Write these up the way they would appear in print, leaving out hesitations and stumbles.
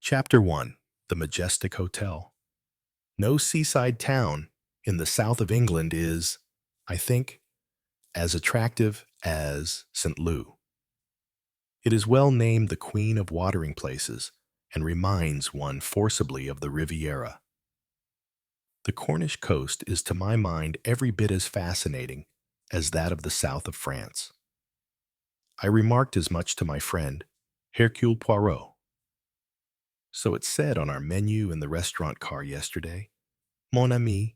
Chapter 1. The Majestic Hotel. No seaside town in the south of England is, I think, as attractive as St. Lou. It is well named the Queen of Watering Places and reminds one forcibly of the Riviera. The Cornish coast is to my mind every bit as fascinating as that of the south of France. I remarked as much to my friend, Hercule Poirot. So it said on our menu in the restaurant car yesterday, "Mon ami,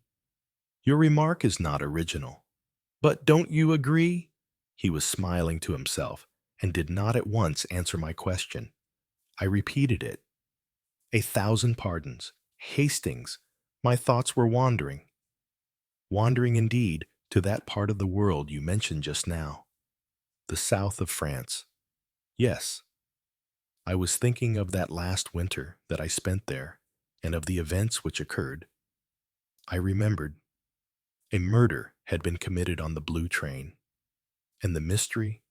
your remark is not original. But don't you agree?" He was smiling to himself and did not at once answer my question. I repeated it. "A thousand pardons. Hastings, my thoughts were wandering. Wandering indeed to that part of the world you mentioned just now. The south of France. Yes, I was thinking of that last winter that I spent there and of the events which occurred. I remembered. A murder had been committed on the blue train, and the mystery,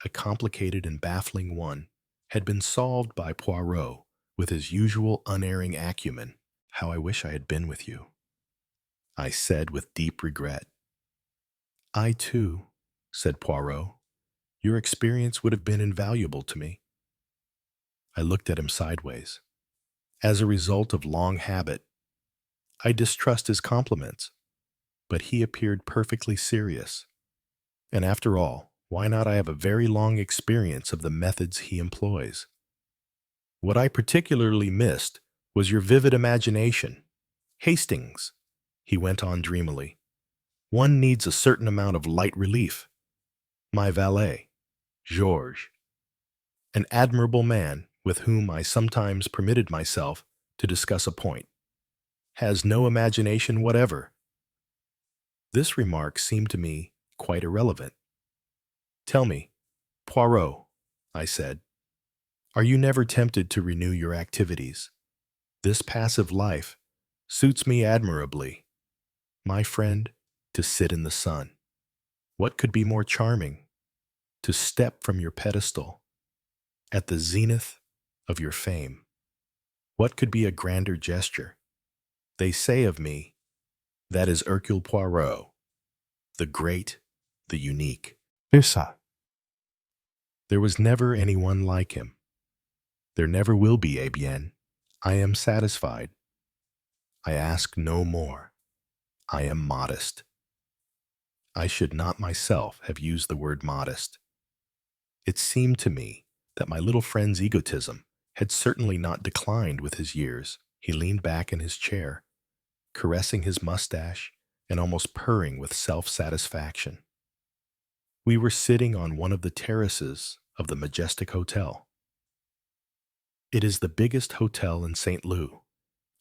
a complicated and baffling one, had been solved by Poirot with his usual unerring acumen. How I wish I had been with you," I said with deep regret. "I too," said Poirot. "Your experience would have been invaluable to me." I looked at him sideways. As a result of long habit, I distrust his compliments, but he appeared perfectly serious. And after all, why not I have a very long experience of the methods he employs? "What I particularly missed was your vivid imagination. Hastings," he went on dreamily, "one needs a certain amount of light relief. My valet, Georges, an admirable man with whom I sometimes permitted myself to discuss a point, has no imagination whatever." This remark seemed to me quite irrelevant. "Tell me, Poirot," I said, "are you never tempted to renew your activities? This passive life suits me admirably. My friend, to sit in the sun. What could be more charming? To step from your pedestal at the zenith of your fame. What could be a grander gesture? They say of me, that is Hercule Poirot, the great, the unique. Issa. There was never anyone like him. There never will be, eh bien. I am satisfied. I ask no more. I am modest." I should not myself have used the word modest. It seemed to me that my little friend's egotism had certainly not declined with his years. He leaned back in his chair, caressing his mustache and almost purring with self-satisfaction. We were sitting on one of the terraces of the Majestic Hotel. It is the biggest hotel in St. Lou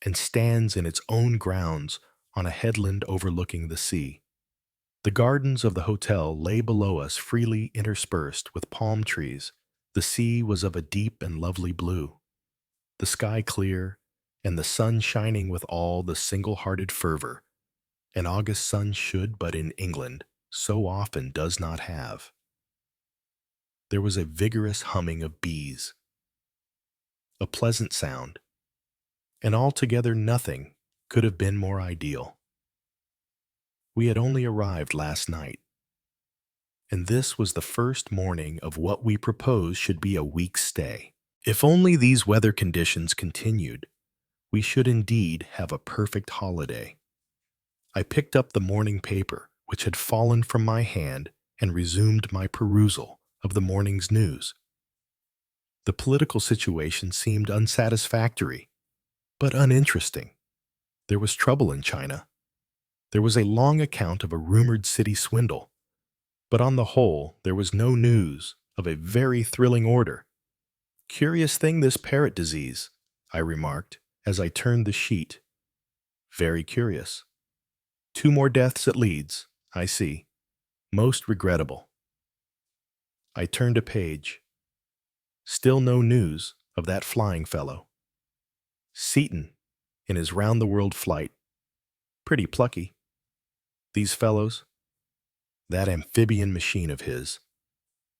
and stands in its own grounds on a headland overlooking the sea. The gardens of the hotel lay below us freely interspersed with palm trees. The sea was of a deep and lovely blue, the sky clear, and the sun shining with all the single-hearted fervor an August sun should, but in England, so often does not have. There was a vigorous humming of bees, a pleasant sound, and altogether nothing could have been more ideal. We had only arrived last night, and this was the first morning of what we proposed should be a week's stay. If only these weather conditions continued, we should indeed have a perfect holiday. I picked up the morning paper, which had fallen from my hand, and resumed my perusal of the morning's news. The political situation seemed unsatisfactory, but uninteresting. There was trouble in China. There was a long account of a rumored city swindle, but on the whole there was no news of a very thrilling order. "Curious thing, this parrot disease," I remarked as I turned the sheet. "Very curious. 2 more deaths at Leeds, I see. Most regrettable." I turned a page. Still no news of that flying fellow. Seaton, in his round-the-world flight. Pretty plucky. These fellows, that amphibian machine of his,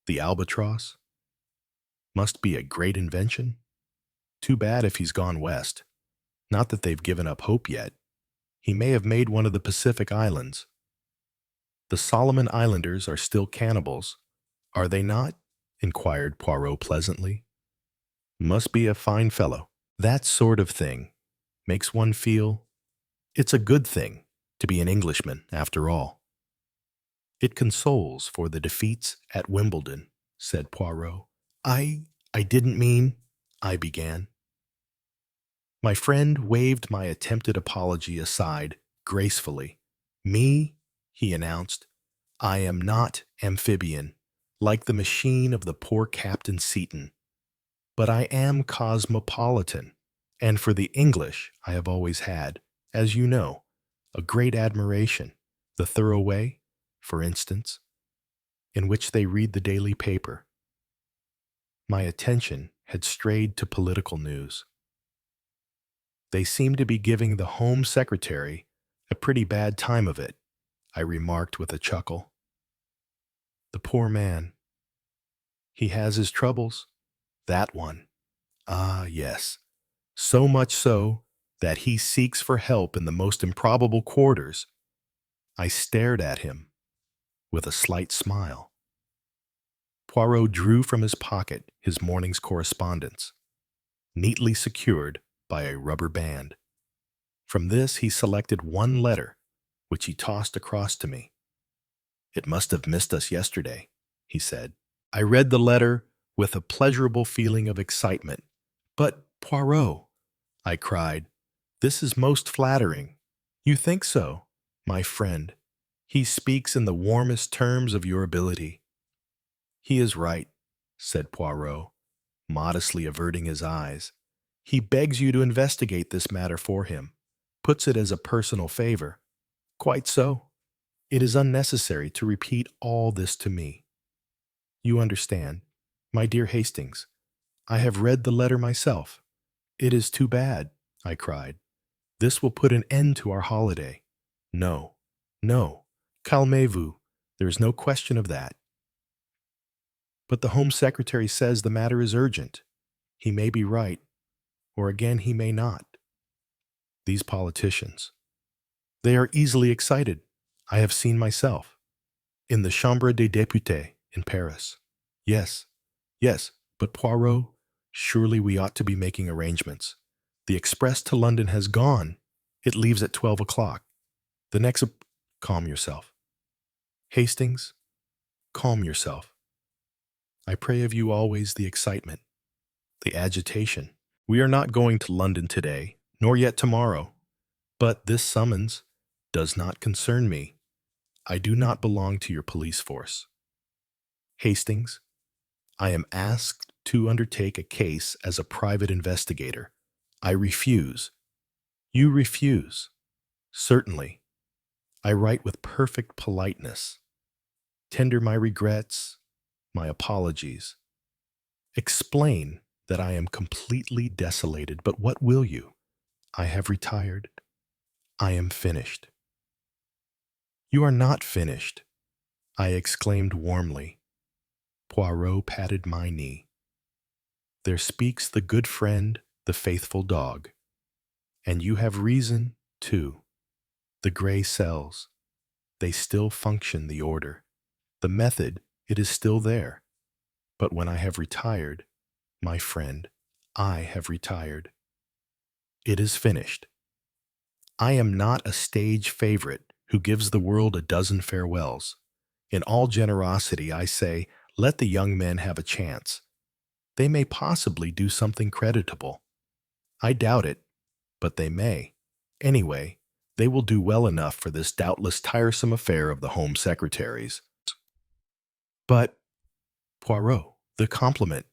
the albatross, must be a great invention. Too bad if he's gone west. Not that they've given up hope yet. He may have made one of the Pacific Islands. The Solomon Islanders are still cannibals, are they not? Inquired Poirot pleasantly. Must be a fine fellow. That sort of thing makes one feel it's a good thing to be an Englishman, after all. It consoles for the defeats at Wimbledon, said Poirot. I didn't mean, I began. My friend waved my attempted apology aside gracefully. Me, he announced, I am not amphibian, like the machine of the poor Captain Seaton. But I am cosmopolitan, and for the English I have always had, as you know, a great admiration. The thorough way, for instance, in which they read the daily paper. My attention had strayed to political news. They seem to be giving the Home Secretary a pretty bad time of it, I remarked with a chuckle. The poor man. He has his troubles. That one. Ah, yes. So much so that he seeks for help in the most improbable quarters. I stared at him with a slight smile. Poirot drew from his pocket his morning's correspondence, neatly secured by a rubber band. From this he selected one letter, which he tossed across to me. It must have missed us yesterday, he said. I read the letter with a pleasurable feeling of excitement. But, Poirot, I cried, this is most flattering. You think so, my friend? He speaks in the warmest terms of your ability. He is right, said Poirot, modestly averting his eyes. He begs you to investigate this matter for him, puts it as a personal favor. Quite so. It is unnecessary to repeat all this to me. You understand, my dear Hastings, I have read the letter myself. It is too bad, I cried. This will put an end to our holiday. No, no, calmez-vous. There is no question of that. But the Home Secretary says the matter is urgent. He may be right, or again he may not. These politicians. They are easily excited, I have seen myself. In the Chambre des Députés in Paris. Yes, but Poirot, surely we ought to be making arrangements. The express to London has gone. It leaves at 12 o'clock. The next... Calm yourself. Hastings, calm yourself. I pray of you always the excitement, the agitation. We are not going to London today, nor yet tomorrow. But this summons does not concern me. I do not belong to your police force. Hastings, I am asked to undertake a case as a private investigator. I refuse. You refuse. Certainly. I write with perfect politeness. Tender my regrets, my apologies. Explain that I am completely desolated, but what will you? I have retired. I am finished. You are not finished, I exclaimed warmly. Poirot patted my knee. There speaks the good friend, the faithful dog. And you have reason, too. The gray cells, they still function the order. The method, it is still there. But when I have retired, my friend, I have retired. It is finished. I am not a stage favorite who gives the world a dozen farewells. In all generosity, I say, let the young men have a chance. They may possibly do something creditable. I doubt it, but they may. Anyway, they will do well enough for this doubtless tiresome affair of the Home Secretaries. But, Poirot, the compliment.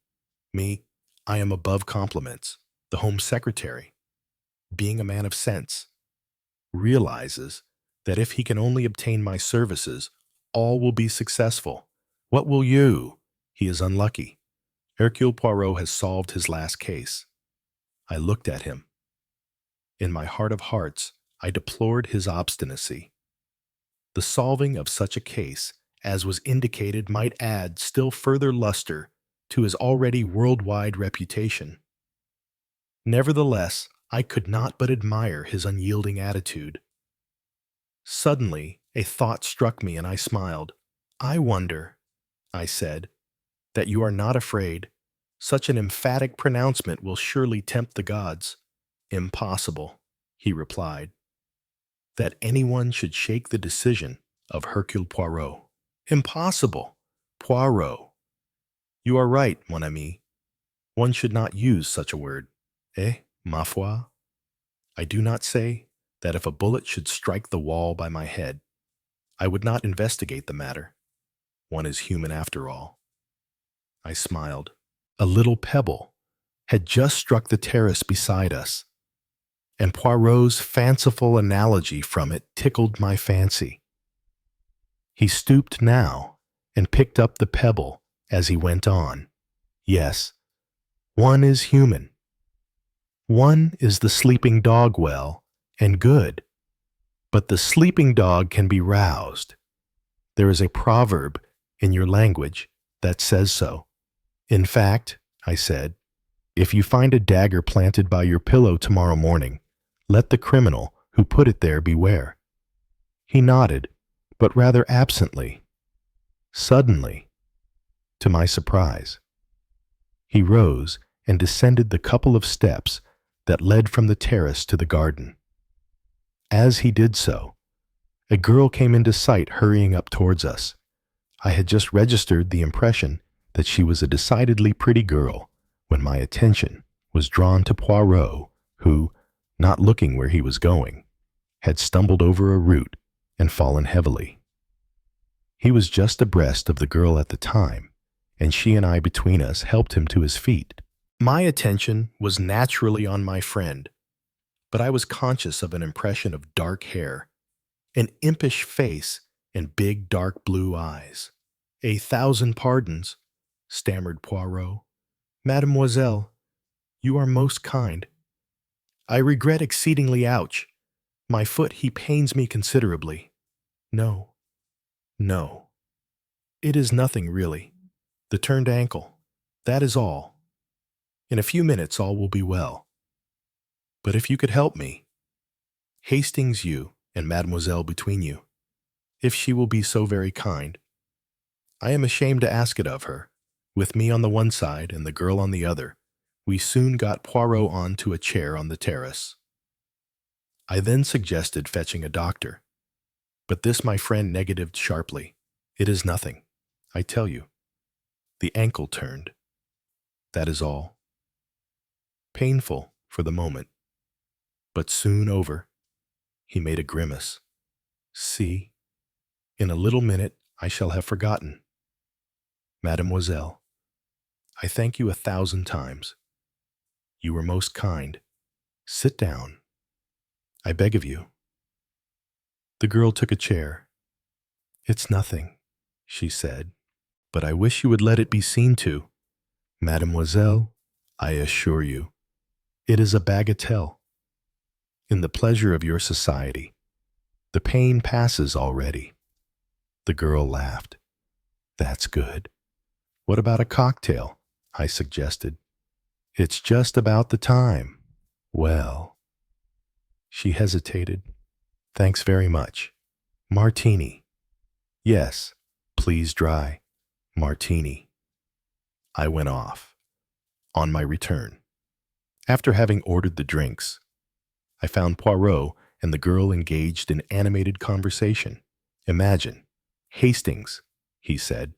Me, I am above compliments. The Home Secretary, being a man of sense, realizes that if he can only obtain my services, all will be successful. What will you? He is unlucky. Hercule Poirot has solved his last case. I looked at him. In my heart of hearts, I deplored his obstinacy. The solving of such a case as was indicated might add still further luster to his already worldwide reputation. Nevertheless, I could not but admire his unyielding attitude. Suddenly, a thought struck me and I smiled. "I wonder," I said, "that you are not afraid. Such an emphatic pronouncement will surely tempt the gods." "Impossible," he replied, "that anyone should shake the decision of Hercule Poirot." "Impossible! Poirot! You are right, mon ami. One should not use such a word. Ma foi, I do not say that if a bullet should strike the wall by my head, I would not investigate the matter. One is human after all." I smiled. A little pebble had just struck the terrace beside us, and Poirot's fanciful analogy from it tickled my fancy. He stooped now and picked up the pebble as he went on. "Yes, one is human. One is the sleeping dog well and good, but the sleeping dog can be roused. There is a proverb in your language that says so. In fact," I said, "if you find a dagger planted by your pillow tomorrow morning, let the criminal who put it there beware." He nodded, but rather absently. Suddenly, to my surprise, he rose and descended the couple of steps that led from the terrace to the garden. As he did so, a girl came into sight hurrying up towards us. I had just registered the impression that she was a decidedly pretty girl when my attention was drawn to Poirot, who, not looking where he was going, had stumbled over a root and fallen heavily. He was just abreast of the girl at the time, and she and I between us helped him to his feet. My attention was naturally on my friend, but I was conscious of an impression of dark hair, an impish face, and big dark blue eyes. "A thousand pardons," stammered Poirot. "Mademoiselle, you are most kind. I regret exceedingly. Ouch! My foot, he pains me considerably." "No, no. It is nothing, really. The turned ankle. That is all. In a few minutes all will be well. But if you could help me, Hastings, you and Mademoiselle between you, if she will be so very kind. I am ashamed to ask it of her. With me on the one side and the girl on the other, we soon got Poirot on to a chair on the terrace. I then suggested fetching a doctor, but this my friend negatived sharply. "It is nothing, I tell you. The ankle turned. That is all. Painful for the moment, but soon over." He made a grimace. "See, in a little minute I shall have forgotten. Mademoiselle, I thank you 1,000 times. You were most kind. Sit down, I beg of you." The girl took a chair. "It's nothing," she said, "but I wish you would let it be seen to. Mademoiselle, I assure you, it is a bagatelle. In the pleasure of your society, the pain passes already." The girl laughed. "That's good. What about a cocktail?" I suggested. "It's just about the time." "Well," she hesitated. "Thanks very much. Martini." "Yes, please dry. Martini." I went off. On my return, after having ordered the drinks, I found Poirot and the girl engaged in animated conversation. "Imagine, Hastings," he said,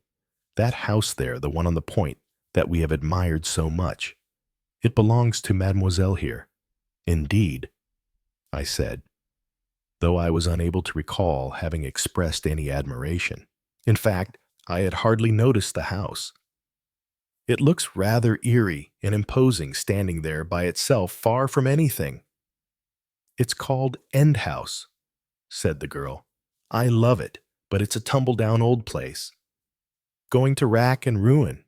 "that house there, the one on the point that we have admired so much. It belongs to Mademoiselle here." "Indeed," I said, though I was unable to recall having expressed any admiration. In fact, I had hardly noticed the house. It looks rather eerie and imposing standing there by itself far from anything. "It's called End House," said the girl. "I love it, but it's a tumble-down old place, going to rack and ruin."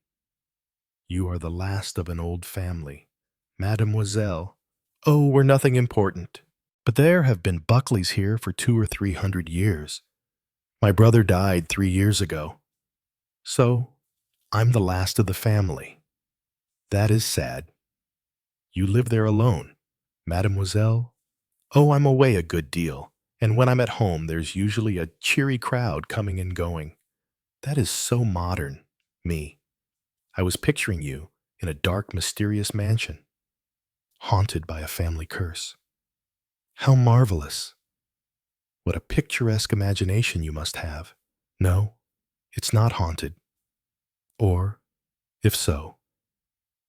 "You are the last of an old family, Mademoiselle." "Oh, we're nothing important. But there have been Buckleys here for 200 or 300 years. My brother died 3 years ago. So, I'm the last of the family. That is sad. You live there alone, Mademoiselle? Oh, I'm away a good deal, and when I'm at home, there's usually a cheery crowd coming and going. That is so modern, me. I was picturing you in a dark, mysterious mansion, haunted by a family curse. How marvelous! What a picturesque imagination you must have. No, it's not haunted. Or, if so,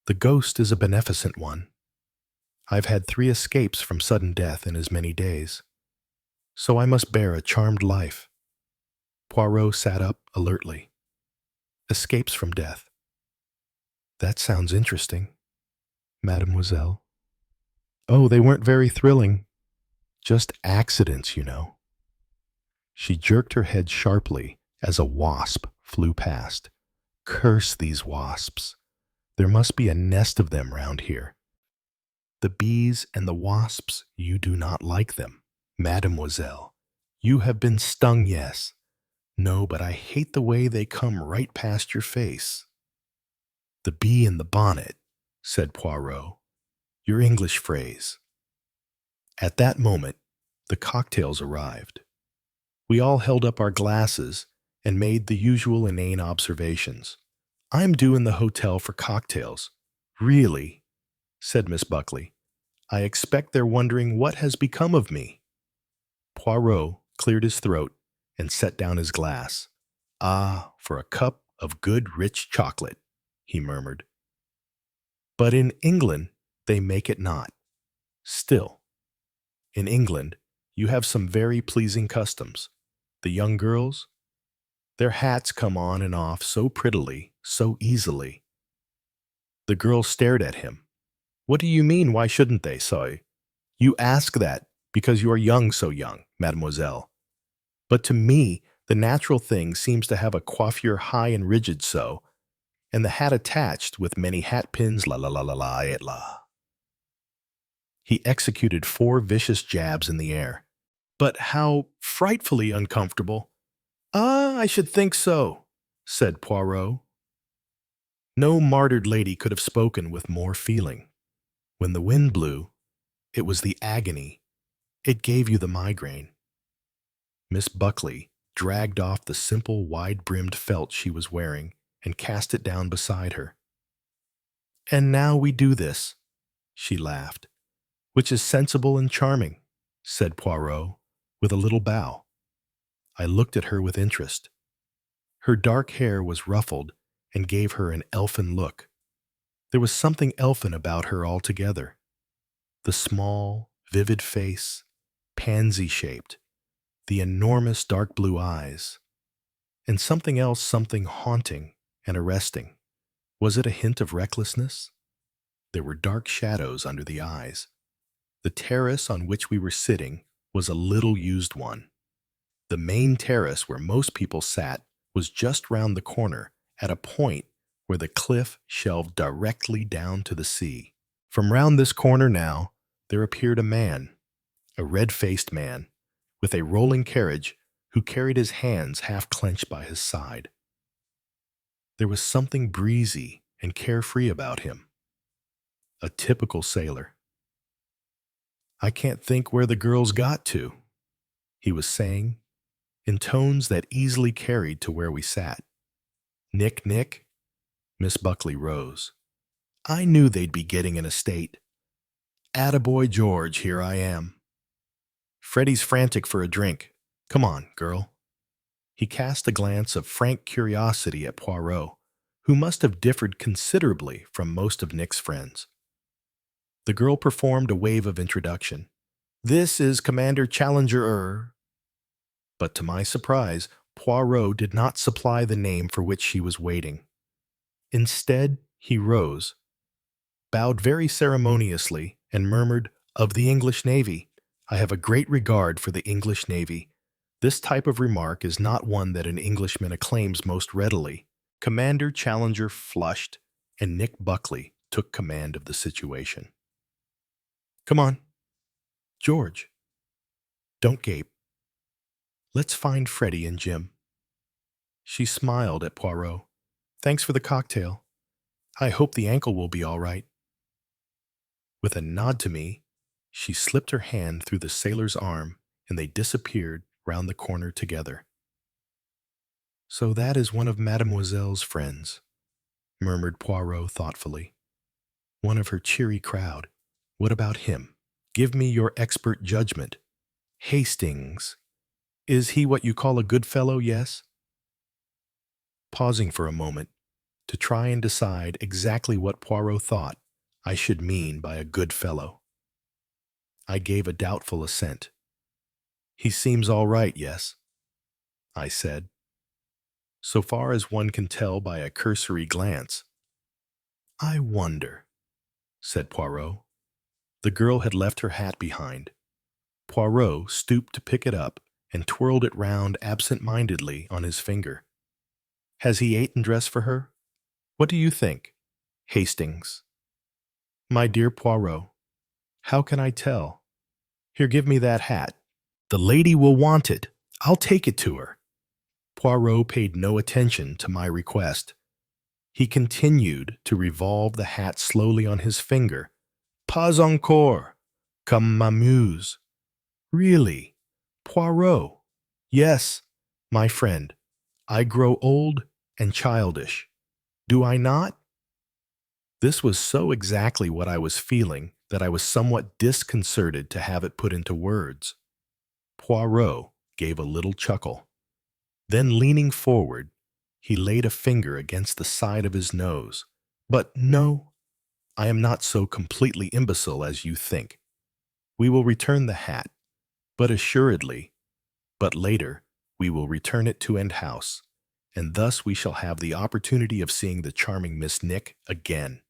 the ghost is a beneficent one. I've had 3 escapes from sudden death in as many days, so I must bear a charmed life. Poirot sat up alertly. Escapes from death. That sounds interesting, mademoiselle. Oh, they weren't very thrilling. Just accidents, you know. She jerked her head sharply as a wasp flew past. Curse these wasps. There must be a nest of them round here. The bees and the wasps, you do not like them, mademoiselle. You have been stung, yes. No, but I hate the way they come right past your face. The bee in the bonnet, said Poirot. Your English phrase. At that moment, the cocktails arrived. We all held up our glasses and made the usual inane observations. I'm due in the hotel for cocktails. Really? Said Miss Buckley. I expect they're wondering what has become of me. Poirot cleared his throat and set down his glass. Ah, for a cup of good rich chocolate, he murmured. But in England, they make it not. Still, in England, you have some very pleasing customs. The young girls, their hats come on and off so prettily, so easily. The girl stared at him. What do you mean, why shouldn't they, soy? You ask that because you are young, so young, mademoiselle. But to me, the natural thing seems to have a coiffure high and rigid so, and the hat attached with many hat pins, la la la la la et la. He executed 4 vicious jabs in the air. But how frightfully uncomfortable. Ah, I should think so, said Poirot. No martyred lady could have spoken with more feeling. When the wind blew, it was the agony. It gave you the migraine. Miss Buckley dragged off the simple wide-brimmed felt she was wearing and cast it down beside her. And now we do this, she laughed, which is sensible and charming, said Poirot, with a little bow. I looked at her with interest. Her dark hair was ruffled and gave her an elfin look. There was something elfin about her altogether. The small, vivid face, pansy-shaped, the enormous dark blue eyes, and something else, something haunting and arresting. Was it a hint of recklessness? There were dark shadows under the eyes. The terrace on which we were sitting was a little-used one. The main terrace where most people sat was just round the corner at a point where the cliff shelved directly down to the sea. From round this corner now, there appeared a man, a red-faced man, with a rolling carriage who carried his hands half clenched by his side. There was something breezy and carefree about him. A typical sailor. I can't think where the girls got to, he was saying, in tones that easily carried to where we sat. Nick, Miss Buckley rose. I knew they'd be getting an estate. Attaboy George, here I am. Freddie's frantic for a drink. Come on, girl. He cast a glance of frank curiosity at Poirot, who must have differed considerably from most of Nick's friends. The girl performed a wave of introduction. This is Commander Challenger. But to my surprise, Poirot did not supply the name for which she was waiting. Instead, he rose, bowed very ceremoniously, and murmured, Of the English Navy. I have a great regard for the English Navy. This type of remark is not one that an Englishman acclaims most readily. Commander Challenger flushed, and Nick Buckley took command of the situation. Come on. George. Don't gape. Let's find Freddie and Jim. She smiled at Poirot. Thanks for the cocktail. I hope the ankle will be all right. With a nod to me, she slipped her hand through the sailor's arm, and they disappeared round the corner together. "So that is one of Mademoiselle's friends," murmured Poirot thoughtfully. "One of her cheery crowd. What about him? Give me your expert judgment. Hastings. Is he what you call a good fellow, yes?" Pausing for a moment to try and decide exactly what Poirot thought I should mean by a good fellow, I gave a doubtful assent. "He seems all right, yes," I said. "So far as one can tell by a cursory glance." "I wonder," said Poirot. The girl had left her hat behind. Poirot stooped to pick it up and twirled it round absent-mindedly on his finger. "Has he ate and dressed for her? What do you think, Hastings?" "My dear Poirot, how can I tell? Here, give me that hat. The lady will want it. I'll take it to her." Poirot paid no attention to my request. He continued to revolve the hat slowly on his finger. "Pas encore, comme m'amuse." "Really, Poirot?" "Yes, my friend, I grow old and childish. Do I not?" This was so exactly what I was feeling that I was somewhat disconcerted to have it put into words. Poirot gave a little chuckle. Then, leaning forward, he laid a finger against the side of his nose. "But no, I am not so completely imbecile as you think. We will return the hat, but assuredly, but later we will return it to End House, and thus we shall have the opportunity of seeing the charming Miss Nick again."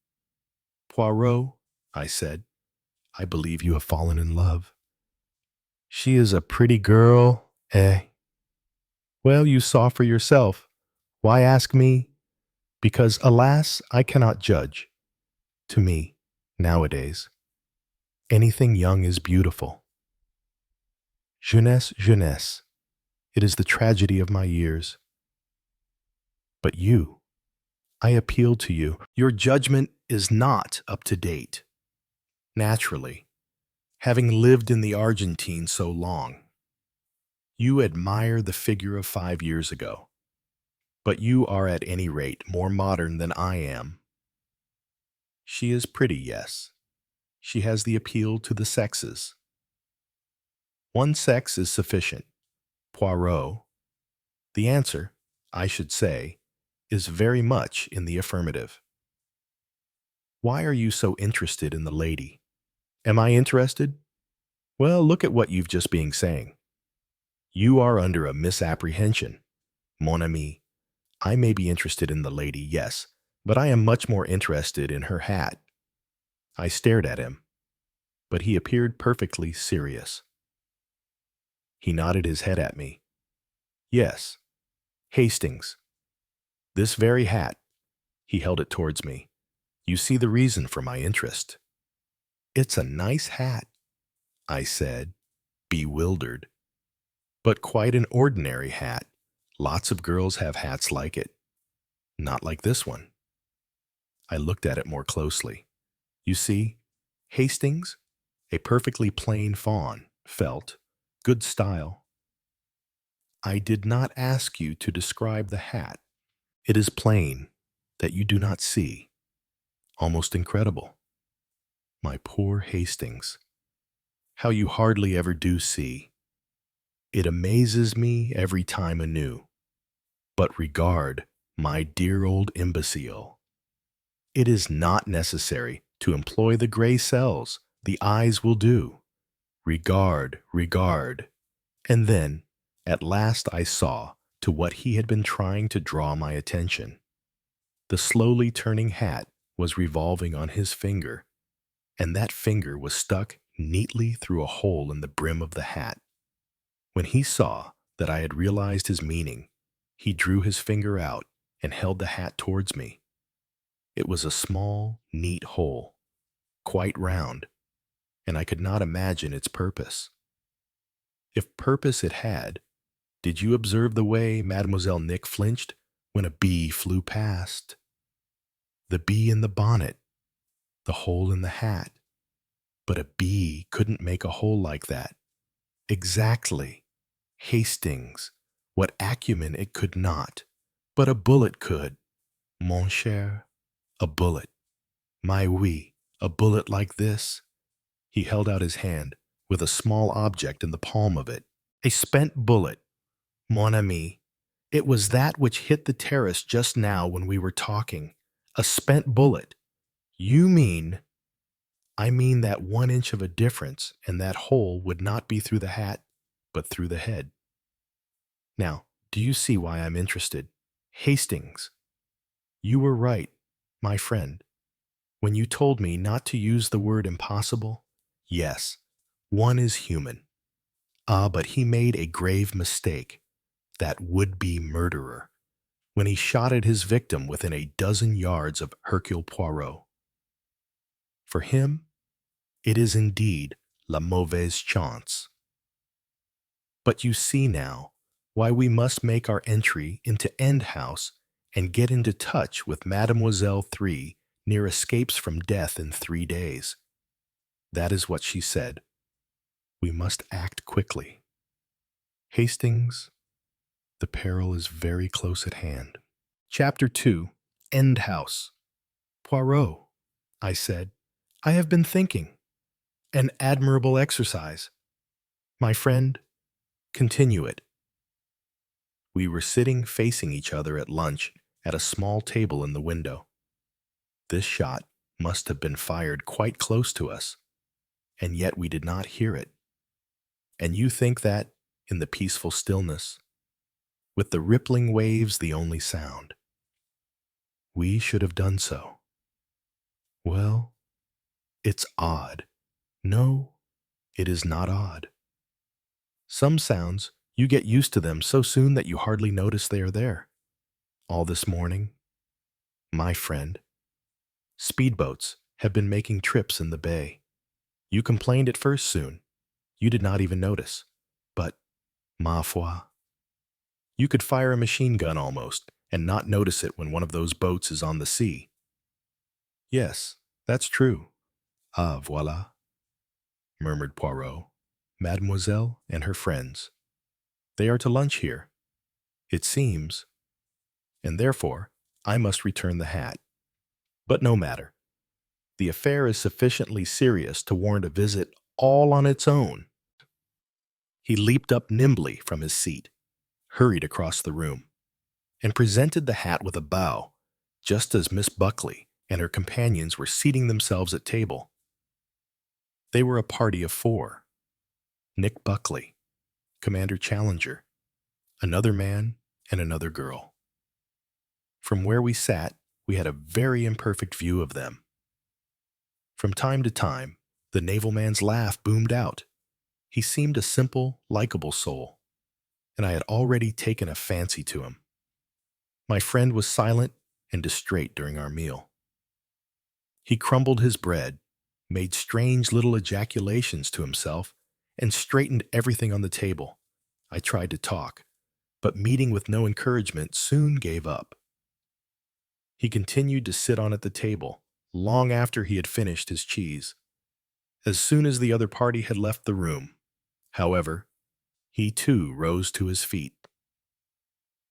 "Poirot," I said, "I believe you have fallen in love." "She is a pretty girl, eh?" "Well, you saw for yourself. Why ask me?" "Because, alas, I cannot judge. To me, nowadays, anything young is beautiful. Jeunesse, jeunesse. It is the tragedy of my years. But you, I appeal to you. Your judgment is not up to date. Naturally, having lived in the Argentine so long, you admire the figure of 5 years ago. But you are at any rate more modern than I am. She is pretty, yes. She has the appeal to the sexes. One sex is sufficient. Poirot. The answer, I should say, is very much in the affirmative. Why are you so interested in the lady? Am I interested? Well, look at what you've just been saying. You are under a misapprehension. Mon ami, I may be interested in the lady, yes, but I am much more interested in her hat. I stared at him, but he appeared perfectly serious. He nodded his head at me. "Yes, Hastings. This very hat." He held it towards me. "You see the reason for my interest." "It's a nice hat," I said, bewildered. "But quite an ordinary hat. Lots of girls have hats like it. Not like this one." I looked at it more closely. You see, Hastings, a perfectly plain fawn, felt, good style. "I did not ask you to describe the hat. It is plain that you do not see. Almost incredible. My poor Hastings, how you hardly ever do see. It amazes me every time anew. But regard, my dear old imbecile. It is not necessary to employ the gray cells. The eyes will do. Regard, regard." And then, at last I saw to what he had been trying to draw my attention. The slowly turning hat was revolving on his finger, and that finger was stuck neatly through a hole in the brim of the hat. When he saw that I had realized his meaning, he drew his finger out and held the hat towards me. It was a small, neat hole, quite round, and I could not imagine its purpose. If purpose it had, did you observe the way Mademoiselle Nick flinched when a bee flew past? The bee in the bonnet, the hole in the hat. But a bee couldn't make a hole like that. Exactly. Hastings, what acumen it could not. But a bullet could. Mon cher, a bullet. My oui, a bullet like this. He held out his hand, with a small object in the palm of it. A spent bullet. Mon ami, it was that which hit the terrace just now when we were talking. A spent bullet. You mean... I mean that 1 inch of a difference, and that hole would not be through the hat, but through the head. Now, do you see why I'm interested? Hastings, you were right, my friend, when you told me not to use the word impossible. Yes, one is human. But he made a grave mistake, that would-be murderer, when he shot at his victim within a dozen yards of Hercule Poirot. For him, it is indeed la mauvaise chance. But you see now why we must make our entry into End House and get into touch with Mademoiselle 3 near escapes from death in 3 days. That is what she said. We must act quickly. Hastings, the peril is very close at hand. Chapter 2, End House. Poirot, I said, I have been thinking. An admirable exercise. My friend, continue it. We were sitting facing each other at lunch at a small table in the window. This shot must have been fired quite close to us, and yet we did not hear it. And you think that, in the peaceful stillness, with the rippling waves the only sound, we should have done so. Well, it's odd. No, it is not odd. Some sounds, you get used to them so soon that you hardly notice they are there. All this morning, my friend, speedboats have been making trips in the bay. You complained at first soon. You did not even notice. But, ma foi, you could fire a machine gun almost and not notice it when one of those boats is on the sea. Yes, that's true. Ah, voilà, murmured Poirot. Mademoiselle and her friends. They are to lunch here, it seems, and therefore I must return the hat. But no matter. The affair is sufficiently serious to warrant a visit all on its own. He leaped up nimbly from his seat, hurried across the room, and presented the hat with a bow, just as Miss Buckley and her companions were seating themselves at table. They were a party of 4. Nick Buckley, Commander Challenger, another man, and another girl. From where we sat, we had a very imperfect view of them. From time to time, the naval man's laugh boomed out. He seemed a simple, likable soul, and I had already taken a fancy to him. My friend was silent and distrait during our meal. He crumbled his bread, made strange little ejaculations to himself, and straightened everything on the table. I tried to talk, but meeting with no encouragement, soon gave up. He continued to sit on at the table, long after he had finished his cheese. As soon as the other party had left the room, however, he too rose to his feet.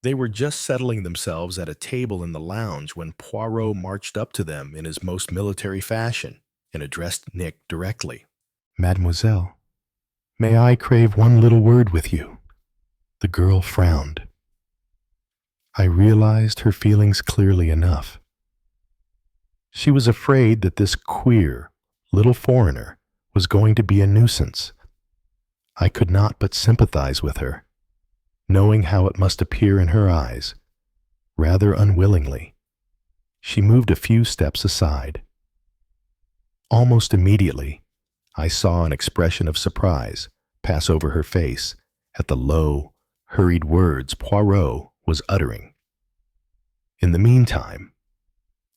They were just settling themselves at a table in the lounge when Poirot marched up to them in his most military fashion and addressed Nick directly. Mademoiselle, may I crave one little word with you? The girl frowned. I realized her feelings clearly enough. She was afraid that this queer, little foreigner was going to be a nuisance. I could not but sympathize with her, knowing how it must appear in her eyes. Rather unwillingly, she moved a few steps aside. Almost immediately, I saw an expression of surprise pass over her face at the low, hurried words Poirot was uttering. In the meantime,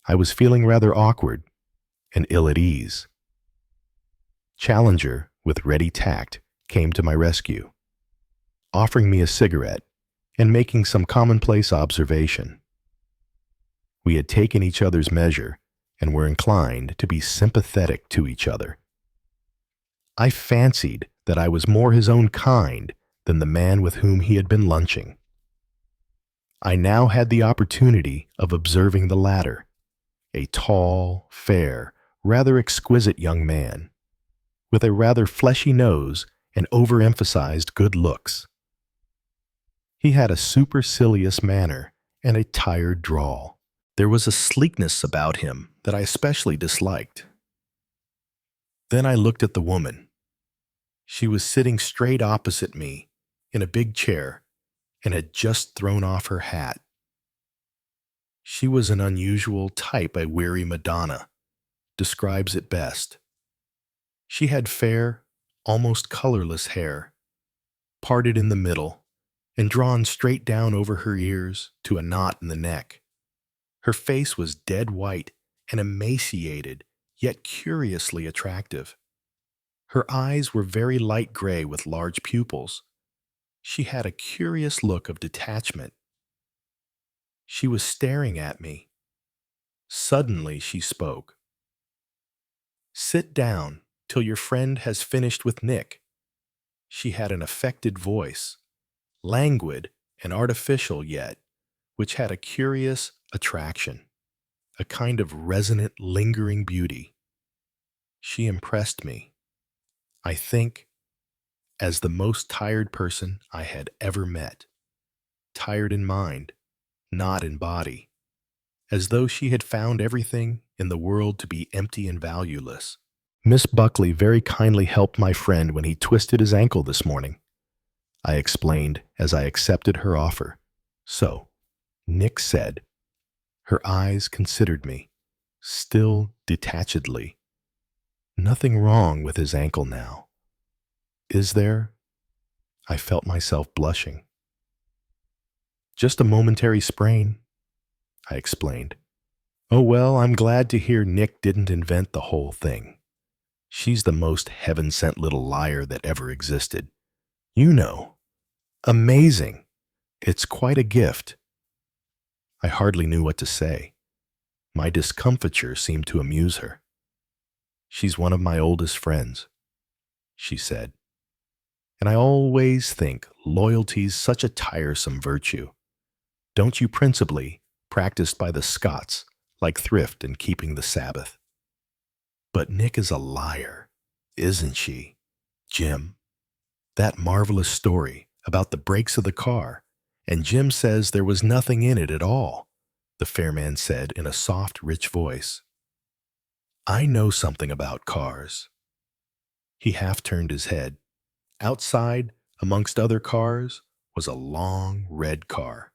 I was feeling rather awkward and ill at ease. Challenger, with ready tact, came to my rescue, offering me a cigarette and making some commonplace observation. We had taken each other's measure and were inclined to be sympathetic to each other. I fancied that I was more his own kind than the man with whom he had been lunching. I now had the opportunity of observing the latter, a tall, fair, rather exquisite young man, with a rather fleshy nose and overemphasized good looks. He had a supercilious manner and a tired drawl. There was a sleekness about him that I especially disliked. Then I looked at the woman. She was sitting straight opposite me in a big chair and had just thrown off her hat. She was an unusual type a weary Madonna describes it best. She had fair, almost colorless hair, parted in the middle and drawn straight down over her ears to a knot in the neck. Her face was dead white and emaciated, yet curiously attractive. Her eyes were very light gray with large pupils. She had a curious look of detachment. She was staring at me. Suddenly she spoke. "Sit down till your friend has finished with Nick." She had an affected voice, languid and artificial yet, which had a curious attraction, a kind of resonant, lingering beauty. She impressed me, I think, as the most tired person I had ever met. Tired in mind, not in body, as though she had found everything in the world to be empty and valueless. "Miss Buckley very kindly helped my friend when he twisted his ankle this morning," I explained as I accepted her offer. "So," Nick said. Her eyes considered me, still detachedly. "Nothing wrong with his ankle now, is there?" I felt myself blushing. "Just a momentary sprain," I explained. "Oh well, I'm glad to hear Nick didn't invent the whole thing. She's the most heaven-sent little liar that ever existed. You know. Amazing. It's quite a gift." I hardly knew what to say. My discomfiture seemed to amuse her. "She's one of my oldest friends," she said. "And I always think loyalty's such a tiresome virtue. Don't you principally, practiced by the Scots, like thrift and keeping the Sabbath? But Nick is a liar, isn't she, Jim? That marvelous story about the brakes of the car, and Jim says there was nothing in it at all," the fair man said in a soft, rich voice. "I know something about cars." He half turned his head. Outside, amongst other cars, was a long, red car.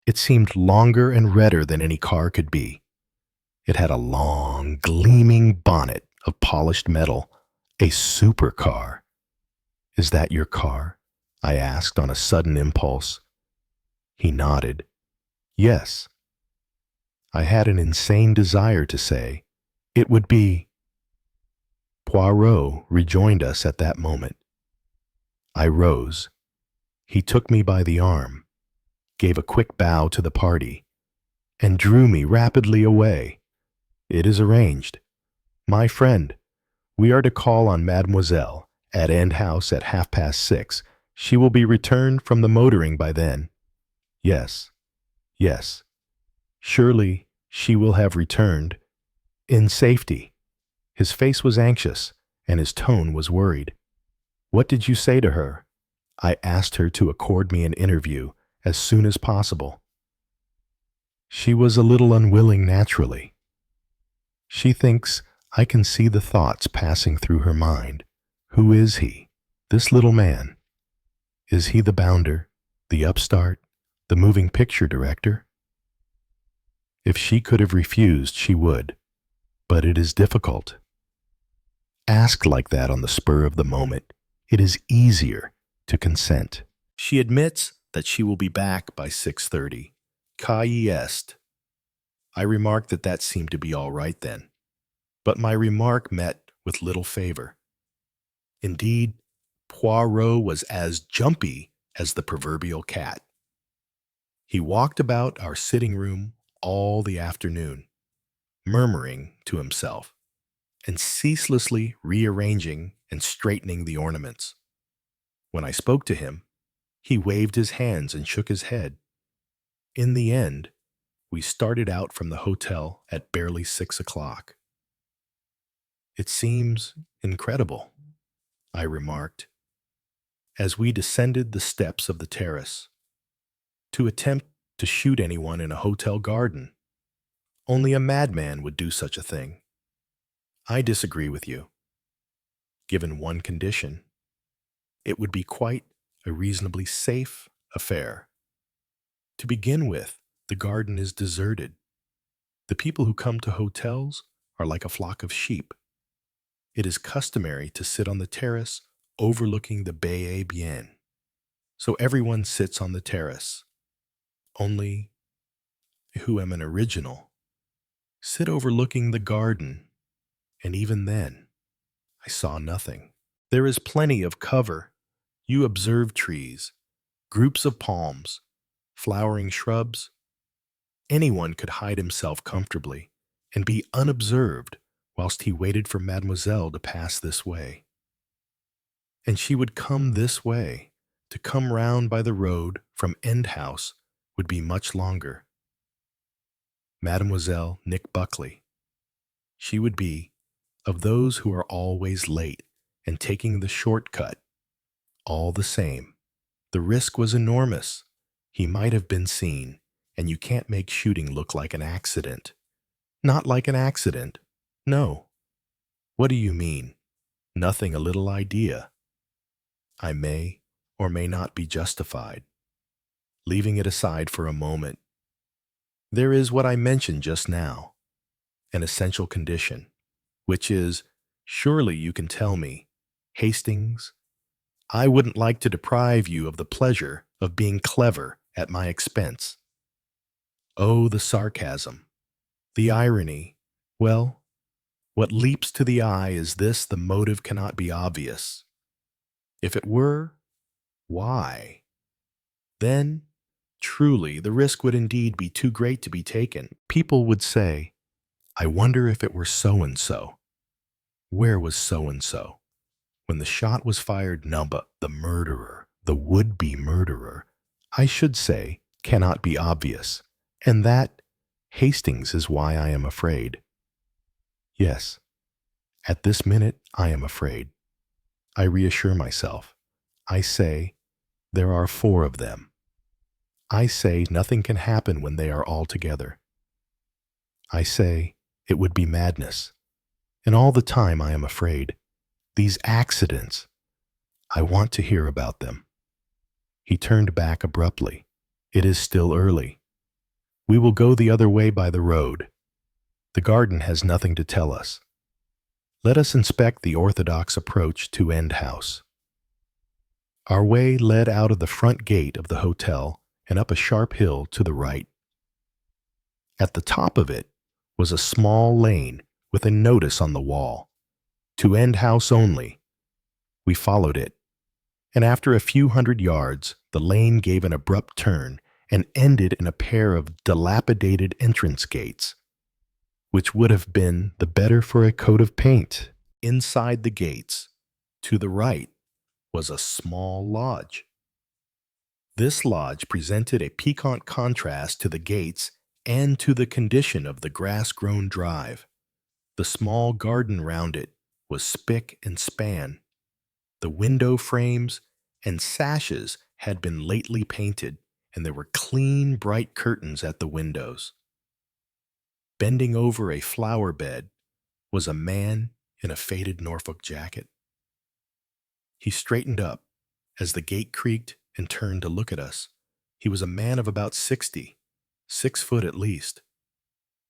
It seemed longer and redder than any car could be. It had a long, gleaming bonnet of polished metal, a supercar. "Is that your car?" I asked on a sudden impulse. He nodded. "Yes." I had an insane desire to say, "It would be." Poirot rejoined us at that moment. I rose. He took me by the arm, gave a quick bow to the party, and drew me rapidly away. "It is arranged. My friend, we are to call on Mademoiselle at End House at 6:30. She will be returned from the motoring by then." "Yes, yes. Surely she will have returned in safety." His face was anxious, and his tone was worried. "What did you say to her?" I asked her to accord me an interview as soon as possible. "She was a little unwilling naturally. She thinks I can see the thoughts passing through her mind. Who is he, this little man? Is he the bounder, the upstart, the moving picture director? If she could have refused, she would, but it is difficult. Asked like that on the spur of the moment, it is easier to consent." She admits that she will be back by 6:30. Cae est. I remarked that seemed to be all right then, but my remark met with little favor. Indeed, Poirot was as jumpy as the proverbial cat. He walked about our sitting room all the afternoon, murmuring to himself, and ceaselessly rearranging and straightening the ornaments. When I spoke to him, he waved his hands and shook his head. In the end, we started out from the hotel at barely 6 o'clock. "It seems incredible," I remarked, as we descended the steps of the terrace. "To attempt to shoot anyone in a hotel garden. Only a madman would do such a thing." "I disagree with you. Given one condition, it would be quite a reasonably safe affair. To begin with, the garden is deserted. The people who come to hotels are like a flock of sheep. It is customary to sit on the terrace overlooking the Bay Bien. So everyone sits on the terrace. Only, who am an original, sit overlooking the garden, and even then, I saw nothing. There is plenty of cover. You observe trees, groups of palms, flowering shrubs. Anyone could hide himself comfortably and be unobserved whilst he waited for Mademoiselle to pass this way. And she would come this way. To come round by the road from End House would be much longer. Mademoiselle Nick Buckley. She would be of those who are always late and taking the shortcut. All the same, the risk was enormous. He might have been seen, and you can't make shooting look like an accident. Not like an accident. No. What do you mean? Nothing a little idea. I may or may not be justified. Leaving it aside for a moment, there is what I mentioned just now, an essential condition, which is, surely you can tell me, Hastings, I wouldn't like to deprive you of the pleasure of being clever at my expense. Oh, the sarcasm, the irony. Well, what leaps to the eye is this: the motive cannot be obvious. If it were, why? Then, truly, the risk would indeed be too great to be taken. People would say, I wonder if it were so-and-so. Where was so-and-so? When the shot was fired, Nubba, the murderer, the would-be murderer, I should say, cannot be obvious. And that, Hastings, is why I am afraid. Yes, at this minute I am afraid. I reassure myself. I say, there are 4 of them. I say nothing can happen when they are all together. I say it would be madness. And all the time I am afraid. These accidents, I want to hear about them. He turned back abruptly. It is still early. We will go the other way by the road. The garden has nothing to tell us. Let us inspect the orthodox approach to End House. Our way led out of the front gate of the hotel and up a sharp hill to the right. At the top of it was a small lane with a notice on the wall, to End House only. We followed it, and after a few hundred yards, the lane gave an abrupt turn and ended in a pair of dilapidated entrance gates, which would have been the better for a coat of paint. Inside the gates, to the right, was a small lodge. This lodge presented a piquant contrast to the gates and to the condition of the grass-grown drive. The small garden round it was spick and span. The window frames and sashes had been lately painted, and there were clean, bright curtains at the windows. Bending over a flower bed was a man in a faded Norfolk jacket. He straightened up as the gate creaked and turned to look at us. He was a man of about 60, 6 foot at least,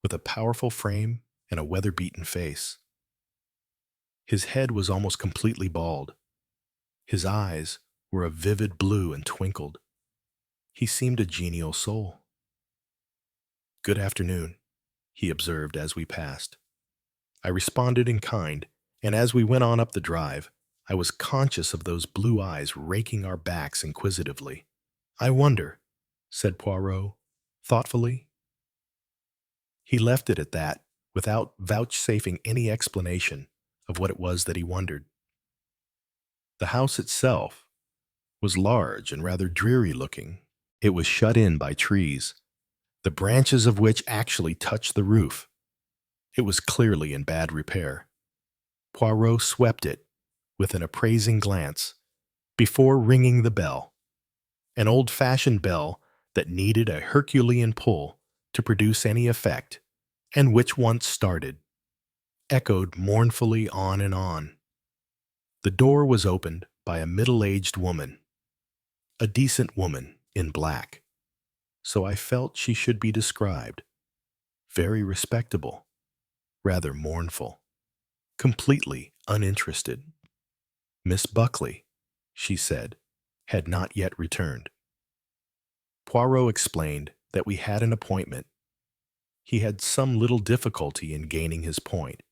with a powerful frame and a weather-beaten face. His head was almost completely bald. His eyes were a vivid blue and twinkled. He seemed a genial soul. "Good afternoon," he observed as we passed. I responded in kind, and as we went on up the drive, I was conscious of those blue eyes raking our backs inquisitively. "I wonder," said Poirot, thoughtfully. He left it at that without vouchsafing any explanation of what it was that he wondered. The house itself was large and rather dreary-looking. It was shut in by trees, the branches of which actually touched the roof. It was clearly in bad repair. Poirot swept it with an appraising glance before ringing the bell, an old-fashioned bell that needed a Herculean pull to produce any effect, and which once started, echoed mournfully on and on. The door was opened by a middle-aged woman, a decent woman in black, so I felt she should be described. Very respectable, rather mournful, completely uninterested. Miss Buckley, she said, had not yet returned. Poirot explained that we had an appointment. He had some little difficulty in gaining his point.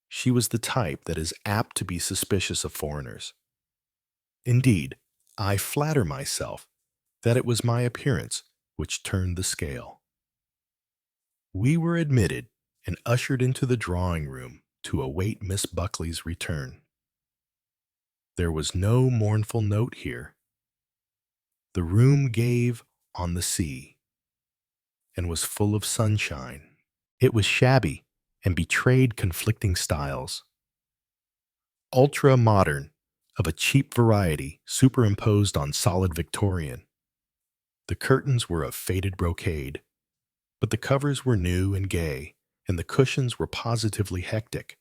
She was the type that is apt to be suspicious of foreigners. Indeed, I flatter myself that it was my appearance which turned the scale. We were admitted and ushered into the drawing room to await Miss Buckley's return. There was no mournful note here. The room gave on the sea and was full of sunshine. It was shabby and betrayed conflicting styles. Ultra-modern, of a cheap variety superimposed on solid Victorian. The curtains were of faded brocade, but the covers were new and gay, and the cushions were positively hectic.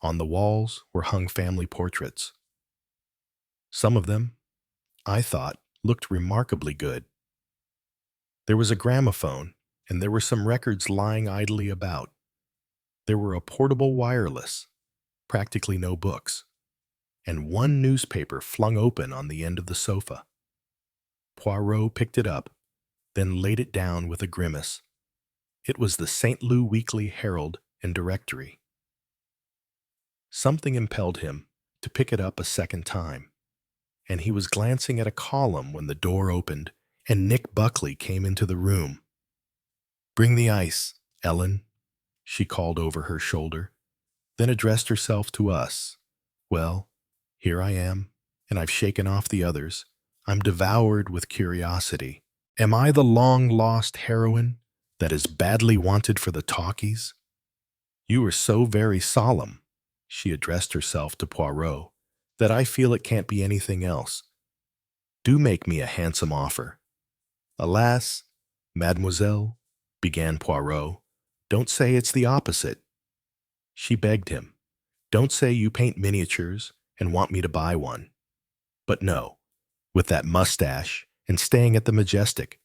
On the walls were hung family portraits. Some of them, I thought, looked remarkably good. There was a gramophone, and there were some records lying idly about. There were a portable wireless, practically no books, and one newspaper flung open on the end of the sofa. Poirot picked it up, then laid it down with a grimace. It was the St. Louis Weekly Herald and Directory. Something impelled him to pick it up a second time, and he was glancing at a column when the door opened and Nick Buckley came into the room. "Bring the ice, Ellen," she called over her shoulder, then addressed herself to us. "Well, here I am, and I've shaken off the others. I'm devoured with curiosity. Am I the long-lost heroine that is badly wanted for the talkies? You are so very solemn," she addressed herself to Poirot, "that I feel it can't be anything else. Do make me a handsome offer." "Alas, mademoiselle," began Poirot, "don't say it's the opposite." She begged him, "Don't say you paint miniatures and want me to buy one." But no, with that mustache and staying at the Majestic,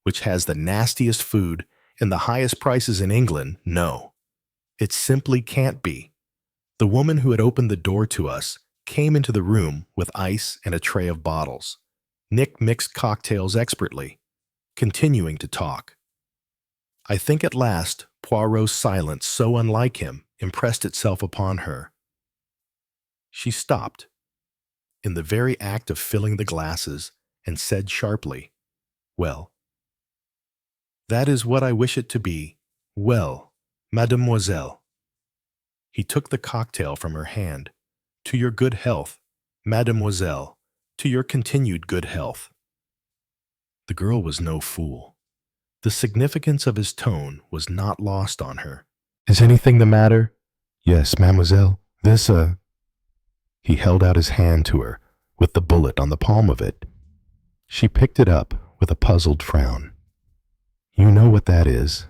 which has the nastiest food and the highest prices in England, no. It simply can't be. The woman who had opened the door to us came into the room with ice and a tray of bottles. Nick mixed cocktails expertly, continuing to talk. I think at last Poirot's silence, so unlike him, impressed itself upon her. She stopped, in the very act of filling the glasses, and said sharply, "Well, that is what I wish it to be. Well, mademoiselle." He took the cocktail from her hand. "To your good health, mademoiselle, to your continued good health." The girl was no fool. The significance of his tone was not lost on her. "Is anything the matter?" "Yes, mademoiselle. This, He held out his hand to her, with the bullet on the palm of it. She picked it up with a puzzled frown. "You know what that is?"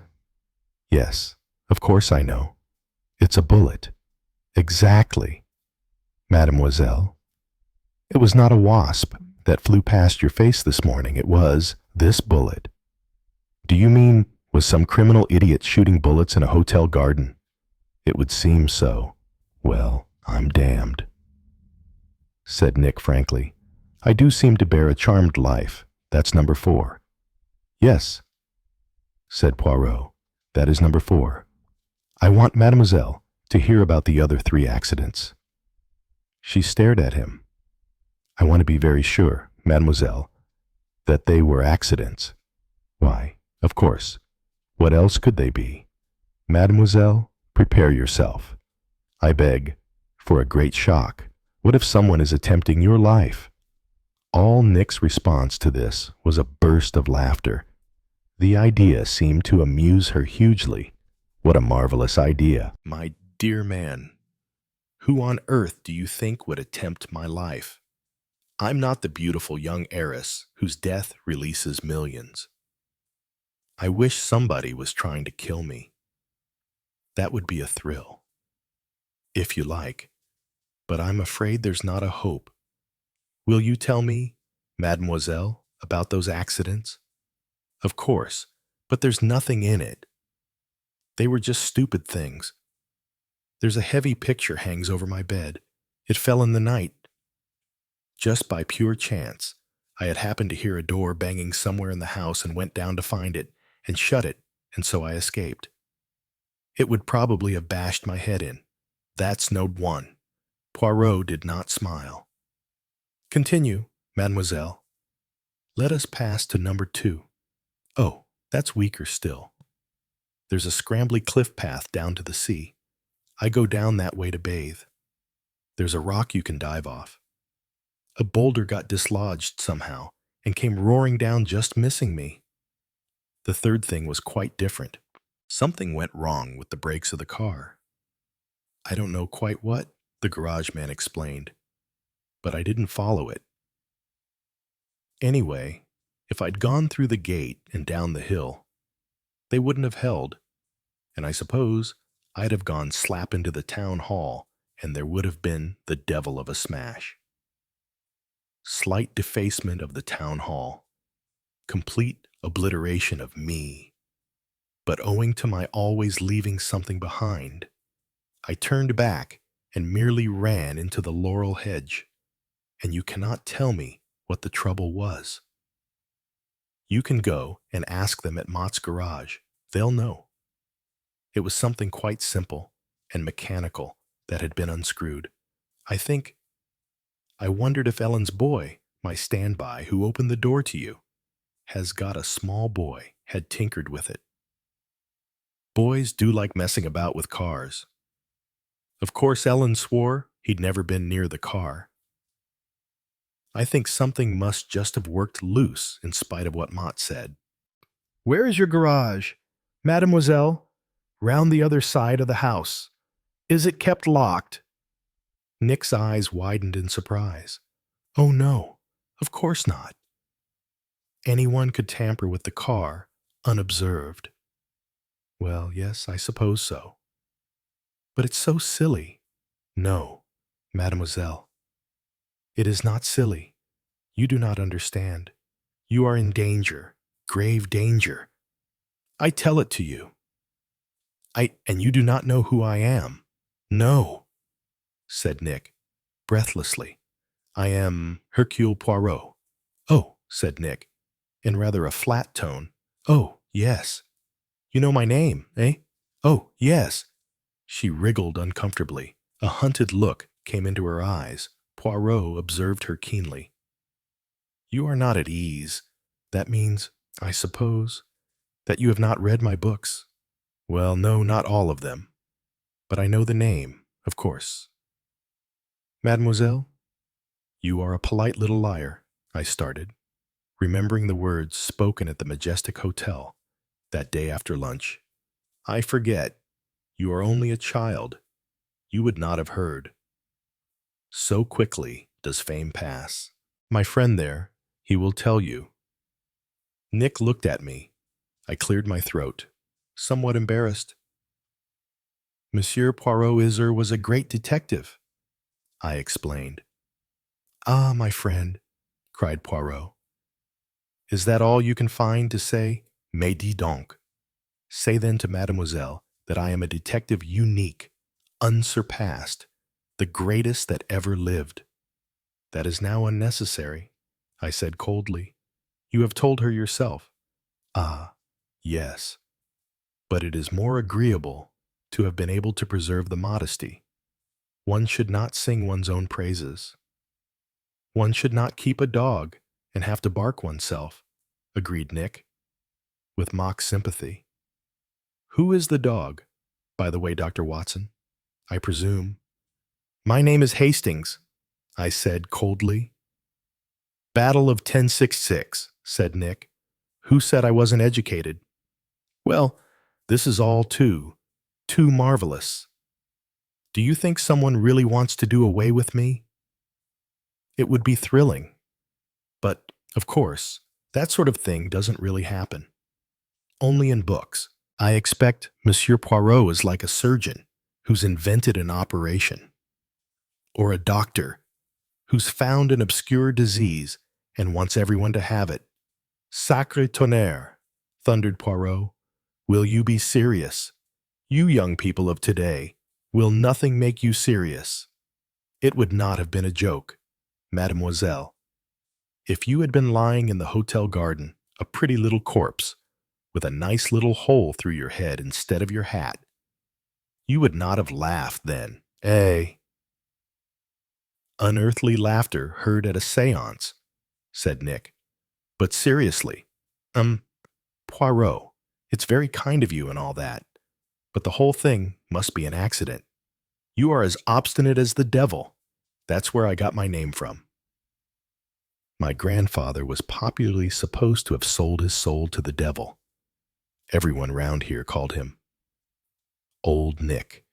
"Yes, of course I know. It's a bullet." "Exactly, mademoiselle. It was not a wasp that flew past your face this morning. It was this bullet." "Do you mean, was some criminal idiot shooting bullets in a hotel garden?" "It would seem so." "Well, I'm damned," said Nick frankly. "I do seem to bear a charmed life. That's number 4. "Yes," said Poirot, "that is number 4. I want mademoiselle to hear about the other 3 accidents." She stared at him. "I want to be very sure, mademoiselle, that they were accidents." "Why, of course. What else could they be?" Mademoiselle, prepare yourself. I beg, for a great shock. What if someone is attempting your life? All Nick's response to this was a burst of laughter. The idea seemed to amuse her hugely. What a marvelous idea. My dear man, who on earth do you think would attempt my life? I'm not the beautiful young heiress whose death releases millions. I wish somebody was trying to kill me. That would be a thrill, if you like, but I'm afraid there's not a hope. Will you tell me, mademoiselle, about those accidents? Of course, but there's nothing in it. They were just stupid things. There's a heavy picture hangs over my bed. It fell in the night. Just by pure chance, I had happened to hear a door banging somewhere in the house and went down to find it and shut it, and so I escaped. It would probably have bashed my head in. That's note one. Poirot did not smile. Continue, mademoiselle. Let us pass to number two. Oh, that's weaker still. There's a scrambly cliff path down to the sea. I go down that way to bathe. There's a rock you can dive off. A boulder got dislodged somehow and came roaring down, just missing me. The third thing was quite different. Something went wrong with the brakes of the car. I don't know quite what, the garage man explained, but I didn't follow it. Anyway, if I'd gone through the gate and down the hill, they wouldn't have held, and I suppose I'd have gone slap into the town hall, and there would have been the devil of a smash. Slight defacement of the town hall, complete obliteration of me. But owing to my always leaving something behind, I turned back and merely ran into the laurel hedge, and you cannot tell me what the trouble was. You can go and ask them at Mott's garage. They'll know. It was something quite simple and mechanical that had been unscrewed. I wondered if Ellen's boy, my standby who opened the door to you, has got a small boy, had tinkered with it. Boys do like messing about with cars. Of course, Ellen swore he'd never been near the car. I think something must just have worked loose in spite of what Mott said. Where is your garage? Mademoiselle, round the other side of the house. Is it kept locked? Nick's eyes widened in surprise. Oh no, of course not. Anyone could tamper with the car unobserved. Well, yes, I suppose so. But it's so silly. No, mademoiselle. It is not silly. You do not understand. You are in danger, grave danger. I tell it to you. And you do not know who I am. No, said Nick, breathlessly. I am Hercule Poirot. Oh, said Nick, in rather a flat tone. Oh, yes. You know my name, eh? Oh, yes. She wriggled uncomfortably. A hunted look came into her eyes. Poirot observed her keenly. You are not at ease. That means, I suppose, that you have not read my books. Well, no, not all of them. But I know the name, of course. Mademoiselle, you are a polite little liar, I started, remembering the words spoken at the Majestic Hotel that day after lunch. I forget. You are only a child. You would not have heard. So quickly does fame pass. My friend there, he will tell you. Nick looked at me. I cleared my throat, somewhat embarrassed. Monsieur Poirot was a great detective, I explained. Ah, my friend, cried Poirot. Is that all you can find to say? Mais dis donc. Say then to mademoiselle that I am a detective unique, unsurpassed, the greatest that ever lived. That is now unnecessary, I said coldly. You have told her yourself. Ah, yes. But it is more agreeable to have been able to preserve the modesty. One should not sing one's own praises. One should not keep a dog and have to bark oneself, agreed Nick, with mock sympathy. Who is the dog? by the way, Dr. Watson, I presume. My name is Hastings, I said coldly. Battle of 1066, said Nick. Who said I wasn't educated? Well, this is all too marvelous. Do you think someone really wants to do away with me? It would be thrilling. But, of course, that sort of thing doesn't really happen. Only in books. I expect Monsieur Poirot is like a surgeon who's invented an operation, or a doctor who's found an obscure disease and wants everyone to have it. Sacre tonnerre, thundered Poirot. Will you be serious? You young people of today, will nothing make you serious? It would not have been a joke, mademoiselle. If you had been lying in the hotel garden, a pretty little corpse, with a nice little hole through your head instead of your hat, you would not have laughed then, eh? Unearthly laughter heard at a séance, said Nick. But seriously, Poirot, it's very kind of you and all that, but the whole thing must be an accident. You are as obstinate as the devil. That's where I got my name from. My grandfather was popularly supposed to have sold his soul to the devil. Everyone round here called him Old Nick.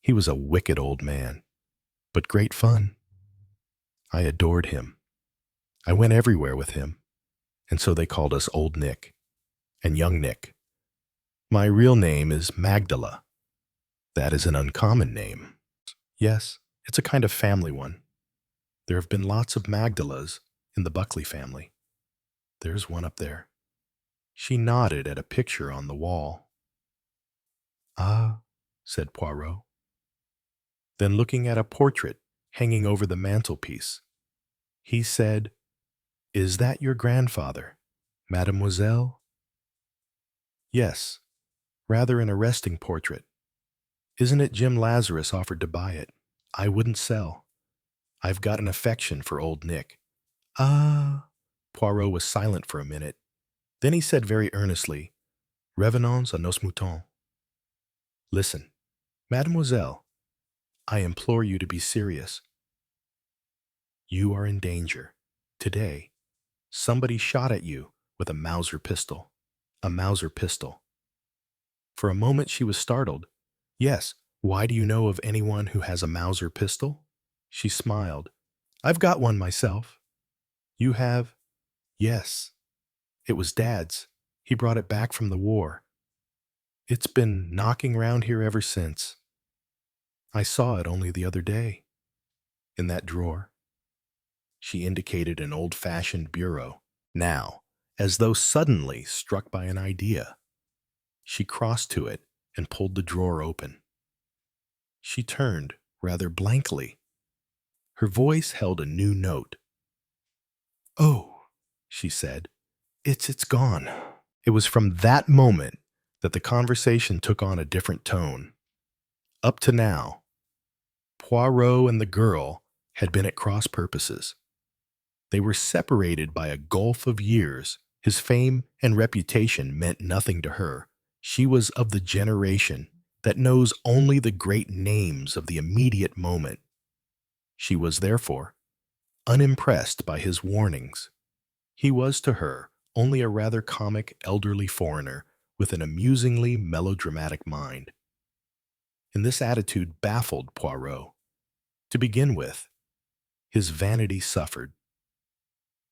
He was a wicked old man, but great fun. I adored him. I went everywhere with him, and so they called us Old Nick and Young Nick. My real name is Magdala. That is an uncommon name. Yes, it's a kind of family one. There have been lots of Magdalas in the Buckley family. There's one up there. She nodded at a picture on the wall. Ah, said Poirot. Then looking at a portrait hanging over the mantelpiece, he said, Is that your grandfather, mademoiselle? Yes, rather an arresting portrait. Isn't it Jim Lazarus offered to buy it? I wouldn't sell. I've got an affection for old Nick. Ah. Poirot was silent for a minute. Then he said very earnestly, Revenons à nos moutons. Listen, mademoiselle, I implore you to be serious. You are in danger. Today, somebody shot at you with a Mauser pistol. A Mauser pistol. For a moment she was startled. Yes, why do you know of anyone who has a Mauser pistol? She smiled. I've got one myself. You have? Yes. It was Dad's. He brought it back from the war. It's been knocking round here ever since. I saw it only the other day. In that drawer. She indicated an old-fashioned bureau. Now, as though suddenly struck by an idea, she crossed to it and pulled the drawer open. She turned rather blankly. Her voice held a new note. Oh, she said, it's gone. It was from that moment that the conversation took on a different tone. Up to now, Poirot and the girl had been at cross purposes. They were separated by a gulf of years. His fame and reputation meant nothing to her. She was of the generation that knows only the great names of the immediate moment. She was, therefore, unimpressed by his warnings. He was to her only a rather comic elderly foreigner with an amusingly melodramatic mind. And this attitude baffled Poirot. To begin with, his vanity suffered.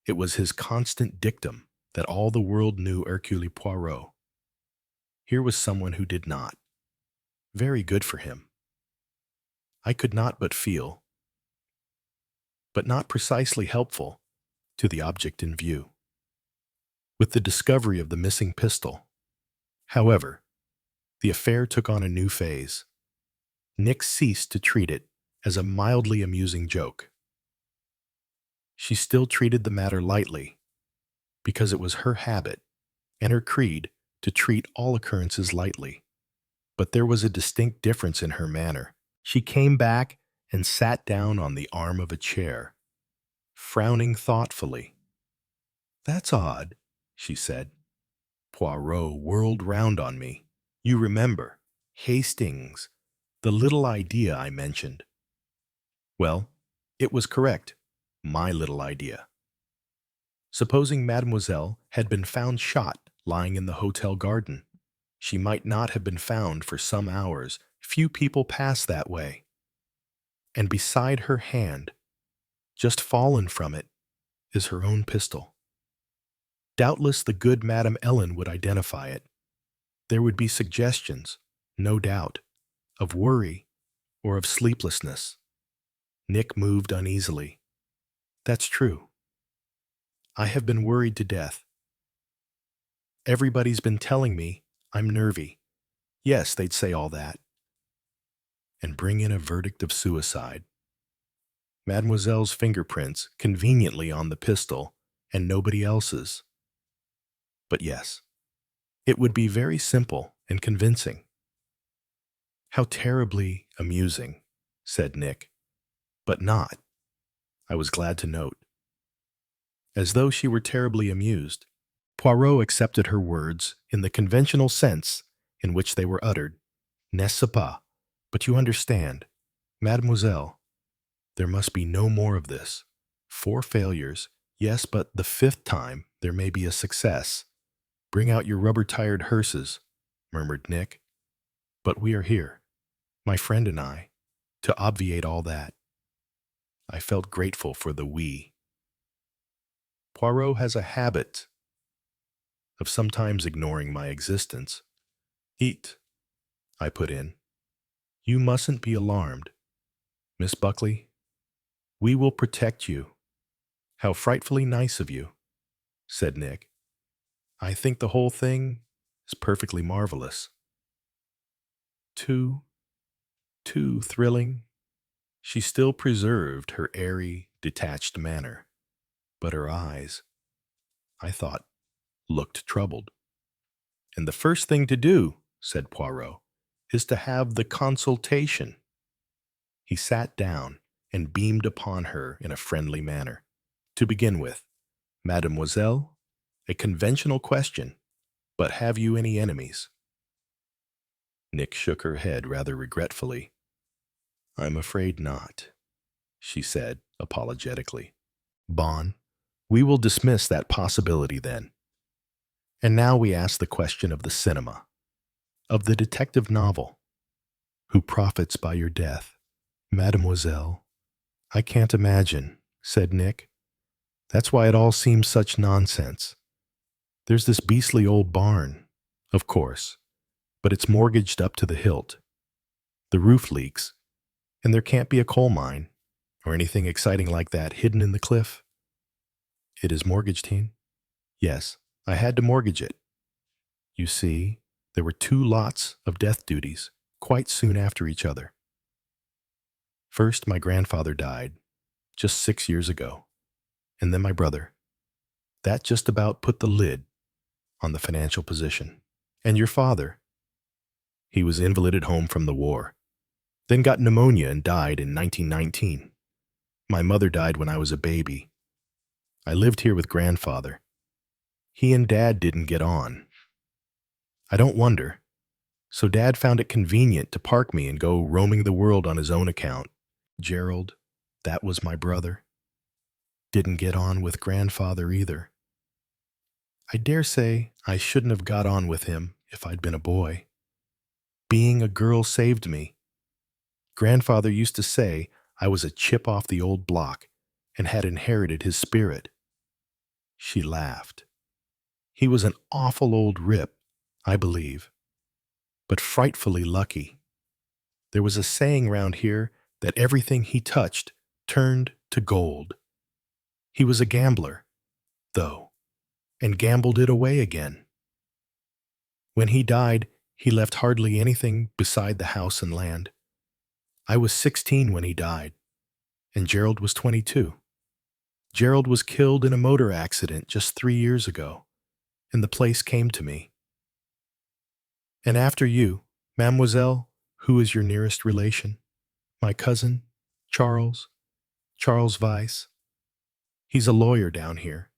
It was his constant dictum that all the world knew Hercule Poirot. Here was someone who did not. Very good for him. I could not but feel, but not precisely helpful, to the object in view. With the discovery of the missing pistol, however, the affair took on a new phase. Nick ceased to treat it as a mildly amusing joke. She still treated the matter lightly, because it was her habit and her creed to treat all occurrences lightly. But there was a distinct difference in her manner. She came back and sat down on the arm of a chair, frowning thoughtfully. That's odd, she said. Poirot whirled round on me. You remember, Hastings, the little idea I mentioned. Well, it was correct. My little idea. Supposing Mademoiselle had been found shot lying in the hotel garden. She might not have been found for some hours. Few people pass that way. And beside her hand, just fallen from it, is her own pistol. Doubtless the good Madame Ellen would identify it. There would be suggestions, no doubt, of worry or of sleeplessness. Nick moved uneasily. That's true. I have been worried to death. Everybody's been telling me I'm nervy. Yes, they'd say all that. And bring in a verdict of suicide. Mademoiselle's fingerprints conveniently on the pistol and nobody else's. But yes, it would be very simple and convincing. How terribly amusing, said Nick. But not, I was glad to note. As though she were terribly amused, Poirot accepted her words in the conventional sense in which they were uttered. N'est-ce pas? But you understand, Mademoiselle, there must be no more of this. 4 failures, yes, but the 5th time there may be a success. Bring out your rubber-tired hearses, murmured Nick. But we are here, my friend and I, to obviate all that. I felt grateful for the we. Poirot has a habit of sometimes ignoring my existence. Eat, I put in. You mustn't be alarmed. Miss Buckley, we will protect you. How frightfully nice of you, said Nick. I think the whole thing is perfectly marvelous. Too thrilling. She still preserved her airy, detached manner, but her eyes, I thought, looked troubled. And the first thing to do, said Poirot, is to have the consultation. He sat down and beamed upon her in a friendly manner. To begin with, Mademoiselle, a conventional question, but have you any enemies? Nick shook her head rather regretfully. I'm afraid not, she said apologetically. Bon, we will dismiss that possibility then. And now we ask the question of the cinema, of the detective novel. Who profits by your death? Mademoiselle, I can't imagine, said Nick. That's why it all seems such nonsense. There's this beastly old barn, of course, but it's mortgaged up to the hilt. The roof leaks, and there can't be a coal mine or anything exciting like that hidden in the cliff. It is mortgaged, Teen? Yes, I had to mortgage it. You see, there were 2 lots of death duties quite soon after each other. First, my grandfather died, just 6 years ago, and then my brother. That just about put the lid on the financial position. And your father? He was invalided home from the war, then got pneumonia and died in 1919. My mother died when I was a baby. I lived here with grandfather. He and Dad didn't get on. I don't wonder. So Dad found it convenient to park me and go roaming the world on his own account. Gerald, that was my brother, didn't get on with grandfather either. I dare say I shouldn't have got on with him if I'd been a boy. Being a girl saved me. Grandfather used to say I was a chip off the old block and had inherited his spirit. She laughed. He was an awful old rip, I believe, but frightfully lucky. There was a saying round here that everything he touched turned to gold. He was a gambler, though, and gambled it away again. When he died, he left hardly anything beside the house and land. I was 16 when he died, and Gerald was 22. Gerald was killed in a motor accident just 3 years ago, and the place came to me. And after you, Mademoiselle, who is your nearest relation? My cousin, Charles Weiss. He's a lawyer down here.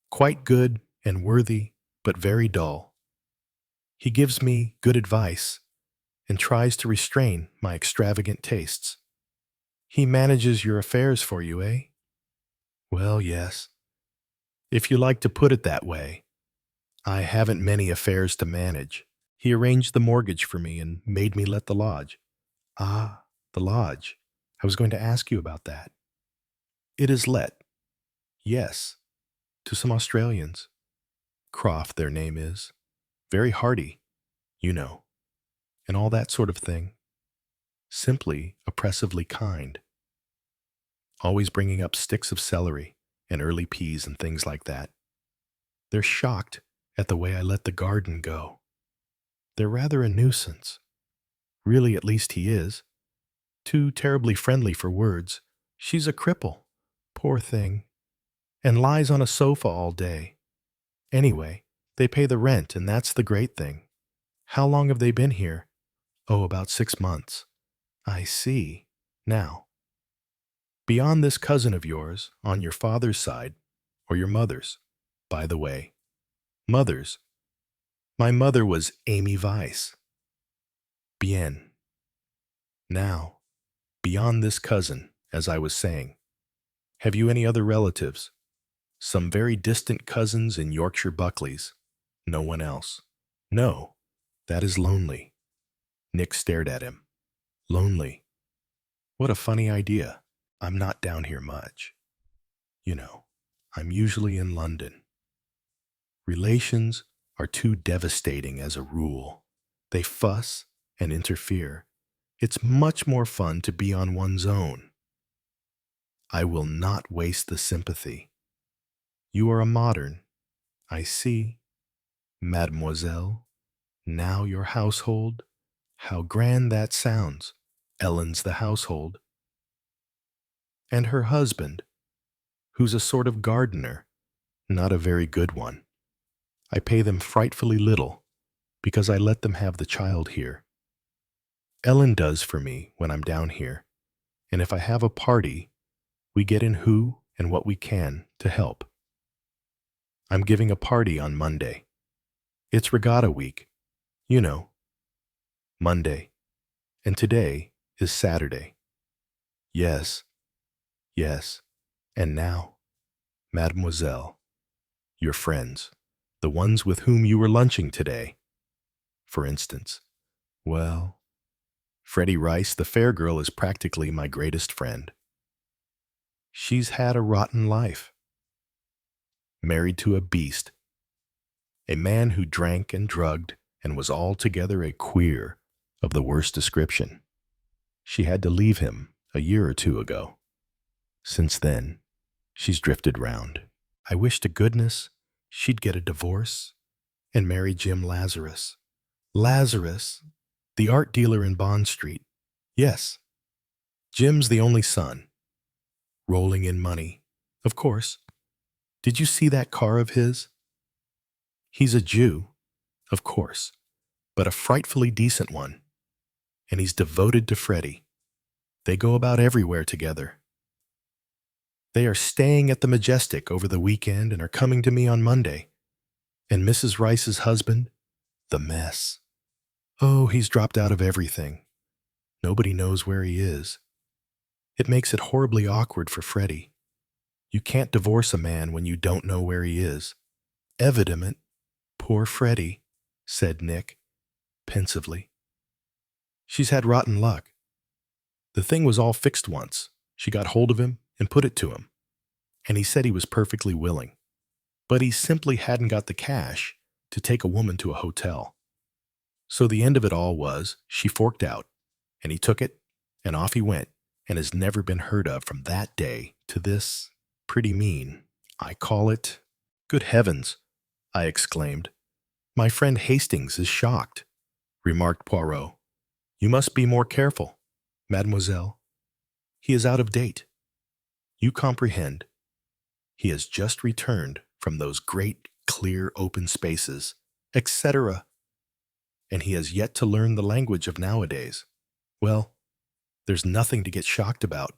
Quite good and worthy, but very dull. He gives me good advice, and tries to restrain my extravagant tastes. He manages your affairs for you, eh? Well, yes. If you like to put it that way, I haven't many affairs to manage. He arranged the mortgage for me and made me let the lodge. Ah, the lodge. I was going to ask you about that. It is let. Yes, to some Australians. Croft, their name is. Very hearty, you know, and all that sort of thing. Simply oppressively kind. Always bringing up sticks of celery and early peas and things like that. They're shocked at the way I let the garden go. They're rather a nuisance. Really, at least he is. Too terribly friendly for words. She's a cripple, poor thing, and lies on a sofa all day. Anyway, they pay the rent, and that's the great thing. How long have they been here? Oh, about 6 months. I see. Now, beyond this cousin of yours, on your father's side, or your mother's, by the way. Mother's. My mother was Amy Weiss. Bien. Now, beyond this cousin, as I was saying, have you any other relatives? Some very distant cousins in Yorkshire Buckleys. No one else. No, that is lonely. Nick stared at him. Lonely. What a funny idea. I'm not down here much. You know, I'm usually in London. Relations are too devastating as a rule. They fuss and interfere. It's much more fun to be on one's own. I will not waste the sympathy. You are a modern. I see. Mademoiselle, now your household. How grand that sounds. Ellen's the household. And her husband, who's a sort of gardener, not a very good one. I pay them frightfully little, because I let them have the child here. Ellen does for me when I'm down here, and if I have a party, we get in who and what we can to help. I'm giving a party on Monday. It's regatta week, you know. Monday, and today is Saturday. Yes, yes, and now, Mademoiselle, your friends, the ones with whom you were lunching today. For instance, well, Freddie Rice, the fair girl, is practically my greatest friend. She's had a rotten life. Married to a beast. A man who drank and drugged and was altogether a queer of the worst description. She had to leave him a year or two ago. Since then, she's drifted round. I wish to goodness she'd get a divorce and marry Jim Lazarus. Lazarus, the art dealer in Bond Street. Yes, Jim's the only son. Rolling in money, of course. Did you see that car of his? He's a Jew, of course, but a frightfully decent one. And he's devoted to Freddie. They go about everywhere together. They are staying at the Majestic over the weekend and are coming to me on Monday. And Mrs. Rice's husband, the mess. Oh, he's dropped out of everything. Nobody knows where he is. It makes it horribly awkward for Freddie. You can't divorce a man when you don't know where he is. Evident. Poor Freddie, said Nick, pensively. She's had rotten luck. The thing was all fixed once. She got hold of him and put it to him. And he said he was perfectly willing. But he simply hadn't got the cash to take a woman to a hotel. So the end of it all was she forked out, and he took it, and off he went, and has never been heard of from that day to this. Pretty mean. I call it. Good heavens, I exclaimed. My friend Hastings is shocked, remarked Poirot. You must be more careful, mademoiselle. He is out of date. You comprehend. He has just returned from those great, clear, open spaces, etc. And he has yet to learn the language of nowadays. Well, there's nothing to get shocked about,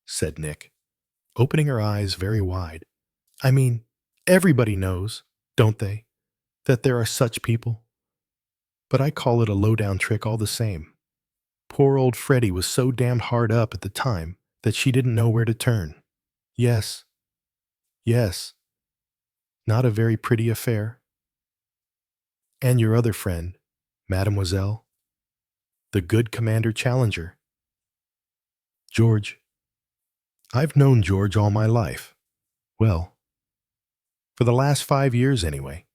said Nick, opening her eyes very wide. I mean, everybody knows, don't they, that there are such people? But I call it a low-down trick all the same. Poor old Freddie was so damned hard up at the time that she didn't know where to turn. Yes, yes, not a very pretty affair. And your other friend, Mademoiselle, the good Commander Challenger. George. I've known George all my life. Well, for the last 5 years anyway.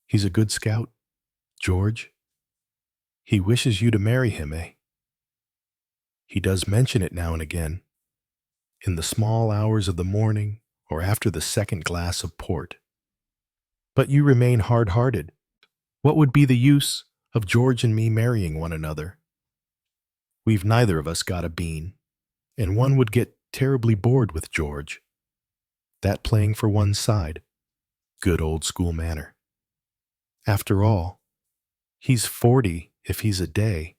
He's a good scout. George. He wishes you to marry him, eh? He does mention it now and again, in the small hours of the morning or after the second glass of port. But you remain hard-hearted. What would be the use of George and me marrying one another? We've neither of us got a bean, and one would get terribly bored with George. That playing for one side. Good old school manner. After all, he's 40 if he's a day.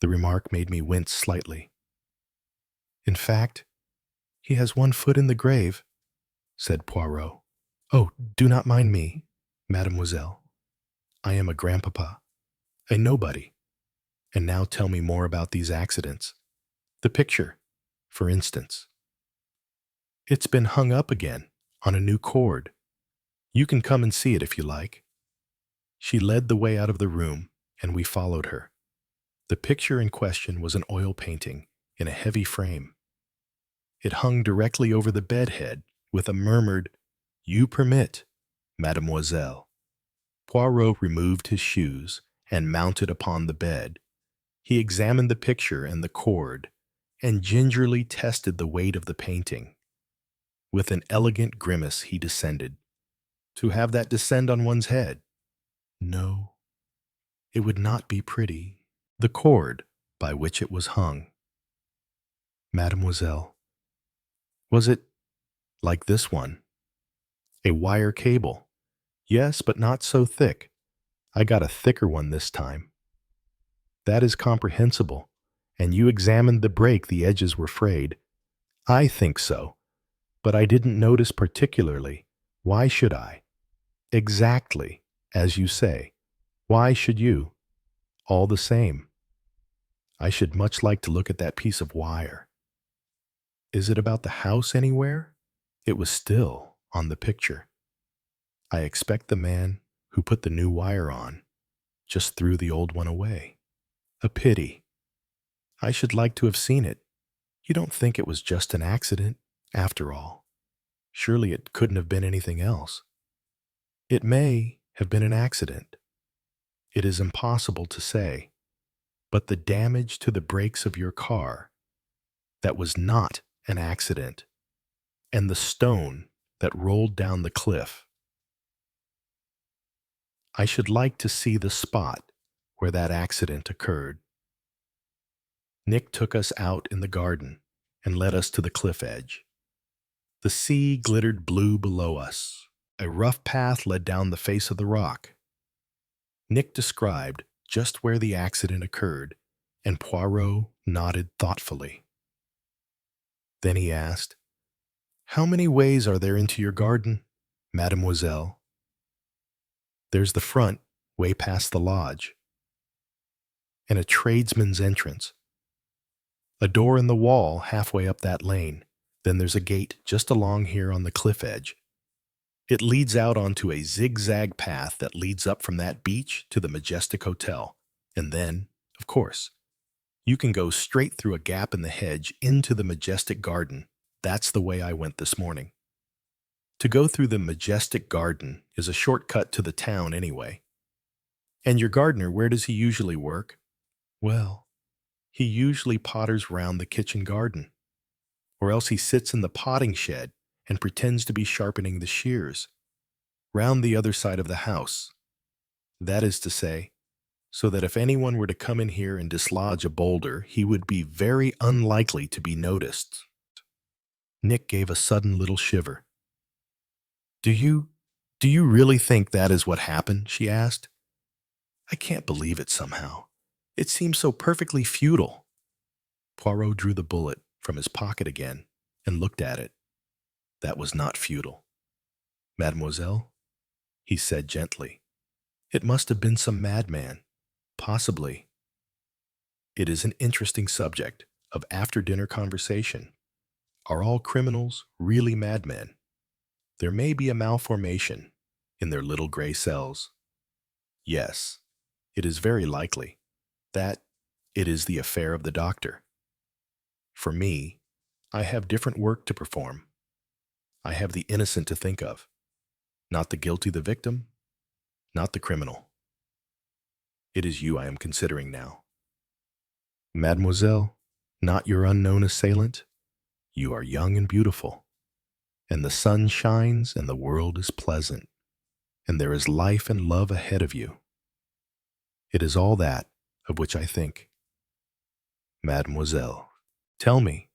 The remark made me wince slightly. In fact, he has one foot in the grave, said Poirot. Oh, do not mind me, mademoiselle. I am a grandpapa, a nobody. And now tell me more about these accidents. The picture, for instance. It's been hung up again, on a new cord. You can come and see it if you like. She led the way out of the room, and we followed her. The picture in question was an oil painting in a heavy frame. It hung directly over the bedhead with a murmured, "You permit, mademoiselle." Poirot removed his shoes and mounted upon the bed. He examined the picture and the cord, and gingerly tested the weight of the painting. With an elegant grimace he descended. To have that descend on one's head? No, it would not be pretty. The cord by which it was hung. Mademoiselle, was it like this one? A wire cable? Yes, but not so thick. I got a thicker one this time. That is comprehensible, and you examined the break the edges were frayed. I think so, but I didn't notice particularly. Why should I? Exactly, as you say. Why should you? All the same. I should much like to look at that piece of wire. Is it about the house anywhere? It was still on the picture. I expect the man who put the new wire on just threw the old one away. A pity. I should like to have seen it. You don't think it was just an accident, after all? Surely it couldn't have been anything else. It may have been an accident. It is impossible to say. But the damage to the brakes of your car, that was not an accident, and the stone that rolled down the cliff. I should like to see the spot where that accident occurred. Nick took us out in the garden and led us to the cliff edge. The sea glittered blue below us. A rough path led down the face of the rock. Nick described just where the accident occurred, and Poirot nodded thoughtfully. Then he asked, "How many ways are there into your garden, mademoiselle?" "There's the front, way past the lodge, and a tradesman's entrance. A door in the wall halfway up that lane. Then there's a gate just along here on the cliff edge. It leads out onto a zigzag path that leads up from that beach to the Majestic Hotel. And then, of course, you can go straight through a gap in the hedge into the Majestic Garden. That's the way I went this morning. To go through the Majestic Garden is a shortcut to the town anyway. And your gardener, where does he usually work? Well, he usually potters round the kitchen garden. Or else he sits in the potting shed and pretends to be sharpening the shears, round the other side of the house. That is to say, so that if anyone were to come in here and dislodge a boulder, he would be very unlikely to be noticed. Nick gave a sudden little shiver. Do you really think that is what happened?" she asked. "I can't believe it somehow. It seems so perfectly futile." Poirot drew the bullet from his pocket again and looked at it. That was not futile. "Mademoiselle," he said gently, "it must have been some madman, possibly." It is an interesting subject of after-dinner conversation. Are all criminals really madmen? There may be a malformation in their little gray cells. Yes, it is very likely that it is the affair of the doctor. For me, I have different work to perform. I have the innocent to think of, not the guilty the victim, not the criminal. It is you I am considering now. Mademoiselle, not your unknown assailant. You are young and beautiful, and the sun shines and the world is pleasant, and there is life and love ahead of you. It is all that of which I think. Mademoiselle, tell me,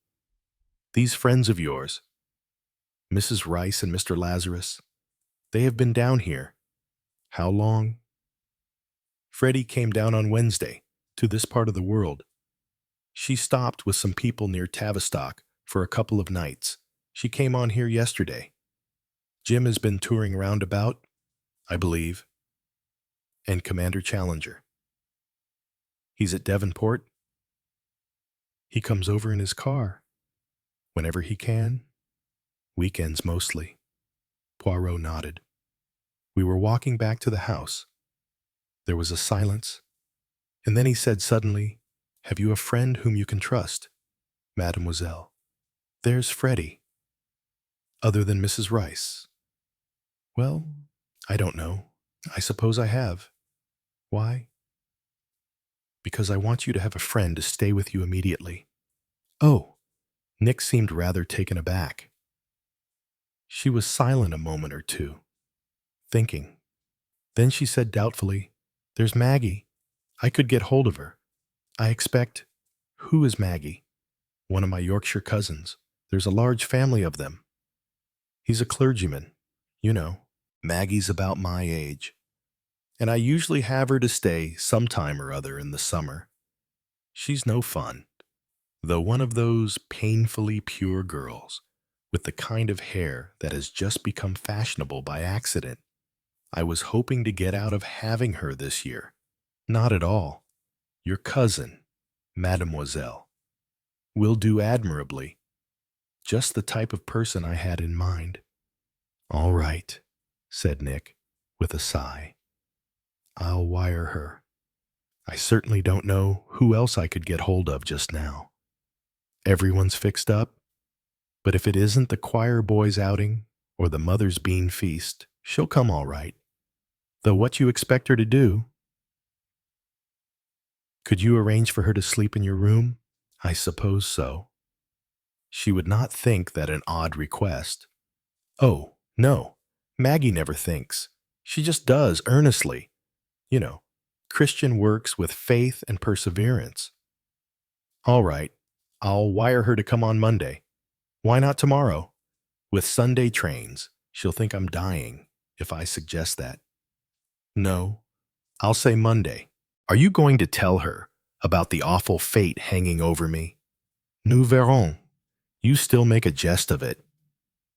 these friends of yours, Mrs. Rice and Mr. Lazarus, they have been down here. How long? Freddie came down on Wednesday to this part of the world. She stopped with some people near Tavistock for a couple of nights. She came on here yesterday. Jim has been touring round about, I believe, and Commander Challenger. He's at Devonport. He comes over in his car, whenever he can, weekends mostly. Poirot nodded. We were walking back to the house. There was a silence, and then he said suddenly, "Have you a friend whom you can trust, Mademoiselle?" "There's Freddie." "Other than Mrs. Rice?" "Well, I don't know. I suppose I have." "Why?" "Because I want you to have a friend to stay with you immediately." "Oh." Nick seemed rather taken aback. She was silent a moment or two, thinking. Then she said doubtfully, "There's Maggie. I could get hold of her. I expect—" "Who is Maggie?" "One of my Yorkshire cousins. There's a large family of them. He's a clergyman. You know, Maggie's about my age. And I usually have her to stay some time or other in the summer. She's no fun, though one of those painfully pure girls with the kind of hair that has just become fashionable by accident. I was hoping to get out of having her this year. Not at all. Your cousin, Mademoiselle, will do admirably. Just the type of person I had in mind." "All right," said Nick, with a sigh. "I'll wire her. I certainly don't know who else I could get hold of just now. Everyone's fixed up, but if it isn't the choir boys' outing or the mother's bean feast, she'll come all right. Though what you expect her to do—" "Could you arrange for her to sleep in your room?" "I suppose so." She would not think that an odd request. "Oh, no. Maggie never thinks. She just does, earnestly. You know, Christian works with faith and perseverance." "All right. I'll wire her to come on Monday. Why not tomorrow? With Sunday trains, she'll think I'm dying if I suggest that." "No, I'll say Monday." "Are you going to tell her about the awful fate hanging over me?" "Nous verrons. You still make a jest of it.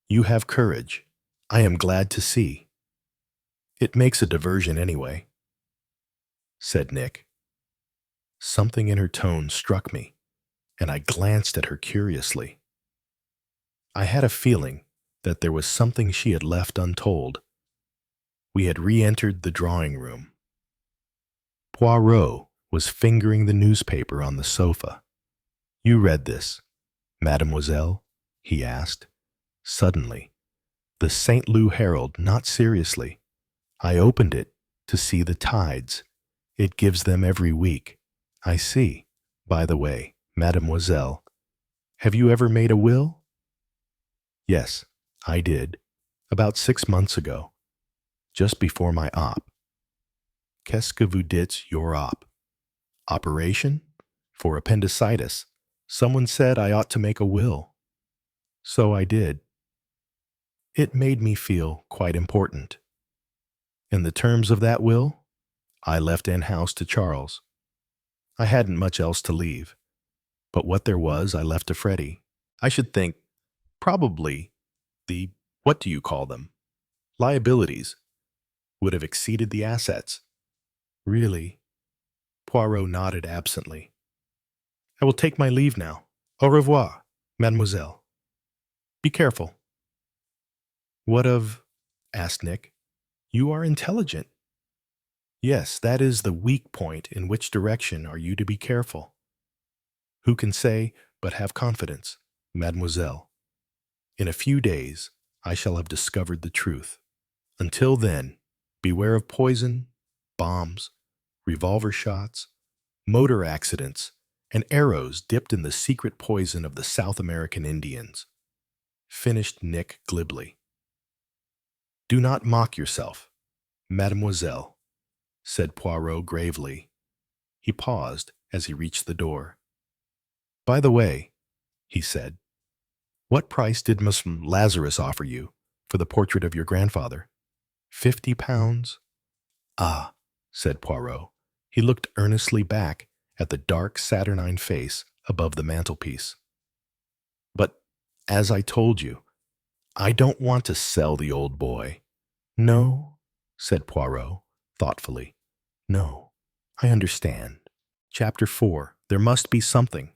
You have courage. I am glad to see. It makes a diversion anyway," said Nick. Something in her tone struck me, and I glanced at her curiously. I had a feeling that there was something she had left untold. We had re-entered the drawing room. Poirot was fingering the newspaper on the sofa. "You read this, Mademoiselle?" he asked. Suddenly, the St. Louis Herald, not seriously. "I opened it to see the tides. It gives them every week." "I see. By the way, Mademoiselle, have you ever made a will?" "Yes, I did. About 6 months ago, just before my op." "Qu'est-ce que vous dites, your op?" "Operation? For appendicitis. Someone said I ought to make a will. So I did. It made me feel quite important. In the terms of that will, I left in-house to Charles. I hadn't much else to leave, but what there was I left to Freddie. I should think, probably, the, what do you call them, liabilities, would have exceeded the assets." "Really?" Poirot nodded absently. I will take my leave now. Au revoir, mademoiselle. Be careful. What of? Asked Nick. You are intelligent. Yes, that is the weak point. In which direction are you to be careful? Who can say, but have confidence, mademoiselle. In a few days, I shall have discovered the truth. Until then, beware of poison, bombs, revolver shots, motor accidents, and arrows dipped in the secret poison of the South American Indians. Finished Nick glibly. Do not mock yourself, mademoiselle, said Poirot gravely. He paused as he reached the door. By the way, he said, what price did Miss Lazarus offer you for the portrait of your grandfather? 50 pounds? Ah, said Poirot. He looked earnestly back at the dark, saturnine face above the mantelpiece. But, as I told you, I don't want to sell the old boy. No, said Poirot, thoughtfully. No, I understand. Chapter 4. There must be something.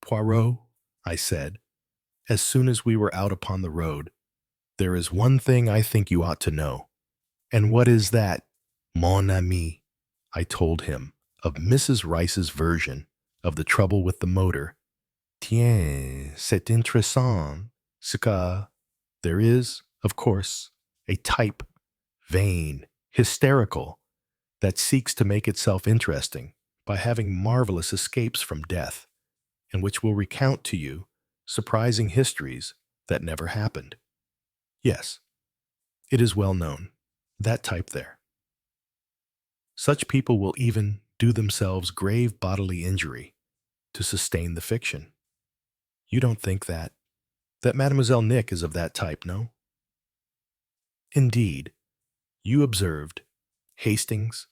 Poirot, I said, as soon as we were out upon the road, there is one thing I think you ought to know. And what is that? Mon ami, I told him of Mrs. Rice's version of the trouble with the motor. Tiens, c'est intéressant, ce que there is, of course, a type, vain, hysterical, that seeks to make itself interesting by having marvelous escapes from death, and which will recount to you surprising histories that never happened. Yes, it is well known, that type there. Such people will even do themselves grave bodily injury to sustain the fiction. You don't think that Mademoiselle Nick is of that type, no? Indeed, you observed, Hastings,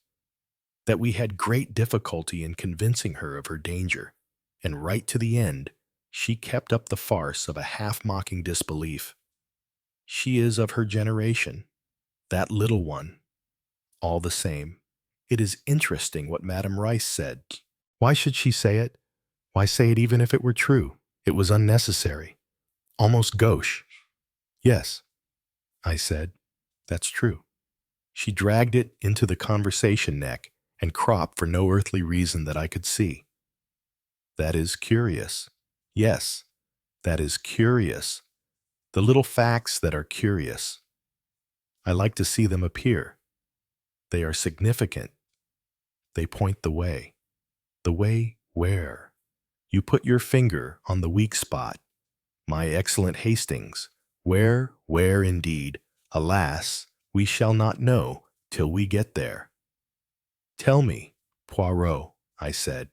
that we had great difficulty in convincing her of her danger, and right to the end, she kept up the farce of a half-mocking disbelief. She is of her generation, that little one. All the same, it is interesting what Madame Rice said. Why should she say it? Why say it even if it were true? It was unnecessary, almost gauche. Yes, I said, that's true. She dragged it into the conversation neck and crop for no earthly reason that I could see. That is curious. Yes, that is curious. The little facts that are curious. I like to see them appear. They are significant. They point the way. The way where? You put your finger on the weak spot. My excellent Hastings, where indeed, alas, we shall not know till we get there. Tell me, Poirot, I said,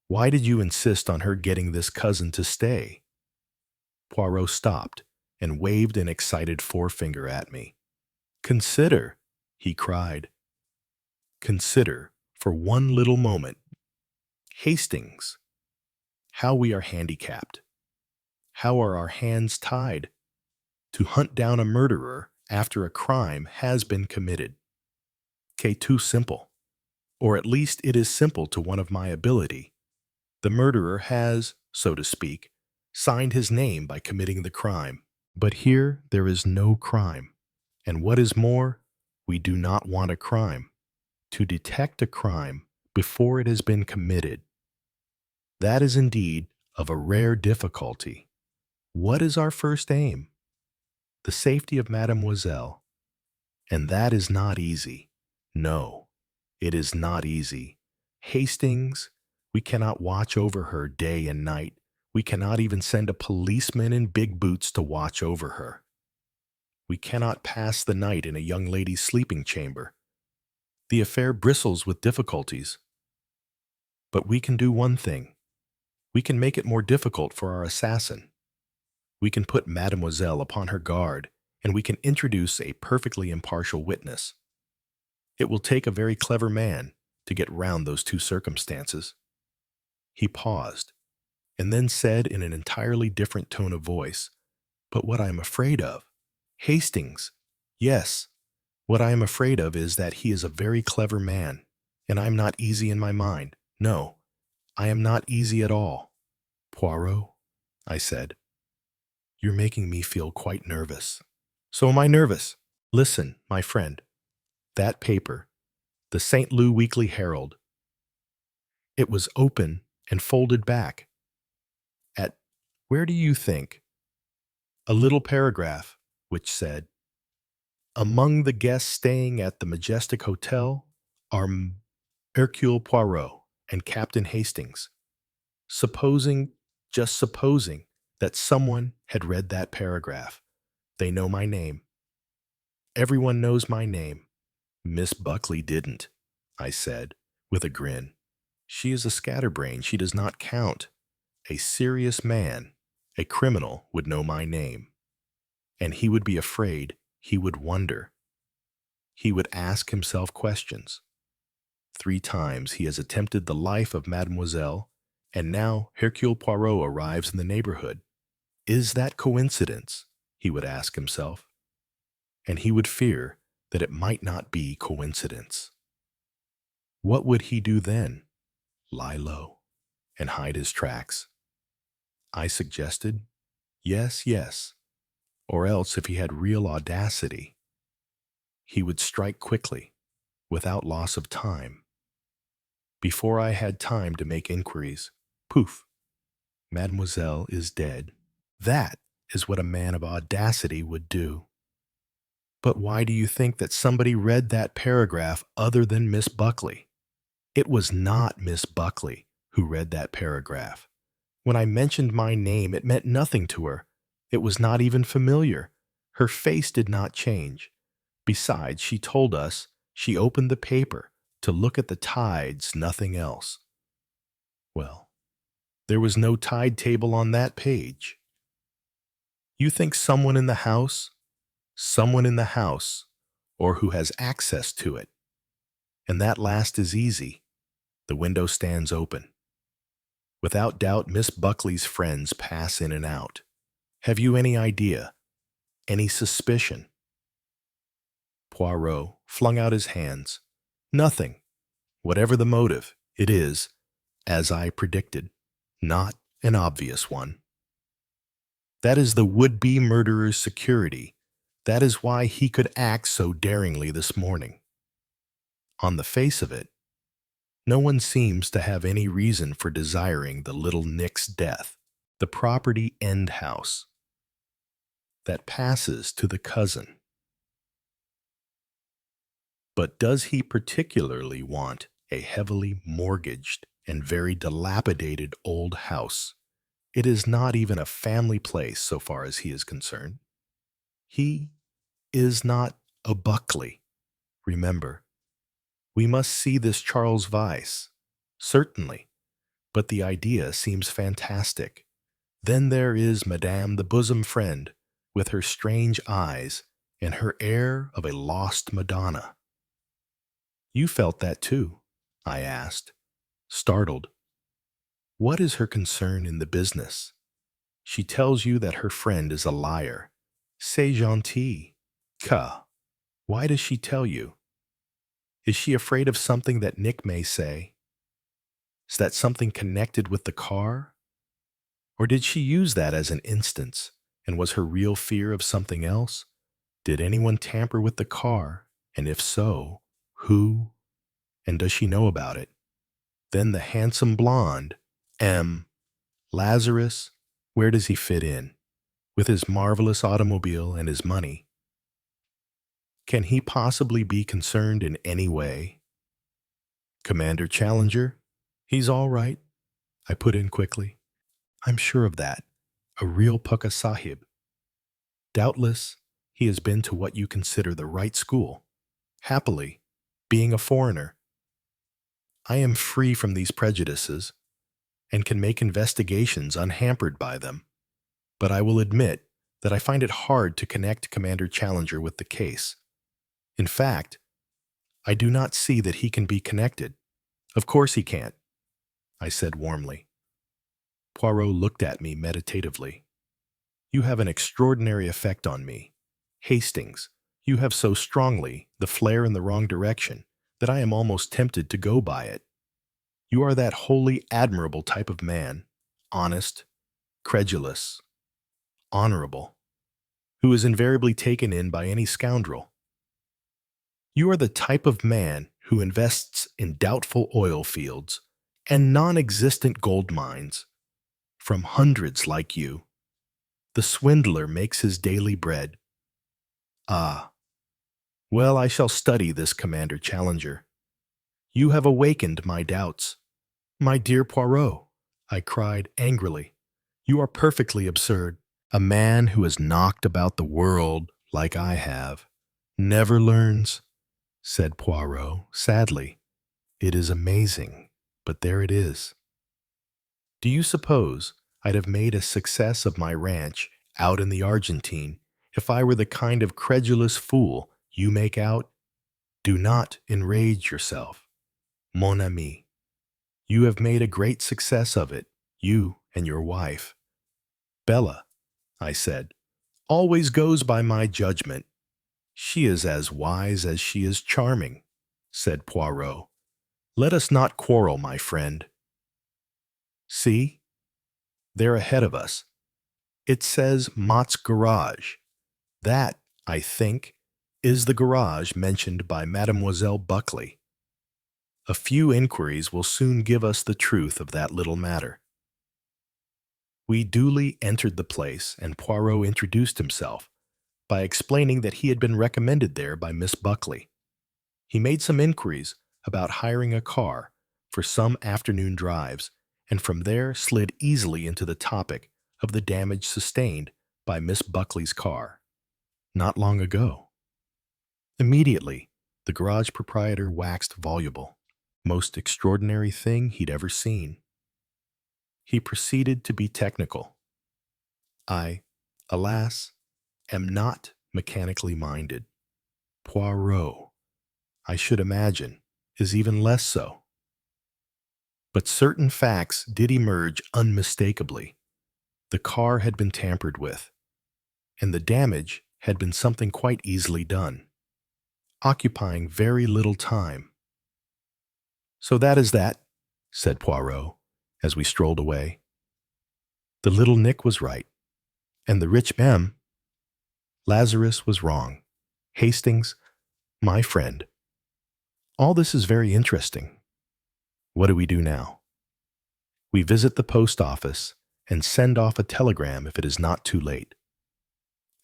why did you insist on her getting this cousin to stay? Poirot stopped and waved an excited forefinger at me. Consider, he cried. Consider, for one little moment. Hastings, how we are handicapped. How are our hands tied? To hunt down a murderer after a crime has been committed. Que too simple. Or at least it is simple to one of my ability. The murderer has, so to speak, signed his name by committing the crime. But here there is no crime. And what is more, we do not want a crime. To detect a crime before it has been committed. That is indeed of a rare difficulty. What is our first aim? The safety of Mademoiselle. And that is not easy. No, it is not easy. Hastings, we cannot watch over her day and night. We cannot even send a policeman in big boots to watch over her. We cannot pass the night in a young lady's sleeping chamber. The affair bristles with difficulties. But we can do one thing. We can make it more difficult for our assassin. We can put Mademoiselle upon her guard, and we can introduce a perfectly impartial witness. It will take a very clever man to get round those two circumstances. He paused, and then said in an entirely different tone of voice, but what I am afraid of, Hastings, yes, what I am afraid of is that he is a very clever man, and I am not easy in my mind. No, I am not easy at all. Poirot, I said, you're making me feel quite nervous. So am I nervous. Listen, my friend, that paper, the St. Louis Weekly Herald, it was open and folded back. At, where do you think? A little paragraph which said, among the guests staying at the Majestic Hotel are Hercule Poirot and Captain Hastings. Supposing, just supposing, that someone had read that paragraph. They know my name. Everyone knows my name. Miss Buckley didn't, I said, with a grin. She is a scatterbrain. She does not count. A serious man, a criminal, would know my name. And he would be afraid. He would wonder. He would ask himself questions. 3 times he has attempted the life of Mademoiselle, and now Hercule Poirot arrives in the neighborhood. Is that coincidence? He would ask himself. And he would fear that it might not be coincidence. What would he do then? Lie low and hide his tracks. I suggested, yes, yes. Or else, if he had real audacity, he would strike quickly, without loss of time. Before I had time to make inquiries, poof, Mademoiselle is dead. That is what a man of audacity would do. But why do you think that somebody read that paragraph other than Miss Buckley? It was not Miss Buckley who read that paragraph. When I mentioned my name, it meant nothing to her. It was not even familiar. Her face did not change. Besides, she told us she opened the paper to look at the tides, nothing else. Well, there was no tide table on that page. You think someone in the house, or who has access to it. And that last is easy. The window stands open. Without doubt, Miss Buckley's friends pass in and out. Have you any idea? Any suspicion? Poirot flung out his hands. Nothing. Whatever the motive, it is, as I predicted, not an obvious one. That is the would-be murderer's security. That is why he could act so daringly this morning. On the face of it, no one seems to have any reason for desiring the little Nick's death, the property end house that passes to the cousin. But does he particularly want a heavily mortgaged and very dilapidated old house? It is not even a family place so far as he is concerned. He is not a Buckley. Remember, we must see this Charles Vyse. Certainly, but the idea seems fantastic. Then there is Madame the bosom friend, with her strange eyes and her air of a lost Madonna. You felt that too, I asked, startled. What is her concern in the business? She tells you that her friend is a liar. C'est gentil. Ka. Why does she tell you? Is she afraid of something that Nick may say? Is that something connected with the car? Or did she use that as an instance, and was her real fear of something else? Did anyone tamper with the car, and if so, who? And does she know about it? Then the handsome blonde, Lazarus, where does he fit in? With his marvelous automobile and his money. Can he possibly be concerned in any way? Commander Challenger? He's all right, I put in quickly. I'm sure of that. A real Pukka Sahib. Doubtless, he has been to what you consider the right school. Happily, being a foreigner. I am free from these prejudices and can make investigations unhampered by them. But I will admit that I find it hard to connect Commander Challenger with the case. In fact, I do not see that he can be connected. Of course he can't, I said warmly. Poirot looked at me meditatively. You have an extraordinary effect on me. Hastings, you have so strongly the flare in the wrong direction that I am almost tempted to go by it. You are that wholly admirable type of man. honest, credulous, honorable, who is invariably taken in by any scoundrel. You are the type of man who invests in doubtful oil fields and non-existent gold mines. From hundreds like you, the swindler makes his daily bread. Ah, well, I shall study this Commander Challenger. You have awakened my doubts. My dear Poirot, I cried angrily, you are perfectly absurd. A man who has knocked about the world like I have never learns, said Poirot sadly. It is amazing, but there it is. Do you suppose I'd have made a success of my ranch out in the Argentine if I were the kind of credulous fool you make out? Do not enrage yourself, mon ami. You have made a great success of it, you and your wife. Bella, I said, always goes by my judgment. She is as wise as she is charming, said Poirot. Let us not quarrel, my friend. See, they're ahead of us. It says Mott's Garage. That, I think, is the garage mentioned by Mademoiselle Buckley. A few inquiries will soon give us the truth of that little matter. We duly entered the place, and Poirot introduced himself by explaining that he had been recommended there by Miss Buckley. He made some inquiries about hiring a car for some afternoon drives, and from there slid easily into the topic of the damage sustained by Miss Buckley's car not long ago. Immediately, the garage proprietor waxed voluble. Most extraordinary thing he'd ever seen. He proceeded to be technical. I, alas, am not mechanically minded. Poirot, I should imagine, is even less so. But certain facts did emerge unmistakably. The car had been tampered with, and the damage had been something quite easily done, occupying very little time. So that is that, said Poirot, as we strolled away. The little Nick was right, and the rich M. Lazarus was wrong. Hastings, my friend. All this is very interesting. What do we do now? We visit the post office and send off a telegram if it is not too late.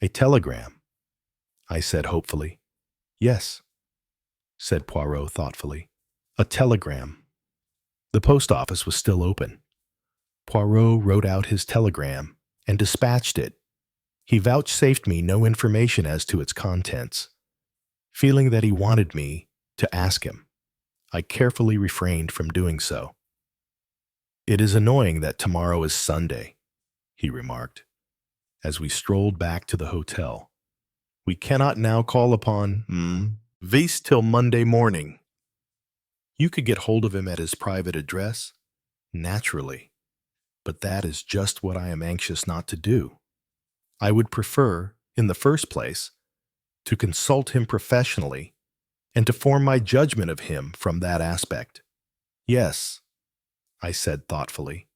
A telegram, I said hopefully. Yes, said Poirot thoughtfully. A telegram. The post office was still open. Poirot wrote out his telegram and dispatched it. He vouchsafed me no information as to its contents. Feeling that he wanted me to ask him, I carefully refrained from doing so. It is annoying that tomorrow is Sunday, he remarked, as we strolled back to the hotel. We cannot now call upon Weiss till Monday morning. You could get hold of him at his private address, naturally, but that is just what I am anxious not to do. I would prefer, in the first place, to consult him professionally and to form my judgment of him from that aspect. Yes, I said thoughtfully.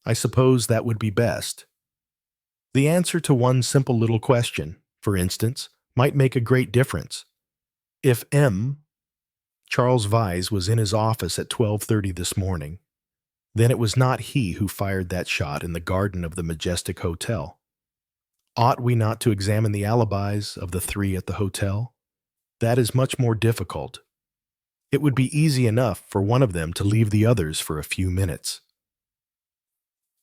I suppose that would be best. The answer to one simple little question, for instance, might make a great difference. If Charles Vyse was in his office at 12:30 this morning, then it was not he who fired that shot in the garden of the Majestic Hotel. Ought we not to examine the alibis of the three at the hotel? That is much more difficult. It would be easy enough for one of them to leave the others for a few minutes.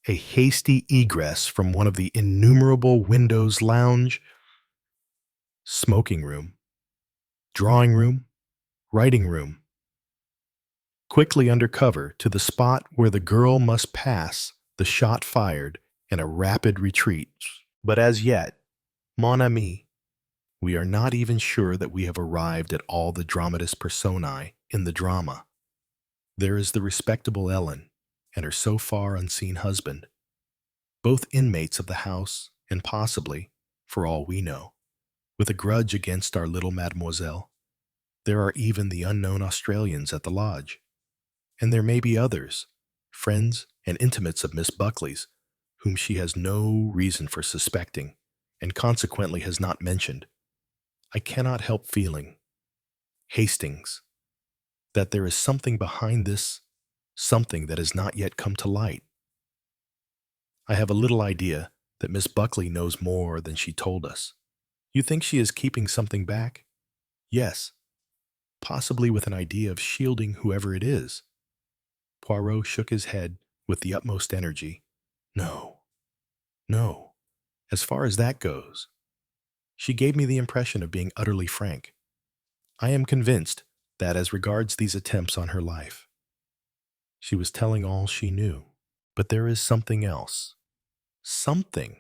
A hasty egress from one of the innumerable windows, lounge, smoking room, drawing room, writing room, quickly under cover to the spot where the girl must pass, the shot fired, in a rapid retreat. But as yet, mon ami, we are not even sure that we have arrived at all the dramatis personae in the drama. There is the respectable Ellen and her so far unseen husband, both inmates of the house and possibly, for all we know, with a grudge against our little mademoiselle. There are even the unknown Australians at the lodge, and there may be others, friends and intimates of Miss Buckley's, whom she has no reason for suspecting, and consequently has not mentioned. I cannot help feeling, Hastings, that there is something behind this, something that has not yet come to light. I have a little idea that Miss Buckley knows more than she told us. You think she is keeping something back? Yes, possibly with an idea of shielding whoever it is. Poirot shook his head with the utmost energy. No, no. As far as that goes, she gave me the impression of being utterly frank. I am convinced that as regards these attempts on her life, she was telling all she knew. But there is something else. Something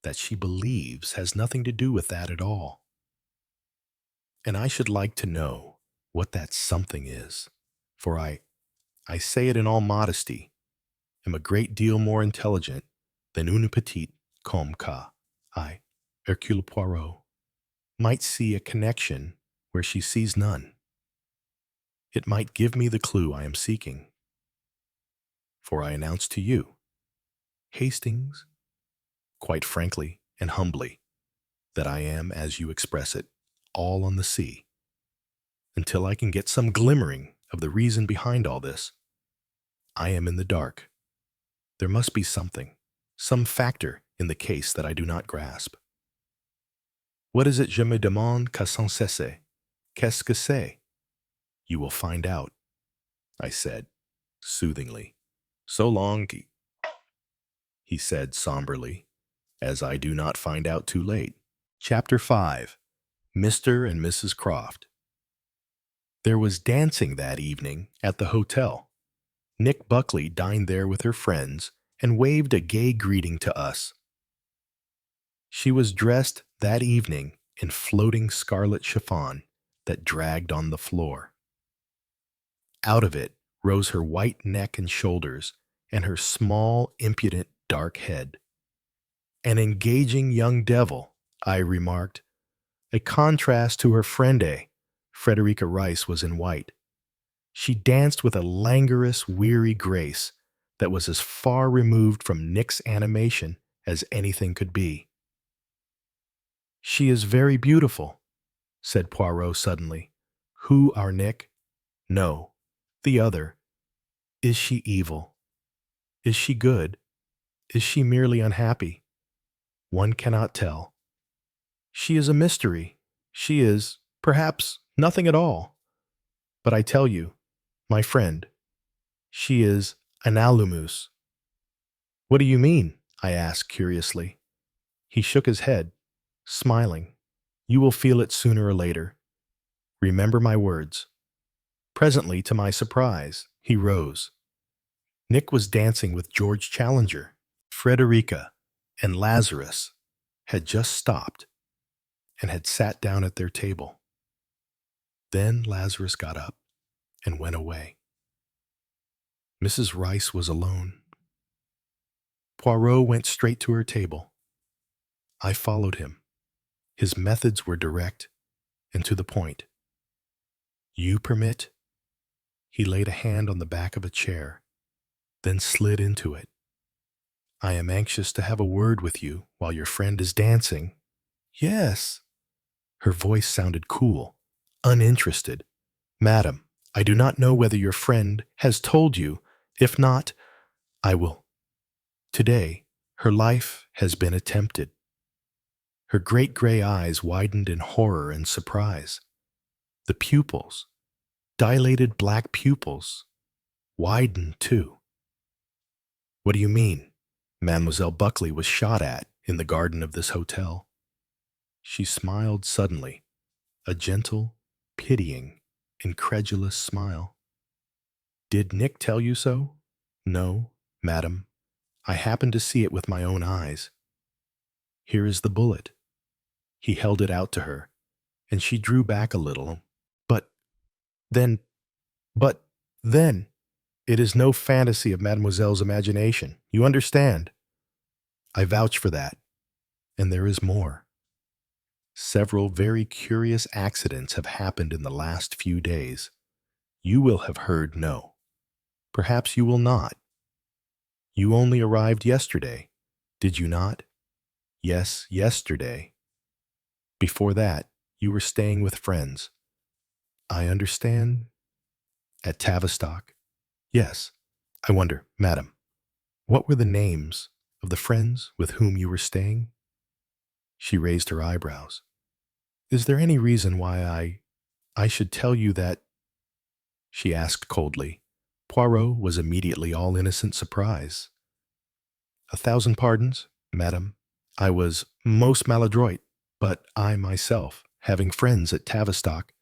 that she believes has nothing to do with that at all. And I should like to know what that something is, for I say it in all modesty, am a great deal more intelligent than une petite comme que I, Hercule Poirot, might see a connection where she sees none. It might give me the clue I am seeking. For I announce to you, Hastings, quite frankly and humbly, that I am, as you express it, all on the sea. Until I can get some glimmering of the reason behind all this, I am in the dark. There must be something, some factor in the case that I do not grasp. What is it je me demande que sans cesse? Qu'est-ce que c'est? You will find out, I said, soothingly. So long, he said somberly, as I do not find out too late. Chapter 5. Mr. and Mrs. Croft. There was dancing that evening at the hotel. Nick Buckley dined there with her friends and waved a gay greeting to us. She was dressed that evening in floating scarlet chiffon that dragged on the floor. Out of it rose her white neck and shoulders and her small, impudent, dark head. An engaging young devil, I remarked. A contrast to her friend, Frederica Rice, was in white. She danced with a languorous, weary grace that was as far removed from Nick's animation as anything could be. She is very beautiful, said Poirot suddenly. Who, our Nick? No, the other. Is she evil? Is she good? Is she merely unhappy? One cannot tell. She is a mystery. She is, perhaps, nothing at all. But I tell you, my friend, she is an allumus. What do you mean? I asked curiously. He shook his head, smiling. You will feel it sooner or later. Remember my words. Presently, to my surprise, he rose. Nick was dancing with George Challenger. Frederica and Lazarus had just stopped and had sat down at their table. Then Lazarus got up and went away. Mrs. Rice was alone. Poirot went straight to her table. I followed him. His methods were direct and to the point. You permit? He laid a hand on the back of a chair, then slid into it. I am anxious to have a word with you while your friend is dancing. Yes. Her voice sounded cool, uninterested. Madam, I do not know whether your friend has told you. If not, I will. Today, her life has been attempted. Her great gray eyes widened in horror and surprise. The pupils, dilated black pupils, widened too. What do you mean? Mademoiselle Buckley was shot at in the garden of this hotel. She smiled suddenly, a gentle, pitying, incredulous smile. Did Nick tell you so? No, madam. I happened to see it with my own eyes. Here is the bullet. He held it out to her, and she drew back a little. But then, it is no fantasy of mademoiselle's imagination. You understand? I vouch for that. And there is more. Several very curious accidents have happened in the last few days. You will have heard no. Perhaps you will not. You only arrived yesterday, did you not? Yes, yesterday. Before that, you were staying with friends. I understand. At Tavistock? Yes. I wonder, madam, what were the names of the friends with whom you were staying? She raised her eyebrows. Is there any reason why I should tell you that? She asked coldly. Poirot was immediately all innocent surprise. 1,000 pardons, madam. I was most maladroit, but I myself, having friends at Tavistock,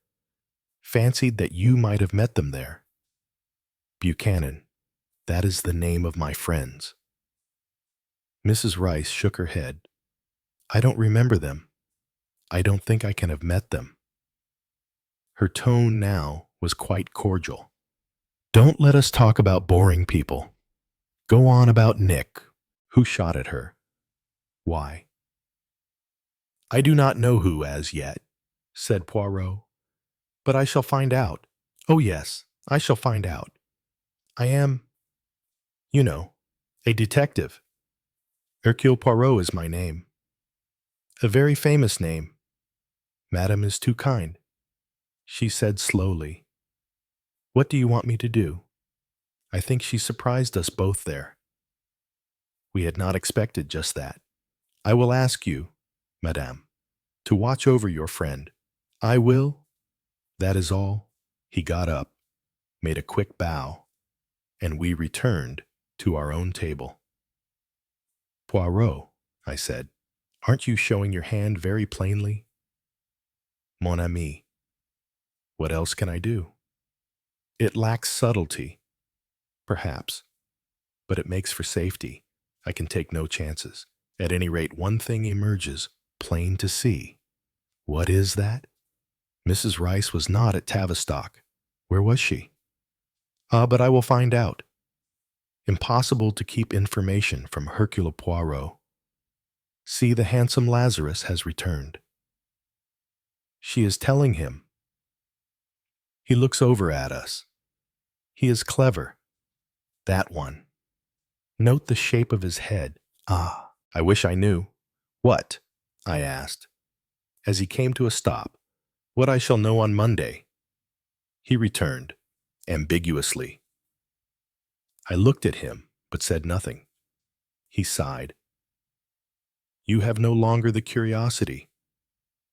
fancied that you might have met them there. Buchanan, that is the name of my friends. Mrs. Rice shook her head. I don't remember them. I don't think I can have met them. Her tone now was quite cordial. Don't let us talk about boring people. Go on about Nick. Who shot at her? Why? I do not know who as yet, said Poirot, but I shall find out. Oh yes, I shall find out. I am, you know, a detective. Hercule Poirot is my name. A very famous name. Madame is too kind. She said slowly. What do you want me to do? I think she surprised us both there. We had not expected just that. I will ask you, madame, to watch over your friend. I will. That is all. He got up, made a quick bow, and we returned to our own table. Poirot, I said, aren't you showing your hand very plainly? Mon ami, what else can I do? It lacks subtlety, perhaps, but it makes for safety. I can take no chances. At any rate, one thing emerges, plain to see. What is that? Mrs. Rice was not at Tavistock. Where was she? But I will find out. Impossible to keep information from Hercule Poirot. See, the handsome Lazarus has returned. She is telling him. He looks over at us. He is clever. That one. Note the shape of his head. Ah, I wish I knew. What? I asked. As he came to a stop. What I shall know on Monday. He returned, ambiguously. I looked at him, but said nothing. He sighed. You have no longer the curiosity,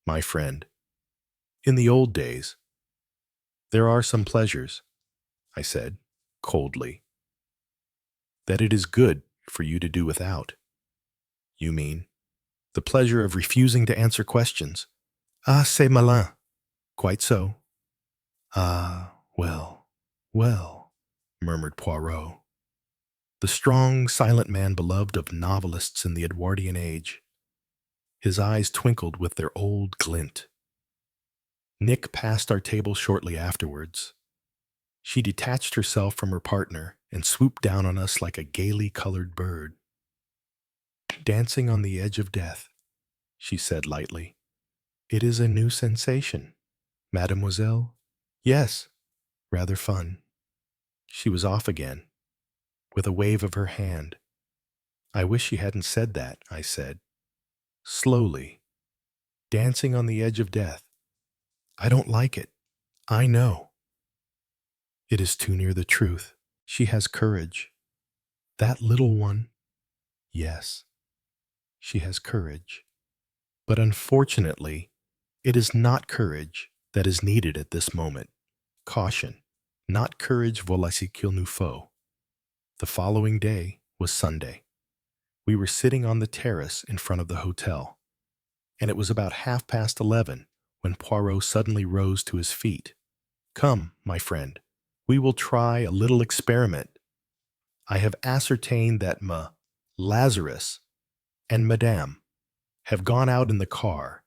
my friend. In the old days, there are some pleasures, I said, coldly, that it is good for you to do without. You mean the pleasure of refusing to answer questions? Ah, c'est malin. Quite so. Ah, well, murmured Poirot. The strong, silent man beloved of novelists in the Edwardian age. His eyes twinkled with their old glint. Nick passed our table shortly afterwards. She detached herself from her partner and swooped down on us like a gaily colored bird. Dancing on the edge of death, she said lightly. It is a new sensation, mademoiselle? Yes, rather fun. She was off again, with a wave of her hand. I wish she hadn't said that, I said. Slowly. Dancing on the edge of death. I don't like it. I know. It is too near the truth. She has courage. That little one. Yes, she has courage. But unfortunately, it is not courage that is needed at this moment. Caution. Not courage voilà ce qu'il nous faut. The following day was Sunday. We were sitting on the terrace in front of the hotel, and it was about 11:30 when Poirot suddenly rose to his feet. Come, my friend, we will try a little experiment. I have ascertained that Lazarus and Madame have gone out in the car,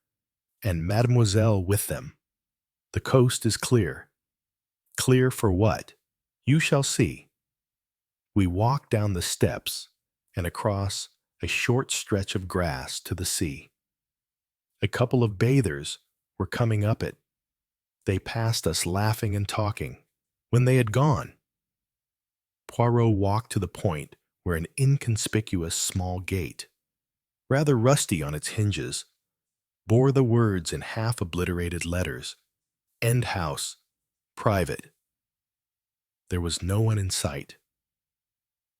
and Mademoiselle with them. The coast is clear. Clear for what? You shall see. We walked down the steps and across a short stretch of grass to the sea. A couple of bathers were coming up it. They passed us laughing and talking. When they had gone, Poirot walked to the point where an inconspicuous small gate, rather rusty on its hinges, bore the words in half-obliterated letters, "End House, Private." There was no one in sight.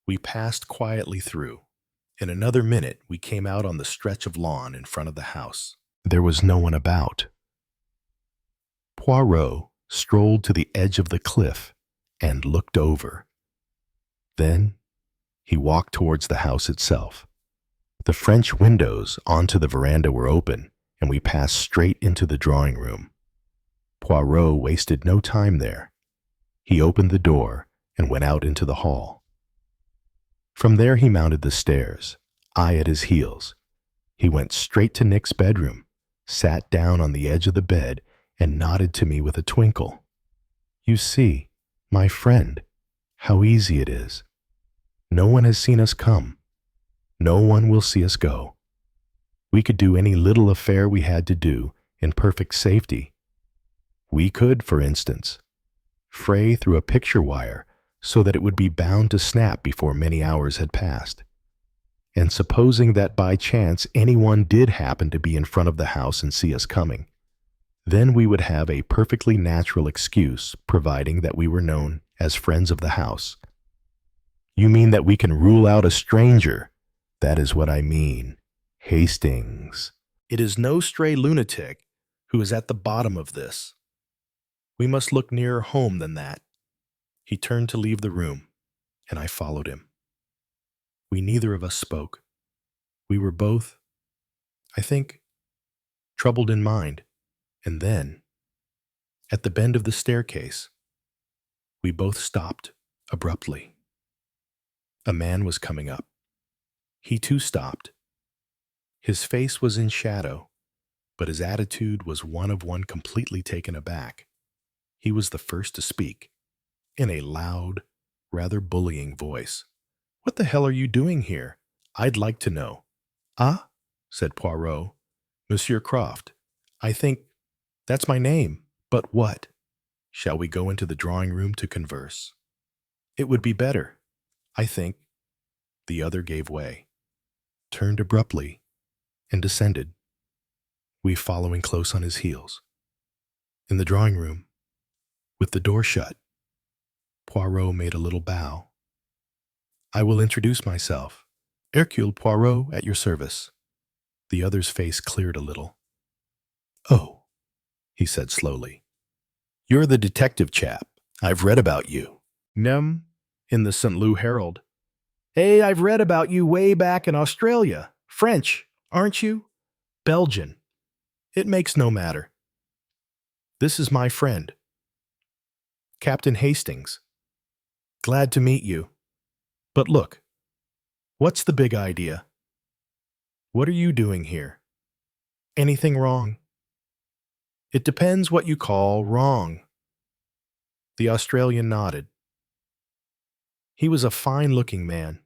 We passed quietly through. In another minute, we came out on the stretch of lawn in front of the house. There was no one about. Poirot strolled to the edge of the cliff and looked over. Then he walked towards the house itself. The French windows onto the veranda were open, and we passed straight into the drawing room. Poirot wasted no time there. He opened the door and went out into the hall. From there he mounted the stairs, I at his heels. He went straight to Nick's bedroom, sat down on the edge of the bed, and nodded to me with a twinkle. "You see, my friend, how easy it is. No one has seen us come. No one will see us go. We could do any little affair we had to do in perfect safety. We could, for instance, fray through a picture wire so that it would be bound to snap before many hours had passed. And supposing that by chance anyone did happen to be in front of the house and see us coming, then we would have a perfectly natural excuse, providing that we were known as friends of the house." "You mean that we can rule out a stranger?" "That is what I mean. Hastings. It is no stray lunatic who is at the bottom of this. We must look nearer home than that." He turned to leave the room, and I followed him. We neither of us spoke. We were both, I think, troubled in mind. And then, at the bend of the staircase, we both stopped abruptly. A man was coming up. He too stopped. His face was in shadow, but his attitude was one of one completely taken aback. He was the first to speak, in a loud, rather bullying voice. "What the hell are you doing here? I'd like to know." "Ah," said Poirot, "Monsieur Croft. I think that's my name. But what? Shall we go into the drawing room to converse?" "It would be better, I think." The other gave way, turned abruptly, and descended, we following close on his heels. In the drawing room, with the door shut, Poirot made a little bow. "I will introduce myself. Hercule Poirot at your service." The other's face cleared a little. "Oh," he said slowly. "You're the detective chap. I've read about you." "Nem, in the St. Louis Herald." "Hey, I've read about you way back in Australia. French, aren't you?" "Belgian. It makes no matter. This is my friend, Captain Hastings. Glad to meet you. But look, what's the big idea? What are you doing here? Anything wrong?" "It depends what you call wrong." The Australian nodded. He was a fine-looking man.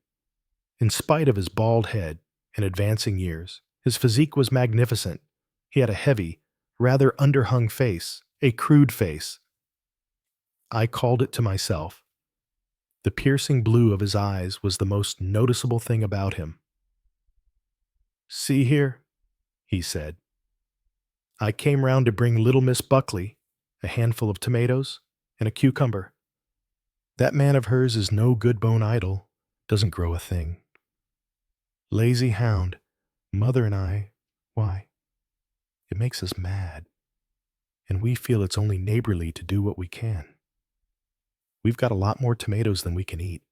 In spite of his bald head and advancing years, his physique was magnificent. He had a heavy, rather underhung face, a crude face. I called it to myself. The piercing blue of his eyes was the most noticeable thing about him. "See here," he said. "I came round to bring little Miss Buckley a handful of tomatoes and a cucumber. That man of hers is no good bone idle, doesn't grow a thing. Lazy hound, mother and I, why, it makes us mad, and we feel it's only neighborly to do what we can. We've got a lot more tomatoes than we can eat.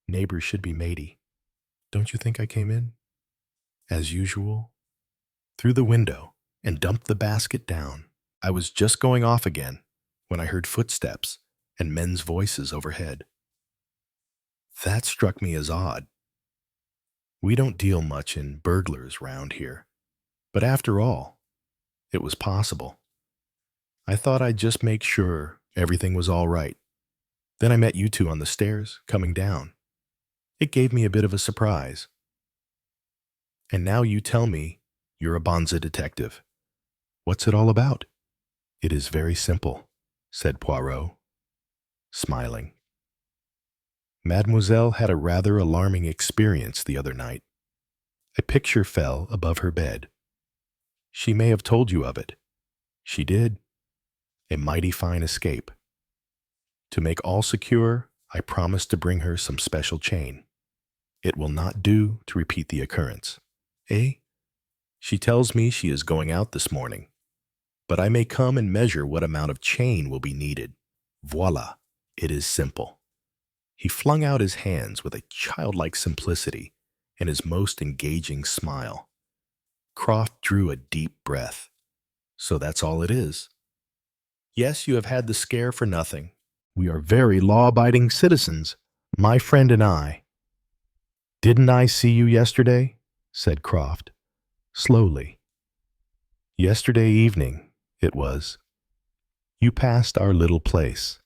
Neighbors should be matey. Don't you think I came in, as usual, through the window and dumped the basket down? I was just going off again when I heard footsteps and men's voices overhead. That struck me as odd. We don't deal much in burglars round here, but after all, it was possible. I thought I'd just make sure everything was all right. Then I met you two on the stairs, coming down. It gave me a bit of a surprise. And now you tell me you're a Bonza detective. What's it all about?" "It is very simple," said Poirot, smiling. Mademoiselle had a rather alarming experience the other night. A picture fell above her bed. She may have told you of it. She did. A mighty fine escape. To make all secure, I promised to bring her some special chain. It will not do to repeat the occurrence. Eh? She tells me she is going out this morning, but I may come and measure what amount of chain will be needed. Voila, it is simple. He flung out his hands with a childlike simplicity and his most engaging smile. Croft drew a deep breath. So that's all it is. Yes, you have had the scare for nothing. We are very law-abiding citizens, my friend and I. Didn't I see you yesterday? Said Croft, slowly. Yesterday evening, it was. You passed our little place.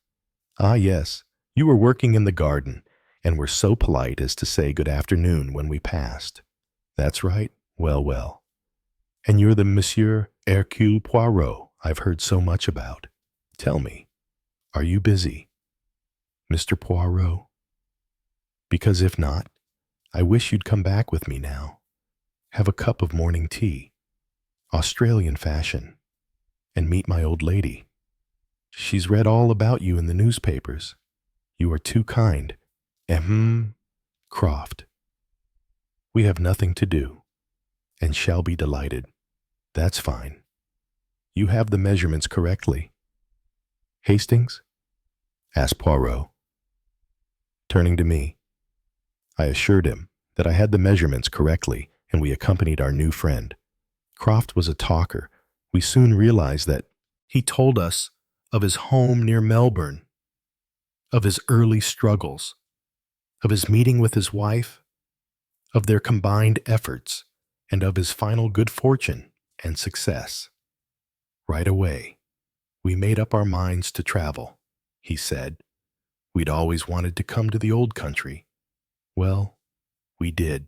Ah, yes, you were working in the garden, and were so polite as to say good afternoon when we passed. That's right. Well, well. And you're the Monsieur Hercule Poirot I've heard so much about. Tell me, are you busy? Mr. Poirot? Because if not, I wish you'd come back with me now. Have a cup of morning tea, Australian fashion, and meet my old lady. She's read all about you in the newspapers. You are too kind. Croft. We have nothing to do, and shall be delighted. That's fine. You have the measurements correctly. Hastings? Asked Poirot. Turning to me, I assured him that I had the measurements correctly, and we accompanied our new friend. Croft was a talker. We soon realized that he told us of his home near Melbourne, of his early struggles, of his meeting with his wife, of their combined efforts, and of his final good fortune and success. Right away, we made up our minds to travel, he said. We'd always wanted to come to the old country. Well, we did.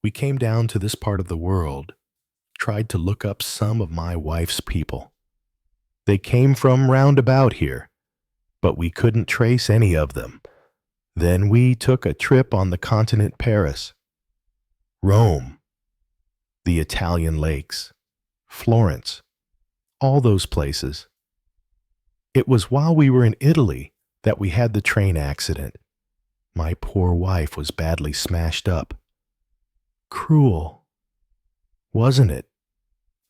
We came down to this part of the world, tried to look up some of my wife's people. They came from round about here, but we couldn't trace any of them. Then we took a trip on the continent Paris, Rome, the Italian lakes, Florence, all those places. It was while we were in Italy that we had the train accident. My poor wife was badly smashed up. Cruel, wasn't it?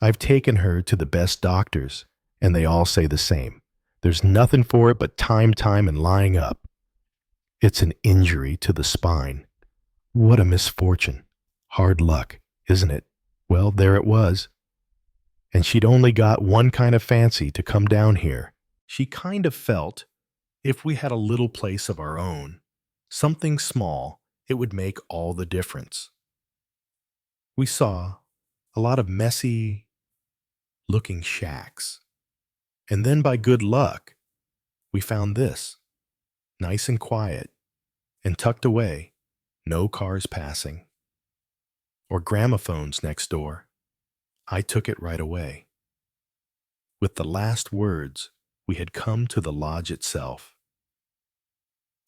I've taken her to the best doctors, and they all say the same. There's nothing for it but time, and lying up. It's an injury to the spine. What a misfortune. Hard luck, isn't it? Well, there it was. And she'd only got one kind of fancy to come down here. She kind of felt if we had a little place of our own, something small, it would make all the difference. We saw a lot of messy looking shacks. And then by good luck, we found this, nice and quiet, and tucked away, no cars passing, or gramophones next door. I took it right away. With the last words, we had come to the lodge itself.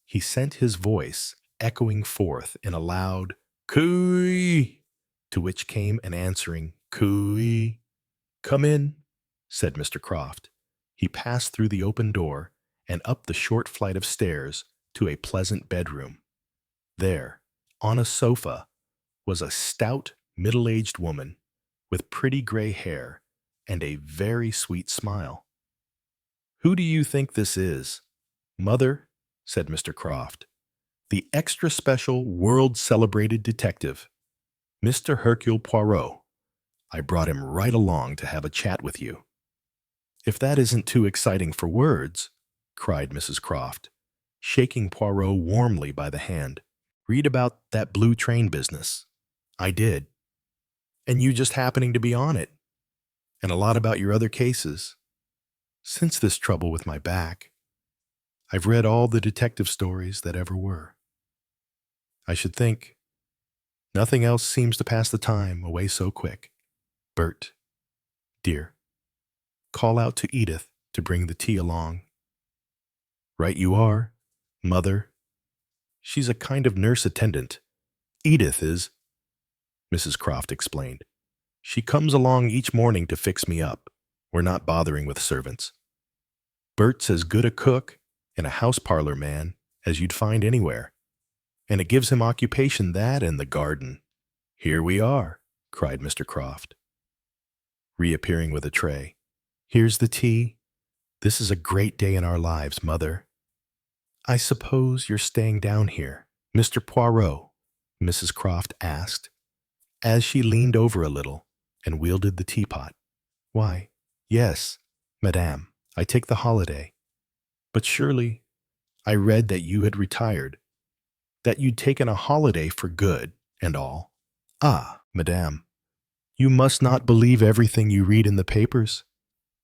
He sent his voice echoing forth in a loud cooey, to which came an answering cooey. Come in, said Mr. Croft. He passed through the open door and up the short flight of stairs to a pleasant bedroom. There, on a sofa, was a stout, middle-aged woman with pretty gray hair and a very sweet smile. Who do you think this is? Mother, said Mr. Croft, the extra special, world-celebrated detective, Mr. Hercule Poirot. I brought him right along to have a chat with you. If that isn't too exciting for words, cried Mrs. Croft, shaking Poirot warmly by the hand. Read about that blue train business. I did. And you just happening to be on it. And a lot about your other cases. Since this trouble with my back, I've read all the detective stories that ever were. I should think nothing else seems to pass the time away so quick. Bert, dear, call out to Edith to bring the tea along. Right you are, Mother, She's a kind of nurse attendant. Edith is, Mrs. Croft explained. She comes along each morning to fix me up. We're not bothering with servants. Bert's as good a cook and a house parlor man as you'd find anywhere, and it gives him occupation, that and the garden. Here we are, cried Mr. Croft, reappearing with a tray. Here's the tea. This is a great day in our lives, Mother. I suppose you're staying down here, Mr. Poirot? Mrs. Croft asked, as she leaned over a little and wielded the teapot. Why, yes, Madame, I take the holiday. But surely, I read that you had retired, that you'd taken a holiday for good and all. Ah, Madame, you must not believe everything you read in the papers.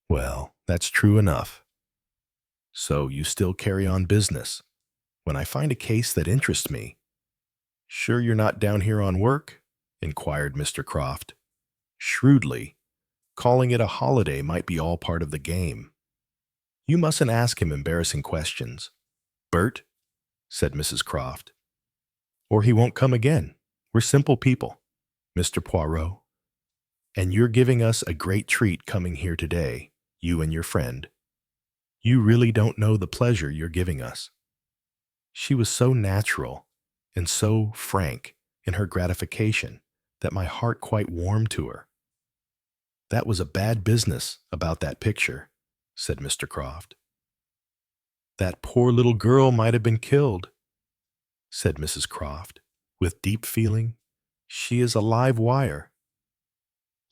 Well, that's true enough. So you still carry on business. When I find a case that interests me. Sure you're not down here on work? Inquired Mr. Croft. Shrewdly, calling it a holiday might be all part of the game. You mustn't ask him embarrassing questions. Bert, said Mrs. Croft, or he won't come again. We're simple people, Mr. Poirot. And you're giving us a great treat coming here today, you and your friend. You really don't know the pleasure you're giving us. She was so natural and so frank in her gratification that my heart quite warmed to her. That was a bad business about that picture, said Mr. Croft. That poor little girl might have been killed, said Mrs. Croft, with deep feeling. She is a live wire.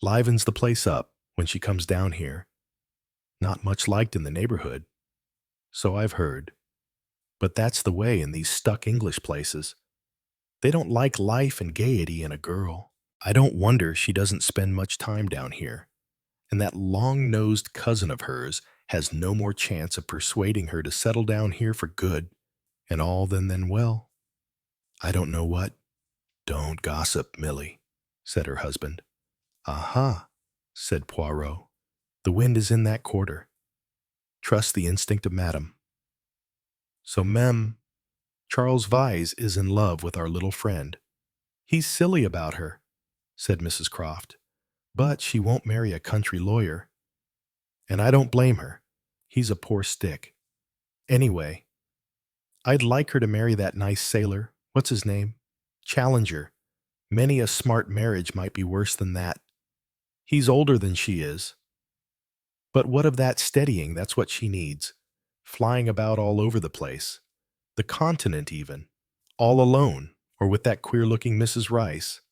Livens the place up when she comes down here. Not much liked in the neighborhood, so I've heard. But that's the way in these stuck English places. They don't like life and gaiety in a girl. I don't wonder she doesn't spend much time down here. And that long-nosed cousin of hers has no more chance of persuading her to settle down here for good and all than well. I don't know what. Don't gossip, Milly, said her husband. Aha, said Poirot. The wind is in that quarter. Trust the instinct of Madame. So, Mem, Charles Vyse is in love with our little friend. He's silly about her, said Mrs. Croft, but she won't marry a country lawyer. And I don't blame her. He's a poor stick. Anyway, I'd like her to marry that nice sailor. What's his name? Challenger. Many a smart marriage might be worse than that. He's older than she is. But what of that steadying? That's what she needs. Flying about all over the place. The continent even. All alone, or with that queer-looking Mrs. Rice.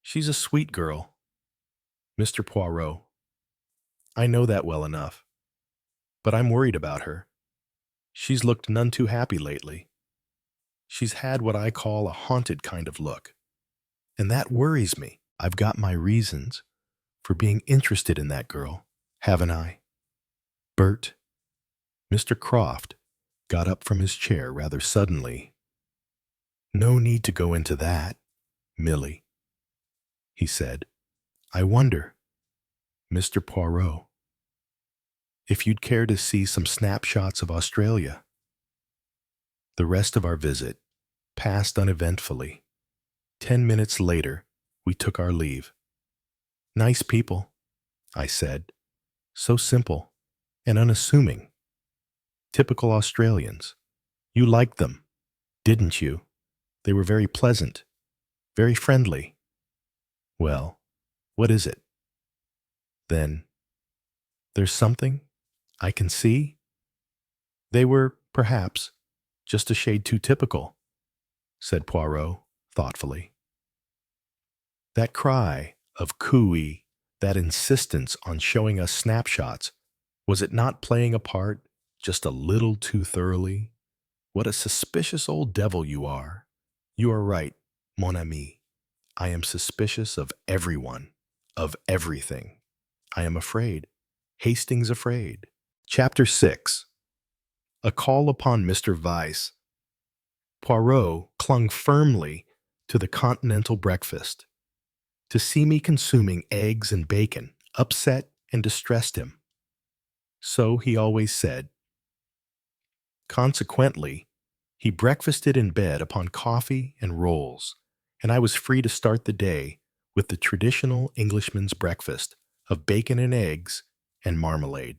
She's a sweet girl. Mr. Poirot. I know that well enough. But I'm worried about her. She's looked none too happy lately. She's had what I call a haunted kind of look. And that worries me. I've got my reasons for being interested in that girl, haven't I? Bert. Mr. Croft got up from his chair rather suddenly. No need to go into that, Milly, he said. I wonder, Mr. Poirot, if you'd care to see some snapshots of Australia. The rest of our visit passed uneventfully. 10 minutes later, we took our leave. Nice people, I said. So simple and unassuming. Typical Australians. You liked them, didn't you? They were very pleasant, very friendly. Well, what is it? Then, there's something I can see? They were, perhaps, just a shade too typical, said Poirot thoughtfully. That cry of cooey, that insistence on showing us snapshots, was it not playing a part just a little too thoroughly? What a suspicious old devil you are. You are right, mon ami. I am suspicious of everyone, of everything. I am afraid. Hastings afraid. Chapter 6. A call upon Mr. Vyse. Poirot clung firmly to the continental breakfast. To see me consuming eggs and bacon upset and distressed him. So he always said. Consequently, He breakfasted in bed upon coffee and rolls, and I was free to start the day with the traditional Englishman's breakfast of bacon and eggs and marmalade.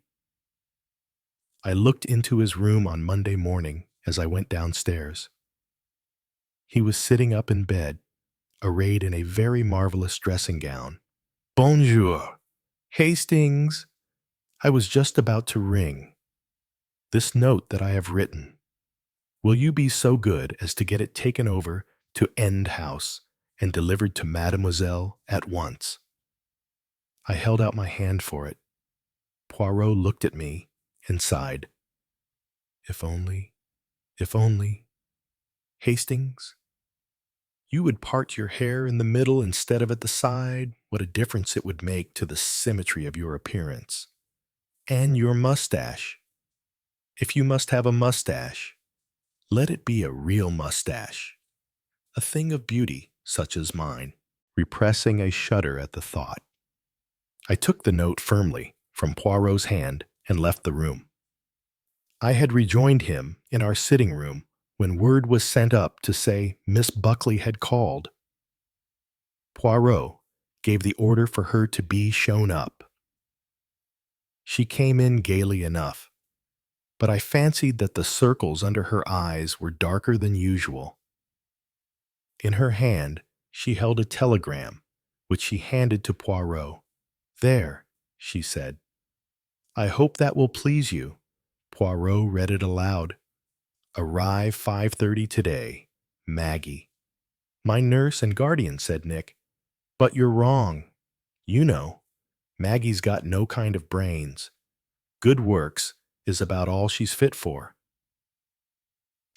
I looked into his room on Monday morning as I went downstairs. He was sitting up in bed, arrayed in a very marvelous dressing gown. Bonjour! Hastings! I was just about to ring. This note that I have written. Will you be so good as to get it taken over to End House and delivered to Mademoiselle at once? I held out my hand for it. Poirot looked at me and sighed. If only, if only. Hastings, you would part your hair in the middle instead of at the side. What a difference it would make to the symmetry of your appearance. And your mustache. If you must have a mustache, let it be a real mustache. A thing of beauty, such as mine, repressing a shudder at the thought. I took the note firmly from Poirot's hand and left the room. I had rejoined him in our sitting room when word was sent up to say Miss Buckley had called. Poirot gave the order for her to be shown up. She came in gaily enough, but I fancied that the circles under her eyes were darker than usual. In her hand, she held a telegram, which she handed to Poirot. There, she said. I hope that will please you. Poirot read it aloud. Arrive 5:30 today. Maggie. My nurse and guardian, said Nick. But you're wrong. You know, Maggie's got no kind of brains. Good works is about all she's fit for.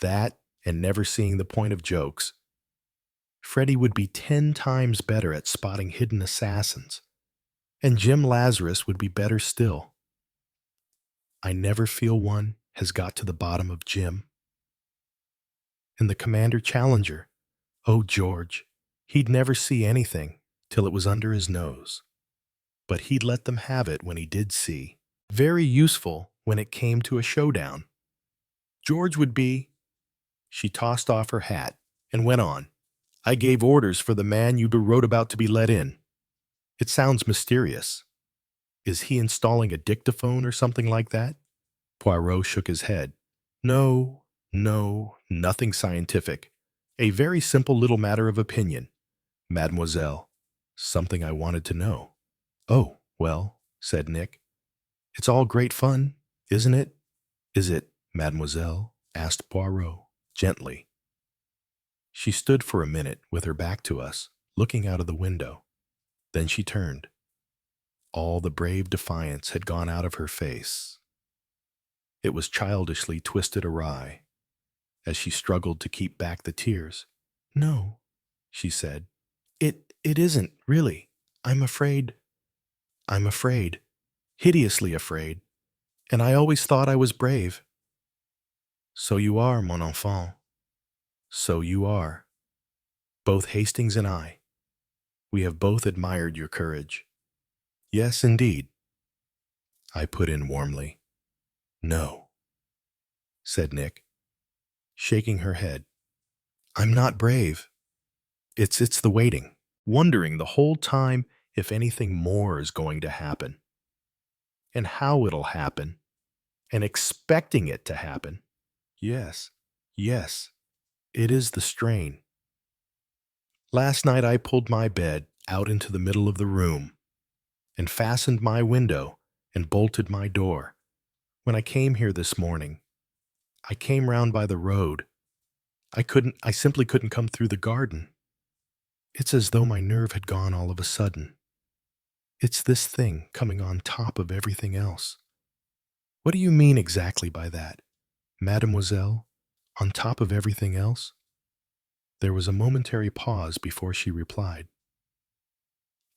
That and never seeing the point of jokes. Freddie would be 10 times better at spotting hidden assassins, and Jim Lazarus would be better still. I never feel one has got to the bottom of Jim. And the Commander Challenger, oh George, he'd never see anything till it was under his nose. But he'd let them have it when he did see. Very useful when it came to a showdown. George would be... She tossed off her hat and went on. I gave orders for the man you wrote about to be let in. It sounds mysterious. Is he installing a dictaphone or something like that? Poirot shook his head. No, nothing scientific. A very simple little matter of opinion. Mademoiselle, something I wanted to know. Oh, well, said Nick. It's all great fun, isn't it? Is it, mademoiselle? Asked Poirot, gently. She stood for a minute with her back to us, looking out of the window. Then she turned. All the brave defiance had gone out of her face. It was childishly twisted awry, as she struggled to keep back the tears. No, she said. It isn't, really. I'm afraid. Hideously afraid. And I always thought I was brave. So you are, mon enfant. So you are. Both Hastings and I. We have both admired your courage. Yes, indeed. I put in warmly. No, said Nick, shaking her head. I'm not brave. It's the waiting, wondering the whole time if anything more is going to happen, and how it'll happen, and expecting it to happen. Yes, it is the strain. Last night I pulled my bed out into the middle of the room, and fastened my window and bolted my door. When I came here this morning, I came round by the road. I simply couldn't come through the garden. It's as though my nerve had gone all of a sudden. It's this thing coming on top of everything else. What do you mean exactly by that, mademoiselle, on top of everything else? There was a momentary pause before she replied.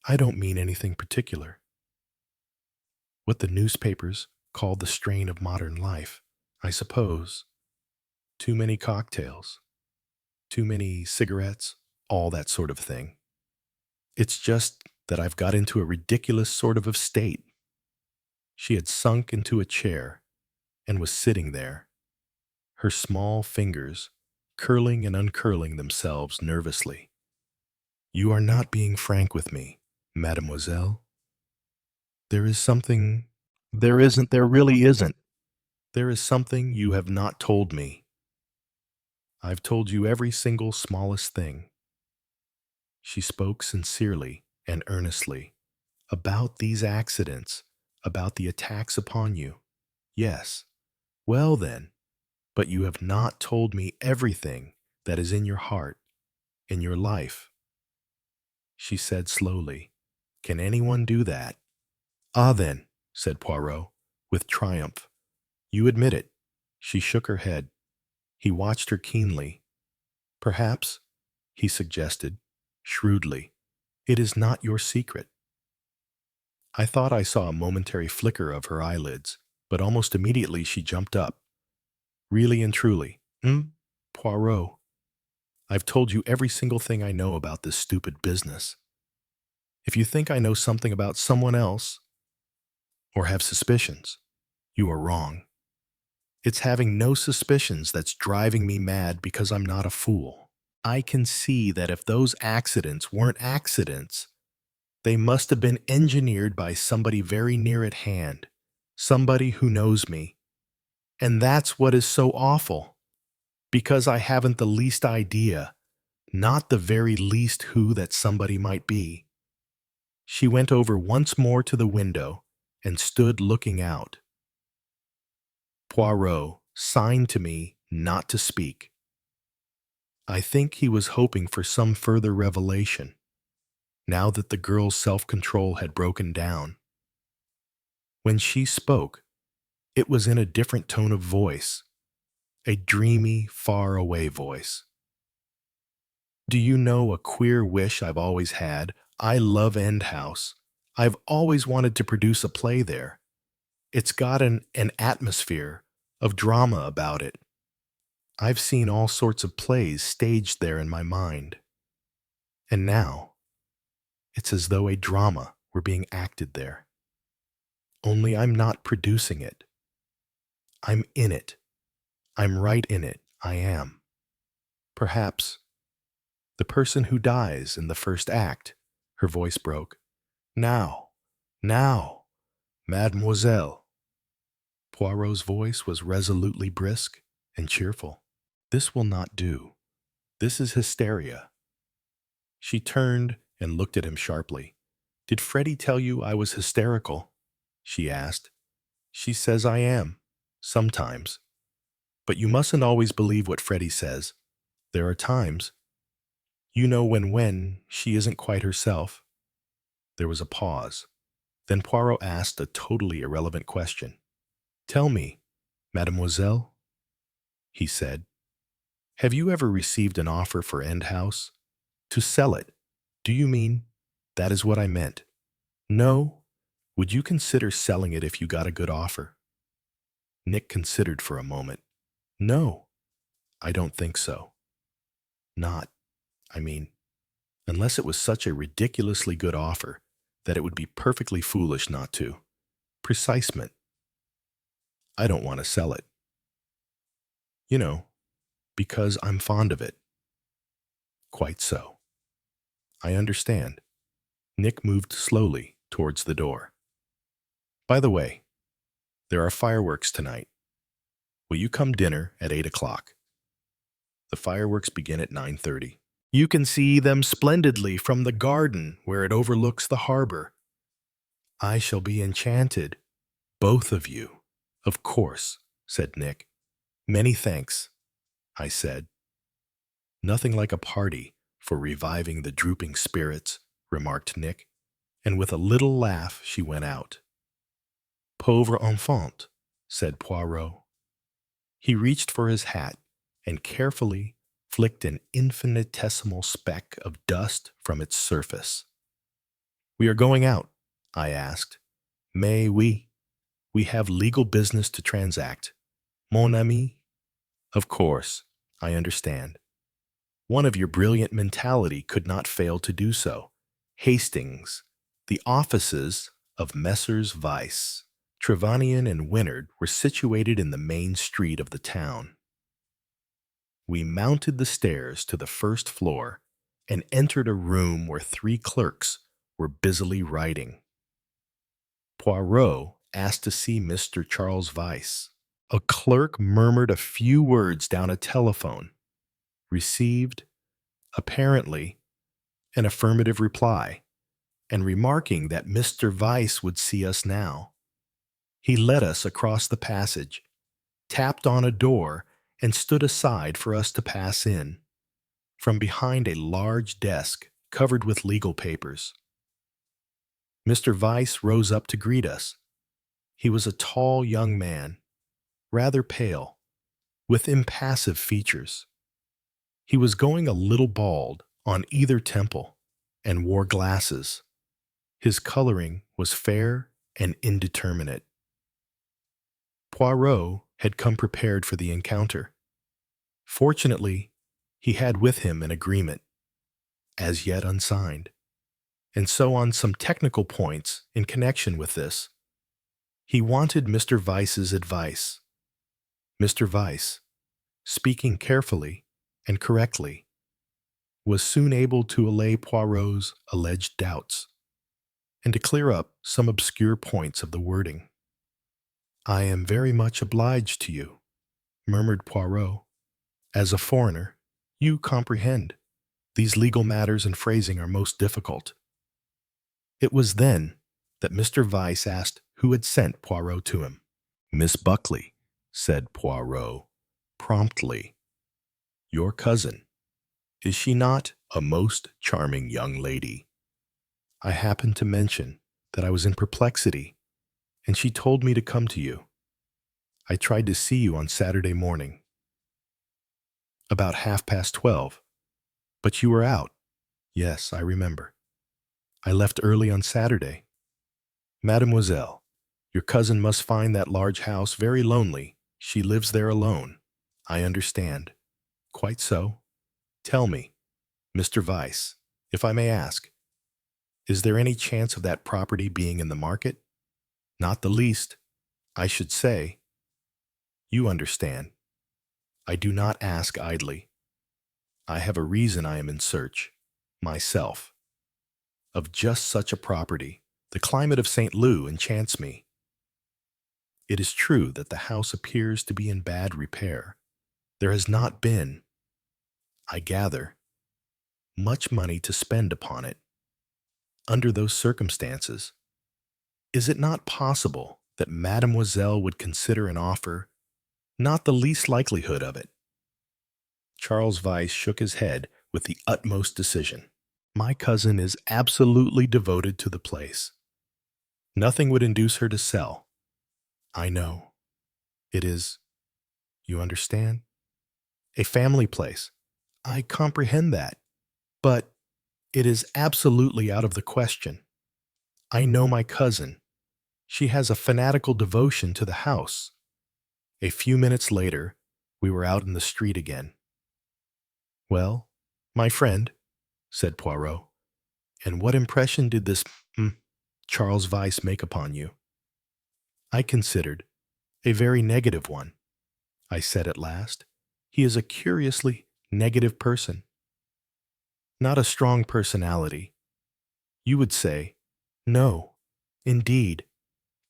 I don't mean anything particular. What the newspapers call the strain of modern life, I suppose. Too many cocktails, too many cigarettes, all that sort of thing. It's just that I've got into a ridiculous sort of state. She had sunk into a chair and was sitting there, her small fingers curling and uncurling themselves nervously. "You are not being frank with me, mademoiselle. There is something—" "There isn't, there really isn't." "There is something you have not told me. I've told you every single smallest thing." She spoke sincerely and earnestly. "About these accidents, about the attacks upon you. Yes. Well then, but you have not told me everything that is in your heart, in your life." She said slowly, "Can anyone do that?" "Ah then," said Poirot, with triumph, "you admit it." She shook her head. He watched her keenly. "Perhaps," he suggested, shrewdly, "it is not your secret." I thought I saw a momentary flicker of her eyelids, but almost immediately she jumped up. "Really and truly, Poirot, I've told you every single thing I know about this stupid business. If you think I know something about someone else, or have suspicions, you are wrong. It's having no suspicions that's driving me mad because I'm not a fool. I can see that if those accidents weren't accidents, they must have been engineered by somebody very near at hand, somebody who knows me. And that's what is so awful, because I haven't the least idea, not the very least who that somebody might be." She went over once more to the window and stood looking out. Poirot signed to me not to speak. I think he was hoping for some further revelation, now that the girl's self-control had broken down. When she spoke, it was in a different tone of voice, a dreamy, far-away voice. "Do you know a queer wish I've always had? I love End House. I've always wanted to produce a play there. It's got an atmosphere of drama about it. I've seen all sorts of plays staged there in my mind. And now, it's as though a drama were being acted there. Only I'm not producing it. I'm in it. I'm right in it. I am. Perhaps the person who dies in the first act," her voice broke. Now, mademoiselle." Poirot's voice was resolutely brisk and cheerful. "This will not do. This is hysteria." She turned and looked at him sharply. "Did Freddie tell you I was hysterical?" she asked. "She says I am, sometimes. But you mustn't always believe what Freddie says. There are times, you know, when she isn't quite herself." There was a pause. Then Poirot asked a totally irrelevant question. "Tell me, mademoiselle," he said, "have you ever received an offer for End House? To sell it? Do you mean—" "That is what I meant." "No? Would you consider selling it if you got a good offer?" Nick considered for a moment. "No, I don't think so. Not, I mean, unless it was such a ridiculously good offer that it would be perfectly foolish not to. Precisement. I don't want to sell it. You know, because I'm fond of it." "Quite so. I understand." Nick moved slowly towards the door. "By the way, there are fireworks tonight. Will you come dinner at 8 o'clock? The fireworks begin at 9:30. You can see them splendidly from the garden where it overlooks the harbor." "I shall be enchanted. Both of you." "Of course," said Nick. "Many thanks," I said. "Nothing like a party for reviving the drooping spirits," remarked Nick, and with a little laugh she went out. "Pauvre enfant," said Poirot. He reached for his hat and carefully flicked an infinitesimal speck of dust from its surface. "We are going out," I asked. "Mais oui. We have legal business to transact. Mon ami?" "Of course, I understand. One of your brilliant mentality could not fail to do so. Hastings, the offices of Messrs. Weiss, Trevanion and Wynard were situated in the main street of the town. We mounted the stairs to the first floor and entered a room where 3 clerks were busily writing. Poirot asked to see Mr. Charles Vyse. A clerk murmured a few words down a telephone, received, apparently, an affirmative reply, and remarking that Mr. Vyse would see us now. He led us across the passage, tapped on a door, and stood aside for us to pass in, from behind a large desk covered with legal papers. Mr. Vyse rose up to greet us. He was a tall young man, rather pale, with impassive features. He was going a little bald on either temple and wore glasses. His coloring was fair and indeterminate. Poirot had come prepared for the encounter. Fortunately, he had with him an agreement, as yet unsigned, and so on some technical points in connection with this, he wanted Mr. Vyse's advice. Mr. Vyse, speaking carefully and correctly, was soon able to allay Poirot's alleged doubts and to clear up some obscure points of the wording. "I am very much obliged to you," murmured Poirot. "As a foreigner, you comprehend. These legal matters and phrasing are most difficult." It was then that Mr. Vyse asked who had sent Poirot to him. "Miss Buckley," said Poirot, promptly. "Your cousin. Is she not a most charming young lady? I happened to mention that I was in perplexity, and she told me to come to you. I tried to see you on Saturday morning, about 12:30, but you were out. Yes, I remember. I left early on Saturday. Mademoiselle, your cousin must find that large house very lonely. She lives there alone. I understand. Quite so. Tell me, Mr. Vyse, if I may ask, is there any chance of that property being in the market? Not the least, I should say. You understand. I do not ask idly. I have a reason I am in search, myself, of just such a property. The climate of St. Lou enchants me. It is true that the house appears to be in bad repair. There has not been, I gather, much money to spend upon it. Under those circumstances, is it not possible that Mademoiselle would consider an offer, not the least likelihood of it?" Charles Vyse shook his head with the utmost decision. "My cousin is absolutely devoted to the place. Nothing would induce her to sell. I know. It is, you understand, a family place. I comprehend that. But it is absolutely out of the question. I know my cousin. She has a fanatical devotion to the house." A few minutes later, we were out in the street again. "Well, my friend," said Poirot, "and what impression did this Charles Vyse make upon you?" "I considered a very negative one," I said at last. "He is a curiously negative person. Not a strong personality. You would say, no, indeed,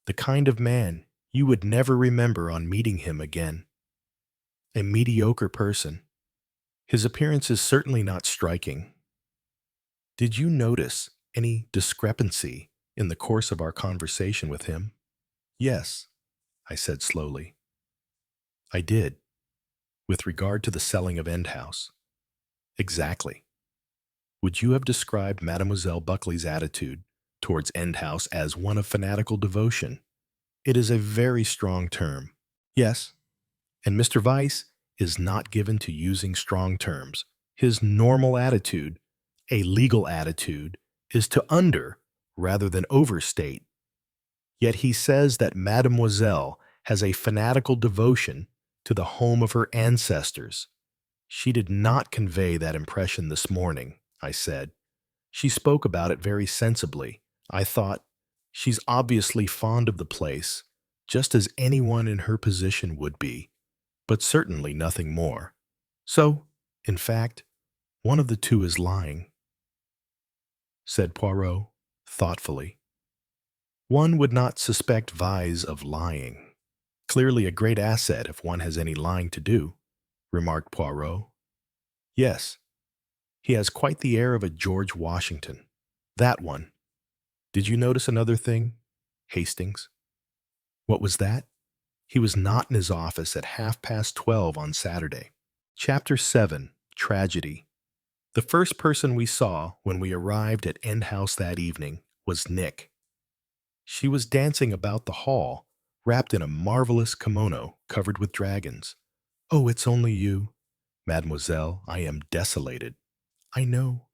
the kind of man you would never remember on meeting him again. A mediocre person. His appearance is certainly not striking. Did you notice any discrepancy in the course of our conversation with him?" "Yes," I said slowly. "I did. With regard to the selling of Endhouse." "Exactly. Would you have described Mademoiselle Buckley's attitude towards Endhouse as one of fanatical devotion?" "It is a very strong term." "Yes, and Mr. Vyse is not given to using strong terms. His normal attitude, a legal attitude, is to rather than overstate. Yet he says that Mademoiselle has a fanatical devotion to the home of her ancestors. She did not convey that impression this morning," I said. "She spoke about it very sensibly. I thought, she's obviously fond of the place, just as anyone in her position would be, but certainly nothing more. So, in fact, one of the two is lying, said Poirot thoughtfully. One would not suspect Vyse of lying. Clearly a great asset if one has any lying to do, remarked Poirot. Yes, he has quite the air of a George Washington. That one. Did you notice another thing, Hastings? What was that? He was not in his office at 12:30 on Saturday. Chapter 7, Tragedy. The first person we saw when we arrived at End House that evening was Nick. She was dancing about the hall, wrapped in a marvelous kimono covered with dragons. Oh, it's only you. Mademoiselle, I am desolated. I know.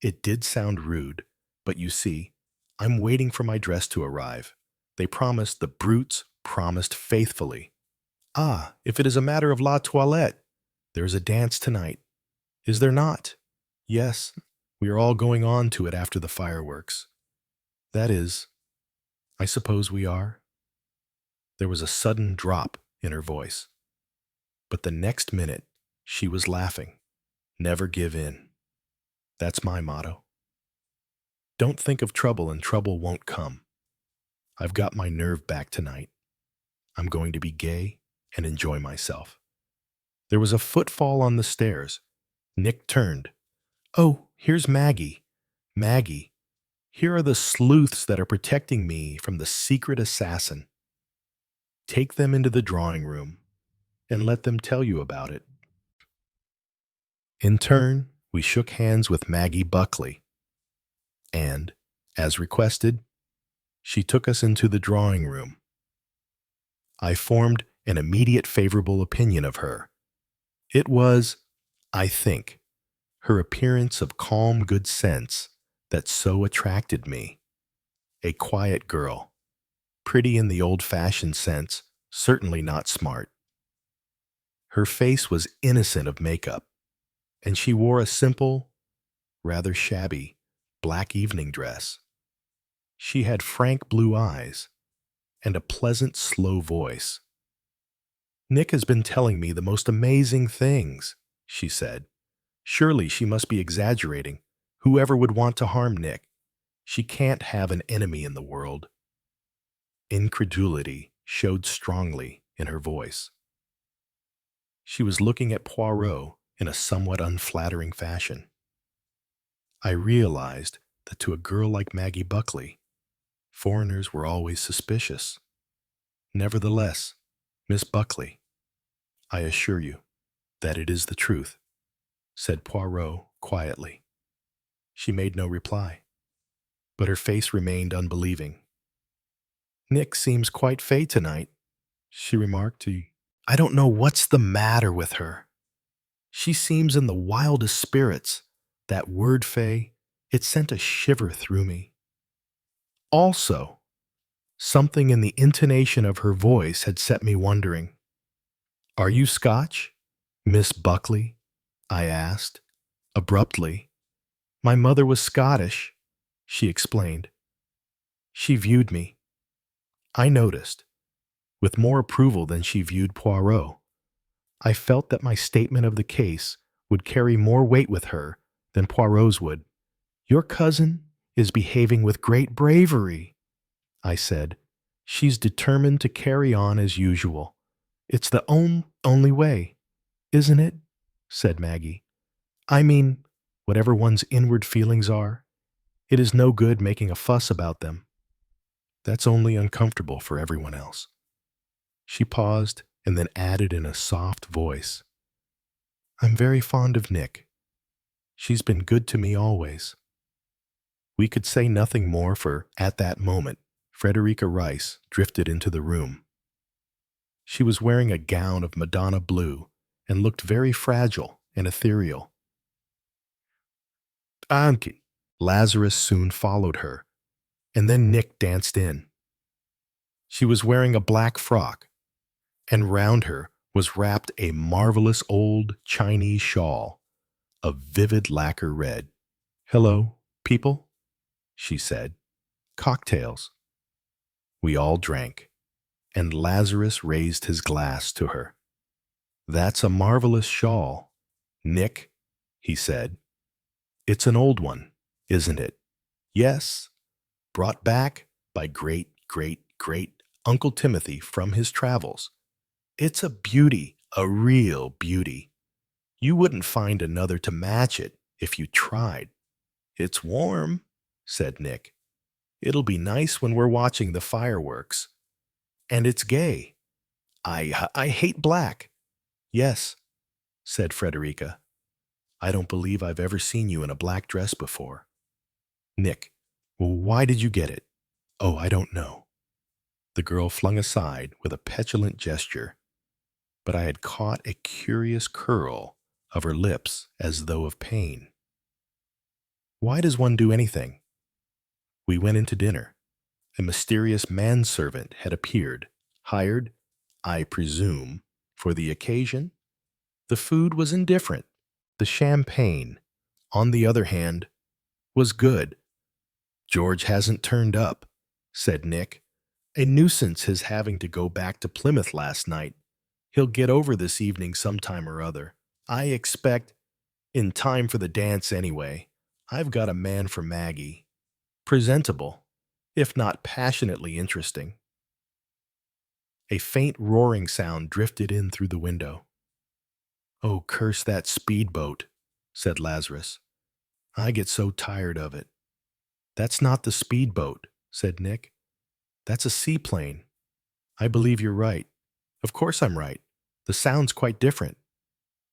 It did sound rude, but you see, I'm waiting for my dress to arrive. The brutes promised faithfully. Ah, if it is a matter of la toilette, there is a dance tonight. Is there not? Yes, we are all going on to it after the fireworks. That is, I suppose we are. There was a sudden drop in her voice. But the next minute, she was laughing. Never give in. That's my motto. Don't think of trouble and trouble won't come. I've got my nerve back tonight. I'm going to be gay and enjoy myself. There was a footfall on the stairs. Nick turned. Oh, here's Maggie. Maggie, here are the sleuths that are protecting me from the secret assassin. Take them into the drawing room and let them tell you about it. In turn, we shook hands with Maggie Buckley, and, as requested, she took us into the drawing room. I formed an immediate favorable opinion of her. It was, I think, her appearance of calm good sense that so attracted me. A quiet girl, pretty in the old-fashioned sense, certainly not smart. Her face was innocent of makeup, and she wore a simple, rather shabby, black evening dress. She had frank blue eyes and a pleasant, slow voice. Nick has been telling me the most amazing things, she said. Surely she must be exaggerating. Whoever would want to harm Nick? She can't have an enemy in the world. Incredulity showed strongly in her voice. She was looking at Poirot in a somewhat unflattering fashion. I realized that to a girl like Maggie Buckley, foreigners were always suspicious. Nevertheless, Miss Buckley, I assure you that it is the truth, said Poirot quietly. She made no reply, but her face remained unbelieving. Nick seems quite fey tonight, she remarked. I don't know what's the matter with her. She seems in the wildest spirits. That word fey, it sent a shiver through me. Also, something in the intonation of her voice had set me wondering. Are you Scotch, Miss Buckley? I asked, abruptly. My mother was Scottish, she explained. She viewed me, I noticed, with more approval than she viewed Poirot. I felt that my statement of the case would carry more weight with her than Poirot's would. Your cousin is behaving with great bravery, I said. She's determined to carry on as usual. It's the only way, isn't it? Said Maggie. I mean, whatever one's inward feelings are, it is no good making a fuss about them. That's only uncomfortable for everyone else. She paused and then added in a soft voice, I'm very fond of Nick. She's been good to me always. We could say nothing more, for at that moment, Frederica Rice drifted into the room. She was wearing a gown of Madonna blue and looked very fragile and ethereal. Anki. Lazarus soon followed her, and then Nick danced in. She was wearing a black frock, and round her was wrapped a marvelous old Chinese shawl of vivid lacquer red. Hello, people, she said. Cocktails. We all drank, and Lazarus raised his glass to her. That's a marvelous shawl, Nick, he said, it's an old one, isn't it? Yes, brought back by great Uncle Timothy from his travels. It's a beauty, a real beauty. You wouldn't find another to match it if you tried. It's warm, said Nick. It'll be nice when we're watching the fireworks. And it's gay. I hate black. Yes, said Frederica. I don't believe I've ever seen you in a black dress before. Nick, well, why did you get it? Oh, I don't know. The girl flung aside with a petulant gesture, but I had caught a curious curl of her lips as though of pain. Why does one do anything? We went into dinner. A mysterious manservant had appeared, hired, I presume, for the occasion. The food was indifferent. The champagne, on the other hand, was good. George hasn't turned up, said Nick. A nuisance his having to go back to Plymouth last night. He'll get over this evening sometime or other. I expect, in time for the dance anyway. I've got a man for Maggie. Presentable, if not passionately interesting. A faint roaring sound drifted in through the window. Oh, curse that speedboat, said Lazarus. I get so tired of it. That's not the speedboat, said Nick. That's a seaplane. I believe you're right. Of course I'm right. The sound's quite different.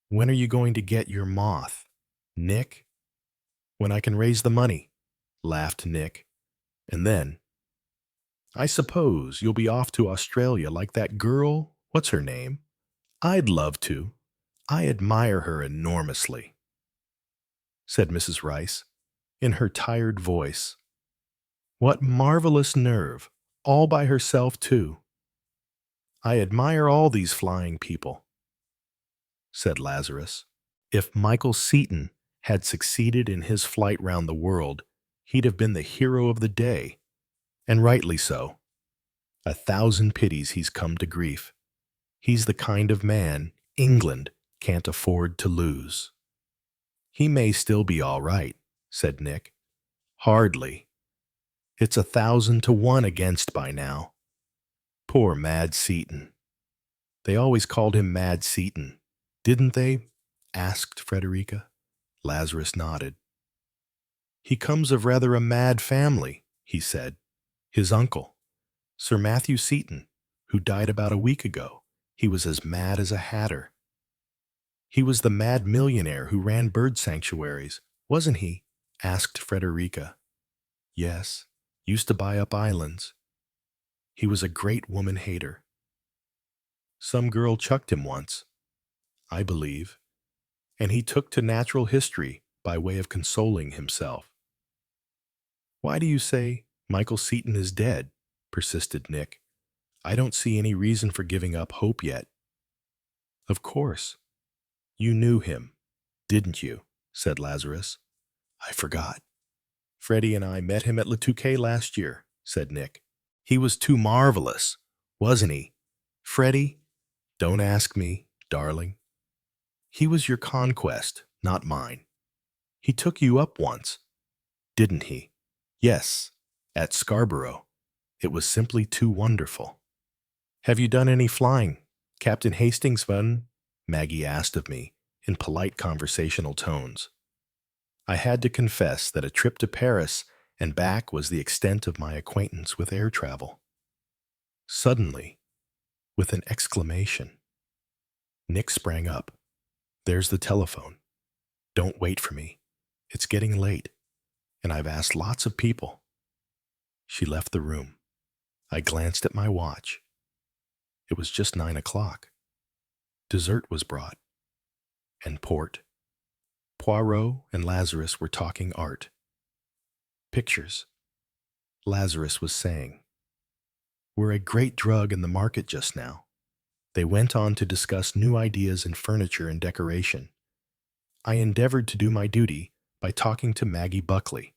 When are you going to get your moth? Nick? When I can raise the money, laughed Nick. And then, I suppose you'll be off to Australia like that girl, what's her name? I'd love to. I admire her enormously, said Mrs. Rice, in her tired voice. What marvelous nerve, all by herself, too. I admire all these flying people, said Lazarus. If Michael Seton had succeeded in his flight round the world, he'd have been the hero of the day, and rightly so. 1,000 pities he's come to grief. He's the kind of man England can't afford to lose. He may still be all right, said Nick. Hardly. It's 1,000 to 1 against by now. Poor Mad Seton. They always called him Mad Seton, didn't they? Asked Frederica. Lazarus nodded. He comes of rather a mad family, he said. His uncle, Sir Matthew Seton, who died about a week ago, he was as mad as a hatter. He was the mad millionaire who ran bird sanctuaries, wasn't he? Asked Frederica. Yes, used to buy up islands. He was a great woman-hater. Some girl chucked him once, I believe, and he took to natural history by way of consoling himself. Why do you say Michael Seton is dead? Persisted Nick. I don't see any reason for giving up hope yet. Of course. You knew him, didn't you? Said Lazarus. I forgot. Freddie and I met him at Le Touquet last year, said Nick. He was too marvelous, wasn't he? Freddie, don't ask me, darling. He was your conquest, not mine. He took you up once, didn't he? Yes, at Scarborough. It was simply too wonderful. Have you done any flying, Captain Hastings Van? Maggie asked of me in polite conversational tones. I had to confess that a trip to Paris and back was the extent of my acquaintance with air travel. Suddenly, with an exclamation, Nick sprang up. There's the telephone. Don't wait for me. It's getting late, and I've asked lots of people. She left the room. I glanced at my watch. It was just 9 o'clock. Dessert was brought, and port. Poirot and Lazarus were talking art. Pictures. Lazarus was saying, "We're a great drug in the market just now." They went on to discuss new ideas in furniture and decoration. I endeavored to do my duty by talking to Maggie Buckley,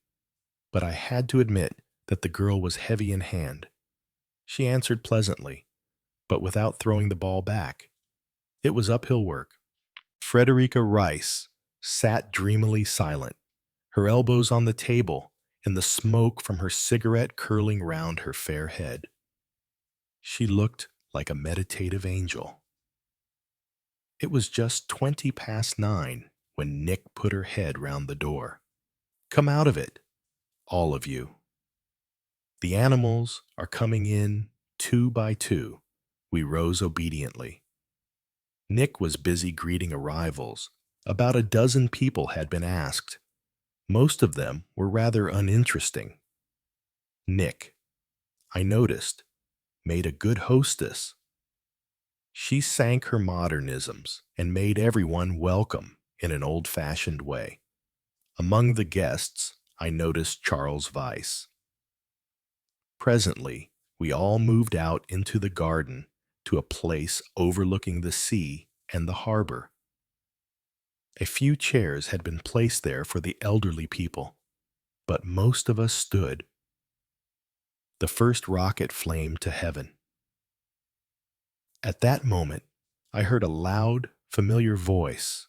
but I had to admit that the girl was heavy in hand. She answered pleasantly, but without throwing the ball back. It was uphill work. Frederica Rice sat dreamily silent, her elbows on the table and the smoke from her cigarette curling round her fair head. She looked like a meditative angel. It was just 9:20 when Nick put her head round the door. "Come out of it, all of you. The animals are coming in 2 by 2." We rose obediently. Nick was busy greeting arrivals. About a dozen people had been asked. Most of them were rather uninteresting. Nick, I noticed, made a good hostess. She sank her modernisms and made everyone welcome in an old-fashioned way. Among the guests, I noticed Charles Weiss. Presently, we all moved out into the garden to a place overlooking the sea and the harbor. A few chairs had been placed there for the elderly people, but most of us stood. The first rocket flamed to heaven. At that moment, I heard a loud, familiar voice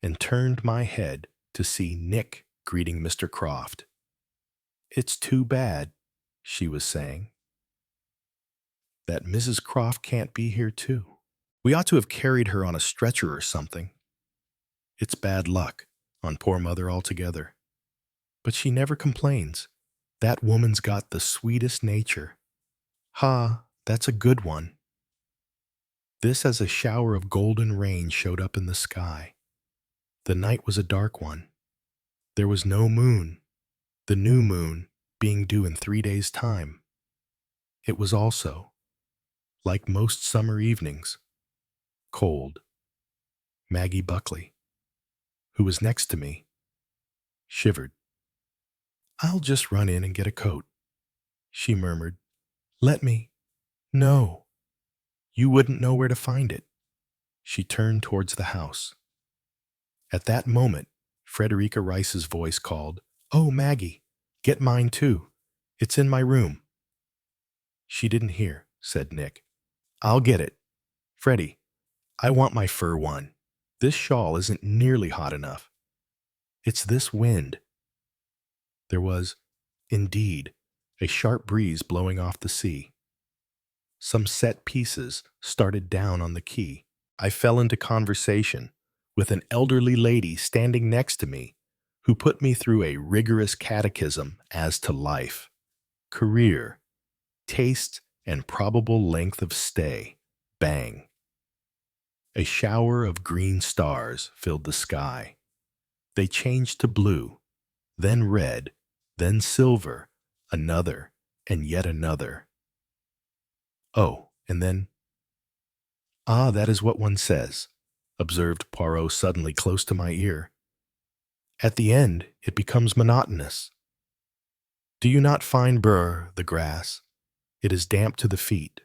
and turned my head to see Nick greeting Mr. Croft. "It's too bad," she was saying, "that Mrs. Croft can't be here too. We ought to have carried her on a stretcher or something. It's bad luck on poor mother altogether. But she never complains. That woman's got the sweetest nature. Ha, that's a good one." This as a shower of golden rain showed up in the sky. The night was a dark one. There was no moon, the new moon being due in 3 days' time. It was also, like most summer evenings, cold. Maggie Buckley, who was next to me, shivered. "I'll just run in and get a coat," she murmured. "Let me." "No, you wouldn't know where to find it." She turned towards the house. At that moment, Frederica Rice's voice called, "Oh, Maggie, get mine too. It's in my room." "She didn't hear," said Nick. "I'll get it. Freddie, I want my fur one. This shawl isn't nearly hot enough. It's this wind." There was, indeed, a sharp breeze blowing off the sea. Some set pieces started down on the quay. I fell into conversation with an elderly lady standing next to me who put me through a rigorous catechism as to life, career, taste, and probable length of stay. Bang. A shower of green stars filled the sky. They changed to blue, then red, then silver, another, and yet another. Oh, and then... "Ah, that is what one says," observed Poirot suddenly close to my ear. "At the end, it becomes monotonous. Do you not find the grass? It is damp to the feet.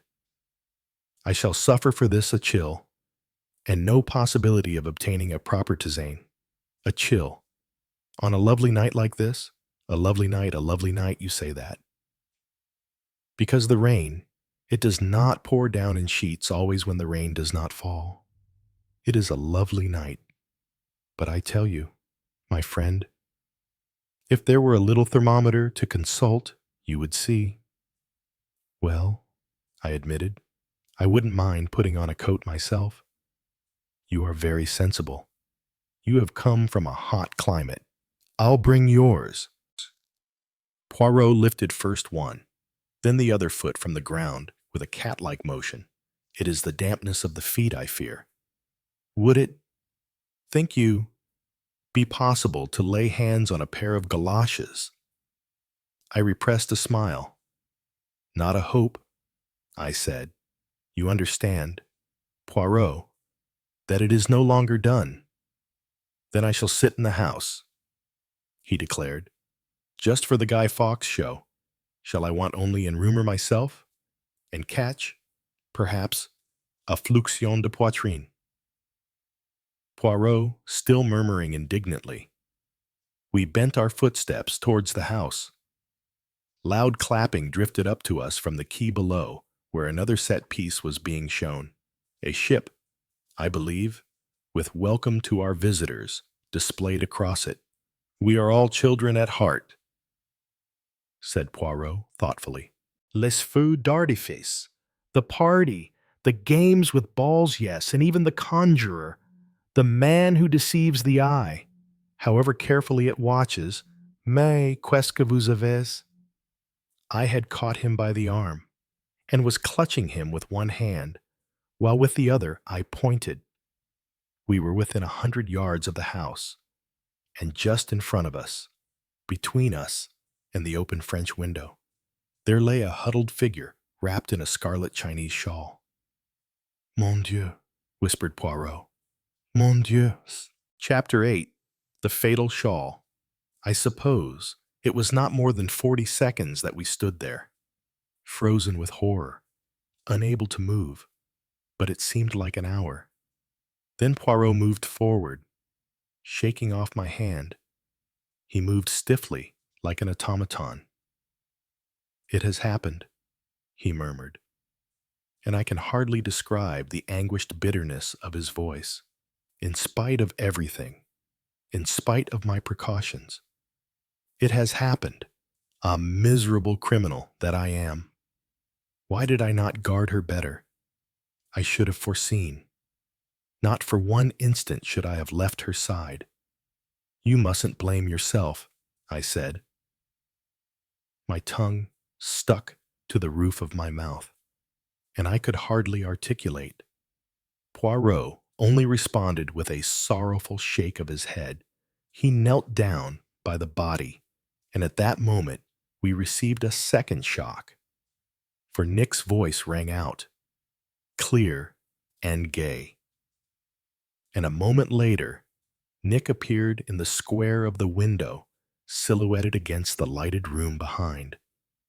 I shall suffer for this a chill, and no possibility of obtaining a proper tisane. A chill. On a lovely night like this, a lovely night, you say that. Because the rain, it does not pour down in sheets always when the rain does not fall. It is a lovely night. But I tell you, my friend, if there were a little thermometer to consult, you would see." "Well," I admitted, "I wouldn't mind putting on a coat myself." "You are very sensible. You have come from a hot climate. I'll bring yours." Poirot lifted first one, then the other foot from the ground with a cat-like motion. "It is the dampness of the feet, I fear. Would it, think you, be possible to lay hands on a pair of galoshes?" I repressed a smile. "Not a hope," I said. "You understand, Poirot, that it is no longer done." "Then I shall sit in the house," he declared. "Just for the Guy Fawkes show. Shall I want only in rumor myself? And catch, perhaps, a fluxion de poitrine." Poirot still murmuring indignantly. We bent our footsteps towards the house. Loud clapping drifted up to us from the quay below, where another set piece was being shown. A ship, I believe, with "Welcome to our visitors" displayed across it. "We are all children at heart," said Poirot thoughtfully. "Les feux d'artifice, the party, the games with balls, yes, and even the conjurer, the man who deceives the eye, however carefully it watches. Mais qu'est-ce que vous avez?" I had caught him by the arm, and was clutching him with one hand, while with the other I pointed. We were within 100 yards of the house, and just in front of us, between us and the open French window, there lay a huddled figure wrapped in a scarlet Chinese shawl. "Mon Dieu," whispered Poirot. "Mon Dieu." Chapter 8. The Fatal Shawl. I suppose it was not more than 40 seconds that we stood there, frozen with horror, unable to move, but it seemed like an hour. Then Poirot moved forward, shaking off my hand. He moved stiffly, like an automaton. "It has happened," he murmured, and I can hardly describe the anguished bitterness of his voice. "In spite of everything, in spite of my precautions, it has happened. A miserable criminal that I am. Why did I not guard her better? I should have foreseen. Not for one instant should I have left her side. You mustn't blame yourself," I said. My tongue stuck to the roof of my mouth, and I could hardly articulate. Poirot only responded with a sorrowful shake of his head. He knelt down by the body, and at that moment we received a second shock, for Nick's voice rang out, clear and gay. And a moment later, Nick appeared in the square of the window, silhouetted against the lighted room behind.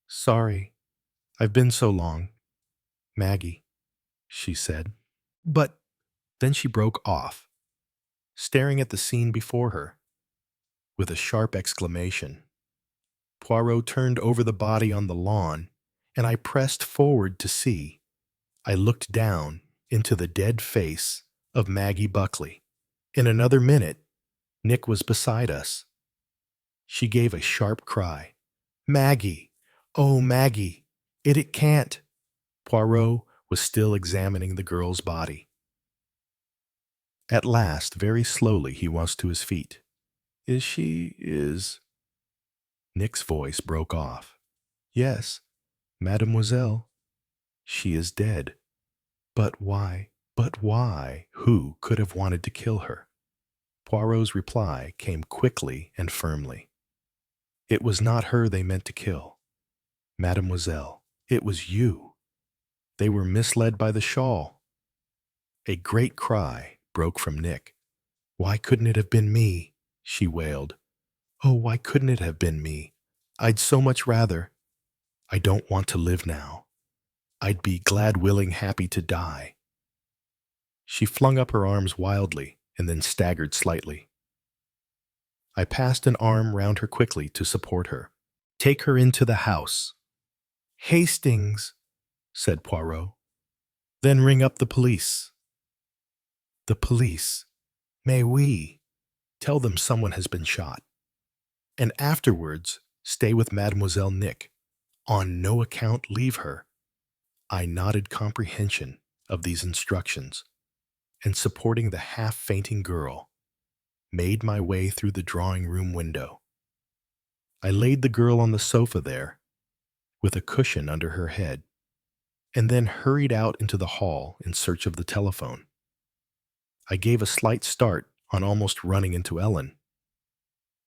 "Sorry, I've been so long, Maggie," she said. But then she broke off, staring at the scene before her, with a sharp exclamation. Poirot turned over the body on the lawn, and I pressed forward to see. I looked down into the dead face of Maggie Buckley. In another minute, Nick was beside us. She gave a sharp cry. "Maggie! Oh, Maggie! It can't!" Poirot was still examining the girl's body. At last, very slowly, he was to his feet. Is... Nick's voice broke off. "Yes, mademoiselle. She is dead. But why? But why? Who could have wanted to kill her?" Poirot's reply came quickly and firmly. "It was not her they meant to kill, mademoiselle. It was you. They were misled by the shawl." A great cry broke from Nick. "Why couldn't it have been me?" she wailed. "Oh, why couldn't it have been me? I'd so much rather. I don't want to live now. I'd be glad, willing, happy to die." She flung up her arms wildly and then staggered slightly. I passed an arm round her quickly to support her. "Take her into the house." "Hastings," said Poirot. "Then ring up the police." "The police? Mais oui. Tell them someone has been shot. And afterwards, stay with Mademoiselle Nick. On no account leave her." I nodded comprehension of these instructions, and supporting the half-fainting girl, made my way through the drawing-room window. I laid the girl on the sofa there, with a cushion under her head, and then hurried out into the hall in search of the telephone. I gave a slight start on almost running into Ellen.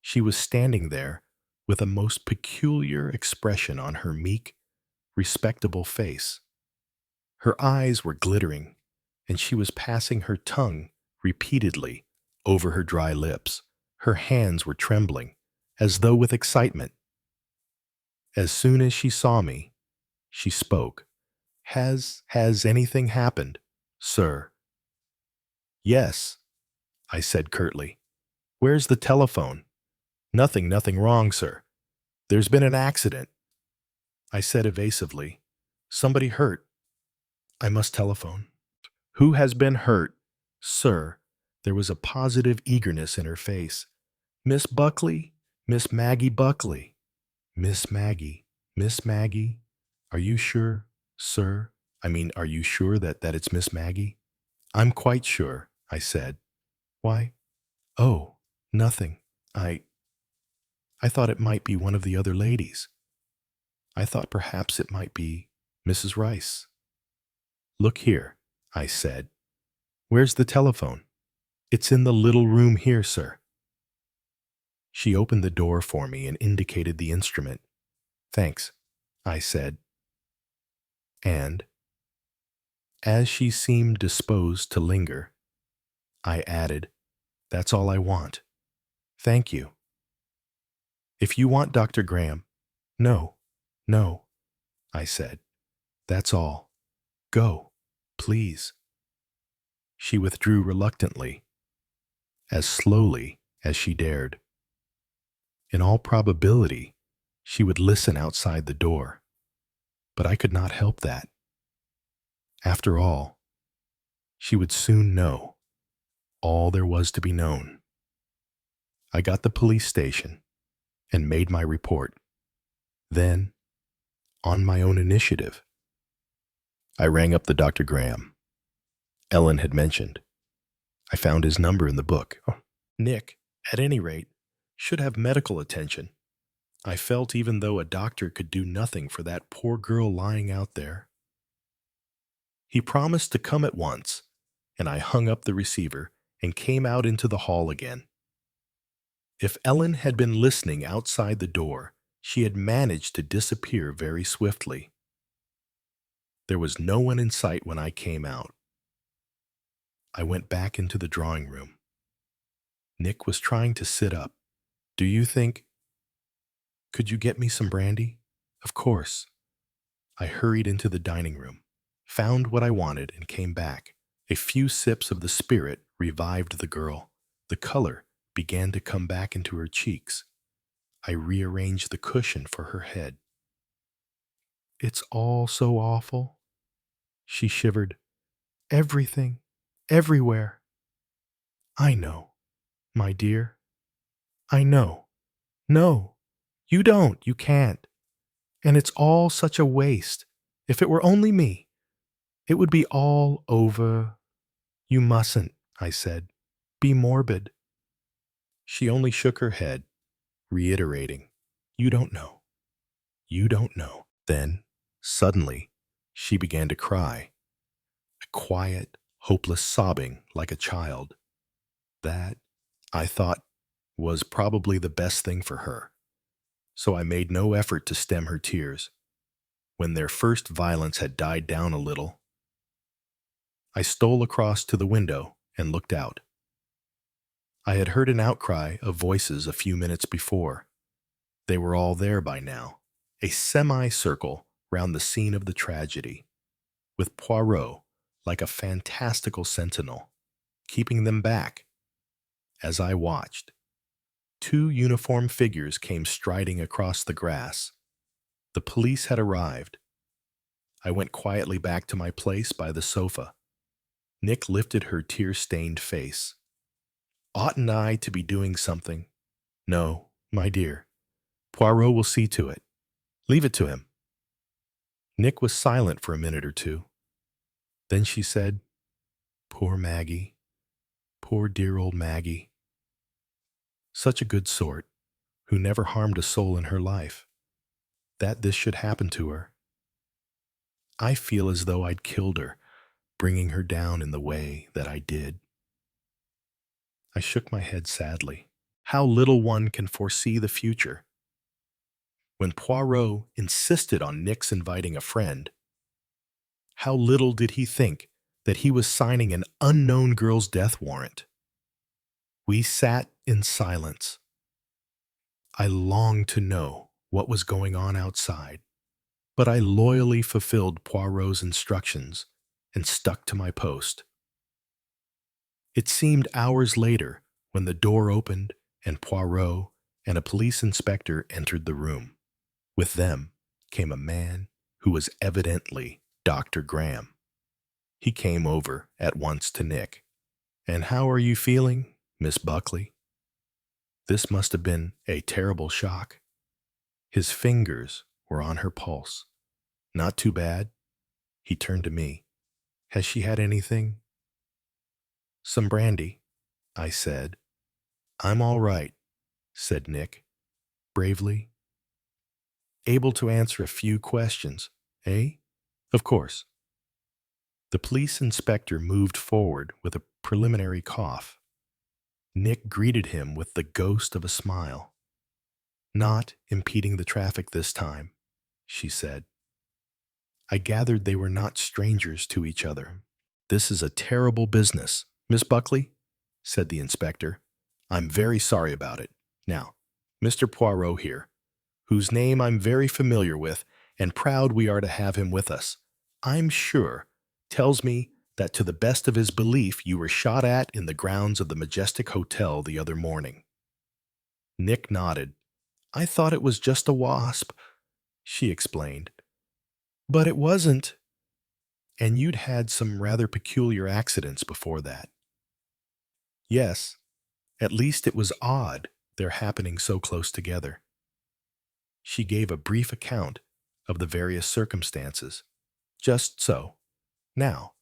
She was standing there with a most peculiar expression on her meek, respectable face. Her eyes were glittering, and she was passing her tongue repeatedly over her dry lips. Her hands were trembling, as though with excitement. As soon as she saw me, she spoke. Has anything happened, sir?" "Yes," I said curtly. "Where's the telephone?" Nothing wrong, sir. There's been an accident," I said evasively. "Somebody hurt. I must telephone." "Who has been hurt, sir?" There was a positive eagerness in her face. Miss Buckley? Miss Maggie Buckley. Miss Maggie. Miss Maggie? Are you sure, sir? Are you sure that it's Miss Maggie? I'm quite sure, I said. Why? Oh, nothing. I thought it might be one of the other ladies. I thought perhaps it might be Mrs. Rice. Look here, I said. Where's the telephone? It's in the little room here, sir. She opened the door for me and indicated the instrument. Thanks, I said. And, as she seemed disposed to linger, I added, That's all I want. Thank you. If you want Dr. Graham, no, I said. That's all. Go, please. She withdrew reluctantly, as slowly as she dared. In all probability, she would listen outside the door, but I could not help that. After all, she would soon know all there was to be known. I got the police station and made my report. Then, on my own initiative, I rang up the Dr. Graham Ellen had mentioned. I found his number in the book. Nick, at any rate, should have medical attention. I felt even though a doctor could do nothing for that poor girl lying out there. He promised to come at once, and I hung up the receiver and came out into the hall again. If Ellen had been listening outside the door, she had managed to disappear very swiftly. There was no one in sight when I came out. I went back into the drawing room. Nick was trying to sit up. Do you think... Could you get me some brandy? Of course. I hurried into the dining room, found what I wanted, and came back. A few sips of the spirit revived the girl. The color began to come back into her cheeks. I rearranged the cushion for her head. It's all so awful. She shivered. Everything, everywhere. I know, my dear. I know. No, you don't, you can't. And it's all such a waste. If it were only me, it would be all over. You mustn't, I said. Be morbid. She only shook her head, reiterating, You don't know. You don't know. Then, suddenly, she began to cry. A quiet, hopeless sobbing like a child. That, I thought, was probably the best thing for her. So I made no effort to stem her tears. When their first violence had died down a little, I stole across to the window and looked out. I had heard an outcry of voices a few minutes before. They were all there by now, a semicircle round the scene of the tragedy, with Poirot like a fantastical sentinel, keeping them back. As I watched, two uniformed figures came striding across the grass. The police had arrived. I went quietly back to my place by the sofa. Nick lifted her tear-stained face. Oughtn't I to be doing something? No, my dear. Poirot will see to it. Leave it to him. Nick was silent for a minute or two. Then she said, Poor Maggie. Poor dear old Maggie. Such a good sort, who never harmed a soul in her life. That this should happen to her. I feel as though I'd killed her, bringing her down in the way that I did. I shook my head sadly. How little one can foresee the future. When Poirot insisted on Nick's inviting a friend, how little did he think that he was signing an unknown girl's death warrant. We sat in silence. I longed to know what was going on outside, but I loyally fulfilled Poirot's instructions and stuck to my post. It seemed hours later when the door opened and Poirot and a police inspector entered the room. With them came a man who was evidently Dr. Graham. He came over at once to Nick. And how are you feeling, Miss Buckley? This must have been a terrible shock. His fingers were on her pulse. Not too bad. He turned to me. Has she had anything? Some brandy, I said. I'm all right, said Nick, bravely. Able to answer a few questions, eh? Of course. The police inspector moved forward with a preliminary cough. Nick greeted him with the ghost of a smile. Not impeding the traffic this time, she said. I gathered they were not strangers to each other. This is a terrible business, Miss Buckley, said the inspector. I'm very sorry about it. Now, Mr. Poirot here, whose name I'm very familiar with and proud we are to have him with us, I'm sure, tells me that to the best of his belief you were shot at in the grounds of the Majestic Hotel the other morning. Nick nodded. I thought it was just a wasp, she explained. But it wasn't. And you'd had some rather peculiar accidents before that. Yes, at least it was odd, their happening so close together. She gave a brief account of the various circumstances. Just so. Now,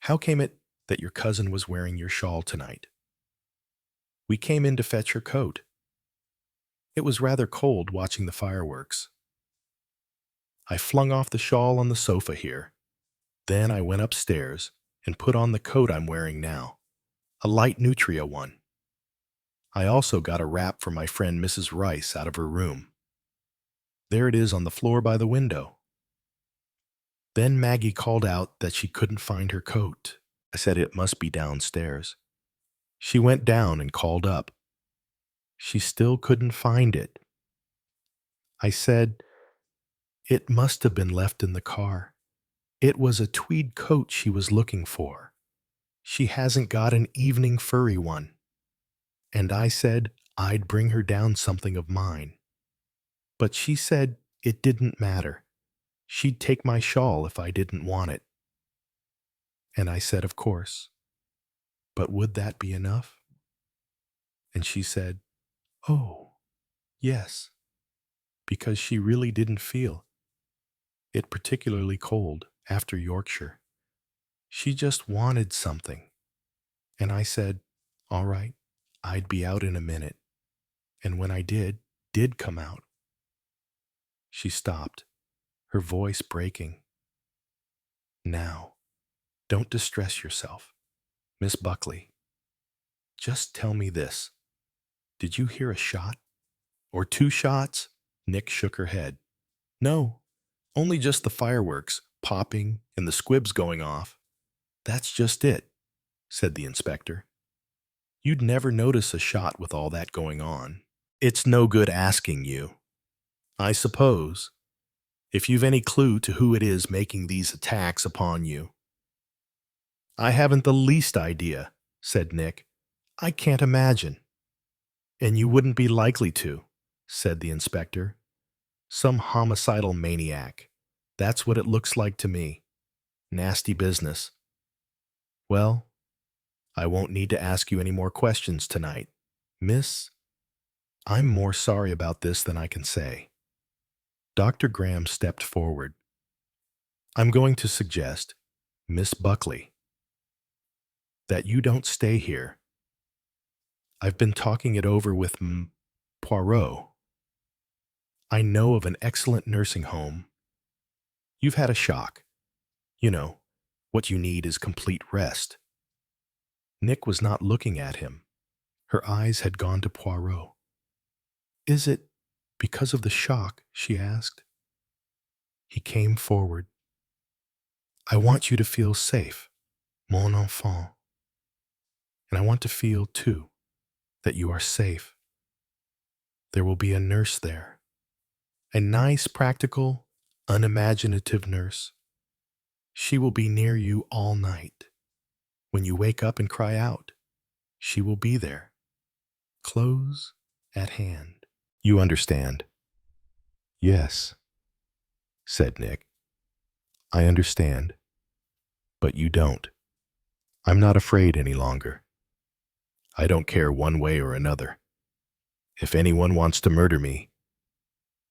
how came it that your cousin was wearing your shawl tonight? We came in to fetch her coat. It was rather cold watching the fireworks. I flung off the shawl on the sofa here. Then I went upstairs and put on the coat I'm wearing now, a light nutria one. I also got a wrap for my friend Mrs. Rice out of her room. There it is on the floor by the window. Then Maggie called out that she couldn't find her coat. I said it must be downstairs. She went down and called up. She still couldn't find it. I said, it must have been left in the car. It was a tweed coat she was looking for. She hasn't got an evening furry one. And I said I'd bring her down something of mine. But she said it didn't matter. She'd take my shawl if I didn't want it. And I said, of course. But would that be enough? And she said, oh, yes, because she really didn't feel it particularly cold after Yorkshire. She just wanted something. And I said, all right, I'd be out in a minute. And when I did come out. She stopped, her voice breaking. Now, don't distress yourself, Miss Buckley. Just tell me this. Did you hear a shot? Or 2 shots? Nick shook her head. No, only just the fireworks popping and the squibs going off. That's just it, said the inspector. You'd never notice a shot with all that going on. It's no good asking you. I suppose, if you've any clue to who it is making these attacks upon you. I haven't the least idea, said Nick. I can't imagine. And you wouldn't be likely to, said the inspector. Some homicidal maniac. That's what it looks like to me. Nasty business. Well, I won't need to ask you any more questions tonight. Miss, I'm more sorry about this than I can say. Dr. Graham stepped forward. I'm going to suggest, Miss Buckley, that you don't stay here. I've been talking it over with Poirot. I know of an excellent nursing home. You've had a shock. You know, what you need is complete rest. Nick was not looking at him. Her eyes had gone to Poirot. Is it because of the shock? She asked. He came forward. I want you to feel safe, mon enfant. And I want to feel, too, that you are safe. There will be a nurse there. A nice, practical, unimaginative nurse. She will be near you all night. When you wake up and cry out, she will be there. Close at hand. You understand? Yes, said Nick. I understand. But you don't. I'm not afraid any longer. I don't care one way or another. If anyone wants to murder me,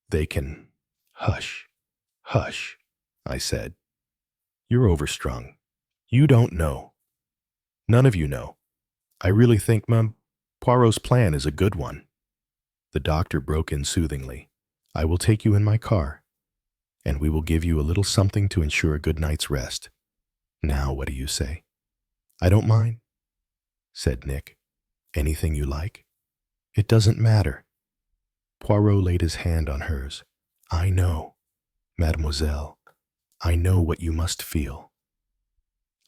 they can. Hush, hush, I said. You're overstrung. You don't know. None of you know. I really think, Mum, Poirot's plan is a good one. The doctor broke in soothingly. I will take you in my car, and we will give you a little something to ensure a good night's rest. Now, what do you say? I don't mind, said Nick. Anything you like? It doesn't matter. Poirot laid his hand on hers. I know, mademoiselle, I know what you must feel.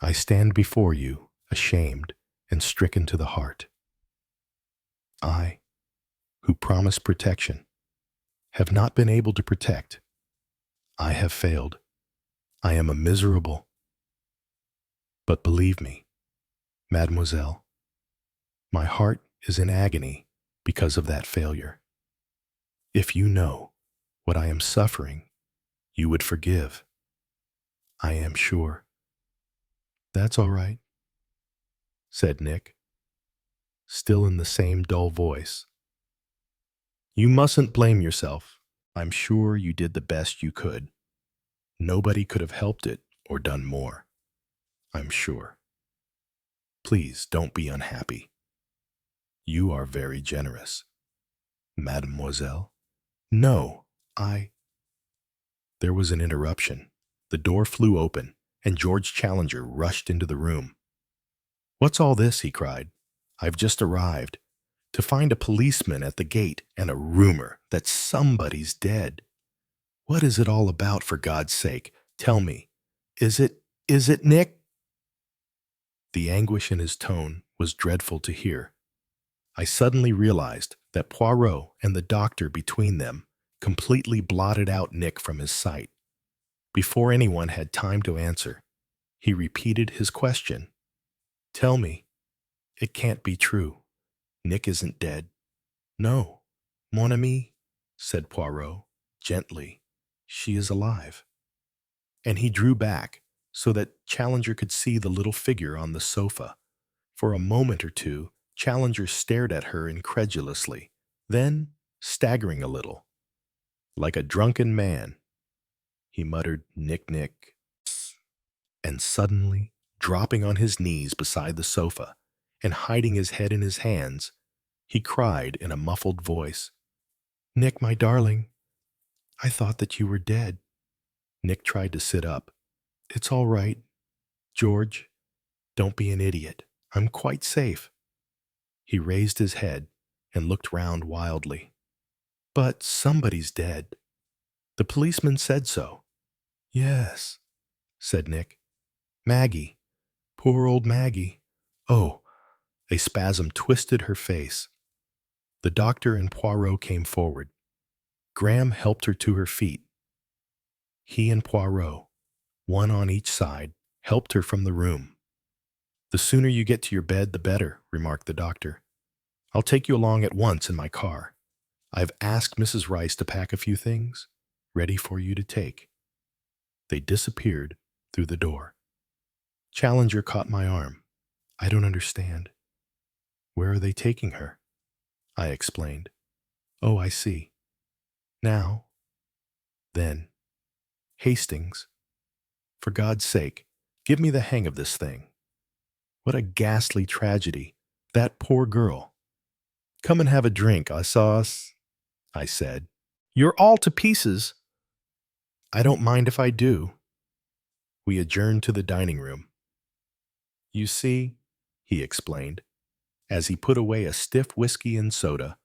I stand before you, ashamed and stricken to the heart. I, who promised protection, have not been able to protect. I have failed. I am a miserable. But believe me, mademoiselle, my heart is in agony because of that failure. If you know what I am suffering, you would forgive. I am sure. That's all right, said Nick, still in the same dull voice. You mustn't blame yourself. I'm sure you did the best you could. Nobody could have helped it or done more. I'm sure. Please don't be unhappy. You are very generous. Mademoiselle? No, There was an interruption. The door flew open, and George Challenger rushed into the room. What's all this? He cried. I've just arrived. To find a policeman at the gate and a rumor that somebody's dead. What is it all about, for God's sake? Tell me. Is it Nick? The anguish in his tone was dreadful to hear. I suddenly realized that Poirot and the doctor between them completely blotted out Nick from his sight. Before anyone had time to answer, he repeated his question. Tell me. It can't be true. Nick isn't dead. No, mon ami, said Poirot, gently. She is alive. And he drew back so that Challenger could see the little figure on the sofa. For a moment or two, Challenger stared at her incredulously, then, staggering a little, like a drunken man, he muttered, Nick, Nick, and suddenly, dropping on his knees beside the sofa and hiding his head in his hands, he cried in a muffled voice, Nick, my darling, I thought that you were dead. Nick tried to sit up. It's all right. George, don't be an idiot. I'm quite safe. He raised his head and looked round wildly. But somebody's dead. The policeman said so. Yes, said Nick. Maggie. Poor old Maggie. Oh, a spasm twisted her face. The doctor and Poirot came forward. Graham helped her to her feet. He and Poirot, one on each side, helped her from the room. The sooner you get to your bed, the better, remarked the doctor. I'll take you along at once in my car. I've asked Mrs. Rice to pack a few things, ready for you to take. They disappeared through the door. Challenger caught my arm. I don't understand. Where are they taking her? I explained. Oh, I see. Now, then, Hastings, for God's sake, give me the hang of this thing. What a ghastly tragedy. That poor girl. Come and have a drink, I said. You're all to pieces. I don't mind if I do. We adjourned to the dining room. You see, he explained, as he put away a stiff whiskey and soda,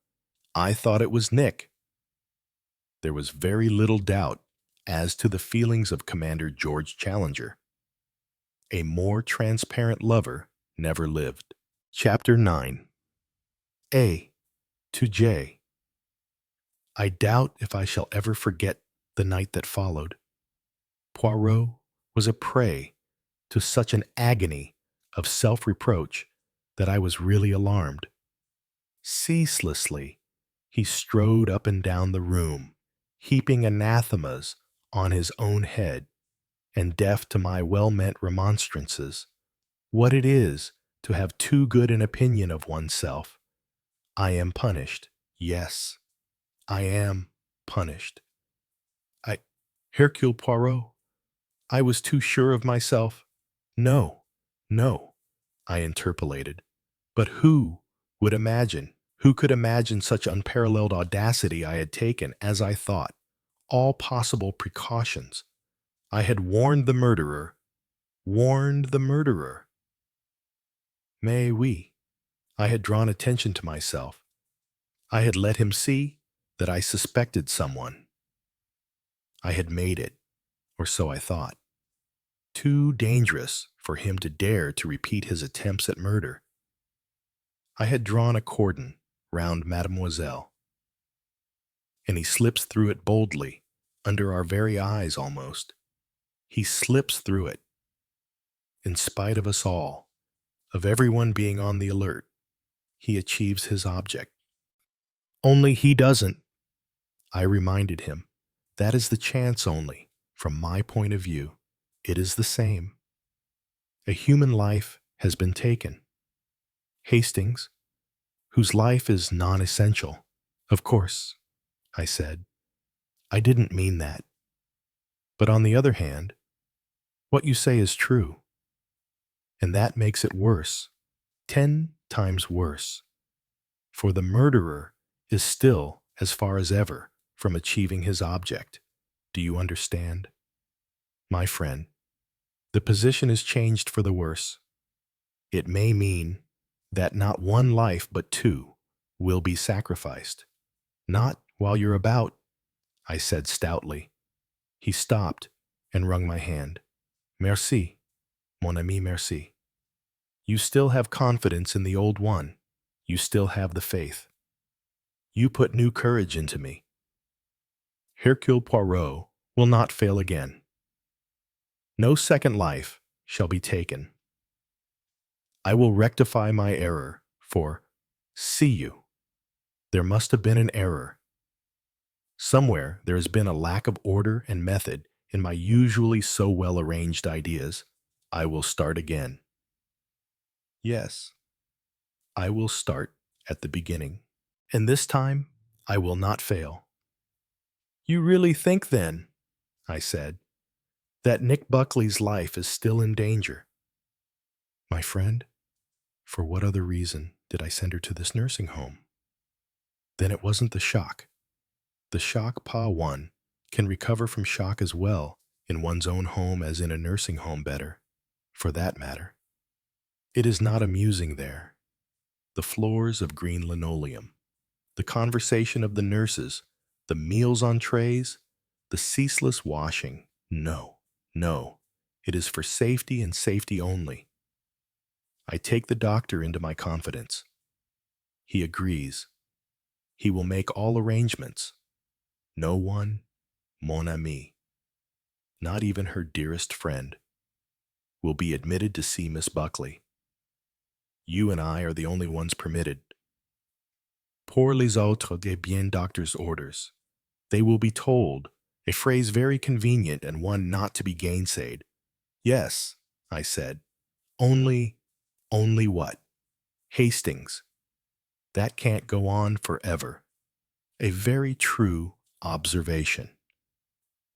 I thought it was Nick. There was very little doubt as to the feelings of Commander George Challenger. A more transparent lover never lived. Chapter 9. A. to J. I doubt if I shall ever forget the night that followed. Poirot was a prey to such an agony of self-reproach that I was really alarmed. Ceaselessly, he strode up and down the room, heaping anathemas on his own head, and deaf to my well-meant remonstrances. What it is to have too good an opinion of oneself. I am punished. Yes, I am punished. I, Hercule Poirot, I was too sure of myself. No, no, I interpolated. But who could imagine such unparalleled audacity I had taken, as I thought, all possible precautions. I had warned the murderer. Warned the murderer. Mais oui, I had drawn attention to myself. I had let him see that I suspected someone. I had made it, or so I thought, too dangerous for him to dare to repeat his attempts at murder. I had drawn a cordon round Mademoiselle, and he slips through it boldly, under our very eyes almost. He slips through it, in spite of us all, of everyone being on the alert. He achieves his object. Only he doesn't, I reminded him. That is the chance only, from my point of view. It is the same. A human life has been taken. Hastings, whose life is non-essential. Of course, I said. I didn't mean that. But on the other hand, what you say is true. And that makes it worse, 10 times worse. For the murderer is still, as far as ever, from achieving his object. Do you understand? My friend, the position is changed for the worse. It may mean that not one life but two will be sacrificed. Not while you're about, I said stoutly. He stopped and wrung my hand. Merci, mon ami, merci. You still have confidence in the old one. You still have the faith. You put new courage into me. Hercule Poirot will not fail again. No second life shall be taken. I will rectify my error, for, see you, there must have been an error. Somewhere there has been a lack of order and method in my usually so well-arranged ideas. I will start again. Yes, I will start at the beginning, and this time I will not fail. You really think, then, I said, that Nick Buckley's life is still in danger? My friend, for what other reason did I send her to this nursing home? Then it wasn't the shock. The shock Pa one can recover from shock as well in one's own home as in a nursing home, better, for that matter. It is not amusing there. The floors of green linoleum, the conversation of the nurses, the meals on trays, the ceaseless washing. No, no, it is for safety and safety only. I take the doctor into my confidence. He agrees. He will make all arrangements. No one, mon ami, not even her dearest friend, will be admitted to see Miss Buckley. You and I are the only ones permitted. Pour les autres des bien doctor's orders. They will be told, a phrase very convenient and one not to be gainsaid. Yes, I said. Only what? Hastings. That can't go on forever. A very true observation.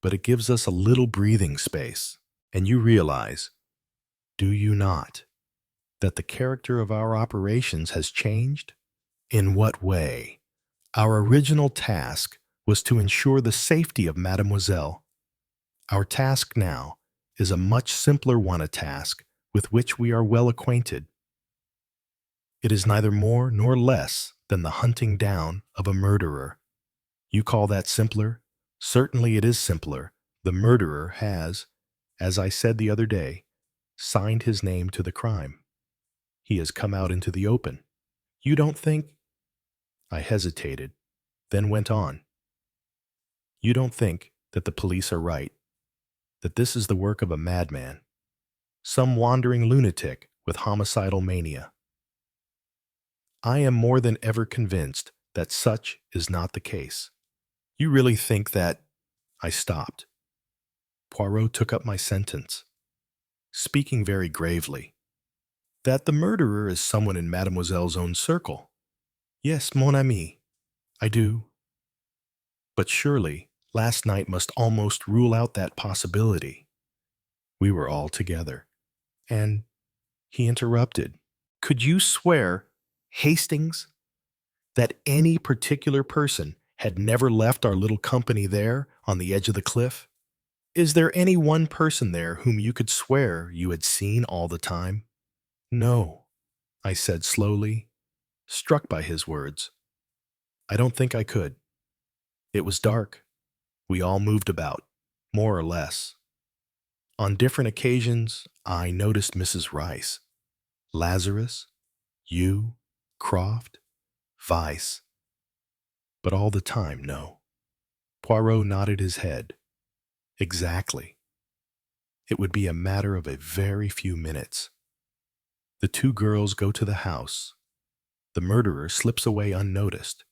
But it gives us a little breathing space, and you realize, do you not, that the character of our operations has changed? In what way? Our original task was to ensure the safety of Mademoiselle. Our task now is a much simpler one, a task with which we are well acquainted. It is neither more nor less than the hunting down of a murderer. You call that simpler? Certainly it is simpler. The murderer has, as I said the other day, signed his name to the crime. He has come out into the open. You don't think? I hesitated, then went on. You don't think that the police are right, that this is the work of a madman, some wandering lunatic with homicidal mania? I am more than ever convinced that such is not the case. You really think that... I stopped. Poirot took up my sentence, speaking very gravely. That the murderer is someone in Mademoiselle's own circle. Yes, mon ami, I do. But surely, last night must almost rule out that possibility. We were all together. And he interrupted. Could you swear, Hastings, that any particular person had never left our little company there on the edge of the cliff? Is there any one person there whom you could swear you had seen all the time? No, I said slowly, struck by his words. I don't think I could. It was dark. We all moved about, more or less. On different occasions, I noticed Mrs. Rice, Lazarus, you, Croft, Vyse. But all the time, no. Poirot nodded his head. Exactly. It would be a matter of a very few minutes. The two girls go to the house. The murderer slips away unnoticed,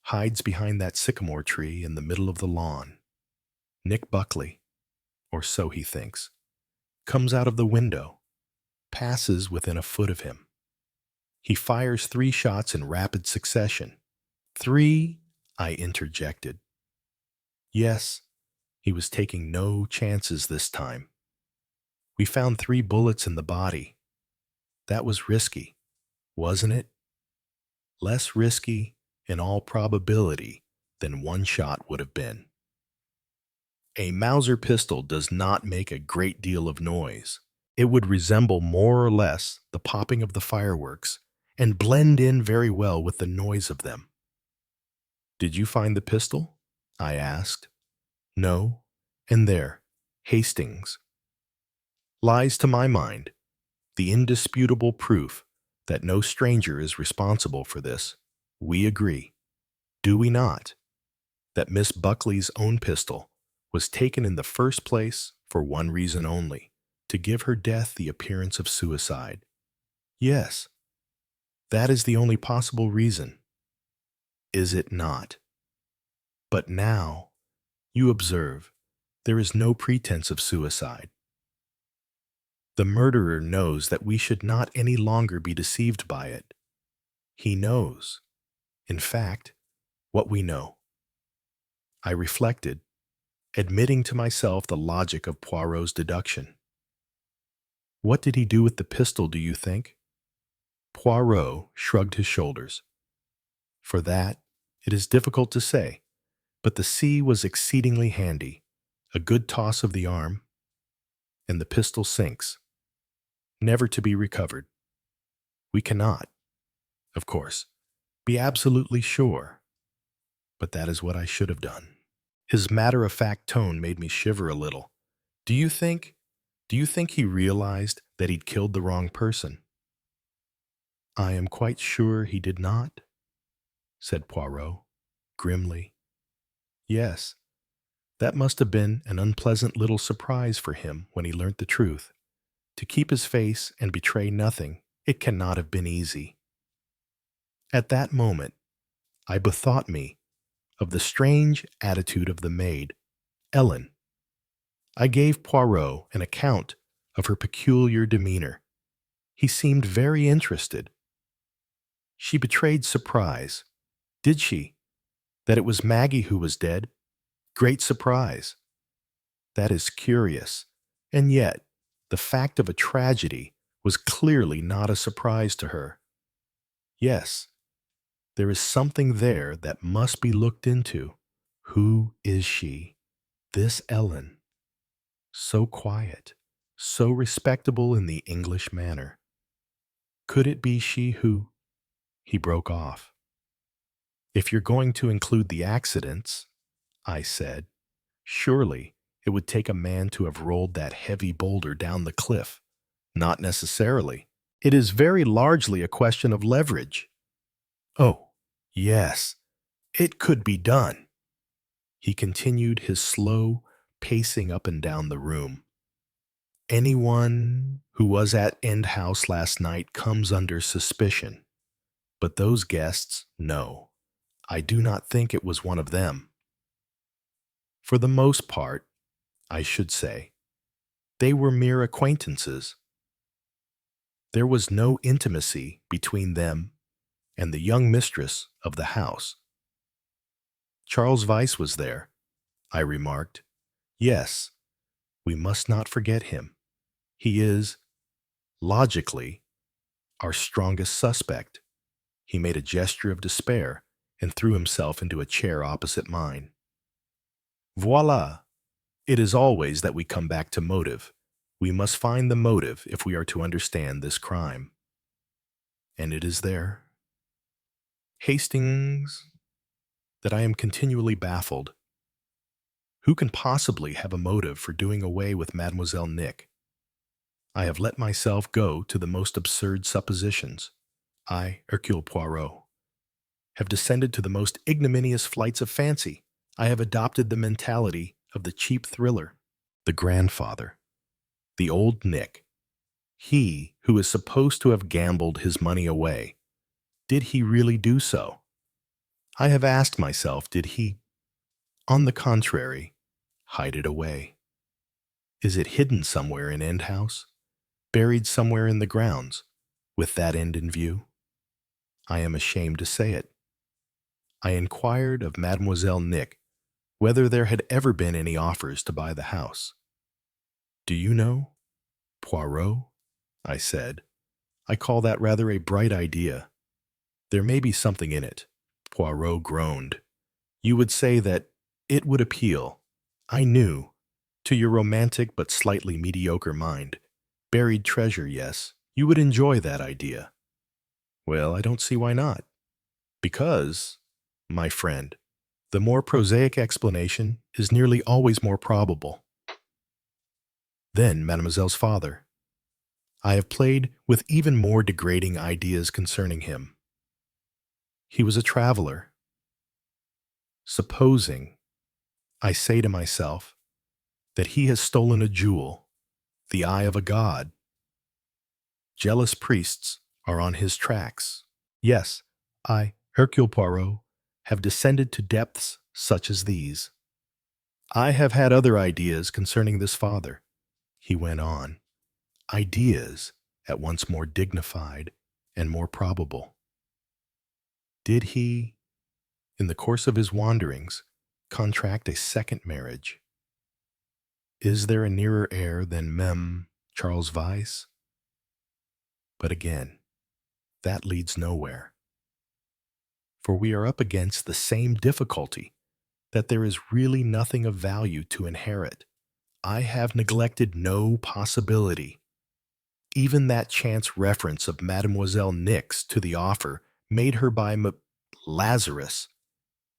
hides behind that sycamore tree in the middle of the lawn. Nick Buckley, or so he thinks, comes out of the window, passes within a foot of him. He fires 3 shots in rapid succession. 3, I interjected. Yes, he was taking no chances this time. We found 3 bullets in the body. That was risky, wasn't it? Less risky, in all probability, than 1 shot would have been. A Mauser pistol does not make a great deal of noise. It would resemble more or less the popping of the fireworks and blend in very well with the noise of them. Did you find the pistol? I asked. No, and there, Hastings. Lies to my mind, the indisputable proof that no stranger is responsible for this. We agree, do we not, that Miss Buckley's own pistol was taken in the first place for one reason only, to give her death the appearance of suicide? Yes, that is the only possible reason. Is it not? But now, you observe, there is no pretense of suicide. The murderer knows that we should not any longer be deceived by it. He knows, in fact, what we know. I reflected, admitting to myself the logic of Poirot's deduction. What did he do with the pistol, do you think? Poirot shrugged his shoulders. For that, it is difficult to say, but the sea was exceedingly handy, a good toss of the arm, and the pistol sinks, never to be recovered. We cannot, of course, be absolutely sure, but that is what I should have done. His matter-of-fact tone made me shiver a little. Do you think he realized that he'd killed the wrong person? I am quite sure he did not, said Poirot, grimly. Yes, that must have been an unpleasant little surprise for him when he learnt the truth. To keep his face and betray nothing, it cannot have been easy. At that moment, I bethought me of the strange attitude of the maid, Ellen. I gave Poirot an account of her peculiar demeanor. He seemed very interested. She betrayed surprise. Did she? That it was Maggie who was dead? Great surprise. That is curious. And yet, the fact of a tragedy was clearly not a surprise to her. Yes, there is something there that must be looked into. Who is she? This Ellen. So quiet, so respectable in the English manner. Could it be she who... He broke off. If you're going to include the accidents, I said, surely it would take a man to have rolled that heavy boulder down the cliff. Not necessarily. It is very largely a question of leverage. Oh, yes, it could be done. He continued his slow pacing up and down the room. Anyone who was at End House last night comes under suspicion. But those guests, no. I do not think it was one of them. For the most part, I should say, they were mere acquaintances. There was no intimacy between them and the young mistress of the house. Charles Weiss was there, I remarked. Yes, we must not forget him. He is, logically, our strongest suspect. He made a gesture of despair and threw himself into a chair opposite mine. Voila! It is always that we come back to motive. We must find the motive if we are to understand this crime. And it is there, Hastings, that I am continually baffled. Who can possibly have a motive for doing away with Mademoiselle Nick? I have let myself go to the most absurd suppositions. I, Hercule Poirot, have descended to the most ignominious flights of fancy. I have adopted the mentality of the cheap thriller. The grandfather, the old Nick, he who is supposed to have gambled his money away. Did he really do so? I have asked myself, did he, on the contrary, hide it away? Is it hidden somewhere in End House, buried somewhere in the grounds, with that end in view? I am ashamed to say it. I inquired of Mademoiselle Nick whether there had ever been any offers to buy the house. Do you know, Poirot? I said. I call that rather a bright idea. There may be something in it. Poirot groaned. You would say that it would appeal, I knew, to your romantic but slightly mediocre mind. Buried treasure, yes. You would enjoy that idea. Well, I don't see why not. Because, my friend, the more prosaic explanation is nearly always more probable. Then Mademoiselle's father. I have played with even more degrading ideas concerning him. He was a traveler. Supposing, I say to myself, that he has stolen a jewel, the eye of a god. Jealous priests are on his tracks. Yes, I, Hercule Poirot, have descended to depths such as these. I have had other ideas concerning this father, he went on, ideas at once more dignified and more probable. Did he, in the course of his wanderings, contract a second marriage? Is there a nearer heir than Charles Weiss? But again, that leads nowhere. For we are up against the same difficulty, that there is really nothing of value to inherit. I have neglected no possibility. Even that chance reference of Mademoiselle Nick's to the offer made her by Lazarus.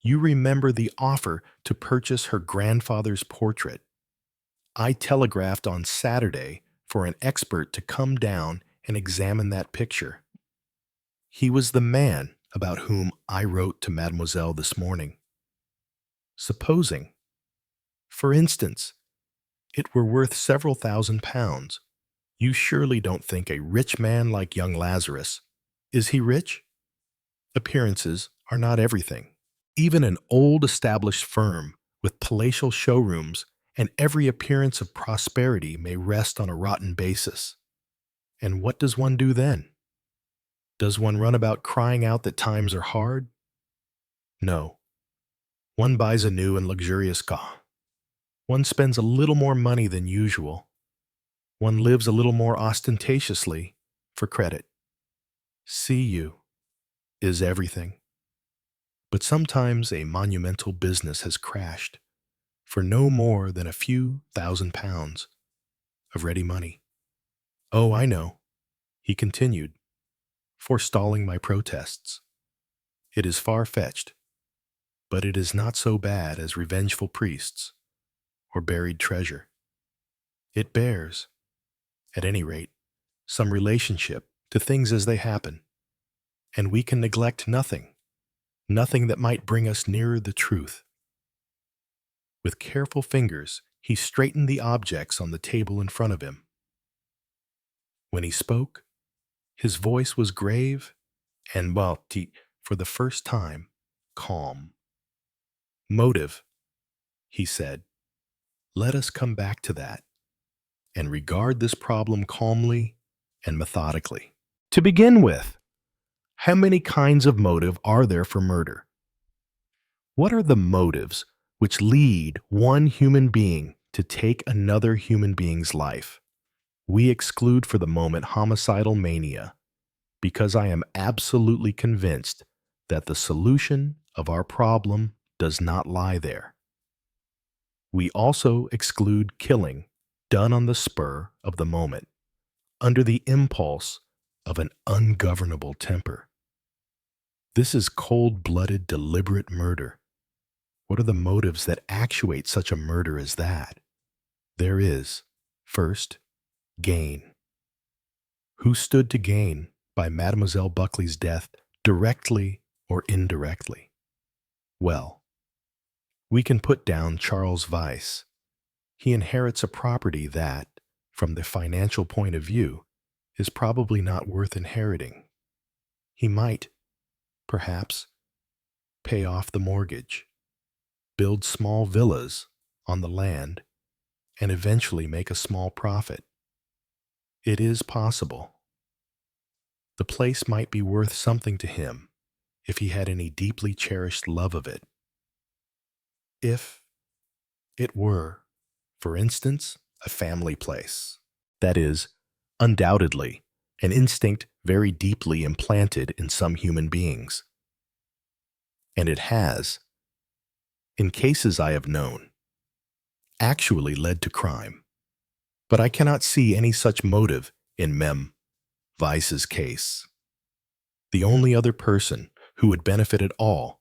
You remember the offer to purchase her grandfather's portrait. I telegraphed on Saturday for an expert to come down and examine that picture. He was the man about whom I wrote to Mademoiselle this morning. Supposing, for instance, it were worth several £1,000s, you surely don't think a rich man like young Lazarus. Is he rich? Appearances are not everything. Even an old established firm with palatial showrooms and every appearance of prosperity may rest on a rotten basis. And what does one do then? Does one run about crying out that times are hard? No. One buys a new and luxurious car. One spends a little more money than usual. One lives a little more ostentatiously for credit. See you is everything. But sometimes a monumental business has crashed for no more than a few £1,000s of ready money. Oh, I know, he continued, forestalling my protests. It is far-fetched, but it is not so bad as revengeful priests or buried treasure. It bears, at any rate, some relationship to things as they happen, and we can neglect nothing that might bring us nearer the truth. With careful fingers, he straightened the objects on the table in front of him. When he spoke, his voice was grave and, for the first time, calm. Motive, he said. Let us come back to that and regard this problem calmly and methodically. To begin with, how many kinds of motive are there for murder? What are the motives which lead one human being to take another human being's life? We exclude for the moment homicidal mania, because I am absolutely convinced that the solution of our problem does not lie there. We also exclude killing done on the spur of the moment, under the impulse of an ungovernable temper. This is cold-blooded, deliberate murder. What are the motives that actuate such a murder as that? There is, first, gain. Who stood to gain by Mademoiselle Buckley's death, directly or indirectly? Well, we can put down Charles Weiss. He inherits a property that, from the financial point of view, is probably not worth inheriting. He might, perhaps, pay off the mortgage, build small villas on the land, and eventually make a small profit. It is possible. The place might be worth something to him if he had any deeply cherished love of it. If it were, for instance, a family place. That is, undoubtedly, an instinct very deeply implanted in some human beings. And it has, in cases I have known, actually led to crime. But I cannot see any such motive in Mem. Weiss's case. The only other person who would benefit at all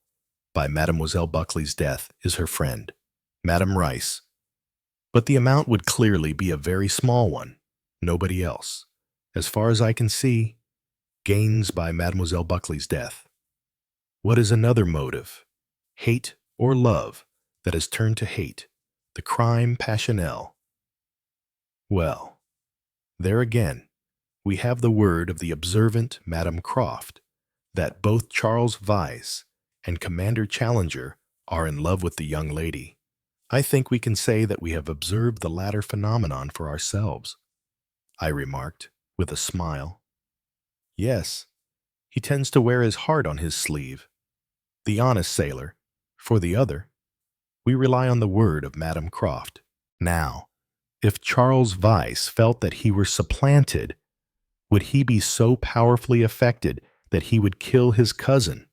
by Mademoiselle Buckley's death is her friend, Madame Rice. But the amount would clearly be a very small one, nobody else. As far as I can see, gains by Mademoiselle Buckley's death. What is another motive? Hate or love that has turned to hate, the crime passionnel. Well, there again, we have the word of the observant Madame Croft, that both Charles Weiss and Commander Challenger are in love with the young lady. I think we can say that we have observed the latter phenomenon for ourselves, I remarked, with a smile. Yes, he tends to wear his heart on his sleeve. The honest sailor. For the other, we rely on the word of Madame Croft. Now, if Charles Weiss felt that he were supplanted, would he be so powerfully affected that he would kill his cousin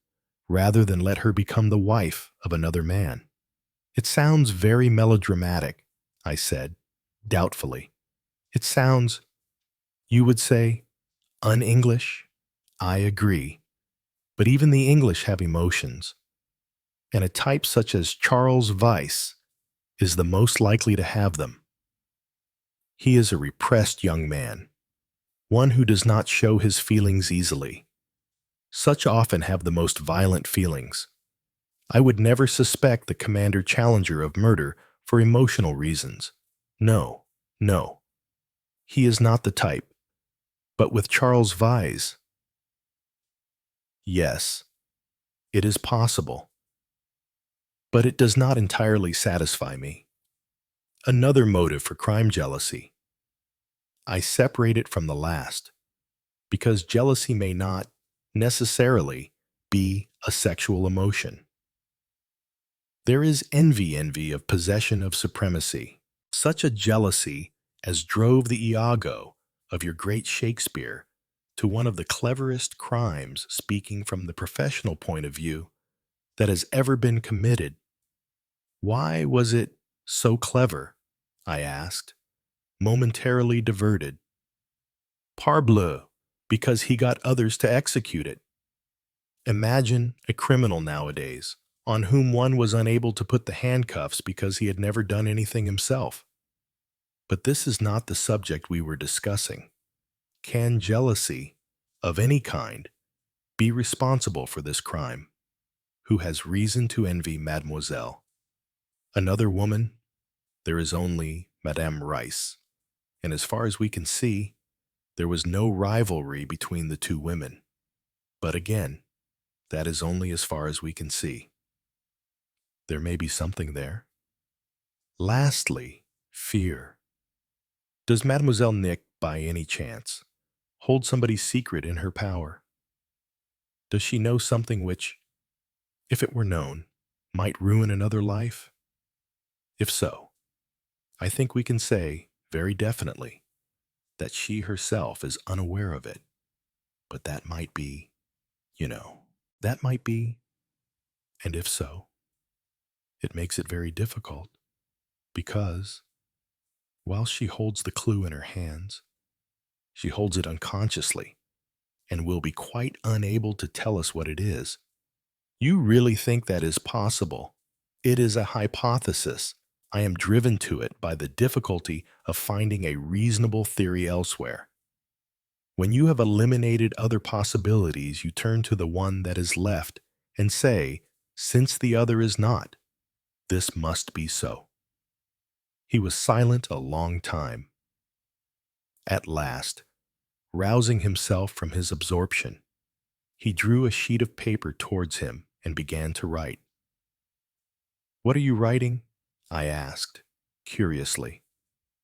rather than let her become the wife of another man? It sounds very melodramatic, I said, doubtfully. It sounds, you would say, un-English? I agree. But even the English have emotions, and a type such as Charles Weiss is the most likely to have them. He is a repressed young man, one who does not show his feelings easily. Such often have the most violent feelings. I would never suspect the Commander Challenger of murder for emotional reasons. No, no. He is not the type. But with Charles Weiss, yes, it is possible. But it does not entirely satisfy me. Another motive for crime jealousy. I separate it from the last, because jealousy may not necessarily be a sexual emotion. There is envy of possession of supremacy, such a jealousy as drove the Iago of your great Shakespeare to one of the cleverest crimes, speaking from the professional point of view, that has ever been committed. Why was it so clever? I asked, momentarily diverted. Parbleu, because he got others to execute it. Imagine a criminal nowadays, on whom one was unable to put the handcuffs because he had never done anything himself. But this is not the subject we were discussing. Can jealousy, of any kind, be responsible for this crime? Who has reason to envy Mademoiselle? Another woman? There is only Madame Rice, and as far as we can see, there was no rivalry between the two women. But again, that is only as far as we can see. There may be something there. Lastly, fear. Does Mademoiselle Nick, by any chance, hold somebody's secret in her power? Does she know something which, if it were known, might ruin another life? If so, I think we can say, very definitely, that she herself is unaware of it. But that might be, that might be, and if so, it makes it very difficult, because, while she holds the clue in her hands, she holds it unconsciously, and will be quite unable to tell us what it is. You really think that is possible? It is a hypothesis. I am driven to it by the difficulty of finding a reasonable theory elsewhere. When you have eliminated other possibilities, you turn to the one that is left and say, since the other is not, this must be so. He was silent a long time. At last, rousing himself from his absorption, he drew a sheet of paper towards him and began to write. "What are you writing?" I asked, curiously.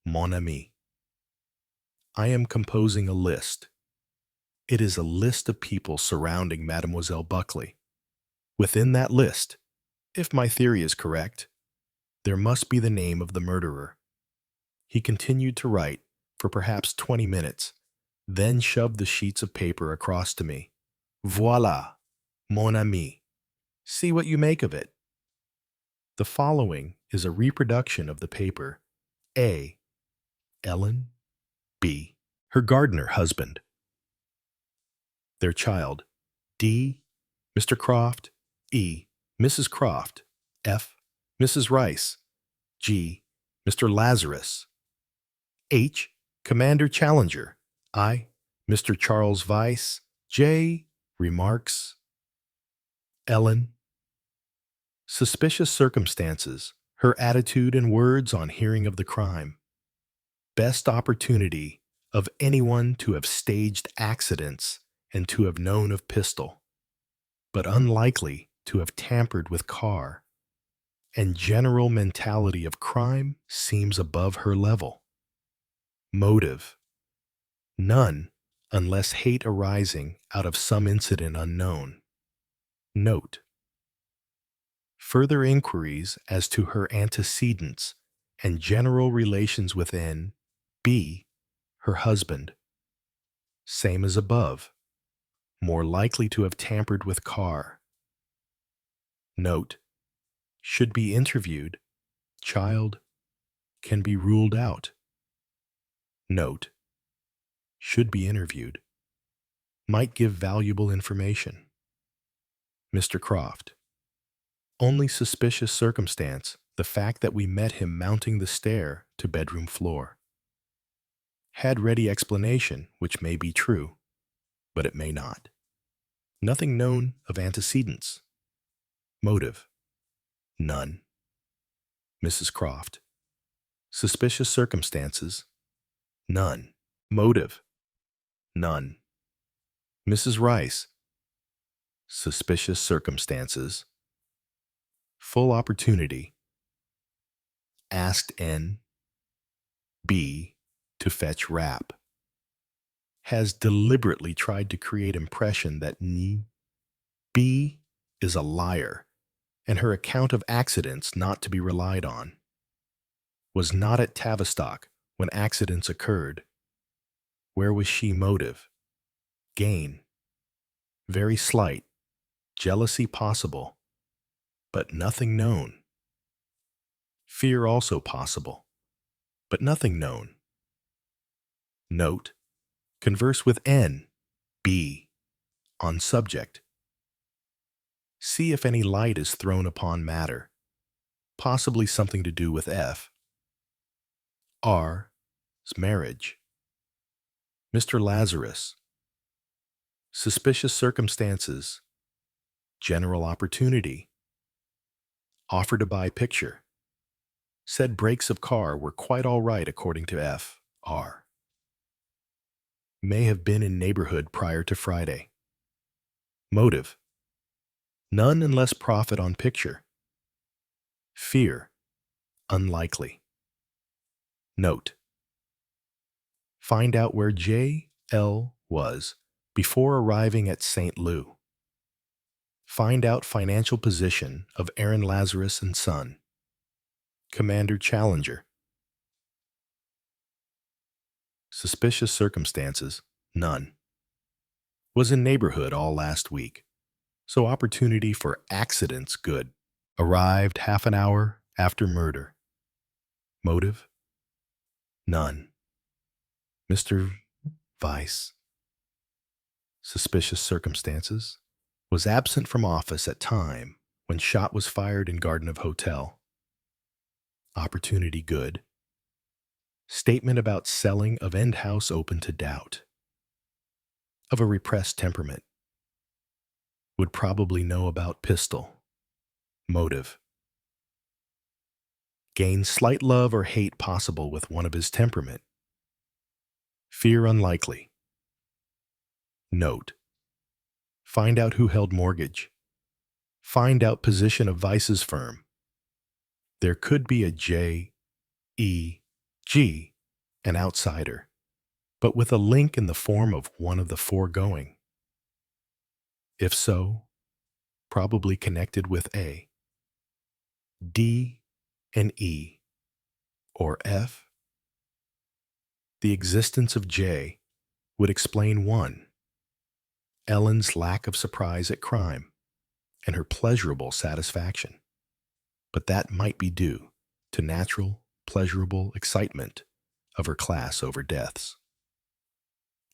"Mon ami." "I am composing a list. It is a list of people surrounding Mademoiselle Buckley. Within that list, if my theory is correct, there must be the name of the murderer." He continued to write for perhaps 20 minutes, then shoved the sheets of paper across to me. "Voilà, mon ami. See what you make of it." The following is a reproduction of the paper. A. Ellen. B. Her gardener husband. Their child. D. Mr. Croft. E. Mrs. Croft. F. Mrs. Rice. G. Mr. Lazarus. H. Commander Challenger. I. Mr. Charles Weiss. J. Remarks. Ellen. Suspicious circumstances. Her attitude and words on hearing of the crime. Best opportunity of anyone to have staged accidents and to have known of pistol, but unlikely to have tampered with car, and general mentality of crime seems above her level. Motive. None, unless hate arising out of some incident unknown. Note. Further inquiries as to her antecedents and general relations with N. B. her husband. Same as above. More likely to have tampered with car. Note. Should be interviewed. Child can be ruled out. Note. Should be interviewed. Might give valuable information. Mr. Croft. Only suspicious circumstance, the fact that we met him mounting the stair to bedroom floor. Had ready explanation, which may be true, but it may not. Nothing known of antecedents. Motive. None. Mrs. Croft. Suspicious circumstances. None. Motive. None. Mrs. Rice. Suspicious circumstances. Full opportunity. Asked N. B. to fetch rap. Has deliberately tried to create impression that N. B. is a liar, and her account of accidents not to be relied on. Was not at Tavistock when accidents occurred. Where was she? Motive. Gain. Very slight. Jealousy possible, but nothing known. Fear also possible, but nothing known. Note. Converse with N. B. on subject. See if any light is thrown upon matter, possibly something to do with F. R.'s marriage. Mr. Lazarus. Suspicious circumstances. General opportunity. Offer to buy picture. Said brakes of car were quite all right according to F. R. May have been in neighborhood prior to Friday. Motive. None unless profit on picture. Fear. Unlikely. Note. Find out where J. L. was, before arriving at St. Louis. Find out financial position of Aaron Lazarus and Son. Commander Challenger. Suspicious circumstances, none. Was in neighborhood all last week, so opportunity for accidents good. Arrived half an hour after murder. Motive? None. Mr. Weiss. Suspicious circumstances. Was absent from office at time when shot was fired in Garden of Hotel. Opportunity good. Statement about selling of end house open to doubt. Of a repressed temperament. Would probably know about pistol. Motive. Gain slight love or hate possible with one of his temperament. Fear unlikely. Note. Find out who held mortgage. Find out position of Weiss's firm. There could be a J, E, G, an outsider, but with a link in the form of one of the foregoing. If so, probably connected with A, D, and E, or F. The existence of J would explain 1. Ellen's lack of surprise at crime and her pleasurable satisfaction, but that might be due to natural, pleasurable excitement of her class over deaths.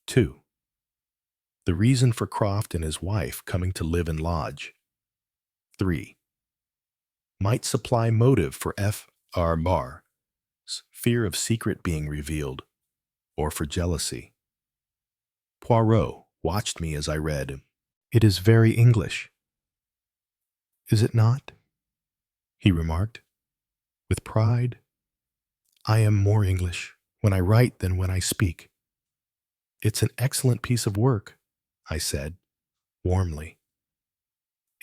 2. The reason for Croft and his wife coming to live in lodge. 3. Might supply motive for F.R. Barr's fear of secret being revealed, or for jealousy. Poirot watched me as I read. It is very English. Is it not? He remarked, with pride. I am more English when I write than when I speak. It's an excellent piece of work, I said, warmly.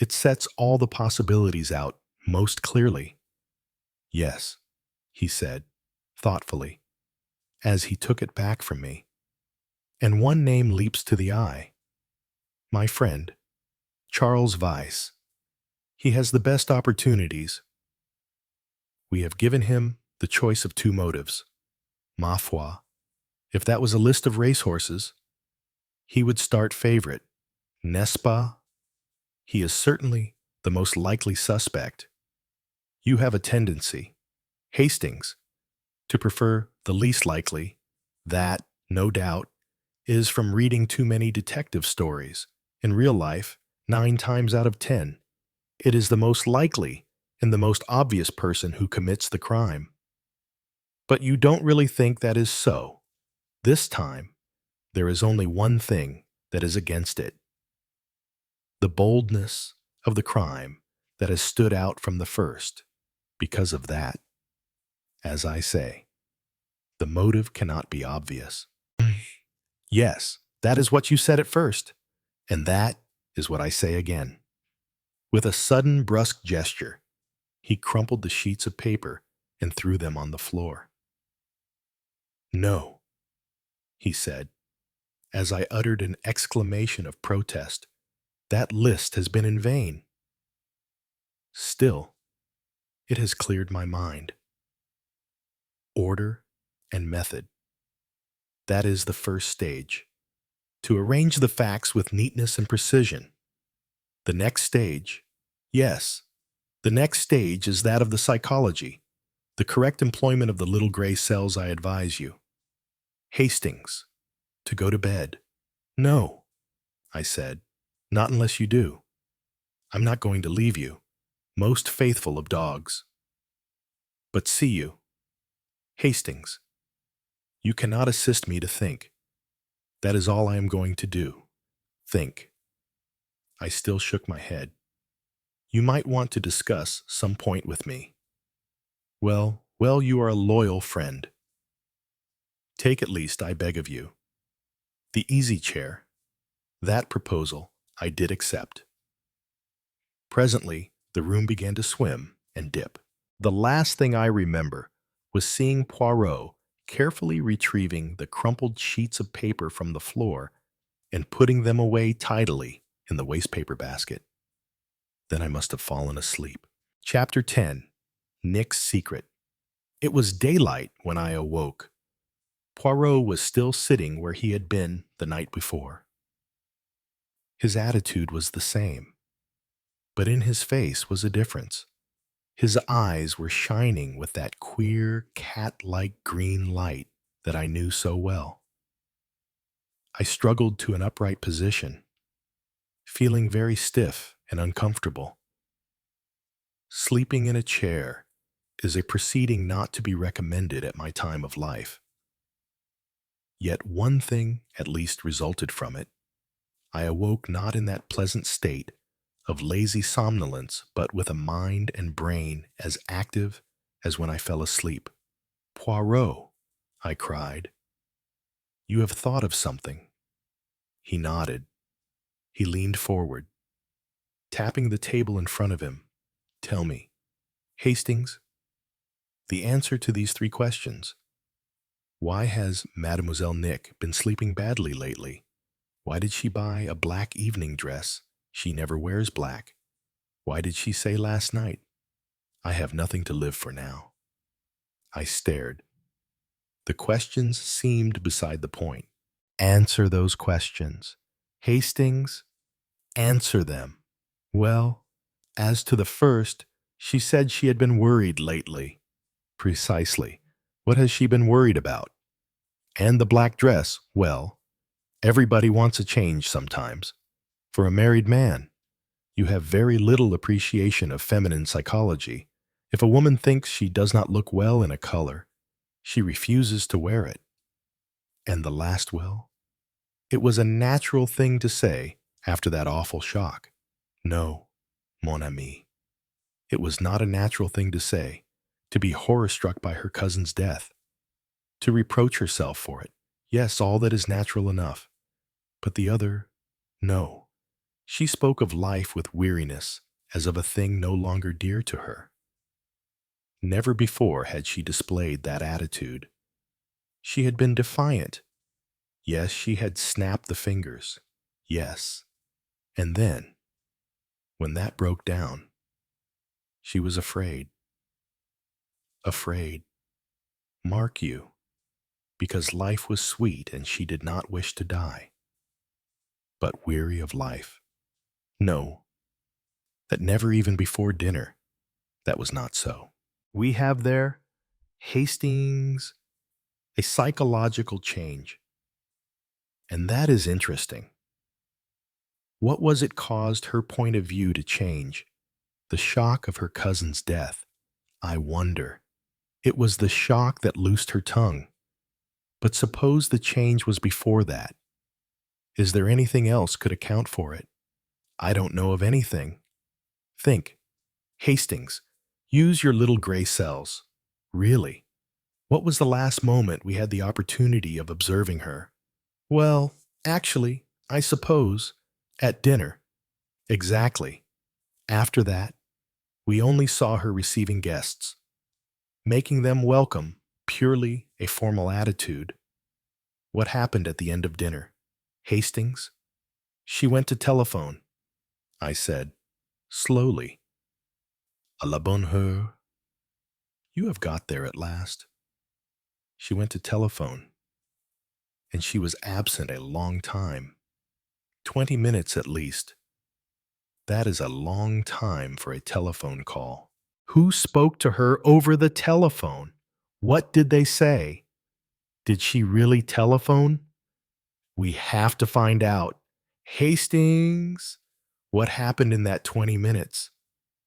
It sets all the possibilities out most clearly. Yes, he said, thoughtfully, as he took it back from me. And one name leaps to the eye. My friend, Charles Weiss. He has the best opportunities. We have given him the choice of 2 motives. Ma foi, if that was a list of racehorses, he would start favorite, n'est-ce pas? He is certainly the most likely suspect. You have a tendency, Hastings, to prefer the least likely. That, no doubt, is from reading too many detective stories. In real life, 9 times out of 10, it is the most likely and the most obvious person who commits the crime. But you don't really think that is so. This time, there is only one thing that is against it. The boldness of the crime that has stood out from the first. Because of that, as I say, the motive cannot be obvious. Yes, that is what you said at first, and that is what I say again. With a sudden brusque gesture, he crumpled the sheets of paper and threw them on the floor. No, he said, as I uttered an exclamation of protest. That list has been in vain. Still, it has cleared my mind. Order and method. That is the first stage. To arrange the facts with neatness and precision. The next stage, yes, the next stage is that of the psychology, the correct employment of the little gray cells I advise you. Hastings, to go to bed. No, I said, not unless you do. I'm not going to leave you, most faithful of dogs. But see you. Hastings, you cannot assist me to think. That is all I am going to do. Think. I still shook my head. You might want to discuss some point with me. Well, you are a loyal friend. Take at least, I beg of you, the easy chair. That proposal I did accept. Presently, the room began to swim and dip. The last thing I remember was seeing Poirot carefully retrieving the crumpled sheets of paper from the floor and putting them away tidily in the wastepaper basket. Then I must have fallen asleep. Chapter 10. Nick's Secret. It was daylight when I awoke. Poirot was still sitting where he had been the night before. His attitude was the same, but in his face was a difference. His eyes were shining with that queer, cat-like green light that I knew so well. I struggled to an upright position, feeling very stiff and uncomfortable. Sleeping in a chair is a proceeding not to be recommended at my time of life. Yet one thing at least resulted from it. I awoke not in that pleasant state of lazy somnolence, but with a mind and brain as active as when I fell asleep. "Poirot," I cried, "you have thought of something." He nodded. He leaned forward, tapping the table in front of him. "Tell me, Hastings, the answer to these 3 questions. Why has Mademoiselle Nick been sleeping badly lately? Why did she buy a black evening dress? She never wears black. Why did she say last night, 'I have nothing to live for now'?" I stared. The questions seemed beside the point. Answer those questions. Hastings, answer them. Well, as to the first, she said she had been worried lately. Precisely. What has she been worried about? And the black dress, well, everybody wants a change sometimes. For a married man, you have very little appreciation of feminine psychology. If a woman thinks she does not look well in a color, she refuses to wear it. And the last will? It was a natural thing to say after that awful shock. No, mon ami. It was not a natural thing to say, to be horror-struck by her cousin's death, to reproach herself for it. Yes, all that is natural enough. But the other, no. She spoke of life with weariness, as of a thing no longer dear to her. Never before had she displayed that attitude. She had been defiant. Yes, she had snapped the fingers. Yes. And then, when that broke down, she was afraid. Afraid. Mark you, because life was sweet and she did not wish to die. But weary of life. No, that never even before dinner. That was not so. We have there, Hastings, a psychological change. And that is interesting. What was it caused her point of view to change? The shock of her cousin's death. I wonder. It was the shock that loosed her tongue. But suppose the change was before that. Is there anything else could account for it? I don't know of anything. Think. Hastings, use your little gray cells. Really? What was the last moment we had the opportunity of observing her? Well, actually, I suppose, at dinner. Exactly. After that, we only saw her receiving guests, making them welcome, purely a formal attitude. What happened at the end of dinner? Hastings? She went to telephone. I said, slowly. À la bonne heure. You have got there at last. She went to telephone, and she was absent a long time. 20 minutes at least. That is a long time for a telephone call. Who spoke to her over the telephone? What did they say? Did she really telephone? We have to find out. Hastings, what happened in that 20 minutes?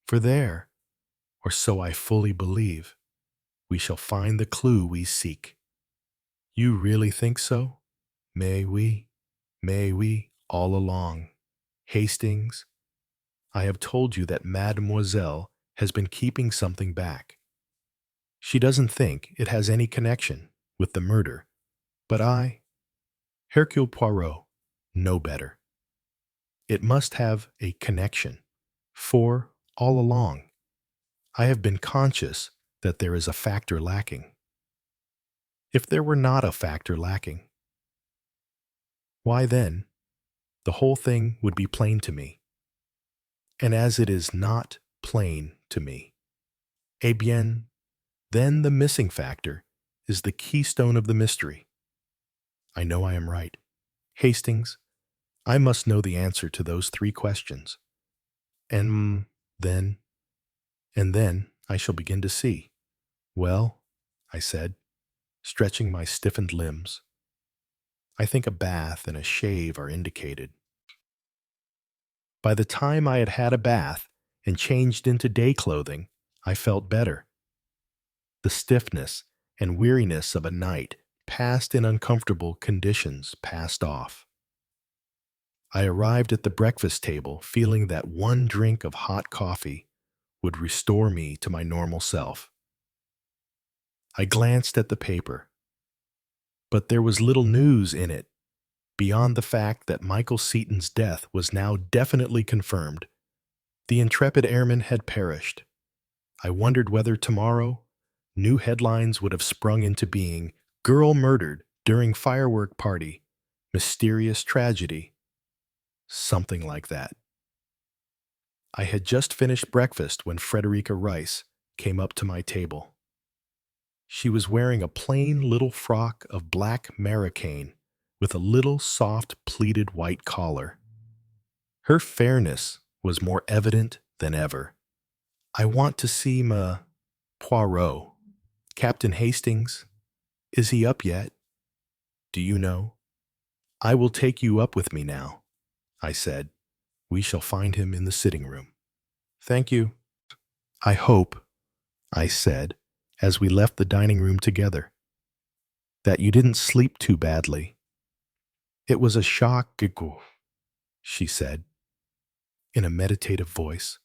For there, or so I fully believe, we shall find the clue we seek. You really think so? May we, all along. Hastings, I have told you that Mademoiselle has been keeping something back. She doesn't think it has any connection with the murder, but I, Hercule Poirot, know better. It must have a connection, for, all along, I have been conscious that there is a factor lacking. If there were not a factor lacking, why then the whole thing would be plain to me. And as it is not plain to me, eh bien, then the missing factor is the keystone of the mystery. I know I am right. Hastings, I must know the answer to those 3 questions. And then I shall begin to see. Well, I said, stretching my stiffened limbs. I think a bath and a shave are indicated. By the time I had had a bath and changed into day clothing, I felt better. The stiffness and weariness of a night passed in uncomfortable conditions passed off. I arrived at the breakfast table feeling that one drink of hot coffee would restore me to my normal self. I glanced at the paper, but there was little news in it beyond the fact that Michael Seaton's death was now definitely confirmed. The intrepid airman had perished. I wondered whether tomorrow new headlines would have sprung into being: girl murdered during firework party, mysterious tragedy, something like that. I had just finished breakfast when Frederica Rice came up to my table. She was wearing a plain little frock of black marrocane with a little soft pleated white collar. Her fairness was more evident than ever. I want to see Poirot. Captain Hastings, is he up yet? Do you know? I will take you up with me now, I said. We shall find him in the sitting room. Thank you. I hope, I said, as we left the dining room together, that you didn't sleep too badly. It was a shock, she said, in a meditative voice.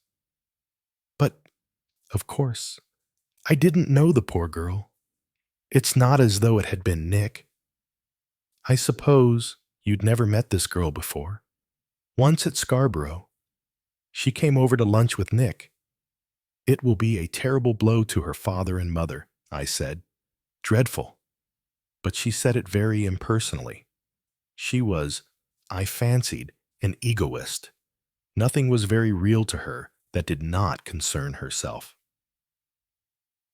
But, of course, I didn't know the poor girl. It's not as though it had been Nick. I suppose you'd never met this girl before. Once at Scarborough, she came over to lunch with Nick. It will be a terrible blow to her father and mother, I said. Dreadful. But she said it very impersonally. She was, I fancied, an egoist. Nothing was very real to her that did not concern herself.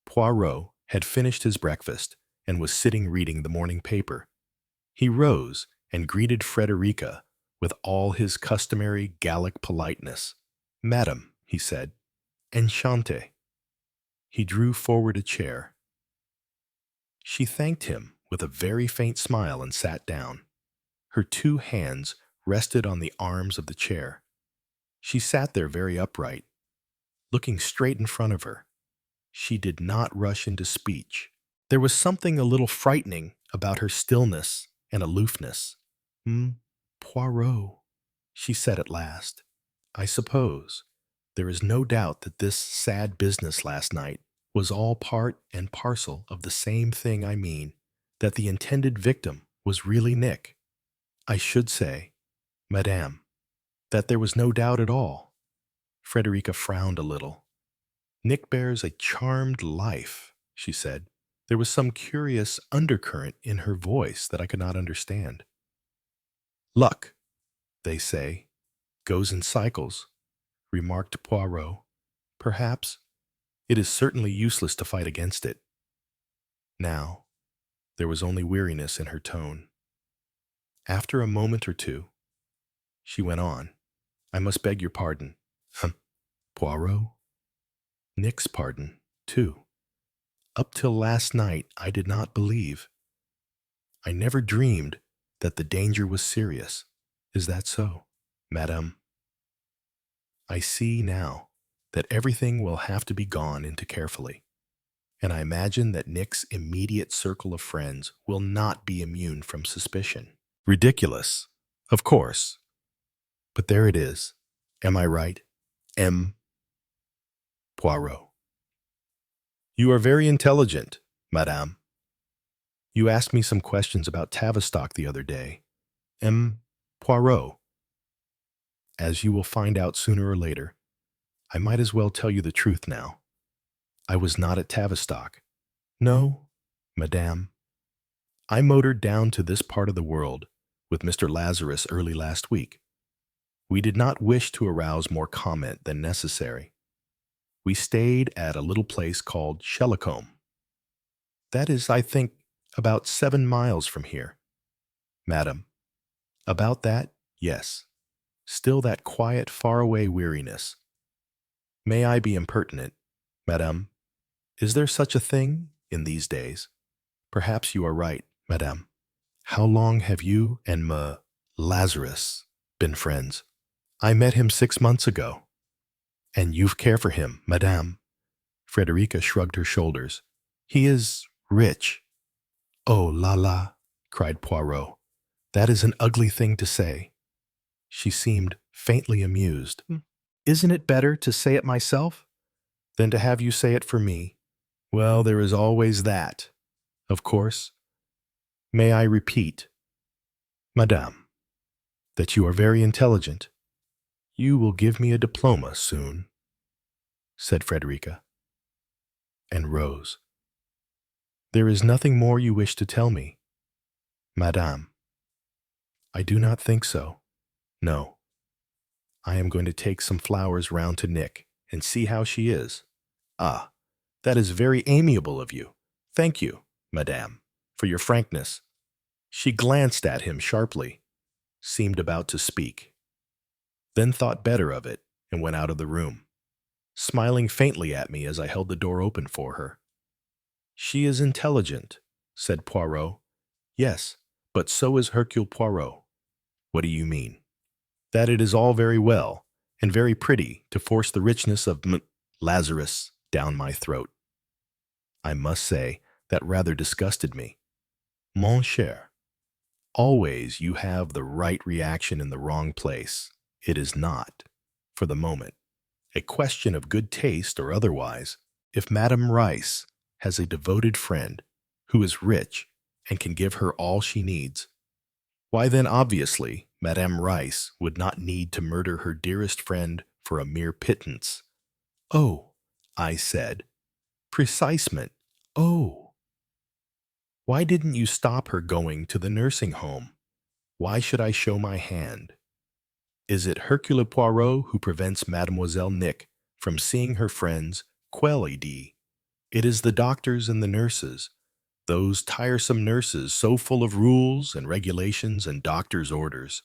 Poirot had finished his breakfast and was sitting reading the morning paper. He rose and greeted Frederica with all his customary Gallic politeness. Madam, he said, enchanté. He drew forward a chair. She thanked him with a very faint smile and sat down. Her 2 hands rested on the arms of the chair. She sat there very upright, looking straight in front of her. She did not rush into speech. There was something a little frightening about her stillness and aloofness. Poirot, she said at last. I suppose there is no doubt that this sad business last night was all part and parcel of the same thing. I mean, that the intended victim was really Nick. I should say, Madame, that there was no doubt at all. Frederica frowned a little. Nick bears a charmed life, she said. There was some curious undercurrent in her voice that I could not understand. Luck, they say, goes in cycles, remarked Poirot. Perhaps. It is certainly useless to fight against it. Now, there was only weariness in her tone. After a moment or two, she went on. I must beg your pardon. Poirot? Nick's pardon, too. Up till last night, I did not believe. I never dreamed that the danger was serious. Is that so, Madame? I see now that everything will have to be gone into carefully, and I imagine that Nick's immediate circle of friends will not be immune from suspicion. Ridiculous, of course. But there it is. Am I right? M. Poirot. You are very intelligent, Madame. You asked me some questions about Tavistock the other day. M. Poirot. As you will find out sooner or later, I might as well tell you the truth now. I was not at Tavistock. No, Madame. I motored down to this part of the world with Mr. Lazarus early last week. We did not wish to arouse more comment than necessary. We stayed at a little place called Shellicombe. That is, I think, about 7 miles from here. Madam, about that, yes. Still that quiet, far-away weariness. May I be impertinent, Madame? Is there such a thing in these days? Perhaps you are right, Madame. How long have you and Lazarus been friends? I met him 6 months ago. And you've cared for him, Madame? Frederica shrugged her shoulders. He is rich. Oh, la la, cried Poirot. That is an ugly thing to say. She seemed faintly amused. Isn't it better to say it myself than to have you say it for me? Well, there is always that, of course. May I repeat, Madame, that you are very intelligent. You will give me a diploma soon, said Frederica, and rose. There is nothing more you wish to tell me, Madame. I do not think so. No. I am going to take some flowers round to Nick and see how she is. Ah, that is very amiable of you. Thank you, Madame, for your frankness. She glanced at him sharply, seemed about to speak, then thought better of it and went out of the room, smiling faintly at me as I held the door open for her. She is intelligent, said Poirot. Yes, but so is Hercule Poirot. What do you mean? That it is all very well and very pretty to force the richness of Lazarus down my throat. I must say that rather disgusted me. Mon cher, always you have the right reaction in the wrong place. It is not, for the moment, a question of good taste or otherwise. If Madame Rice has a devoted friend who is rich and can give her all she needs, why then obviously Madame Rice would not need to murder her dearest friend for a mere pittance. Oh, I said, precisement, oh. Why didn't you stop her going to the nursing home? Why should I show my hand? Is it Hercule Poirot who prevents Mademoiselle Nick from seeing her friends quelle-idée? It is the doctors and the nurses, those tiresome nurses so full of rules and regulations and doctors' orders.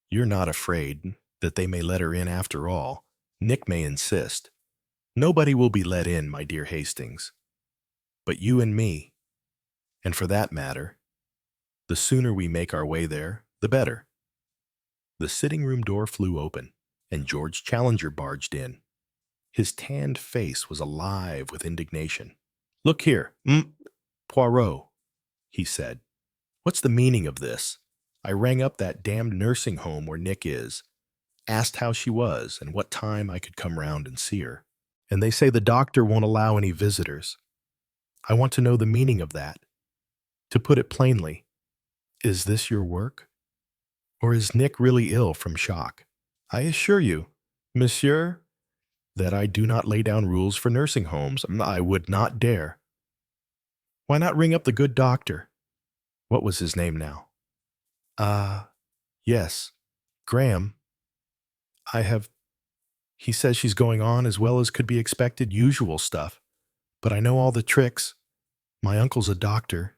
You're not afraid that they may let her in after all. Nick may insist. Nobody will be let in, my dear Hastings. But you and me. And for that matter, the sooner we make our way there, the better. The sitting-room door flew open, and George Challenger barged in. His tanned face was alive with indignation. Look here, Poirot, he said. What's the meaning of this? I rang up that damned nursing home where Nick is, asked how she was and what time I could come round and see her. And they say the doctor won't allow any visitors. I want to know the meaning of that. To put it plainly, is this your work? Or is Nick really ill from shock? I assure you, monsieur, that I do not lay down rules for nursing homes. I would not dare. Why not ring up the good doctor? What was his name now? Yes, Graham. He says she's going on as well as could be expected, usual stuff. But I know all the tricks. My uncle's a doctor,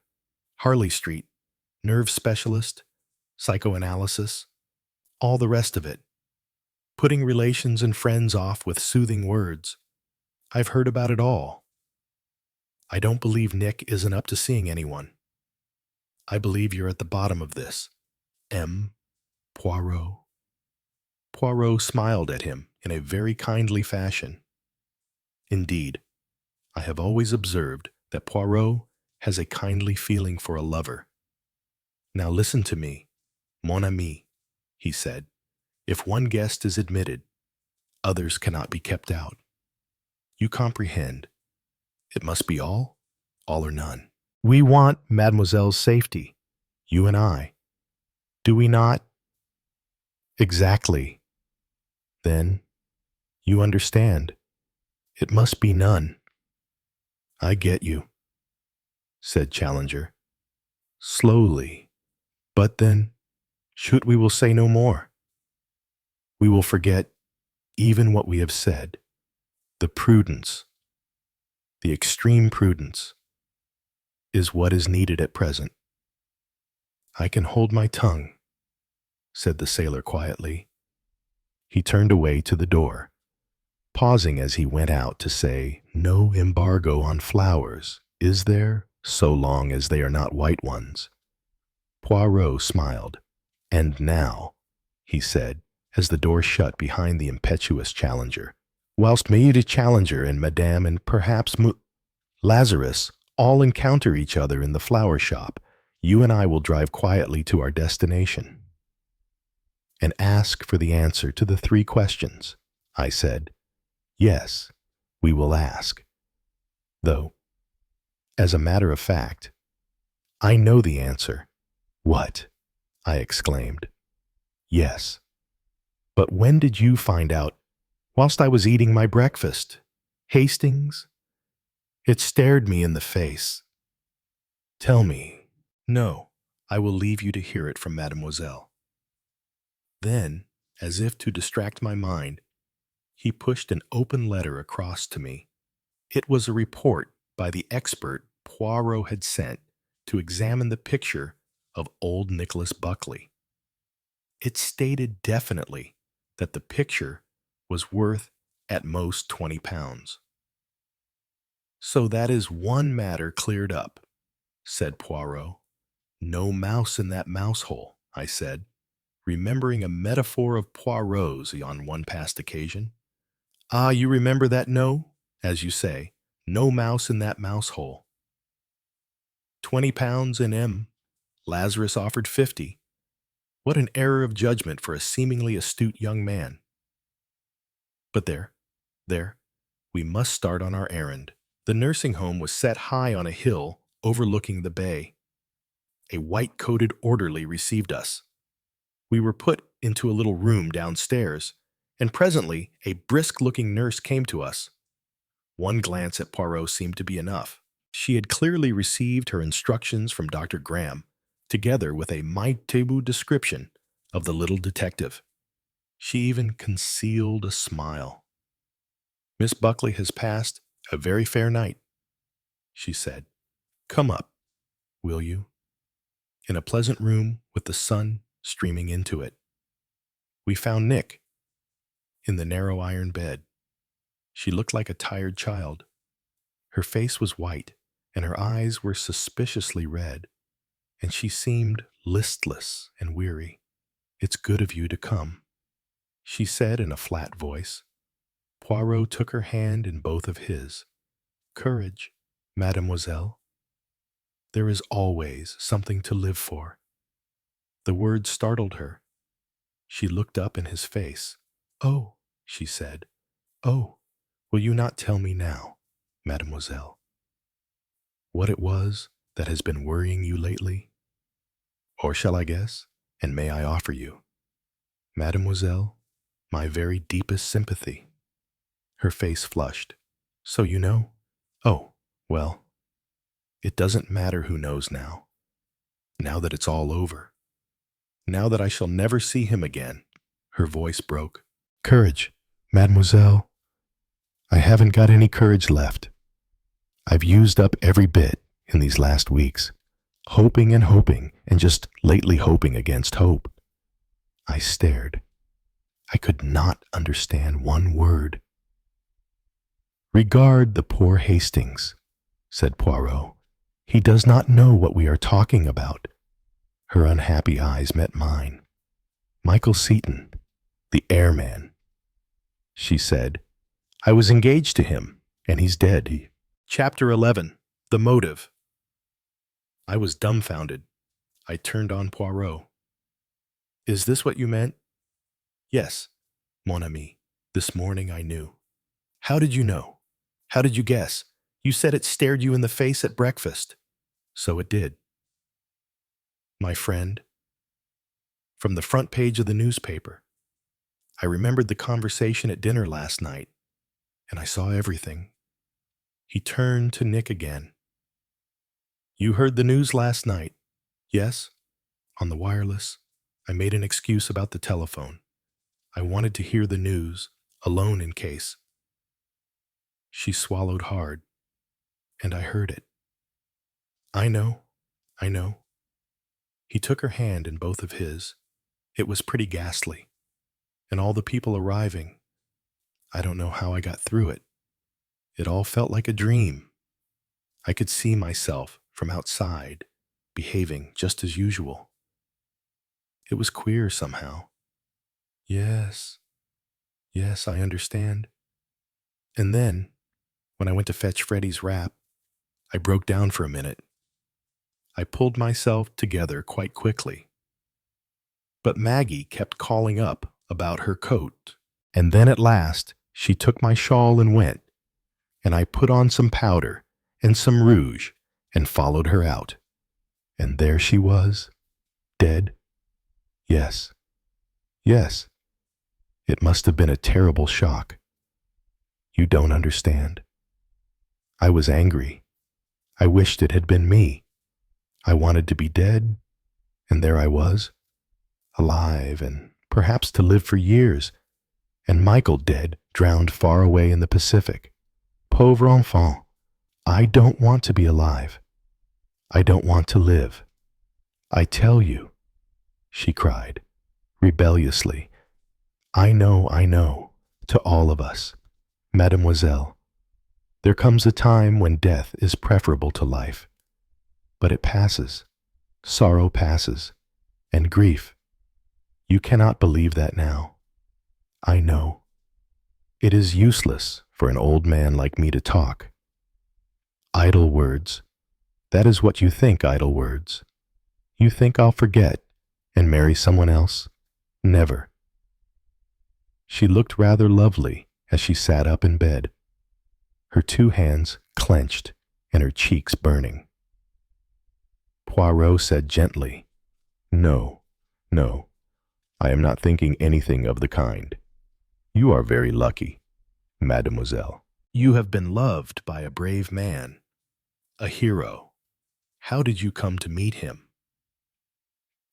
Harley Street, nerve specialist, psychoanalysis, all the rest of it. Putting relations and friends off with soothing words. I've heard about it all. I don't believe Nick isn't up to seeing anyone. I believe you're at the bottom of this. M. Poirot. Poirot smiled at him in a very kindly fashion. Indeed, I have always observed that Poirot has a kindly feeling for a lover. Now listen to me, mon ami, he said. If one guest is admitted, others cannot be kept out. You comprehend. It must be all or none. We want Mademoiselle's safety, you and I. Do we not? Exactly. Then, you understand. It must be none. I get you, said Challenger. Slowly. But then, shoot, we will say no more. We will forget even what we have said. The prudence, the extreme prudence, is what is needed at present. I can hold my tongue, said the sailor quietly. He turned away to the door, pausing as he went out to say, "No embargo on flowers, is there, so long as they are not white ones?" Poirot smiled. "And now," he said, as the door shut behind the impetuous challenger, "whilst Monsieur Challenger and Madame and perhaps Lazarus all encounter each other in the flower shop, you and I will drive quietly to our destination and ask for the answer to the 3 questions." I said, "Yes, we will ask. Though, as a matter of fact, I know the answer." "What?" I exclaimed. "Yes. But when did you find out?" "Whilst I was eating my breakfast. Hastings?" It stared me in the face. "Tell me." "No, I will leave you to hear it from Mademoiselle." Then, as if to distract my mind, he pushed an open letter across to me. It was a report by the expert Poirot had sent to examine the picture of old Nicholas Buckley. It stated definitely that the picture was worth at most £20. "So that is one matter cleared up," said Poirot. "No mouse in that mouse hole," I said, remembering a metaphor of Poirot's on one past occasion. "Ah, you remember that? No, as you say, no mouse in that mouse hole. £20 in M. Lazarus offered 50. What an error of judgment for a seemingly astute young man. But there, we must start on our errand." The nursing home was set high on a hill overlooking the bay. A white-coated orderly received us. We were put into a little room downstairs, and presently a brisk-looking nurse came to us. One glance at Poirot seemed to be enough. She had clearly received her instructions from Dr. Graham, together with a minute description of the little detective. She even concealed a smile. "Miss Buckley has passed a very fair night," she said. "Come up, will you?" In a pleasant room with the sun streaming into it, we found Nick in the narrow iron bed. She looked like a tired child. Her face was white, and her eyes were suspiciously red, and she seemed listless and weary. "It's good of you to come," she said in a flat voice. Poirot took her hand in both of his. "Courage, mademoiselle. There is always something to live for." The words startled her. She looked up in his face. "Oh," she said, "oh, will you not tell me now, mademoiselle, what it was that has been worrying you lately? Or shall I guess, and may I offer you, mademoiselle, my very deepest sympathy?" Her face flushed. "So you know? Oh, well, it doesn't matter who knows now that it's all over. Now that I shall never see him again." Her voice broke. "Courage, mademoiselle. I haven't got any courage left. I've used up every bit in these last weeks, hoping and just lately hoping against hope." I stared. I could not understand one word. "Regard the poor Hastings," said Poirot. "He does not know what we are talking about." Her unhappy eyes met mine. "Michael Seaton, the airman," she said. "I was engaged to him, and he's dead." Chapter 11. The Motive. I was dumbfounded. I turned on Poirot. "Is this what you meant?" "Yes, mon ami. This morning I knew." "How did you know? How did you guess? You said it stared you in the face at breakfast." "So it did, my friend. From the front page of the newspaper. I remembered the conversation at dinner last night, and I saw everything." He turned to Nick again. "You heard the news last night?" "Yes, on the wireless. I made an excuse about the telephone. I wanted to hear the news, alone in case. She swallowed hard, and I heard it. I know, I know. He took her hand in both of his. It was pretty ghastly. And all the people arriving. I don't know how I got through it. It all felt like a dream. I could see myself from outside, behaving just as usual. It was queer somehow. Yes, I understand. And then, when I went to fetch Freddie's wrap, I broke down for a minute. I pulled myself together quite quickly. But Maggie kept calling up about her coat, and then at last she took my shawl and went, and I put on some powder and some rouge and followed her out. And there she was, dead. Yes, it must have been a terrible shock. You don't understand. I was angry. I wished it had been me. I wanted to be dead, and there I was, alive and perhaps to live for years, and Michael dead, drowned far away in the Pacific. Pauvre enfant, I don't want to be alive. I don't want to live. I tell you, she cried, rebelliously. I know, to all of us. Mademoiselle, there comes a time when death is preferable to life. But it passes, sorrow passes, and grief. You cannot believe that now. I know. It is useless for an old man like me to talk. Idle words. That is what you think, idle words. You think I'll forget and marry someone else? Never. She looked rather lovely as she sat up in bed, her two hands clenched and her cheeks burning. Poirot said gently, No, I am not thinking anything of the kind. You are very lucky, mademoiselle. You have been loved by a brave man, a hero. How did you come to meet him?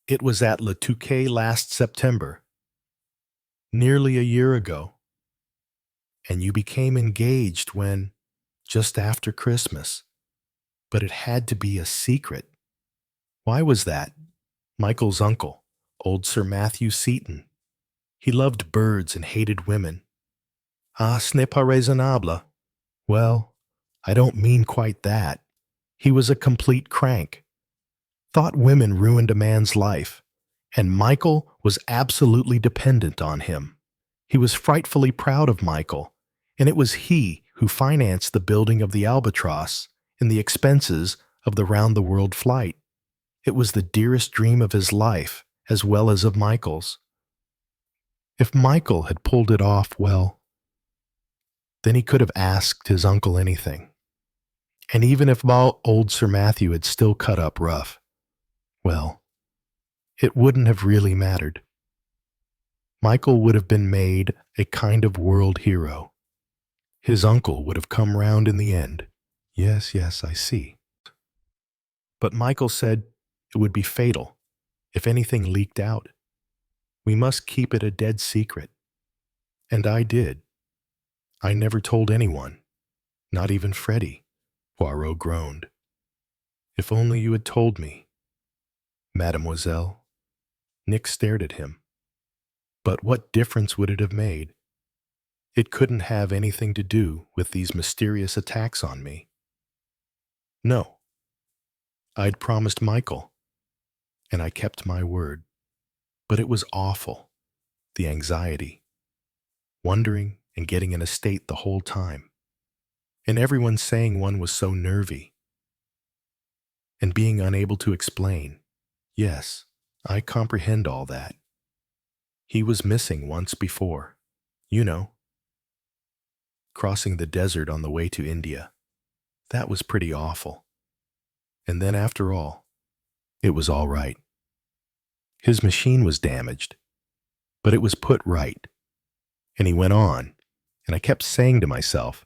It was at Le Touquet last September, nearly a year ago. And you became engaged when, just after Christmas. But it had to be a secret. Why was that? Michael's uncle, old Sir Matthew Seton. He loved birds and hated women. Ah, ce n'est pas raisonnable. Well, I don't mean quite that. He was a complete crank. Thought women ruined a man's life, and Michael was absolutely dependent on him. He was frightfully proud of Michael, and it was he who financed the building of the Albatross and the expenses of the round-the-world flight. It was the dearest dream of his life, as well as of Michael's. If Michael had pulled it off well, then he could have asked his uncle anything. And even if old Sir Matthew had still cut up rough, well, it wouldn't have really mattered. Michael would have been made a kind of world hero. His uncle would have come round in the end. Yes, I see. But Michael said it would be fatal if anything leaked out. We must keep it a dead secret. And I did. I never told anyone, not even Freddie. Poirot groaned. If only you had told me. Mademoiselle. Nick stared at him. But what difference would it have made? It couldn't have anything to do with these mysterious attacks on me. No. I'd promised Michael, and I kept my word. But it was awful, the anxiety, wondering and getting in a state the whole time, and everyone saying one was so nervy, and being unable to explain. Yes, I comprehend all that. He was missing once before, you know. Crossing the desert on the way to India. That was pretty awful. And then after all, it was all right. His machine was damaged, but it was put right. And he went on, and I kept saying to myself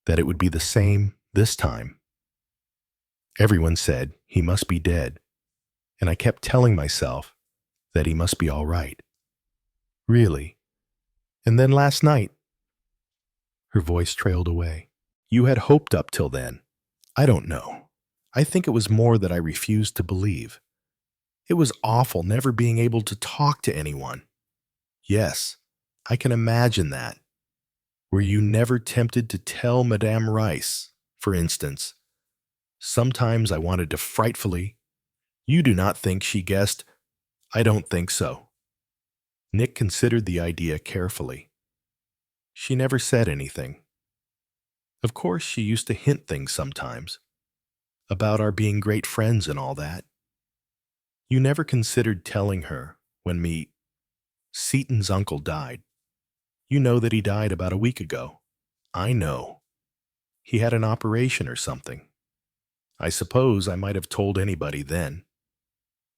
that it would be the same this time. Everyone said he must be dead, and I kept telling myself that he must be all right. Really, And then last night, her voice trailed away. You had hoped up till then. I don't know. I think it was more that I refused to believe. It was awful never being able to talk to anyone. Yes, I can imagine that. Were you never tempted to tell Madame Rice, for instance? Sometimes I wanted to frightfully. You do not think she guessed? I don't think so. Nick considered the idea carefully. She never said anything. Of course, she used to hint things sometimes, about our being great friends and all that. You never considered telling her when Seaton's uncle died. You know that he died about a week ago. I know. He had an operation or something. I suppose I might have told anybody then,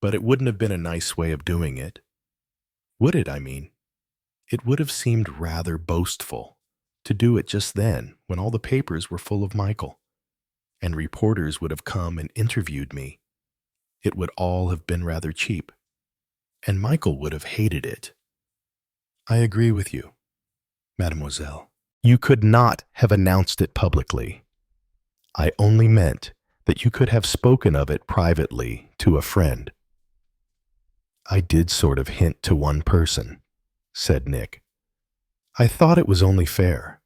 but it wouldn't have been a nice way of doing it. Would it, I mean? It would have seemed rather boastful to do it just then when all the papers were full of Michael, and reporters would have come and interviewed me. It would all have been rather cheap, and Michael would have hated it. I agree with you, mademoiselle. You could not have announced it publicly. I only meant that you could have spoken of it privately to a friend. I did sort of hint to one person, said Nick. I thought it was only fair,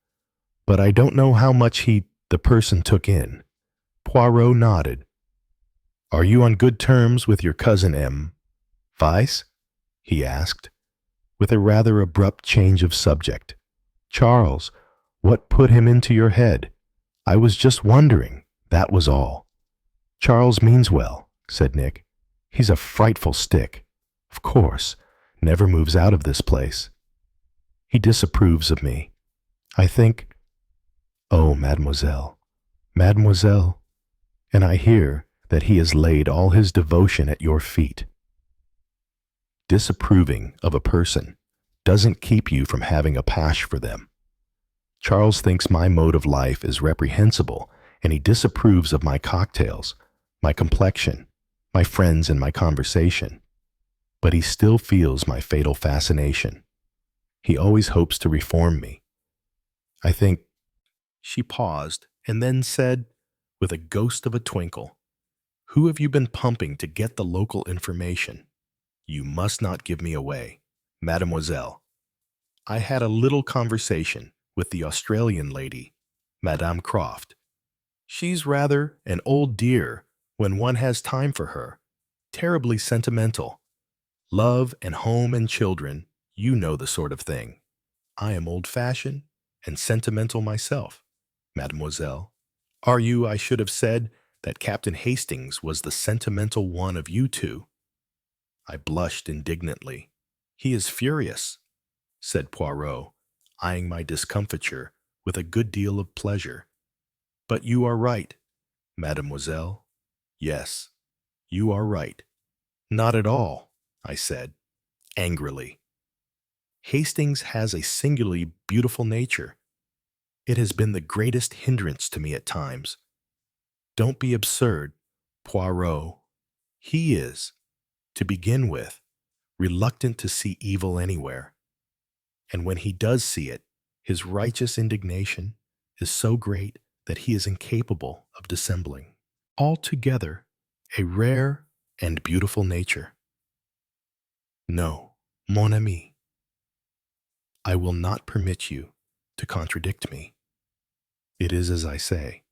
but I don't know how much the person took in. Poirot nodded. Are you on good terms with your cousin M. Vice? He asked, with a rather abrupt change of subject. Charles, what put him into your head? I was just wondering, that was all. Charles means well, said Nick. He's a frightful stick. Of course, never moves out of this place. He disapproves of me. I think, oh, mademoiselle, and I hear that he has laid all his devotion at your feet. Disapproving of a person doesn't keep you from having a passion for them. Charles thinks my mode of life is reprehensible, and he disapproves of my cocktails, my complexion, my friends, and my conversation. But he still feels my fatal fascination. He always hopes to reform me. I think. She paused and then said, with a ghost of a twinkle, Who have you been pumping to get the local information? You must not give me away, mademoiselle. I had a little conversation with the Australian lady, Madame Croft. She's rather an old dear when one has time for her, terribly sentimental. Love and home and children, you know the sort of thing. I am old-fashioned and sentimental myself, mademoiselle. Are you, I should have said, that Captain Hastings was the sentimental one of you two? I blushed indignantly. He is furious, said Poirot, eyeing my discomfiture with a good deal of pleasure. But you are right, mademoiselle. Yes, you are right. Not at all, I said, angrily. Hastings has a singularly beautiful nature. It has been the greatest hindrance to me at times. Don't be absurd, Poirot. He is, to begin with, reluctant to see evil anywhere. And when he does see it, his righteous indignation is so great that he is incapable of dissembling. Altogether, a rare and beautiful nature. No, mon ami, I will not permit you to contradict me. It is as I say.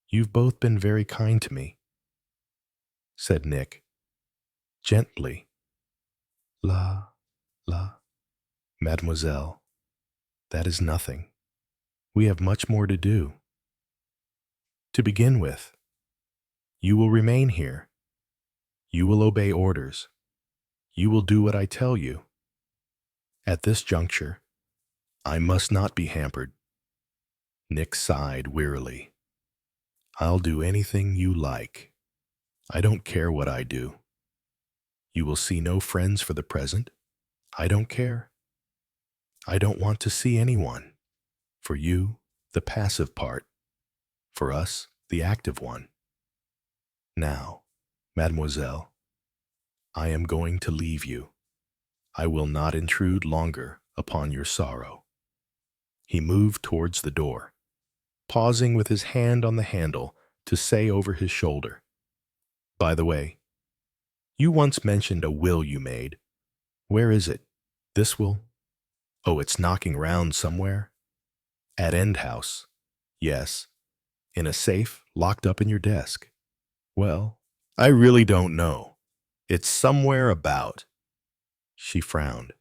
You've both been very kind to me, said Nick, gently. La, mademoiselle, that is nothing. We have much more to do. To begin with, you will remain here. You will obey orders. You will do what I tell you. At this juncture, I must not be hampered. Nick sighed wearily. I'll do anything you like. I don't care what I do. You will see no friends for the present. I don't care. I don't want to see anyone. For you, the passive part. For us, the active one. Now, mademoiselle, I am going to leave you. I will not intrude longer upon your sorrow. He moved towards the door, pausing with his hand on the handle to say over his shoulder, "By the way, you once mentioned a will you made. Where is it? This will? Oh, it's knocking round somewhere? At End House. Yes. In a safe, locked up in your desk. Well, I really don't know. It's somewhere about." She frowned.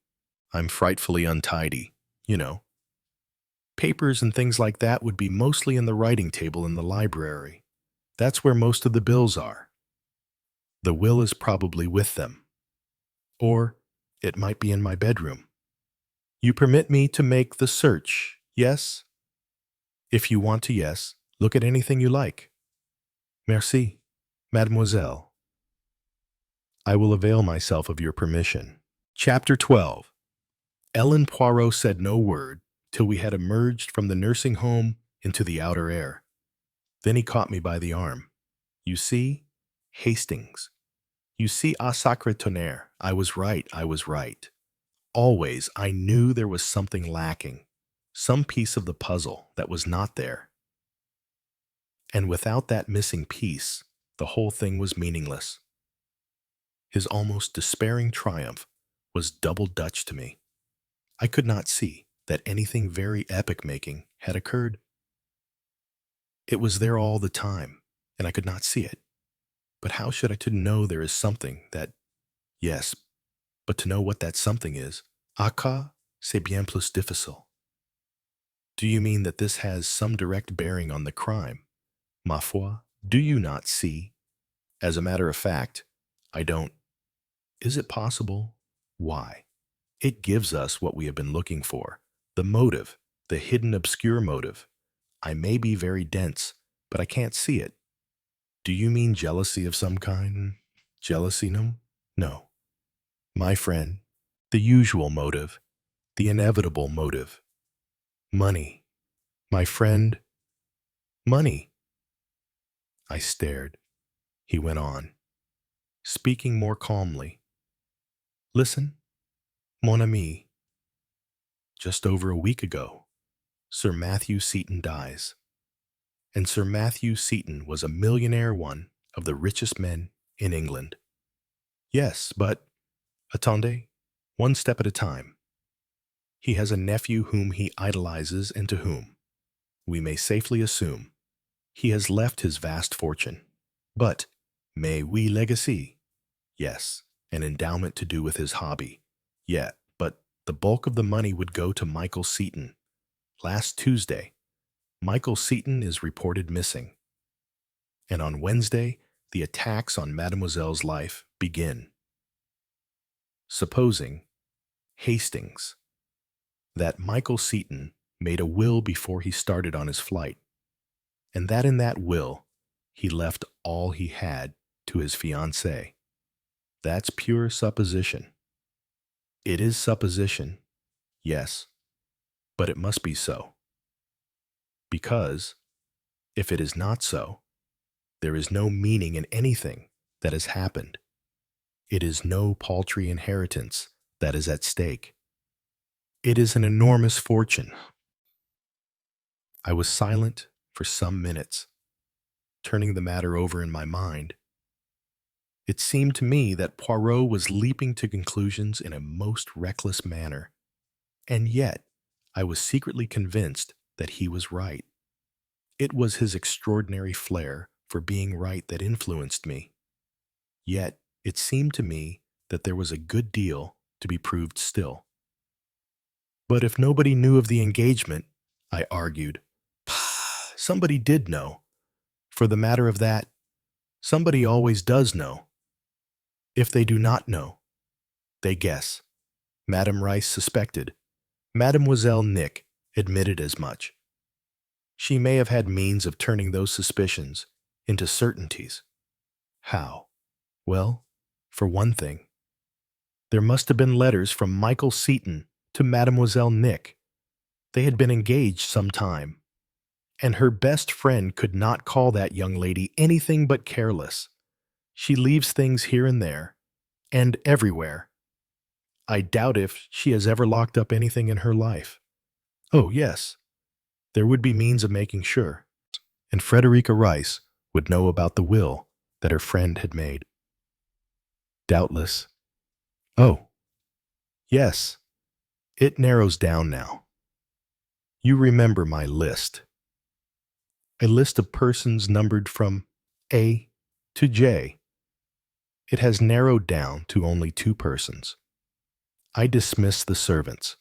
"I'm frightfully untidy, you know. Papers and things like that would be mostly in the writing table in the library. That's where most of the bills are. The will is probably with them. Or it might be in my bedroom. You permit me to make the search, yes? If you want to, yes. Look at anything you like. Merci, mademoiselle. I will avail myself of your permission." Chapter 12. Ellen Poirot said no word till we had emerged from the nursing home into the outer air. Then he caught me by the arm. "You see, Hastings. You see, ah sacre tonnerre, I was right, I was right. Always I knew there was something lacking, some piece of the puzzle that was not there. And without that missing piece, the whole thing was meaningless." His almost despairing triumph was double Dutch to me. I could not see that anything very epic-making had occurred. It was there all the time, and I could not see it. But how should I to know there is something that... Yes, but to know what that something is, Aka, c'est bien plus difficile. Do you mean that this has some direct bearing on the crime? Ma foi, do you not see? As a matter of fact, I don't. Is it possible? Why? It gives us what we have been looking for, the motive, the hidden obscure motive. I may be very dense, but I can't see it. Do you mean jealousy of some kind? Jealousy, no? No. My friend, the usual motive, the inevitable motive. Money. My friend, money. I stared. He went on, speaking more calmly. "Listen, mon ami. Just over a week ago, Sir Matthew Seton dies. And Sir Matthew Seton was a millionaire, one of the richest men in England. Yes, but, attendez, one step at a time. He has a nephew whom he idolizes and to whom, we may safely assume, he has left his vast fortune. But, mais oui legacy. Yes, an endowment to do with his hobby. Yeah, but the bulk of the money would go to Michael Seton. Last Tuesday, Michael Seton is reported missing. And on Wednesday, the attacks on Mademoiselle's life begin. Supposing, Hastings, that Michael Seton made a will before he started on his flight, and that in that will he left all he had to his fiancée. That's pure supposition. It is supposition, yes, but it must be so. Because, if it is not so, there is no meaning in anything that has happened. It is no paltry inheritance that is at stake. It is an enormous fortune. I was silent for some minutes, turning the matter over in my mind. It seemed to me that Poirot was leaping to conclusions in a most reckless manner, and yet I was secretly convinced that he was right. It was his extraordinary flair for being right that influenced me. Yet it seemed to me that there was a good deal to be proved still. But if nobody knew of the engagement, I argued, somebody did know. For the matter of that, somebody always does know. If they do not know, they guess. Madame Rice suspected. Mademoiselle Nick admitted as much. She may have had means of turning those suspicions into certainties. How? Well, for one thing, there must have been letters from Michael Seton to Mademoiselle Nick. They had been engaged some time, and her best friend could not call that young lady anything but careless. She leaves things here and there, and everywhere. I doubt if she has ever locked up anything in her life. Oh, yes, there would be means of making sure. And Frederica Rice would know about the will that her friend had made. Doubtless. Oh, yes, it narrows down now. You remember my list. A list of persons numbered from A to J. It has narrowed down to only 2 persons. I dismiss the servants.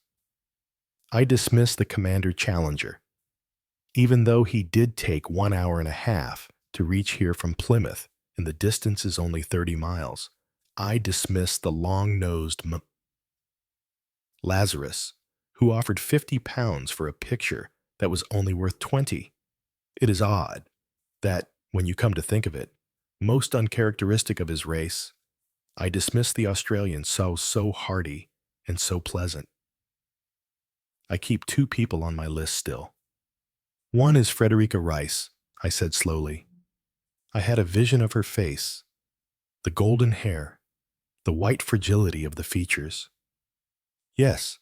I dismiss the Commander Challenger. Even though he did take 1 hour and a half to reach here from Plymouth, and the distance is only 30 miles, I dismiss the long-nosed Lazarus, who offered 50 pounds for a picture that was only worth 20. It is odd that, when you come to think of it, most uncharacteristic of his race, I dismiss the Australian so hearty and so pleasant. I keep 2 people on my list still. One is Frederica Rice, I said slowly. I had a vision of her face, the golden hair, the white fragility of the features. Yes,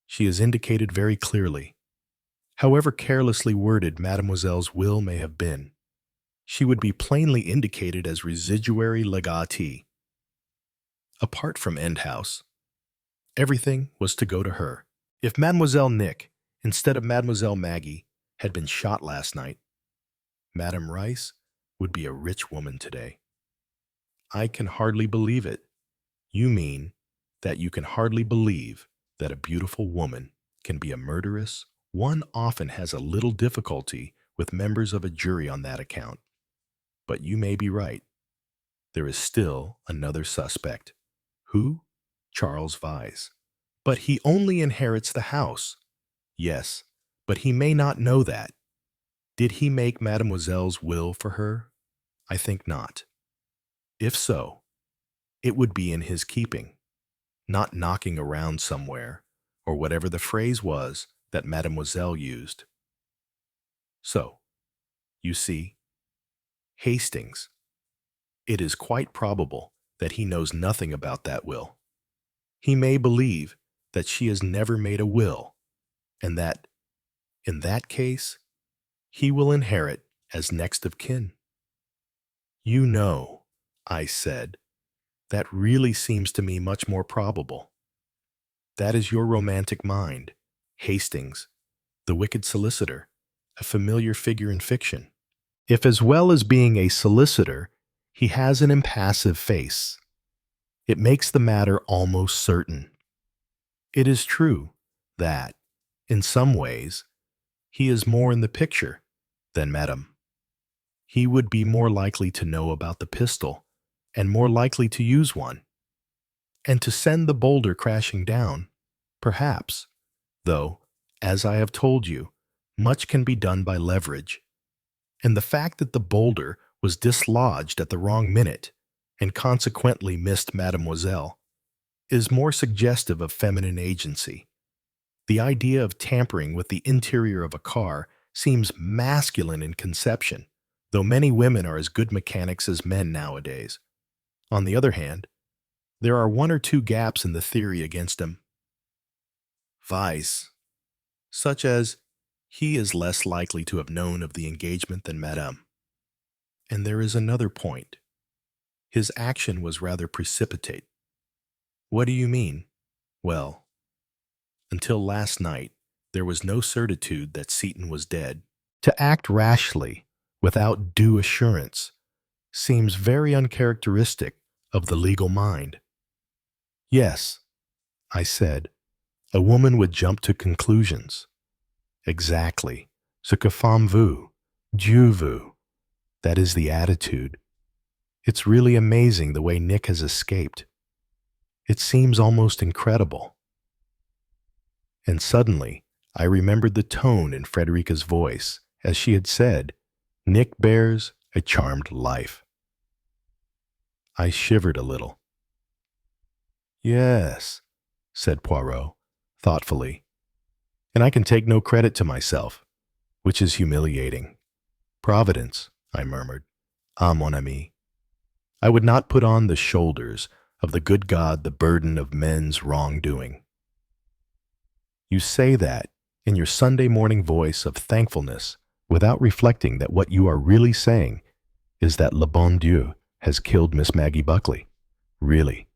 she is indicated very clearly. However carelessly worded Mademoiselle's will may have been, she would be plainly indicated as residuary legatee. Apart from Endhouse, everything was to go to her. If Mademoiselle Nick, instead of Mademoiselle Maggie, had been shot last night, Madame Rice would be a rich woman today. I can hardly believe it. You mean that you can hardly believe that a beautiful woman can be a murderess? One often has a little difficulty with members of a jury on that account. But you may be right. There is still another suspect. Who? Charles Vyse. But he only inherits the house. Yes, but he may not know that. Did he make Mademoiselle's will for her? I think not. If so, it would be in his keeping, not knocking around somewhere, or whatever the phrase was that Mademoiselle used. So, you see, Hastings, it is quite probable that he knows nothing about that will. He may believe that she has never made a will, and that, in that case, he will inherit as next of kin. You know, I said, that really seems to me much more probable. That is your romantic mind, Hastings, the wicked solicitor, a familiar figure in fiction. If as well as being a solicitor, he has an impassive face, it makes the matter almost certain. It is true that, in some ways, he is more in the picture than Madame. He would be more likely to know about the pistol, and more likely to use one, and to send the boulder crashing down, perhaps, though, as I have told you, much can be done by leverage. And the fact that the boulder was dislodged at the wrong minute, and consequently missed Mademoiselle, is more suggestive of feminine agency. The idea of tampering with the interior of a car seems masculine in conception, though many women are as good mechanics as men nowadays. On the other hand, there are 1 or 2 gaps in the theory against him. Vice, such as he is less likely to have known of the engagement than Madame. And there is another point. His action was rather precipitate. What do you mean? Well, until last night, there was no certitude that Seaton was dead. To act rashly, without due assurance, seems very uncharacteristic of the legal mind. Yes, I said, a woman would jump to conclusions. Exactly. Ce que femme veut, Dieu veut. That is the attitude. It's really amazing the way Nick has escaped. It seems almost incredible. And suddenly, I remembered the tone in Frederica's voice, as she had said, Nick bears a charmed life. I shivered a little. Yes, said Poirot, thoughtfully, and I can take no credit to myself, which is humiliating. Providence, I murmured. Ah, mon ami. I would not put on the shoulders of the good God the burden of men's wrongdoing. You say that, in your Sunday morning voice of thankfulness without reflecting that what you are really saying is that le bon Dieu has killed Miss Maggie Buckley. Really,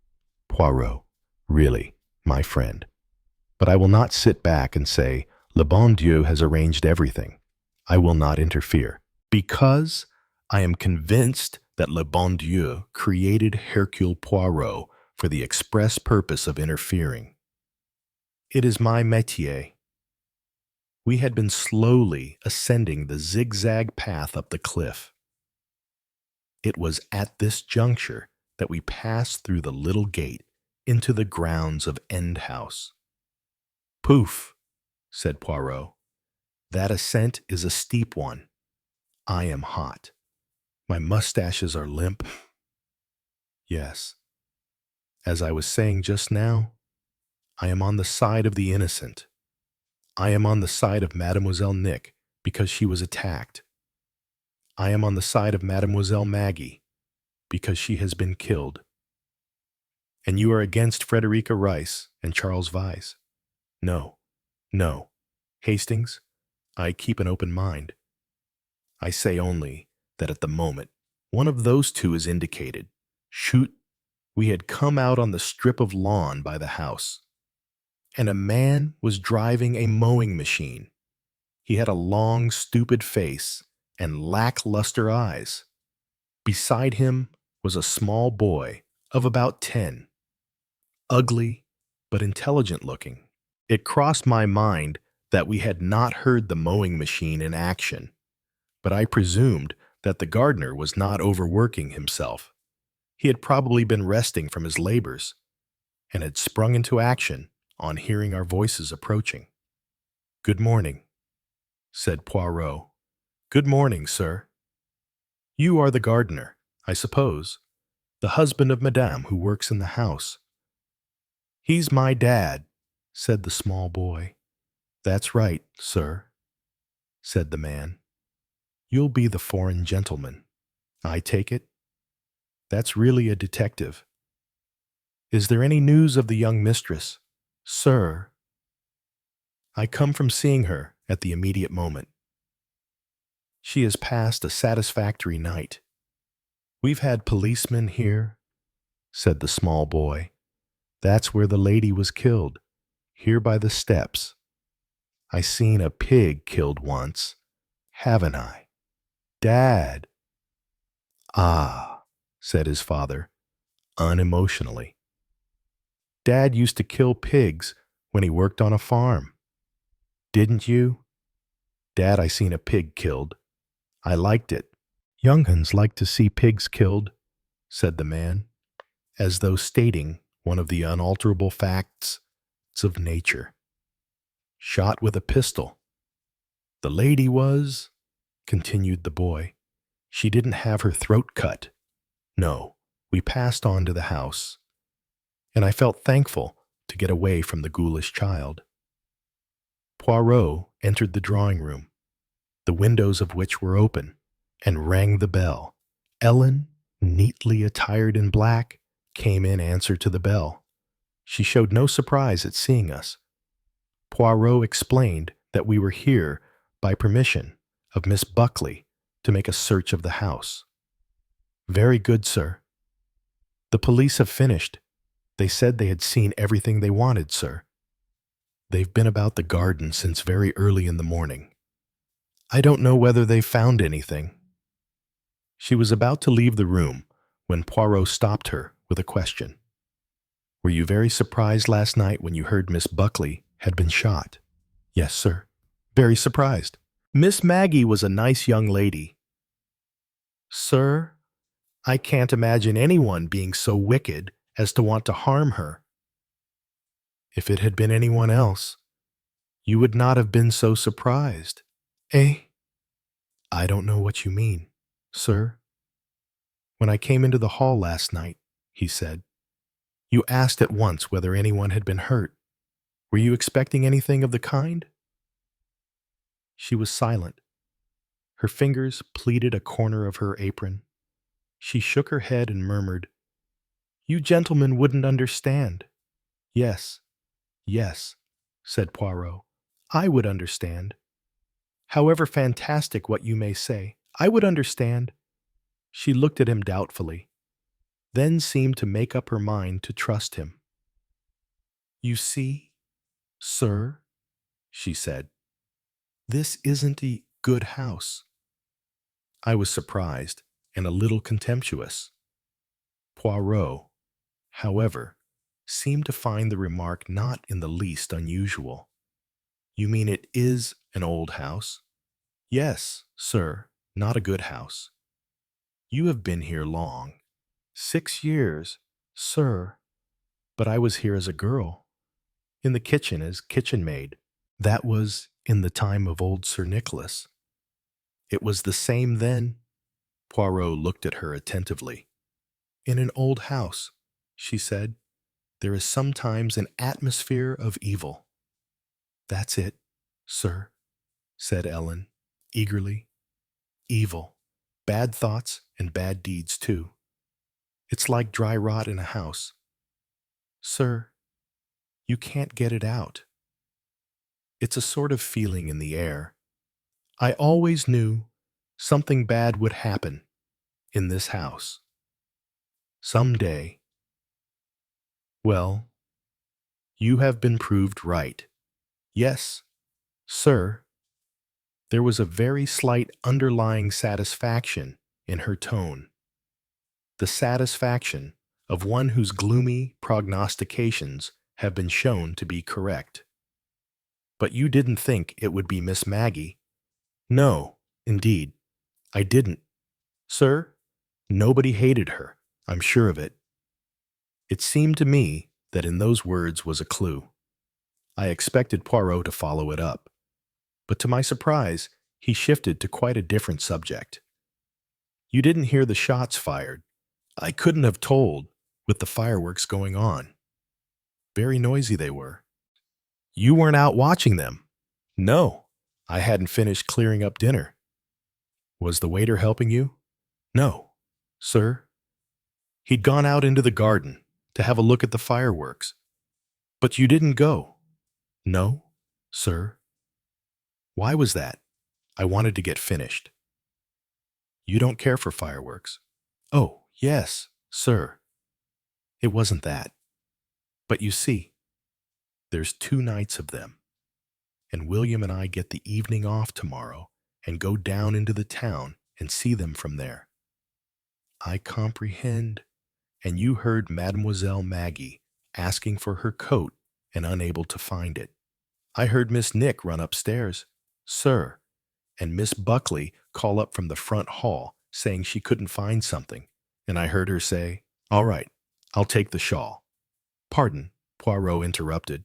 Poirot, really, my friend. But I will not sit back and say, le bon Dieu has arranged everything. I will not interfere, because I am convinced that le bon Dieu created Hercule Poirot for the express purpose of interfering. It is my métier. We had been slowly ascending the zigzag path up the cliff. It was at this juncture that we passed through the little gate into the grounds of End House. "Poof," said Poirot. "That ascent is a steep one. I am hot. My mustaches are limp. Yes, as I was saying just now, I am on the side of the innocent. I am on the side of Mademoiselle Nick because she was attacked. I am on the side of Mademoiselle Maggie because she has been killed. And you are against Frederica Rice and Charles Vyse. No, no. Hastings, I keep an open mind. I say only that at the moment one of those two is indicated. Shoot, we had come out on the strip of lawn by the house, and a man was driving a mowing machine. He had a long, stupid face and lackluster eyes. Beside him was a small boy of about 10, ugly but intelligent looking. It crossed my mind that we had not heard the mowing machine in action, but I presumed that the gardener was not overworking himself. He had probably been resting from his labors and had sprung into action on hearing our voices approaching. "Good morning," said Poirot. "Good morning, sir. You are the gardener, I suppose, the husband of Madame who works in the house." "He's my dad," said the small boy. "That's right, sir," said the man. "You'll be the foreign gentleman, I take it? That's really a detective. Is there any news of the young mistress, sir?" "I come from seeing her at the immediate moment. She has passed a satisfactory night. We've had policemen here," said the small boy. "That's where the lady was killed, here by the steps. I seen a pig killed once, haven't I? Dad!" "Ah," said his father, unemotionally. "Dad used to kill pigs when he worked on a farm. Didn't you?" "Dad, I seen a pig killed. I liked it." "Young'uns like to see pigs killed," said the man, as though stating one of the unalterable facts of nature. "Shot with a pistol. The lady was," continued the boy. "She didn't have her throat cut. No, we passed on to the house, and I felt thankful to get away from the ghoulish child." Poirot entered the drawing room, the windows of which were open, and rang the bell. Ellen, neatly attired in black, came in answer to the bell. She showed no surprise at seeing us. Poirot explained that we were here by permission of Miss Buckley to make a search of the house. "Very good, sir." "The police have finished. They said they had seen everything they wanted, sir. They've been about the garden since very early in the morning. I don't know whether they've found anything." She was about to leave the room when Poirot stopped her with a question. "Were you very surprised last night when you heard Miss Buckley had been shot?" "Yes, sir. Very surprised. Miss Maggie was a nice young lady." "Sir, I can't imagine anyone being so wicked as to want to harm her." "If it had been anyone else, you would not have been so surprised." "Eh?" "I don't know what you mean, sir." "When I came into the hall last night," he said, "you asked at once whether anyone had been hurt. Were you expecting anything of the kind?" She was silent. Her fingers pleated a corner of her apron. She shook her head and murmured, "You gentlemen wouldn't understand." "Yes, yes," said Poirot. I would understand. However fantastic what you may say, I would understand. She looked at him doubtfully, then seemed to make up her mind to trust him. You see, sir, she said, this isn't a good house. I was surprised and a little contemptuous. Poirot, however, seemed to find the remark not in the least unusual. You mean it is an old house? Yes, sir, not a good house. You have been here long. 6 years, sir, but I was here as a girl, in the kitchen as kitchen maid. That was in the time of old Sir Nicholas. It was the same then. Poirot looked at her attentively. In an old house, she said, there is sometimes an atmosphere of evil. That's it, sir, said Ellen, eagerly. Evil, bad thoughts and bad deeds too. It's like dry rot in a house. Sir, you can't get it out. It's a sort of feeling in the air. I always knew something bad would happen in this house. Some day. Well, you have been proved right. Yes, sir. There was a very slight underlying satisfaction in her tone. The satisfaction of one whose gloomy prognostications have been shown to be correct. But you didn't think it would be Miss Maggie? No, indeed, I didn't. Sir, nobody hated her, I'm sure of it. It seemed to me that in those words was a clue. I expected Poirot to follow it up, but to my surprise, he shifted to quite a different subject. You didn't hear the shots fired. I couldn't have told, with the fireworks going on. Very noisy they were. You weren't out watching them. No, I hadn't finished clearing up dinner. Was the waiter helping you? No, sir. He'd gone out into the garden to have a look at the fireworks. But you didn't go. No, sir. Why was that? I wanted to get finished. You don't care for fireworks? Oh, yes, sir. It wasn't that. But you see, there's 2 nights of them, and William and I get the evening off tomorrow and go down into the town and see them from there. I comprehend. And you heard Mademoiselle Maggie asking for her coat and unable to find it. I heard Miss Nick run upstairs, sir, and Miss Buckley call up from the front hall saying she couldn't find something, and I heard her say, all right, I'll take the shawl. Pardon, Poirot interrupted.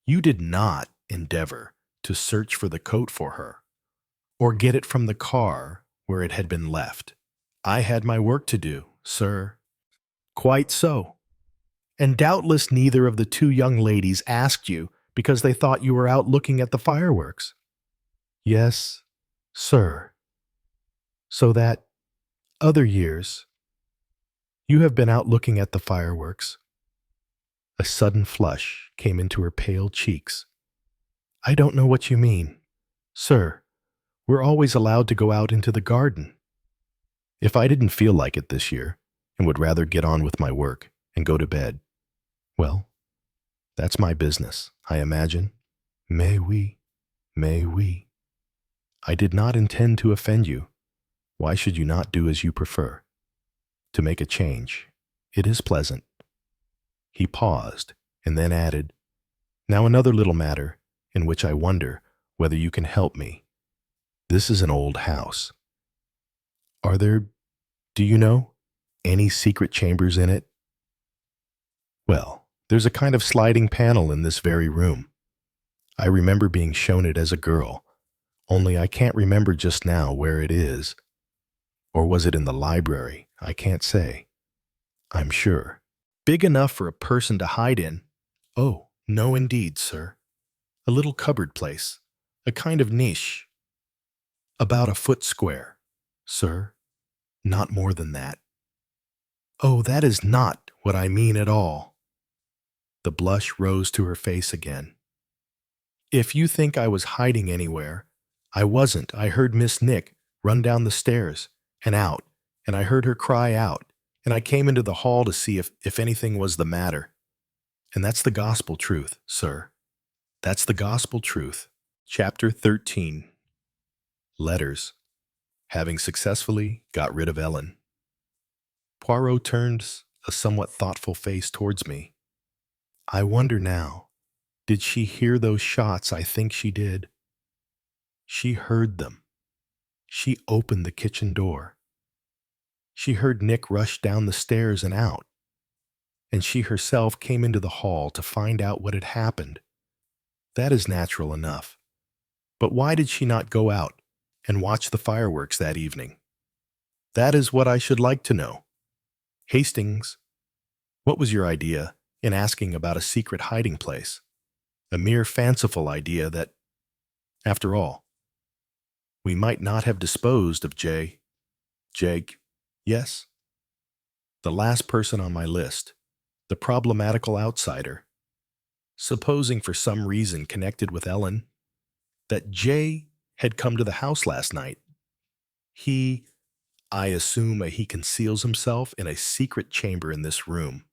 You did not endeavor to search for the coat for her, or get it from the car where it had been left. I had my work to do, sir. Quite so. And doubtless neither of the 2 young ladies asked you because they thought you were out looking at the fireworks. Yes, sir. So that, other years, you have been out looking at the fireworks. A sudden flush came into her pale cheeks. I don't know what you mean. Sir, we're always allowed to go out into the garden. If I didn't feel like it this year, and would rather get on with my work and go to bed, well, that's my business, I imagine. Mais oui, mais oui. I did not intend to offend you. Why should you not do as you prefer? To make a change. It is pleasant. He paused and then added, now another little matter in which I wonder whether you can help me. This is an old house. Are there, do you know, any secret chambers in it? Well, there's a kind of sliding panel in this very room. I remember being shown it as a girl, only I can't remember just now where it is. Or was it in the library? I can't say. I'm sure. Big enough for a person to hide in? Oh, no indeed, sir. A little cupboard place, a kind of niche. About a foot square, sir. Not more than that. Oh, that is not what I mean at all. The blush rose to her face again. If you think I was hiding anywhere, I wasn't. I heard Miss Nick run down the stairs and out, and I heard her cry out, and I came into the hall to see if anything was the matter. And that's the gospel truth, sir. That's the gospel truth. Chapter 13. Letters. Having successfully got rid of Ellen. Poirot turns a somewhat thoughtful face towards me. I wonder now, did she hear those shots? I think she did. She heard them. She opened the kitchen door. She heard Nick rush down the stairs and out. And she herself came into the hall to find out what had happened. That is natural enough. But why did she not go out and watch the fireworks that evening? That is what I should like to know. Hastings, what was your idea in asking about a secret hiding place? A mere fanciful idea that, after all, we might not have disposed of Jake, yes? The last person on my list, the problematical outsider. Supposing for some reason connected with Ellen, that Jay had come to the house last night. I assume he conceals himself in a secret chamber in this room.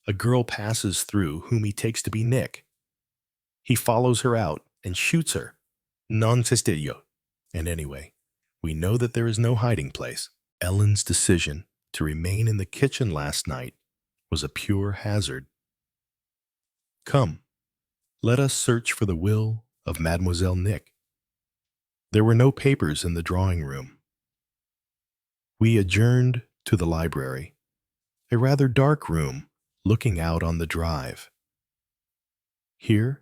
A girl passes through whom he takes to be Nick. He follows her out and shoots her. Non cestillo. And anyway, we know that there is no hiding place. Ellen's decision to remain in the kitchen last night was a pure hazard. Come, let us search for the will of Mademoiselle Nick. There were no papers in the drawing room. We adjourned to the library, a rather dark room looking out on the drive. Here,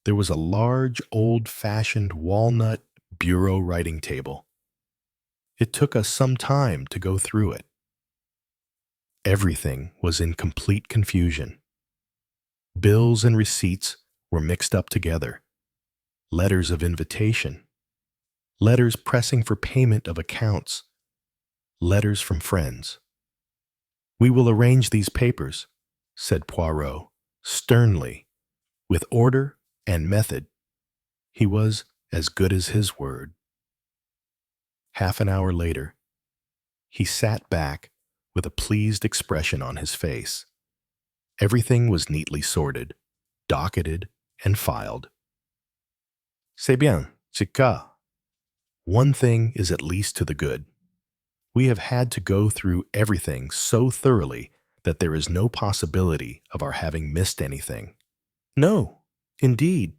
there was a large, old-fashioned walnut bureau writing table. It took us some time to go through it. Everything was in complete confusion. Bills and receipts were mixed up together. Letters of invitation. Letters pressing for payment of accounts. Letters from friends. We will arrange these papers, said Poirot, sternly, with order and method. He was as good as his word. Half an hour later, he sat back with a pleased expression on his face. Everything was neatly sorted, docketed, and filed. C'est bien, c'est cas. One thing is at least to the good. We have had to go through everything so thoroughly that there is no possibility of our having missed anything. No, indeed.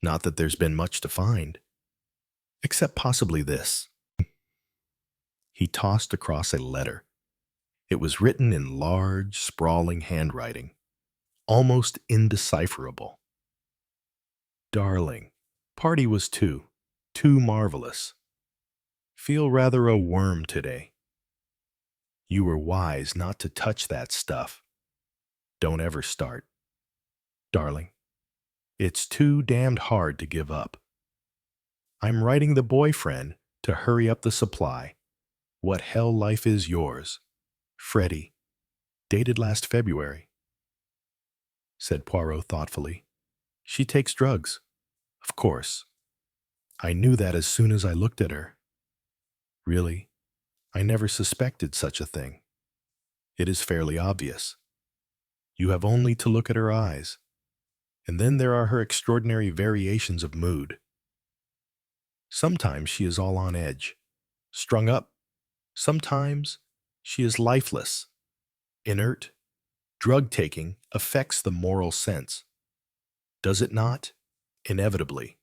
Not that there's been much to find. Except possibly this. He tossed across a letter. It was written in large, sprawling handwriting, almost indecipherable. Darling, party was too marvelous. Feel rather a worm today. You were wise not to touch that stuff. Don't ever start. Darling, it's too damned hard to give up. I'm writing the boyfriend to hurry up the supply. What hell life is yours. Freddie, dated last February, said Poirot thoughtfully. She takes drugs. Of course. I knew that as soon as I looked at her. Really, I never suspected such a thing. It is fairly obvious. You have only to look at her eyes, and then there are her extraordinary variations of mood. Sometimes she is all on edge, strung up. Sometimes she is lifeless, inert. Drug-taking affects the moral sense. Does it not? Inevitably.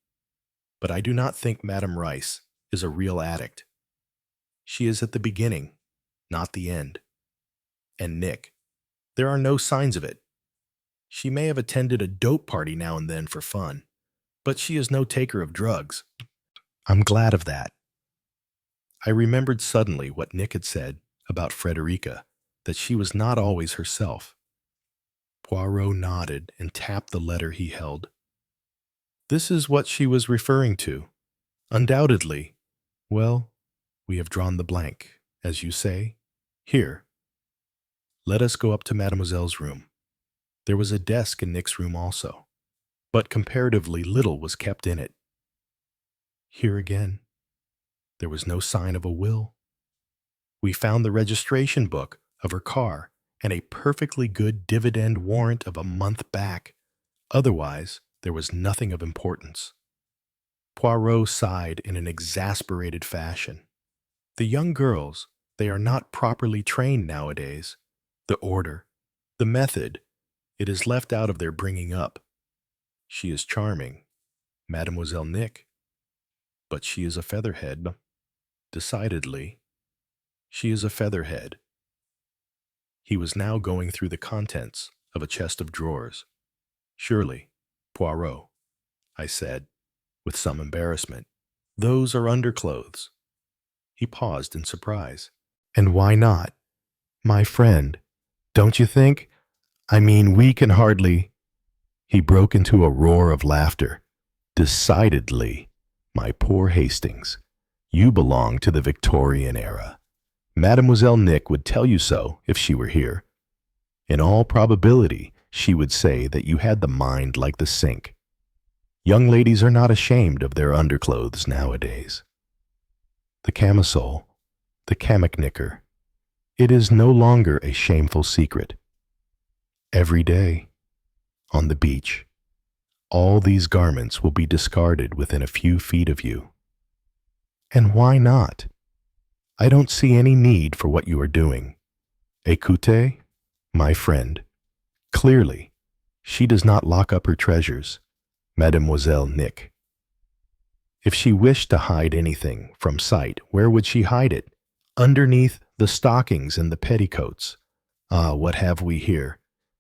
But I do not think Madame Rice is a real addict. She is at the beginning, not the end. And Nick, there are no signs of it. She may have attended a dope party now and then for fun, but she is no taker of drugs. I'm glad of that. I remembered suddenly what Nick had said about Frederica, that she was not always herself. Poirot nodded and tapped the letter he held. This is what she was referring to. Undoubtedly. Well, we have drawn the blank, as you say. Here. Let us go up to Mademoiselle's room. There was a desk in Nick's room also. but comparatively little was kept in it. Here again, there was no sign of a will. We found the registration book of her car and a perfectly good dividend warrant of a month back. Otherwise, there was nothing of importance. Poirot sighed in an exasperated fashion. The young girls, they are not properly trained nowadays. The order, the method, it is left out of their bringing up. She is charming, Mademoiselle Nick, but she is a featherhead. Decidedly, she is a featherhead. He was now going through the contents of a chest of drawers. Surely, Poirot, I said, with some embarrassment, those are underclothes. He paused in surprise. And why not? My friend, don't you think? I mean, we can hardly... He broke into a roar of laughter. Decidedly, my poor Hastings, you belong to the Victorian era. Mademoiselle Nick would tell you so if she were here. In all probability, she would say that you had the mind like the sink. Young ladies are not ashamed of their underclothes nowadays. The camisole, the kamaknicker, it is no longer a shameful secret. Every day, on the beach, all these garments will be discarded within a few feet of you. And why not? I don't see any need for what you are doing. Écoutez, my friend, clearly, she does not lock up her treasures, Mademoiselle Nick. If she wished to hide anything from sight, where would she hide it? Underneath the stockings and the petticoats. Ah, what have we here?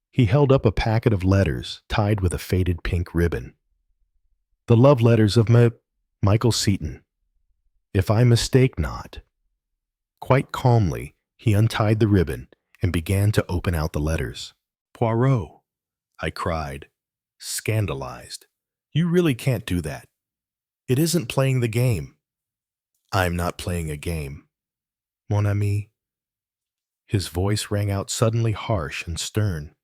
He held up a packet of letters tied with a faded pink ribbon. The love letters of Michael Seton, if I mistake not. Quite calmly, he untied the ribbon and began to open out the letters. Poirot, I cried, scandalized. You really can't do that. It isn't playing the game. I'm not playing a game. Mon ami. His voice rang out suddenly harsh and stern.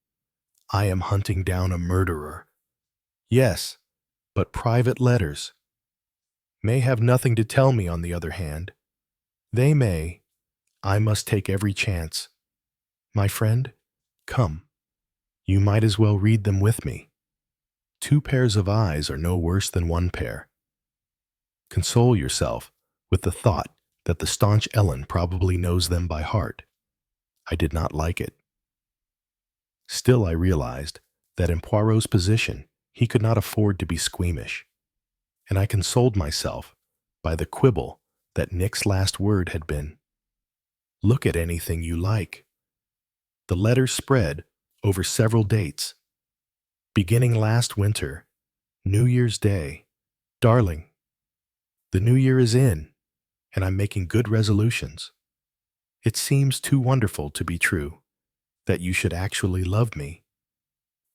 I am hunting down a murderer. Yes, but private letters may have nothing to tell me on the other hand. They may. I must take every chance. My friend, come. You might as well read them with me. 2 pairs of eyes are no worse than 1 pair. Console yourself with the thought that the staunch Ellen probably knows them by heart. I did not like it. Still, I realized that in Poirot's position, he could not afford to be squeamish, and I consoled myself by the quibble that Nick's last word had been, "Look at anything you like." The letters spread over several dates, beginning last winter, New Year's Day. Darling, the new year is in, and I'm making good resolutions. It seems too wonderful to be true that you should actually love me.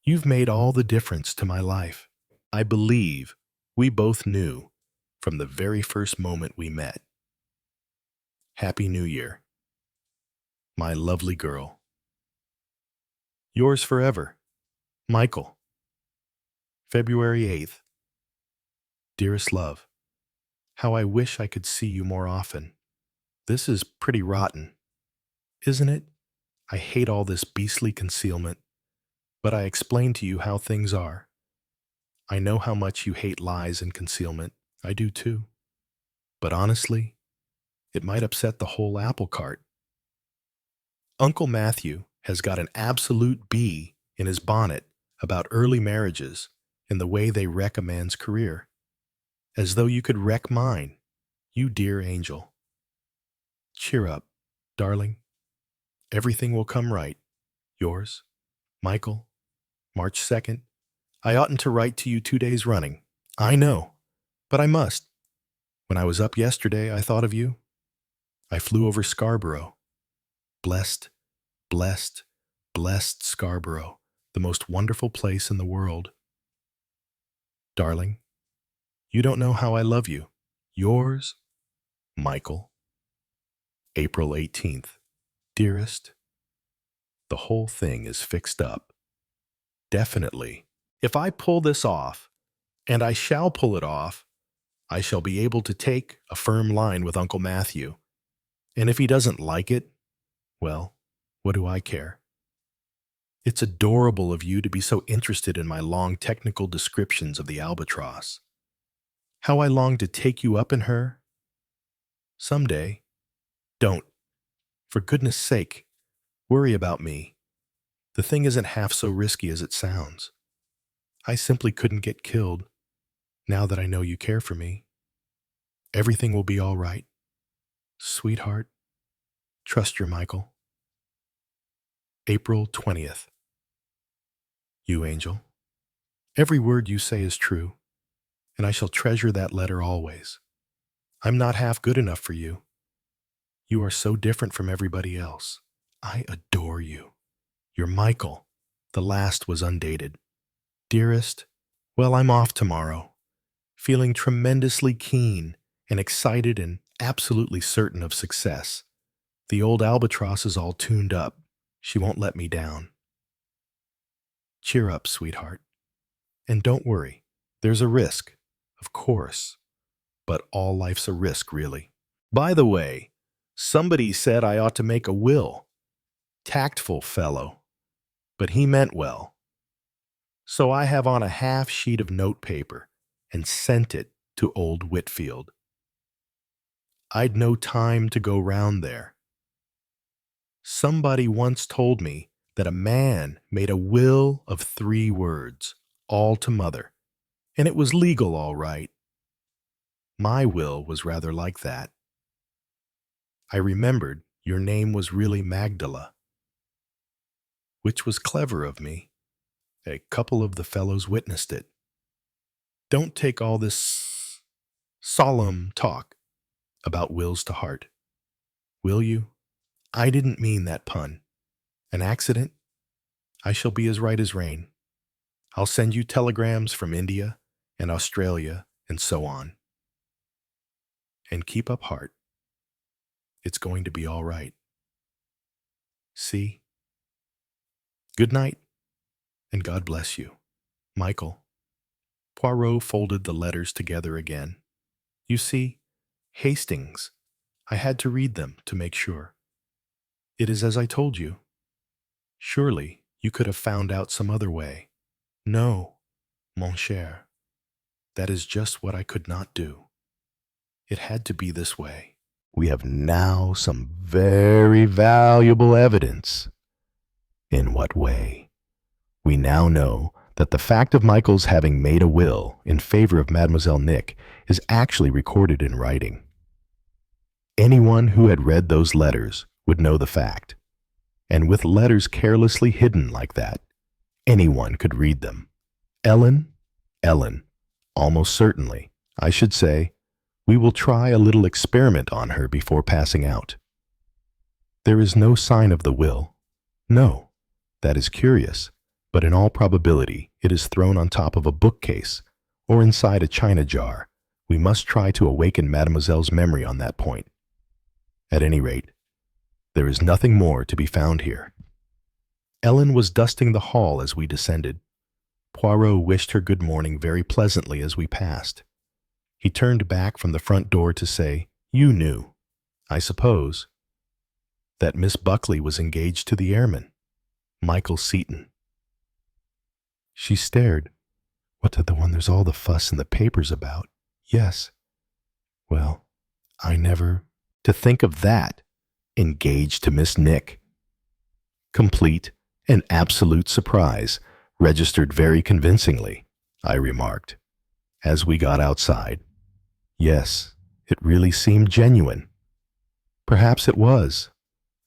You've made all the difference to my life. I believe we both knew from the very first moment we met. Happy New Year, my lovely girl. Yours forever, Michael. February 8th. Dearest love, how I wish I could see you more often. This is pretty rotten, isn't it? I hate all this beastly concealment, but I explain to you how things are. I know how much you hate lies and concealment. I do too. But honestly, it might upset the whole apple cart. Uncle Matthew has got an absolute B in his bonnet about early marriages and the way they wreck a man's career. As though you could wreck mine, you dear angel. Cheer up, darling. Everything will come right. Yours, Michael, March 2nd. I oughtn't to write to you 2 days running. I know, but I must. When I was up yesterday, I thought of you. I flew over Scarborough. Blessed, blessed, blessed Scarborough, the most wonderful place in the world. Darling, you don't know how I love you. Yours, Michael. April 18th. Dearest, the whole thing is fixed up. Definitely. If I pull this off, And I shall pull it off. I shall be able to take a firm line with Uncle Matthew. And if he doesn't like it, well, what do I care? It's adorable of you to be so interested in my long technical descriptions of the albatross. How I long to take you up in her. Someday. Don't. For goodness sake, worry about me. The thing isn't half so risky as it sounds. I simply couldn't get killed, now that I know you care for me. Everything will be all right. Sweetheart, trust your Michael. April 20th. You angel. Every word you say is true, and I shall treasure that letter always. I'm not half good enough for you. You are so different from everybody else. I adore you. Your Michael. The last was undated. Dearest, well, I'm off tomorrow, feeling tremendously keen and excited and absolutely certain of success. The old albatross is all tuned up. She won't let me down. Cheer up, sweetheart. And don't worry. There's a risk, of course. But all life's a risk, really. By the way, somebody said I ought to make a will. Tactful fellow. But he meant well. So I have on a half sheet of notepaper and sent it to old Whitfield. I'd no time to go round there. Somebody once told me that a man made a will of 3 words, all to mother, and it was legal all right. My will was rather like that. I remembered your name was really Magdala, which was clever of me. A couple of the fellows witnessed it. Don't take all this solemn talk about wills to heart. Will you? I didn't mean that pun. An accident? I shall be as right as rain. I'll send you telegrams from India and Australia and so on. And keep up heart. It's going to be all right. See? Good night, and God bless you. Michael. Poirot folded the letters together again. You see, Hastings. I had to read them to make sure. It is as I told you. Surely you could have found out some other way. No, mon cher. That is just what I could not do. It had to be this way. We have now some very valuable evidence. In what way? We now know that the fact of Michael's having made a will in favor of Mademoiselle Nick is actually recorded in writing. Anyone who had read those letters would know the fact, and with letters carelessly hidden like that, anyone could read them. Ellen, almost certainly, I should say, we will try a little experiment on her before passing out. There is no sign of the will. No, that is curious, but in all probability it is thrown on top of a bookcase or inside a china jar. We must try to awaken Mademoiselle's memory on that point. At any rate, there is nothing more to be found here. Ellen was dusting the hall as we descended. Poirot wished her good morning very pleasantly as we passed. He turned back from the front door to say, "You knew, I suppose, that Miss Buckley was engaged to the airman, Michael Seton." She stared. "What, the one there's all the fuss in the papers about?" "Yes." "Well, I never... To think of that! Engaged to Miss Nick." Complete and absolute surprise, registered very convincingly, I remarked, as we got outside. Yes, it really seemed genuine. Perhaps it was,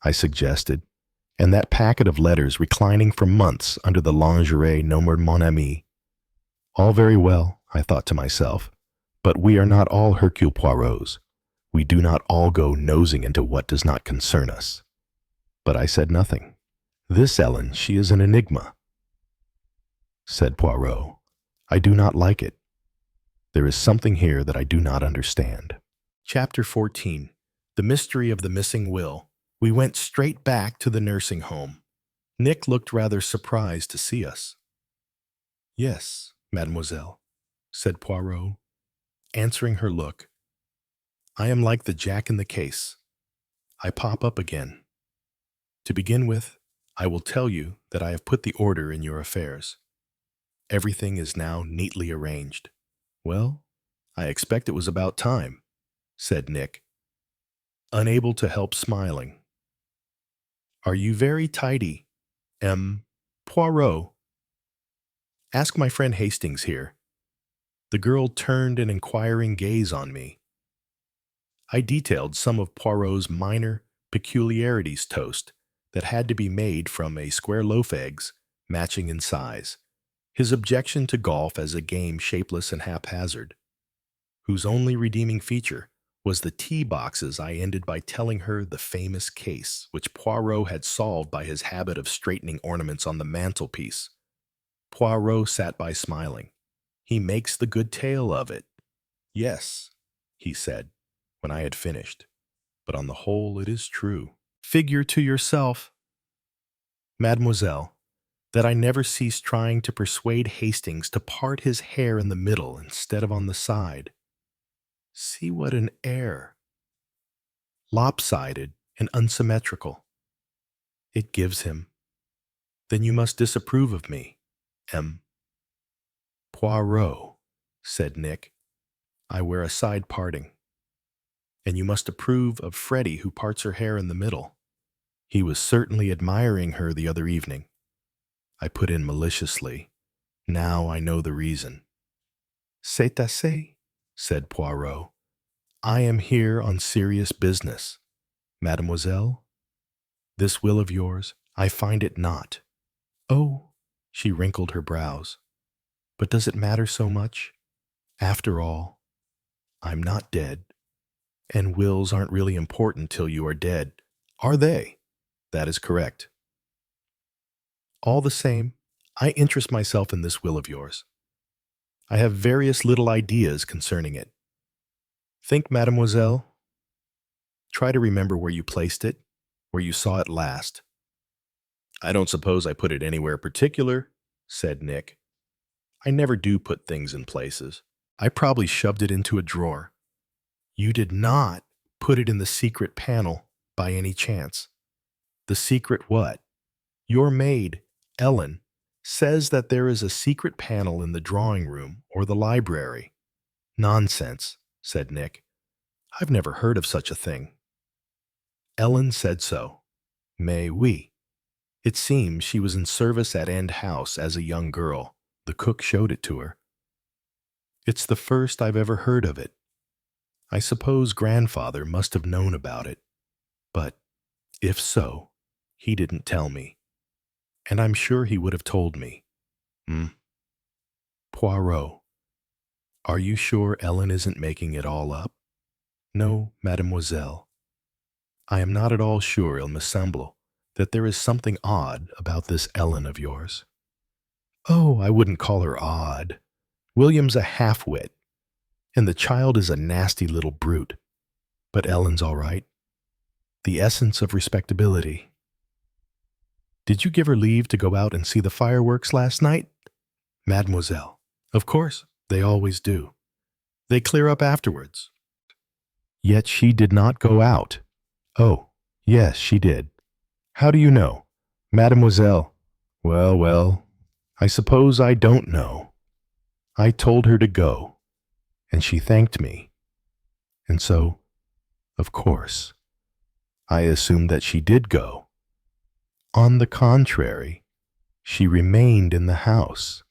I suggested, and that packet of letters reclining for months under the lingerie numbered Mon Ami. All very well, I thought to myself, but we are not all Hercule Poirots. We do not all go nosing into what does not concern us. But I said nothing. "This Ellen, she is an enigma," said Poirot. "I do not like it. There is something here that I do not understand." Chapter 14. The Mystery of the Missing Will. We went straight back to the nursing home. Nick looked rather surprised to see us. "Yes, mademoiselle." said Poirot, answering her look. "I am like the jack in the case. I pop up again. To begin with, I will tell you that I have put the order in your affairs. Everything is now neatly arranged." "Well, I expect it was about time," said Nick, unable to help smiling. "Are you very tidy, Poirot?" "Ask my friend Hastings here." The girl turned an inquiring gaze on me. I detailed some of Poirot's minor peculiarities toast that had to be made from a square loaf eggs, matching in size, his objection to golf as a game shapeless and haphazard, whose only redeeming feature was the tea boxes. I ended by telling her the famous case, which Poirot had solved by his habit of straightening ornaments on the mantelpiece. Poirot sat by smiling. "He makes the good tale of it." "Yes," he said, when I had finished, "but on the whole it is true. Figure to yourself, mademoiselle, that I never ceased trying to persuade Hastings to part his hair in the middle instead of on the side. See what an air! Lopsided and unsymmetrical. It gives him. Then you must disapprove of me, Poirot," said Nick. "I wear a side parting. And you must approve of Freddie, who parts her hair in the middle. He was certainly admiring her the other evening." I put in maliciously. "Now I know the reason." "C'est assez," said Poirot. "I am here on serious business. Mademoiselle, this will of yours, I find it not." "Oh," she wrinkled her brows. "But does it matter so much? After all, I'm not dead. And wills aren't really important till you are dead, are they?" "That is correct." "All the same, I interest myself in this will of yours. I have various little ideas concerning it. Think, mademoiselle. Try to remember where you placed it, where you saw it last." "I don't suppose I put it anywhere particular," said Nick. "I never do put things in places. I probably shoved it into a drawer." "You did not put it in the secret panel, by any chance?" "The secret what?" "Your maid, Ellen, says that there is a secret panel in the drawing room or the library." "Nonsense," said Nick. "I've never heard of such a thing." "Ellen said so. Mais oui. It seems she was in service at End House as a young girl. The cook showed it to her." "It's the first I've ever heard of it. I suppose grandfather must have known about it. But, if so, he didn't tell me. And I'm sure he would have told me. Poirot, are you sure Ellen isn't making it all up?" "No, mademoiselle. I am not at all sure, il me semble, that there is something odd about this Ellen of yours." "Oh, I wouldn't call her odd. William's a half-wit, and the child is a nasty little brute. But Ellen's all right. The essence of respectability. Did you give her leave to go out and see the fireworks last night?" "Mademoiselle, of course, they always do. They clear up afterwards." "Yet she did not go out." "Oh, yes, she did." "How do you know?" "Mademoiselle, well, well, I suppose I don't know. I told her to go, and she thanked me. And so, of course, I assumed that she did go. On the contrary, she remained in the house.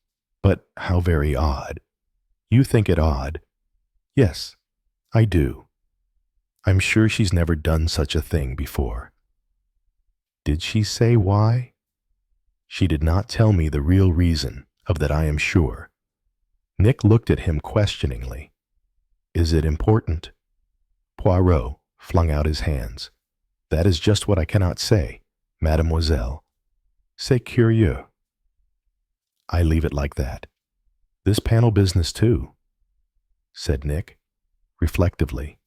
But how very odd. You think it odd?" "Yes, I do. I'm sure she's never done such a thing before." "Did she say why?" "She did not tell me the real reason, of that I am sure." Nick looked at him questioningly. "Is it important?" Poirot flung out his hands. "That is just what I cannot say, mademoiselle. C'est curieux." "I leave it like that. This panel business, too," said Nick, reflectively.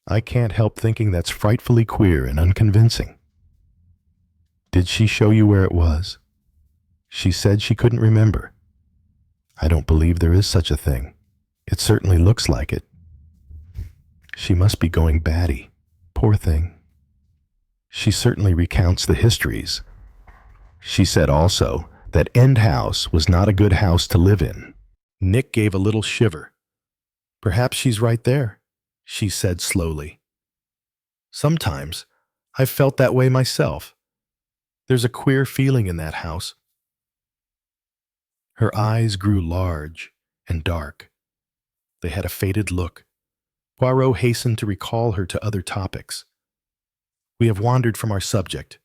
"I can't help thinking that's frightfully queer and unconvincing." "Did she show you where it was?" "She said she couldn't remember." I don't believe there is such a thing. It certainly looks like it. She must be going batty. Poor thing. She certainly recounts the histories. She said also that End House was not a good house to live in. Nick gave a little shiver. Perhaps she's right there, she said slowly. Sometimes I've felt that way myself. There's a queer feeling in that house. Her eyes grew large and dark. They had a faded look. Poirot hastened to recall her to other topics. We have wandered from our subject.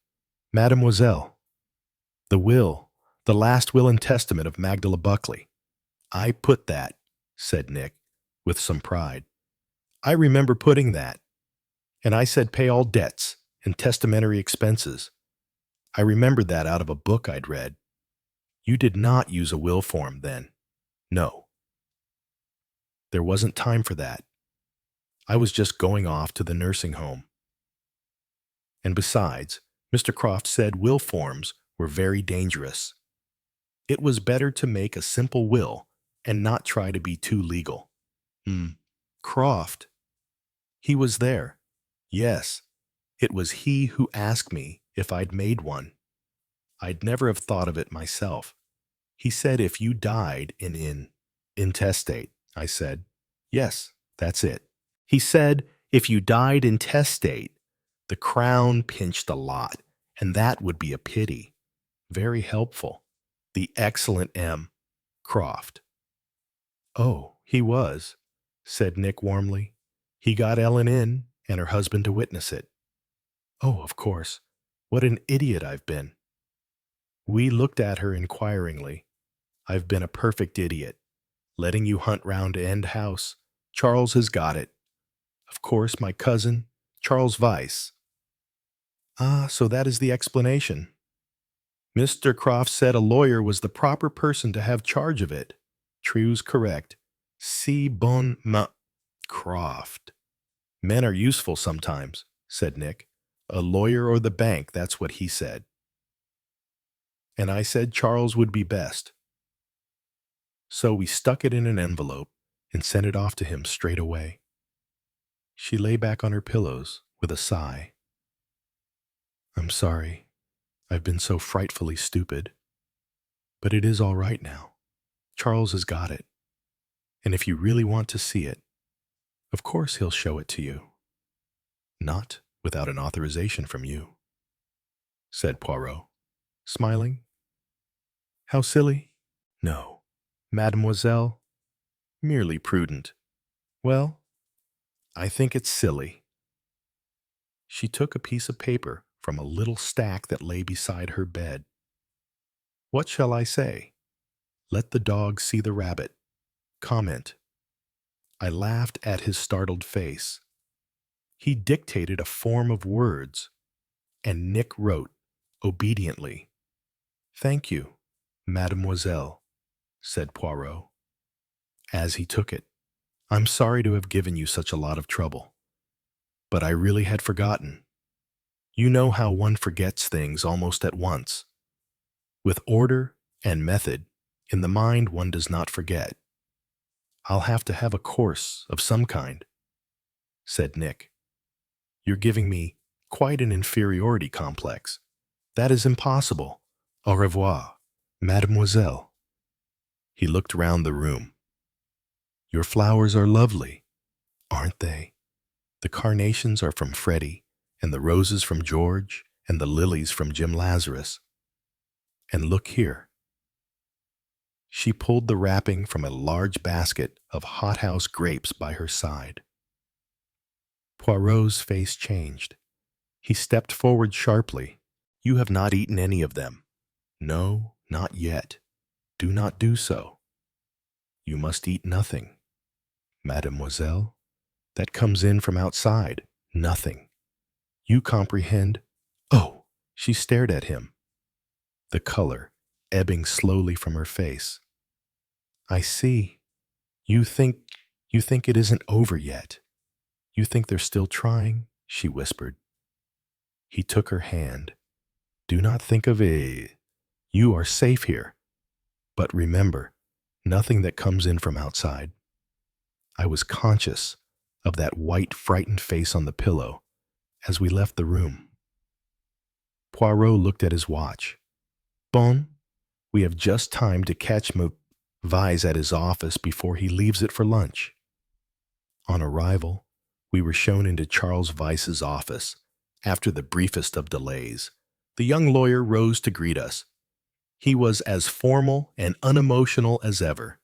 Mademoiselle. The will, the last will and testament of Magdala Buckley. I put that, said Nick, with some pride. I remember putting that. And I said pay all debts and testamentary expenses. I remembered that out of a book I'd read. You did not use a will form then. No. There wasn't time for that. I was just going off to the nursing home. And besides, Mr. Croft said will forms were very dangerous. It was better to make a simple will and not try to be too legal. Croft. He was there. Yes, it was he who asked me if I'd made one. I'd never have thought of it myself. He said if you died intestate. I said, yes, that's it. He said if you died intestate, the crown pinched a lot, and that would be a pity. Very helpful. The excellent M. Croft. Oh, he was, said Nick warmly. He got Ellen in, and her husband to witness it. Oh, of course. What an idiot I've been. We looked at her inquiringly. I've been a perfect idiot. Letting you hunt round to End House. Charles has got it. Of course, my cousin, Charles Vyse. Ah, so that is the explanation. Mr. Croft said a lawyer was the proper person to have charge of it. True's correct. Si bon ma... Croft. Men are useful sometimes, said Nick. A lawyer or the bank, that's what he said. And I said Charles would be best. So we stuck it in an envelope and sent it off to him straight away. She lay back on her pillows with a sigh. I'm sorry. I've been so frightfully stupid. But it is all right now. Charles has got it. And if you really want to see it, of course he'll show it to you. Not without an authorization from you, said Poirot, smiling. How silly? No, mademoiselle, merely prudent. Well, I think it's silly. She took a piece of paper from a little stack that lay beside her bed. What shall I say? Let the dog see the rabbit. Comment. I laughed at his startled face. He dictated a form of words, and Nick wrote, obediently. Thank you, mademoiselle, said Poirot. As he took it, I'm sorry to have given you such a lot of trouble, but I really had forgotten. You know how one forgets things almost at once. With order and method, in the mind one does not forget. I'll have to have a course of some kind, said Nick. You're giving me quite an inferiority complex. That is impossible. Au revoir, mademoiselle. He looked round the room. Your flowers are lovely, aren't they? The carnations are from Freddie, and the roses from George, and the lilies from Jim Lazarus. And look here. She pulled the wrapping from a large basket of hothouse grapes by her side. Poirot's face changed. He stepped forward sharply. You have not eaten any of them. No, not yet. Do not do so. You must eat nothing. Mademoiselle, that comes in from outside. Nothing. You comprehend? Oh, she stared at him. The color ebbing slowly from her face. I see. You think it isn't over yet. You think they're still trying, she whispered. He took her hand. Do not think of it. You are safe here. But remember, Nothing that comes in from outside. I was conscious of that white, frightened face on the pillow as we left the room. Poirot looked at his watch. Bon, we have just time to catch Vise at his office before he leaves it for lunch. On arrival, we were shown into Charles Vice's office. After the briefest of delays, the young lawyer rose to greet us. He was as formal and unemotional as ever.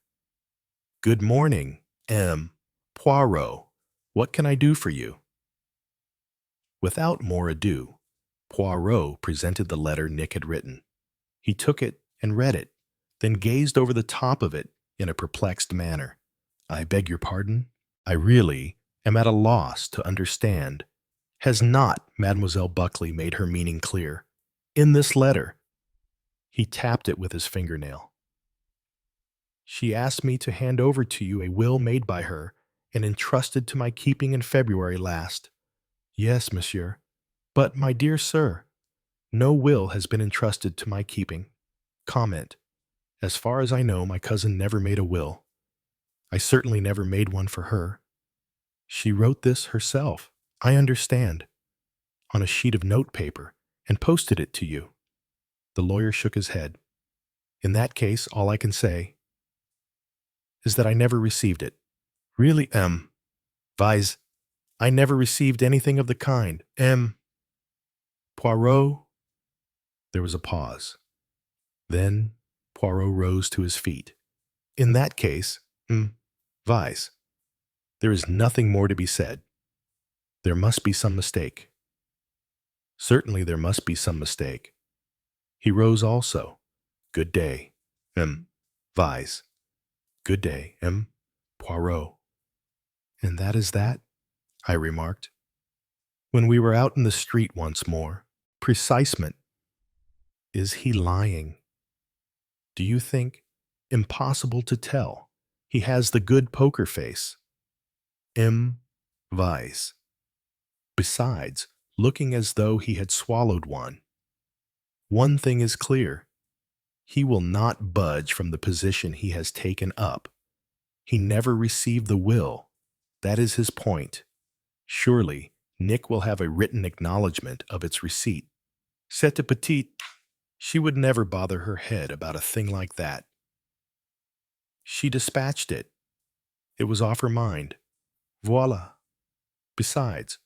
Good morning, M. Poirot. What can I do for you? Without more ado, Poirot presented the letter Nick had written. He took it and read it, then gazed over the top of it in a perplexed manner. I beg your pardon? I really am at a loss to understand. Has not Mademoiselle Buckley made her meaning clear? In this letter, he tapped it with his fingernail. She asked me to hand over to you a will made by her and entrusted to my keeping in February last. Yes, monsieur. But, my dear sir, no will has been entrusted to my keeping. Comment. As far as I know, my cousin never made a will. I certainly never made one for her. She wrote this herself, I understand, on a sheet of notepaper and posted it to you. The lawyer shook his head. In that case, all I can say is that I never received it. Really, Vise, I never received anything of the kind. Poirot. There was a pause. Then Poirot rose to his feet. In that case, Vise, there is nothing more to be said. There must be some mistake. Certainly there must be some mistake. He rose also. Good day, Vise. Good day, Poirot. And that is that, I remarked. When we were out in the street once more, precisement. Is he lying? Do you think? Impossible to tell. He has the good poker face. Vise. Besides, looking as though he had swallowed one. One thing is clear. He will not budge from the position he has taken up. He never received the will. That is his point. Surely, Nick will have a written acknowledgment of its receipt. Cette petite, she would never bother her head about a thing like that. She dispatched it. It was off her mind. Voila. Besides,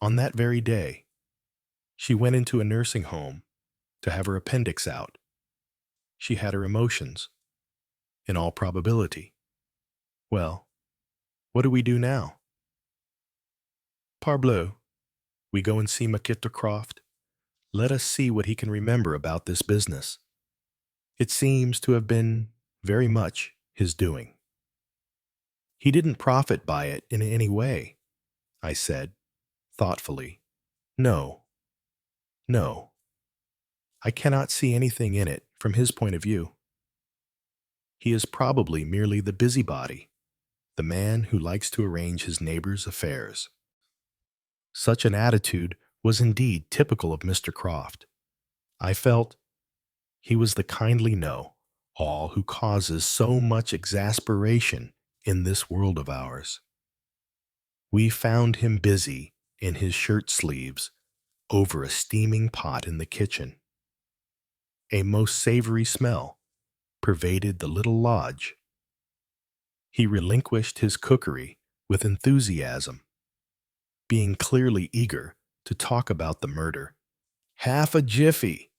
on that very day, she went into a nursing home to have her appendix out. She had her emotions, in all probability. Well, what do we do now? Parbleu, we go and see Maquette Croft. Let us see what he can remember about this business. It seems to have been very much his doing. He didn't profit by it in any way, I said, thoughtfully. No. I cannot see anything in it from his point of view. He is probably merely the busybody, the man who likes to arrange his neighbor's affairs. Such an attitude was indeed typical of Mr. Croft. I felt he was the kindly know-all who causes so much exasperation in this world of ours. We found him busy in his shirt sleeves over a steaming pot in the kitchen. A most savory smell pervaded the little lodge. He relinquished his cookery with enthusiasm, being clearly eager to talk about the murder. Half a jiffy,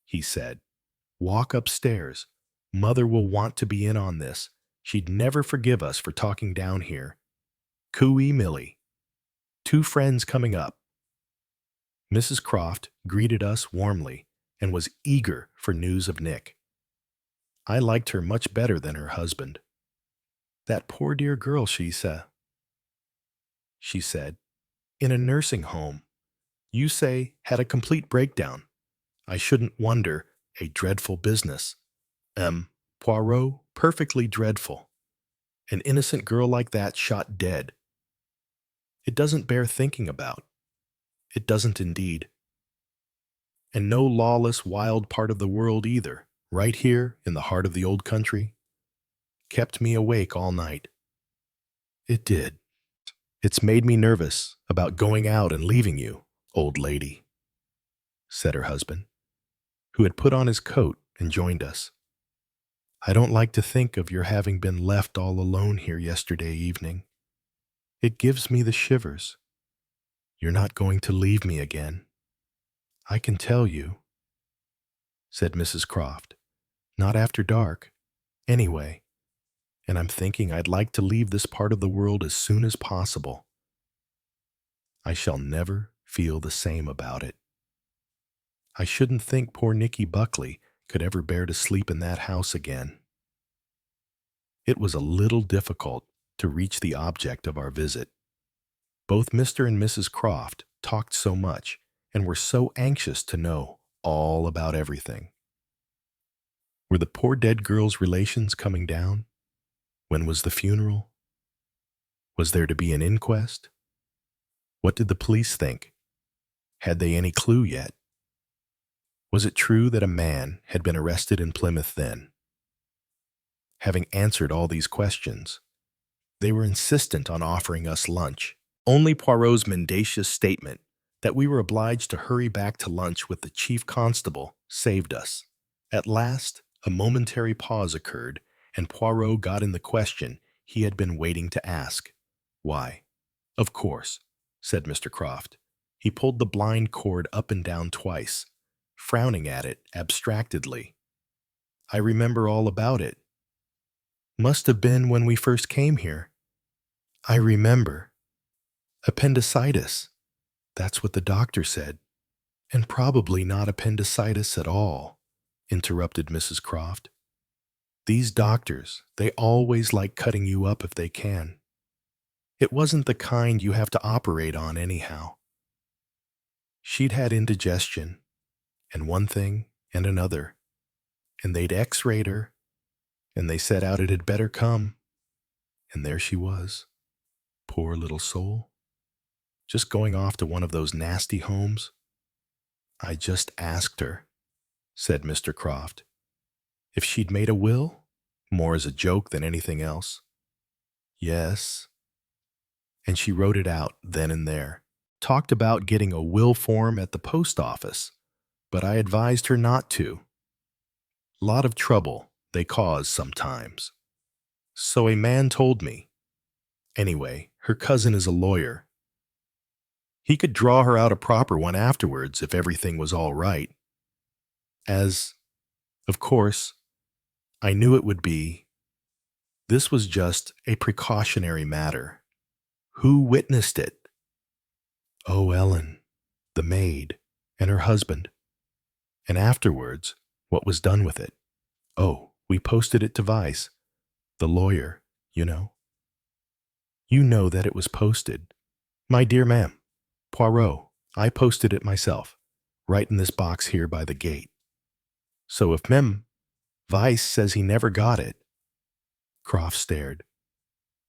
he said. Walk upstairs. Mother will want to be in on this. She'd never forgive us for talking down here. Cooey Millie. 2 friends coming up. Mrs. Croft greeted us warmly and was eager for news of Nick. I liked her much better than her husband. That poor dear girl, she said, in a nursing home. You say had a complete breakdown. I shouldn't wonder. A dreadful business. Poirot, perfectly dreadful. An innocent girl like that shot dead. It doesn't bear thinking about. It doesn't indeed. And no lawless, wild part of the world either, right here in the heart of the old country. kept me awake all night. It did. It's made me nervous about going out and leaving you, old lady, said her husband, who had put on his coat and joined us. I don't like to think of your having been left all alone here yesterday evening. It gives me the shivers. You're not going to leave me again. I can tell you, said Mrs. Croft. Not after dark, anyway. And I'm thinking I'd like to leave this part of the world as soon as possible. I shall never feel the same about it. I shouldn't think poor Nicky Buckley could ever bear to sleep in that house again. It was a little difficult to reach the object of our visit. Both Mr. and Mrs. Croft talked so much and were so anxious to know all about everything. Were the poor dead girl's relations coming down? When was the funeral? Was there to be an inquest? What did the police think? Had they any clue yet? Was it true that a man had been arrested in Plymouth then? Having answered all these questions, they were insistent on offering us lunch. Only Poirot's mendacious statement that we were obliged to hurry back to lunch with the chief constable saved us. At last, a momentary pause occurred, and Poirot got in the question he had been waiting to ask. Why? Of course, said Mr. Croft. He pulled the blind cord up and down twice, frowning at it abstractedly. I remember all about it. Must have been when we first came here. I remember. Appendicitis. That's what the doctor said. And probably not appendicitis at all, interrupted Mrs. Croft. These doctors, they always like cutting you up if they can. It wasn't the kind you have to operate on anyhow. She'd had indigestion, and one thing and another, and they'd x-rayed her, and they set out it had better come, and there she was, poor little soul, just going off to one of those nasty homes. I just asked her, said Mr. Croft, if she'd made a will, more as a joke than anything else. Yes. And she wrote it out then and there. Talked about getting a will form at the post office, but I advised her not to. Lot of trouble they cause sometimes. So a man told me. Anyway, her cousin is a lawyer. He could draw her out a proper one afterwards if everything was all right. As, of course, I knew it would be. This was just a precautionary matter. Who witnessed it? Oh, Ellen, the maid, and her husband. And afterwards, what was done with it? Oh, we posted it to Vice, the lawyer, you know. You know that it was posted. My dear ma'am, Poirot, I posted it myself, right in this box here by the gate. So if Vice says he never got it. Croft stared.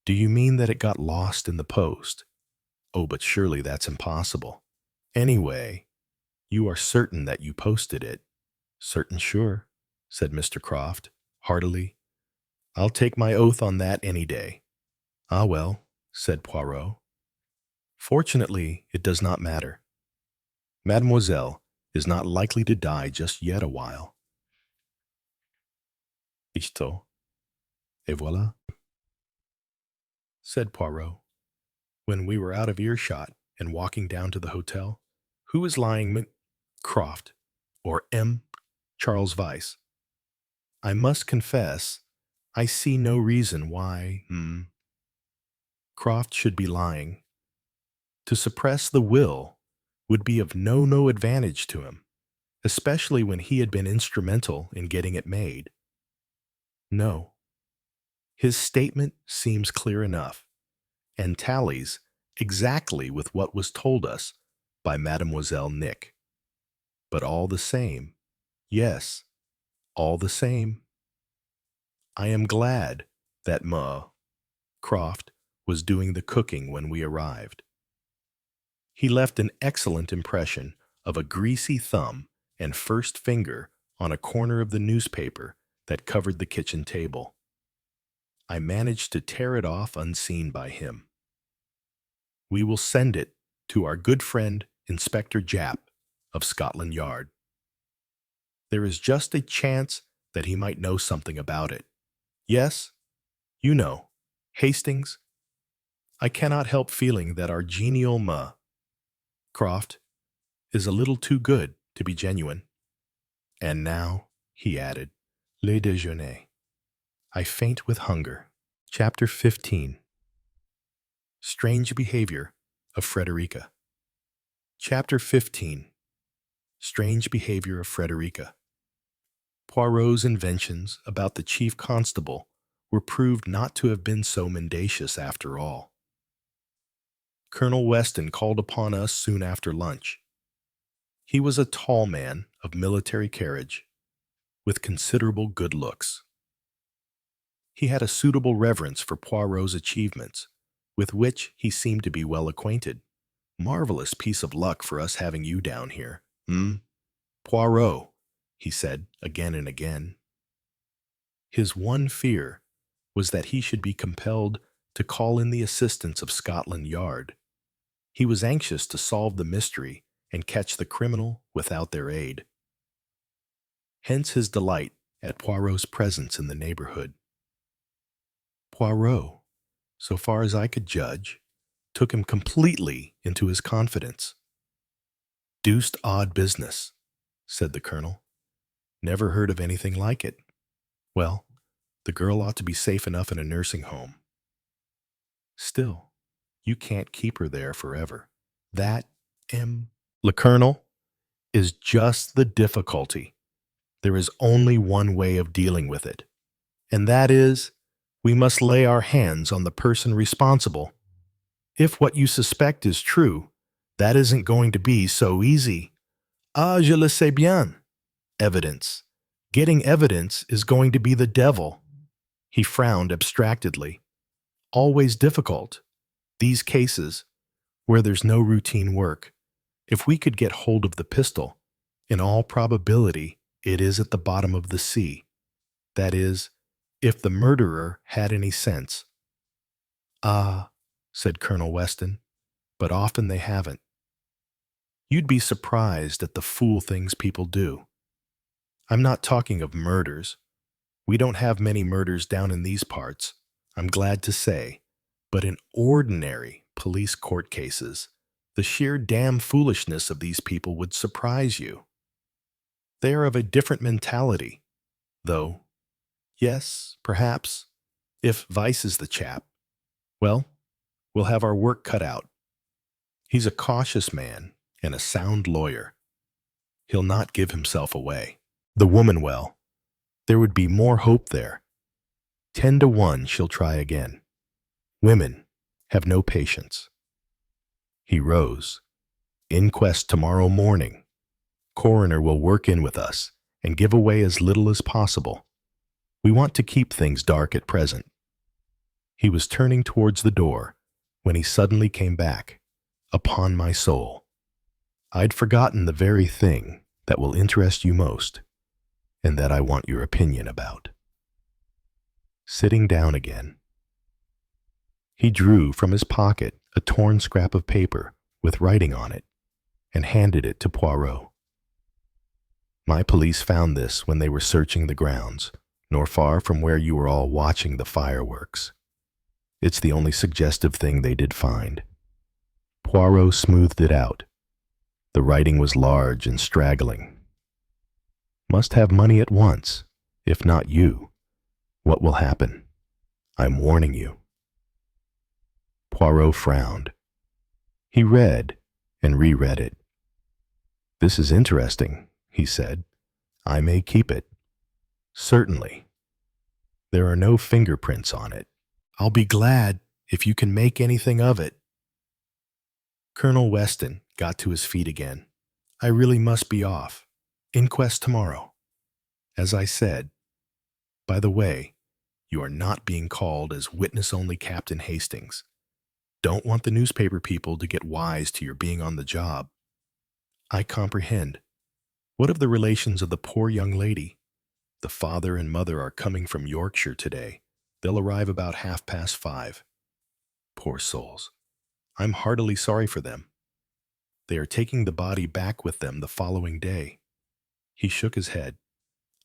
Do you mean that it got lost in the post? Oh, but surely that's impossible. Anyway, you are certain that you posted it? Certain sure, said Mr. Croft, heartily. I'll take my oath on that any day. Ah, well, said Poirot. Fortunately, it does not matter. Mademoiselle is not likely to die just yet a while. Isto. Et voilà, said Poirot, when we were out of earshot and walking down to the hotel. Who is lying Croft, or Charles Vice? I must confess, I see no reason why Croft should be lying. To suppress the will would be of no advantage to him, especially when he had been instrumental in getting it made. No. His statement seems clear enough, and tallies exactly with what was told us by Mademoiselle Nick. But all the same, yes, all the same, I am glad that Croft was doing the cooking when we arrived. He left an excellent impression of a greasy thumb and first finger on a corner of the newspaper that covered the kitchen table. I managed to tear it off unseen by him. We will send it to our good friend, Inspector Japp of Scotland Yard. There is just a chance that he might know something about it. Yes, you know, Hastings. I cannot help feeling that our genial Croft is a little too good to be genuine. And now, he added, le déjeuner. I faint with hunger. Chapter 15. Strange Behavior of Frederica. Chapter 15. Strange Behavior of Frederica. Poirot's inventions about the chief constable were proved not to have been so mendacious after all. Colonel Weston called upon us soon after lunch. He was a tall man of military carriage, with considerable good looks. He had a suitable reverence for Poirot's achievements, with which he seemed to be well acquainted. Marvelous piece of luck for us having you down here. Poirot, he said again and again. His one fear was that he should be compelled to call in the assistance of Scotland Yard. He was anxious to solve the mystery and catch the criminal without their aid. Hence his delight at Poirot's presence in the neighborhood. Poirot, so far as I could judge, took him completely into his confidence. "Deuced odd business," said the colonel. "Never heard of anything like it. Well, the girl ought to be safe enough in a nursing home. Still, you can't keep her there forever. That, Le Colonel, is just the difficulty. There is only one way of dealing with it, and that is, we must lay our hands on the person responsible. If what you suspect is true, that isn't going to be so easy. Ah, je le sais bien. Evidence. Getting evidence is going to be the devil." He frowned abstractedly. "Always difficult. These cases, where there's no routine work. If we could get hold of the pistol, in all probability, it is at the bottom of the sea. That is, if the murderer had any sense." "Ah," said Colonel Weston, "but often they haven't. You'd be surprised at the fool things people do. I'm not talking of murders. We don't have many murders down in these parts, I'm glad to say, but in ordinary police court cases, the sheer damn foolishness of these people would surprise you. They are of a different mentality, though. Yes, perhaps, if Vice is the chap, well, we'll have our work cut out. He's a cautious man and a sound lawyer. He'll not give himself away. The woman, well, there would be more hope there. 10 to 1 she'll try again. Women have no patience." He rose. "Inquest tomorrow morning. Coroner will work in with us and give away as little as possible. We want to keep things dark at present." He was turning towards the door when he suddenly came back. "Upon my soul, I'd forgotten the very thing that will interest you most, and that I want your opinion about." Sitting down again, he drew from his pocket a torn scrap of paper with writing on it and handed it to Poirot. "My police found this when they were searching the grounds, nor far from where you were all watching the fireworks. It's the only suggestive thing they did find." Poirot smoothed it out. The writing was large and straggling. "Must have money at once. If not you, what will happen? I'm warning you." Poirot frowned. He read and reread it. "This is interesting," he said. "I may keep it." "Certainly. There are no fingerprints on it. I'll be glad if you can make anything of it." Colonel Weston got to his feet again. "I really must be off. Inquest tomorrow. As I said, by the way, you are not being called as witness-only Captain Hastings. Don't want the newspaper people to get wise to your being on the job. I comprehend. What of the relations of the poor young lady? The father and mother are coming from Yorkshire today. They'll arrive about 5:30. Poor souls. I'm heartily sorry for them. They are taking the body back with them the following day. He shook his head.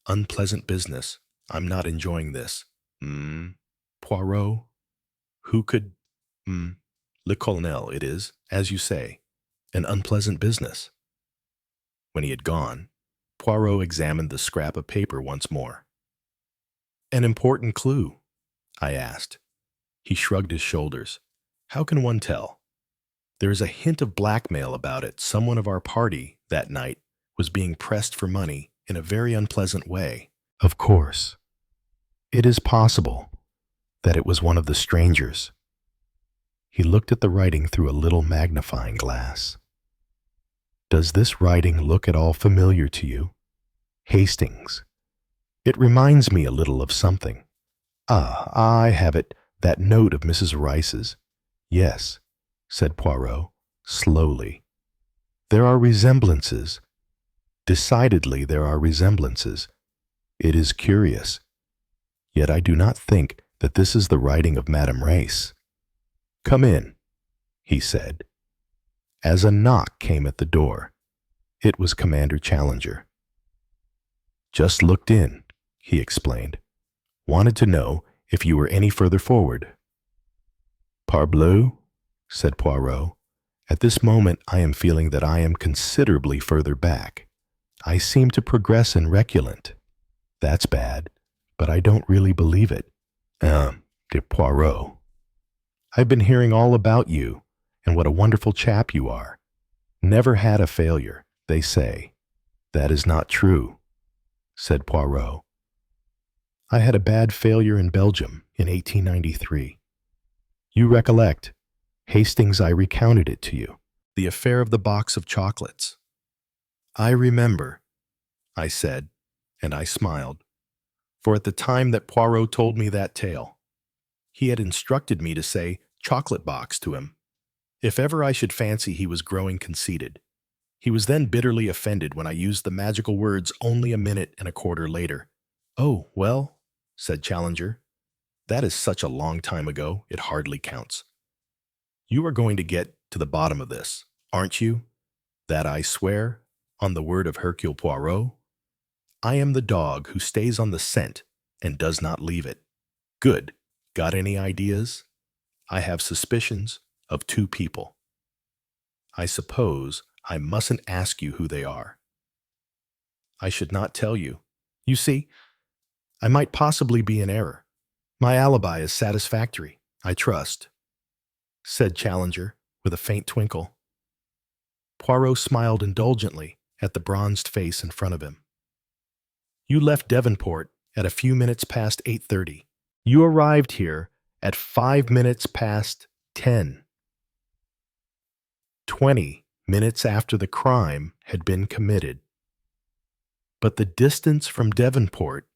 Unpleasant business. I'm not enjoying this. Poirot? Who could... Le Colonel, it is, as you say, an unpleasant business. When he had gone, Poirot examined the scrap of paper once more. An important clue, I asked. He shrugged his shoulders. How can one tell? There is a hint of blackmail about it. Someone of our party that night was being pressed for money in a very unpleasant way. Of course, it is possible that it was one of the strangers. He looked at the writing through a little magnifying glass. Does this writing look at all familiar to you? Hastings. It reminds me a little of something. Ah, I have it, that note of Mrs. Rice's. Yes, said Poirot, slowly. There are resemblances. Decidedly there are resemblances. It is curious. Yet I do not think that this is the writing of Madame Rice. Come in, he said. As a knock came at the door, it was Commander Challenger. Just looked in, he explained. Wanted to know if you were any further forward. Parbleu, said Poirot. At this moment I am feeling that I am considerably further back. I seem to progress in reculant. That's bad, but I don't really believe it. De Poirot. I've been hearing all about you, and what a wonderful chap you are. Never had a failure, they say. That is not true, said Poirot. I had a bad failure in Belgium in 1893. You recollect, Hastings, I recounted it to you, the affair of the box of chocolates. I remember, I said, and I smiled, for at the time that Poirot told me that tale, he had instructed me to say chocolate box to him, if ever I should fancy he was growing conceited. He was then bitterly offended when I used the magical words only a minute and a quarter later. Oh, well, said Challenger, that is such a long time ago, it hardly counts. You are going to get to the bottom of this, aren't you? That I swear, on the word of Hercule Poirot. I am the dog who stays on the scent and does not leave it. Good. Got any ideas? I have suspicions of two people. I suppose I mustn't ask you who they are. I should not tell you. You see, I might possibly be in error. My alibi is satisfactory, I trust, said Challenger with a faint twinkle. Poirot smiled indulgently at the bronzed face in front of him. You left Devonport at a few minutes past 8:30. You arrived here at 5 minutes past 10. 20 minutes after the crime had been committed. But the distance from Devonport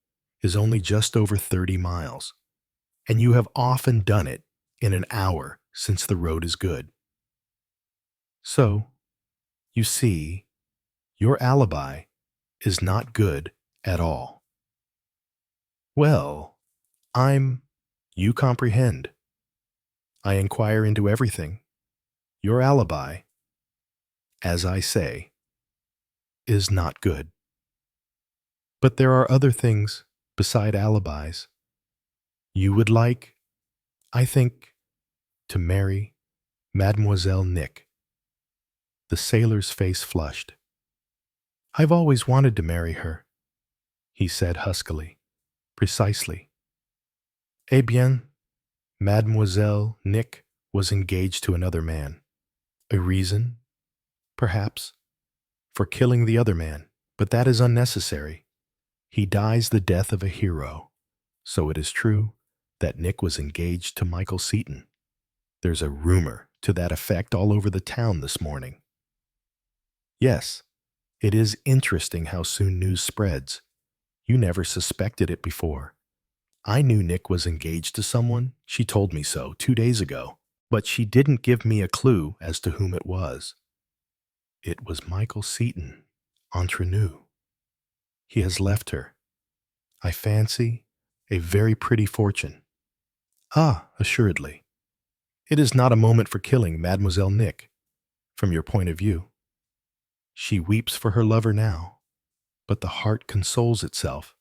is only just over 30 miles, and you have often done it in an hour since the road is good. So, you see, your alibi is not good at all. Well, you comprehend. I inquire into everything. Your alibi, as I say, is not good. But there are other things beside alibis. You would like, I think, to marry Mademoiselle Nick. The sailor's face flushed. I've always wanted to marry her, he said huskily. Precisely. Eh bien, Mademoiselle Nick was engaged to another man. A reason, perhaps, for killing the other man, but that is unnecessary. He dies the death of a hero. So it is true that Nick was engaged to Michael Seaton. There's a rumor to that effect all over the town this morning. Yes, it is interesting how soon news spreads. You never suspected it before. I knew Nick was engaged to someone. She told me so 2 days ago, but she didn't give me a clue as to whom it was. It was Michael Seaton, entre nous. He has left her, I fancy, a very pretty fortune. Ah, assuredly. It is not a moment for killing Mademoiselle Nick, from your point of view. She weeps for her lover now, but the heart consoles itself.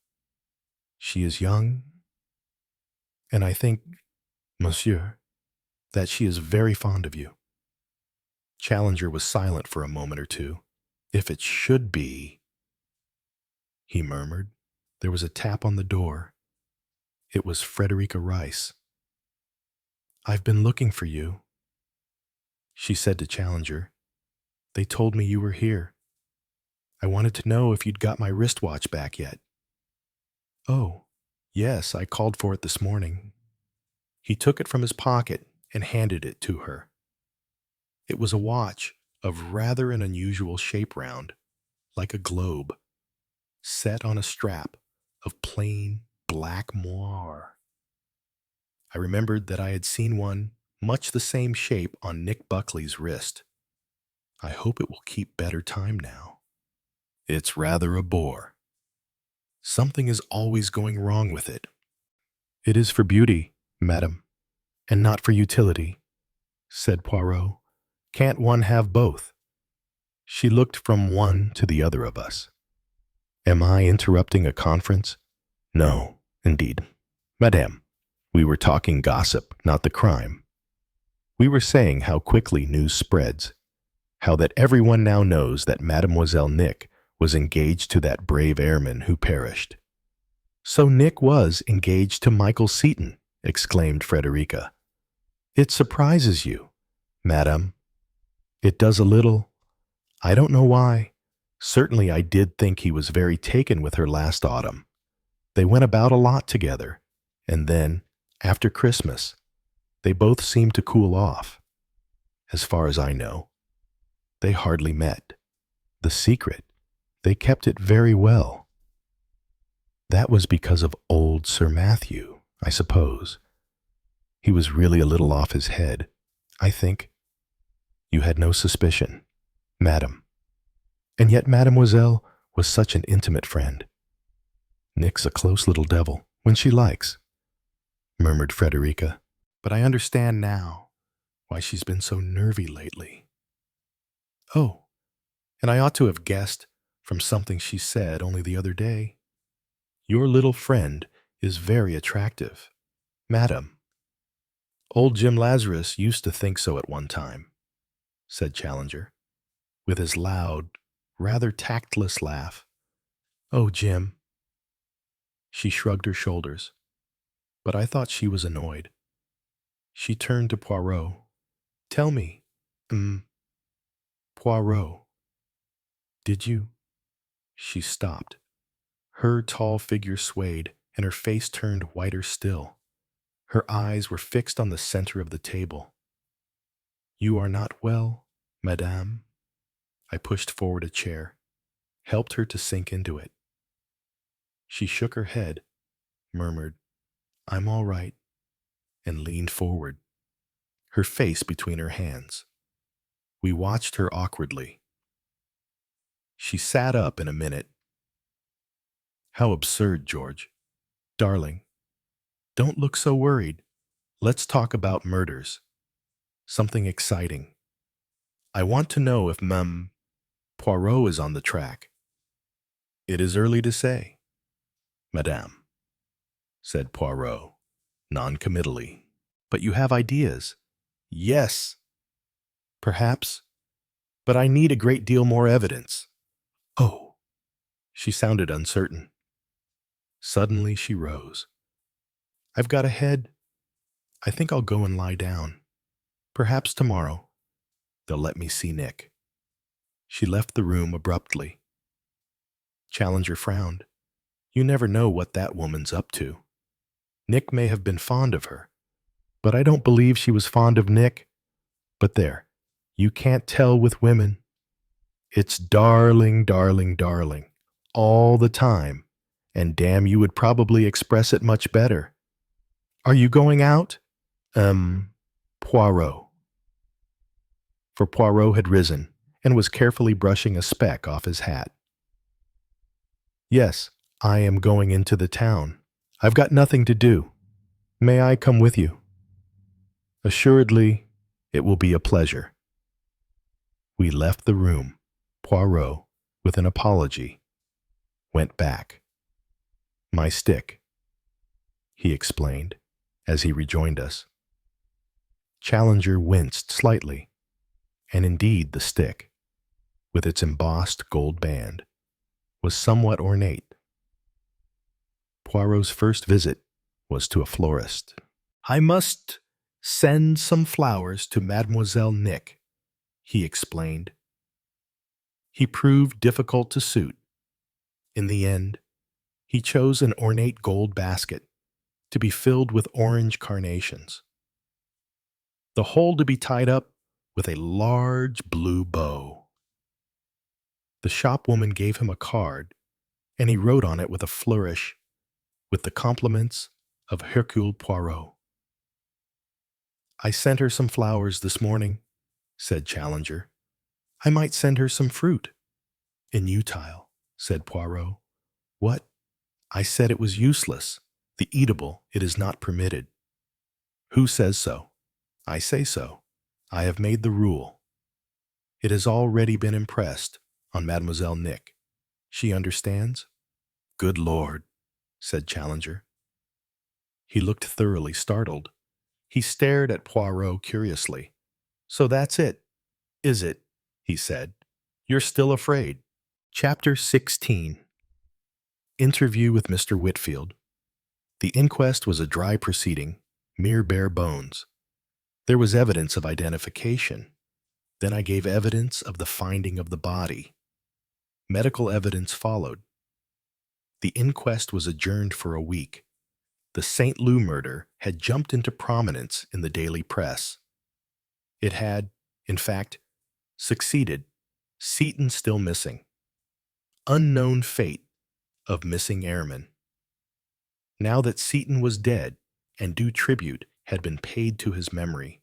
She is young, and I think, monsieur, that she is very fond of you. Challenger was silent for a moment or two. If it should be, he murmured. There was a tap on the door. It was Frederica Rice. I've been looking for you, she said to Challenger. They told me you were here. I wanted to know if you'd got my wristwatch back yet. Oh, yes, I called for it this morning. He took it from his pocket and handed it to her. It was a watch of rather an unusual shape round, like a globe, set on a strap of plain black moire. I remembered that I had seen one much the same shape on Nick Buckley's wrist. I hope it will keep better time now. It's rather a bore. Something is always going wrong with it. It is for beauty, madam, and not for utility, said Poirot. Can't one have both? She looked from one to the other of us. Am I interrupting a conference? No, indeed. Madame, we were talking gossip, not the crime. We were saying how quickly news spreads, how that everyone now knows that Mademoiselle Nick was engaged to that brave airman who perished. So Nick was engaged to Michael Seton, exclaimed Frederica. It surprises you, madame. It does a little. I don't know why. Certainly I did think he was very taken with her last autumn. They went about a lot together, and then, after Christmas, they both seemed to cool off. As far as I know, they hardly met. The secret, they kept it very well. That was because of old Sir Matthew, I suppose. He was really a little off his head, I think. You had no suspicion, madam. And yet Mademoiselle was such an intimate friend. Nick's a close little devil, when she likes, murmured Frederica. But I understand now why she's been so nervy lately. Oh, and I ought to have guessed from something she said only the other day. Your little friend is very attractive, madam. Old Jim Lazarus used to think so at one time, said Challenger, with his loud, rather tactless laugh. Oh, Jim. She shrugged her shoulders, but I thought she was annoyed. She turned to Poirot. Tell me, Poirot, did you? She stopped. Her tall figure swayed, and her face turned whiter still. Her eyes were fixed on the center of the table. You are not well, madame? I pushed forward a chair, helped her to sink into it. She shook her head, murmured, I'm all right, and leaned forward, her face between her hands. We watched her awkwardly. She sat up in a minute. How absurd, George. Darling, don't look so worried. Let's talk about murders. Something exciting. I want to know if Poirot is on the track. It is early to say, madame, said Poirot, non-committally. But you have ideas. Yes, perhaps, but I need a great deal more evidence. Oh, she sounded uncertain. Suddenly she rose. I've got a head. I think I'll go and lie down. Perhaps tomorrow they'll let me see Nick. She left the room abruptly. Challenger frowned. You never know what that woman's up to. Nick may have been fond of her, but I don't believe she was fond of Nick. But there, you can't tell with women. It's darling, darling, darling, all the time, and damn, you would probably express it much better. Are you going out? Poirot. For Poirot had risen and was carefully brushing a speck off his hat. Yes, I am going into the town. I've got nothing to do. May I come with you? Assuredly, it will be a pleasure. We left the room. Poirot, with an apology, went back. My stick, he explained as he rejoined us. Challenger winced slightly, and indeed the stick, with its embossed gold band, was somewhat ornate. Poirot's first visit was to a florist. I must send some flowers to Mademoiselle Nick, he explained. He proved difficult to suit. In the end, he chose an ornate gold basket to be filled with orange carnations, the whole to be tied up with a large blue bow. The shopwoman gave him a card, and he wrote on it with a flourish, with the compliments of Hercule Poirot. I sent her some flowers this morning, said Challenger. I might send her some fruit. Inutile, said Poirot. What? I said it was useless. The eatable, it is not permitted. Who says so? I say so. I have made the rule. It has already been impressed on Mademoiselle Nick. She understands? Good Lord, said Challenger. He looked thoroughly startled. He stared at Poirot curiously. So that's it, is it? He said. You're still afraid. Chapter 16. Interview with Mr. Whitfield. The inquest was a dry proceeding, mere bare bones. There was evidence of identification. Then I gave evidence of the finding of the body. Medical evidence followed. The inquest was adjourned for a week. The St. Loup murder had jumped into prominence in the daily press. It had, in fact, succeeded. Seaton still missing. Unknown fate of missing airmen. Now that Seaton was dead and due tribute had been paid to his memory,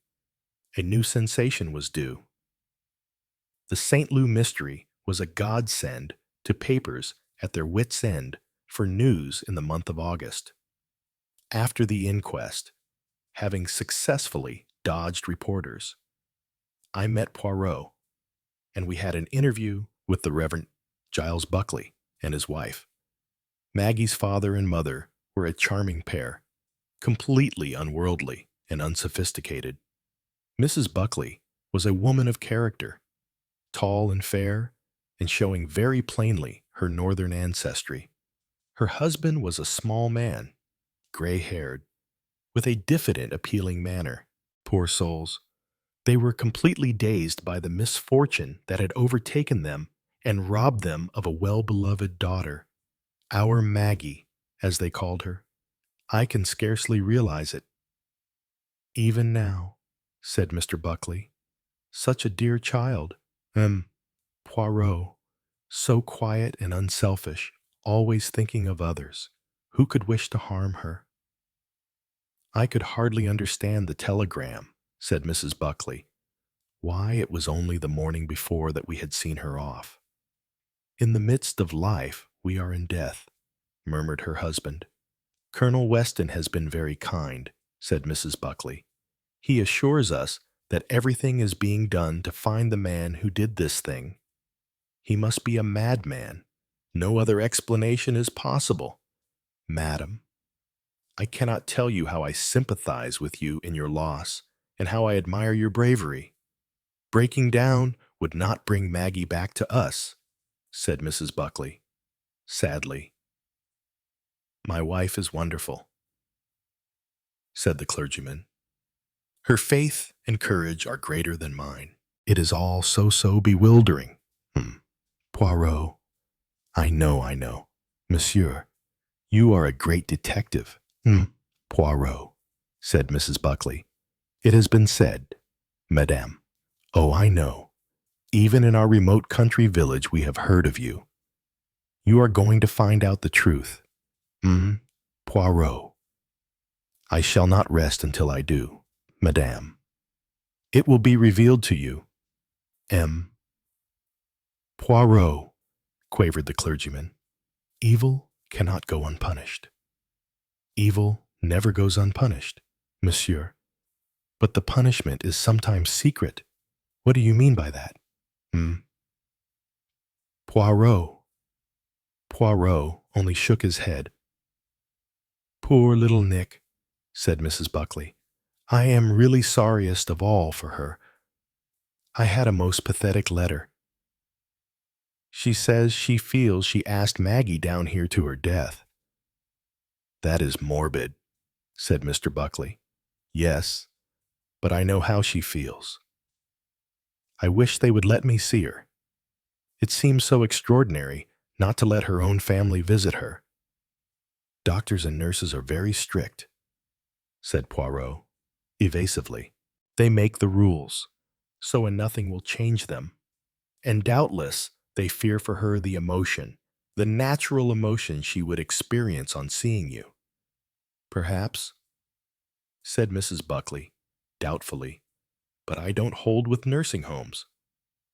a new sensation was due. The St. Loup mystery was a godsend to papers at their wits' end for news in the month of August. After the inquest, having successfully dodged reporters, I met Poirot, and we had an interview with the Reverend Giles Buckley and his wife. Maggie's father and mother were a charming pair, completely unworldly and unsophisticated. Mrs. Buckley was a woman of character, tall and fair, and showing very plainly her northern ancestry. Her husband was a small man, gray-haired, with a diffident, appealing manner. Poor souls, they were completely dazed by the misfortune that had overtaken them and robbed them of a well-beloved daughter. Our Maggie, as they called her. I can scarcely realize it. Even now, said Mr. Buckley, such a dear child. Poirot, so quiet and unselfish, always thinking of others. Who could wish to harm her? I could hardly understand the telegram, said Mrs. Buckley. Why, it was only the morning before that we had seen her off. In the midst of life, we are in death, murmured her husband. Colonel Weston has been very kind, said Mrs. Buckley. He assures us that everything is being done to find the man who did this thing. He must be a madman. No other explanation is possible. Madam, I cannot tell you how I sympathize with you in your loss and how I admire your bravery. Breaking down would not bring Maggie back to us, said Mrs. Buckley, sadly. My wife is wonderful, said the clergyman. Her faith and courage are greater than mine. It is all so bewildering. Poirot, I know. Monsieur, you are a great detective. Poirot, said Mrs. Buckley. It has been said, Madame. Oh, I know. Even in our remote country village we have heard of you. You are going to find out the truth. Poirot. I shall not rest until I do, Madame. It will be revealed to you. Poirot, quavered the clergyman. Evil cannot go unpunished. Evil never goes unpunished, monsieur. But the punishment is sometimes secret. What do you mean by that? Poirot. Poirot only shook his head. Poor little Nick, said Mrs. Buckley. I am really sorriest of all for her. I had a most pathetic letter. She says she feels she asked Maggie down here to her death. That is morbid, said Mr. Buckley. Yes, but I know how she feels. I wish they would let me see her. It seems so extraordinary not to let her own family visit her. Doctors and nurses are very strict, said Poirot, evasively. They make the rules, so and nothing will change them. And doubtless they fear for her the emotion, the natural emotion she would experience on seeing you. Perhaps, said Mrs. Buckley, doubtfully, but I don't hold with nursing homes.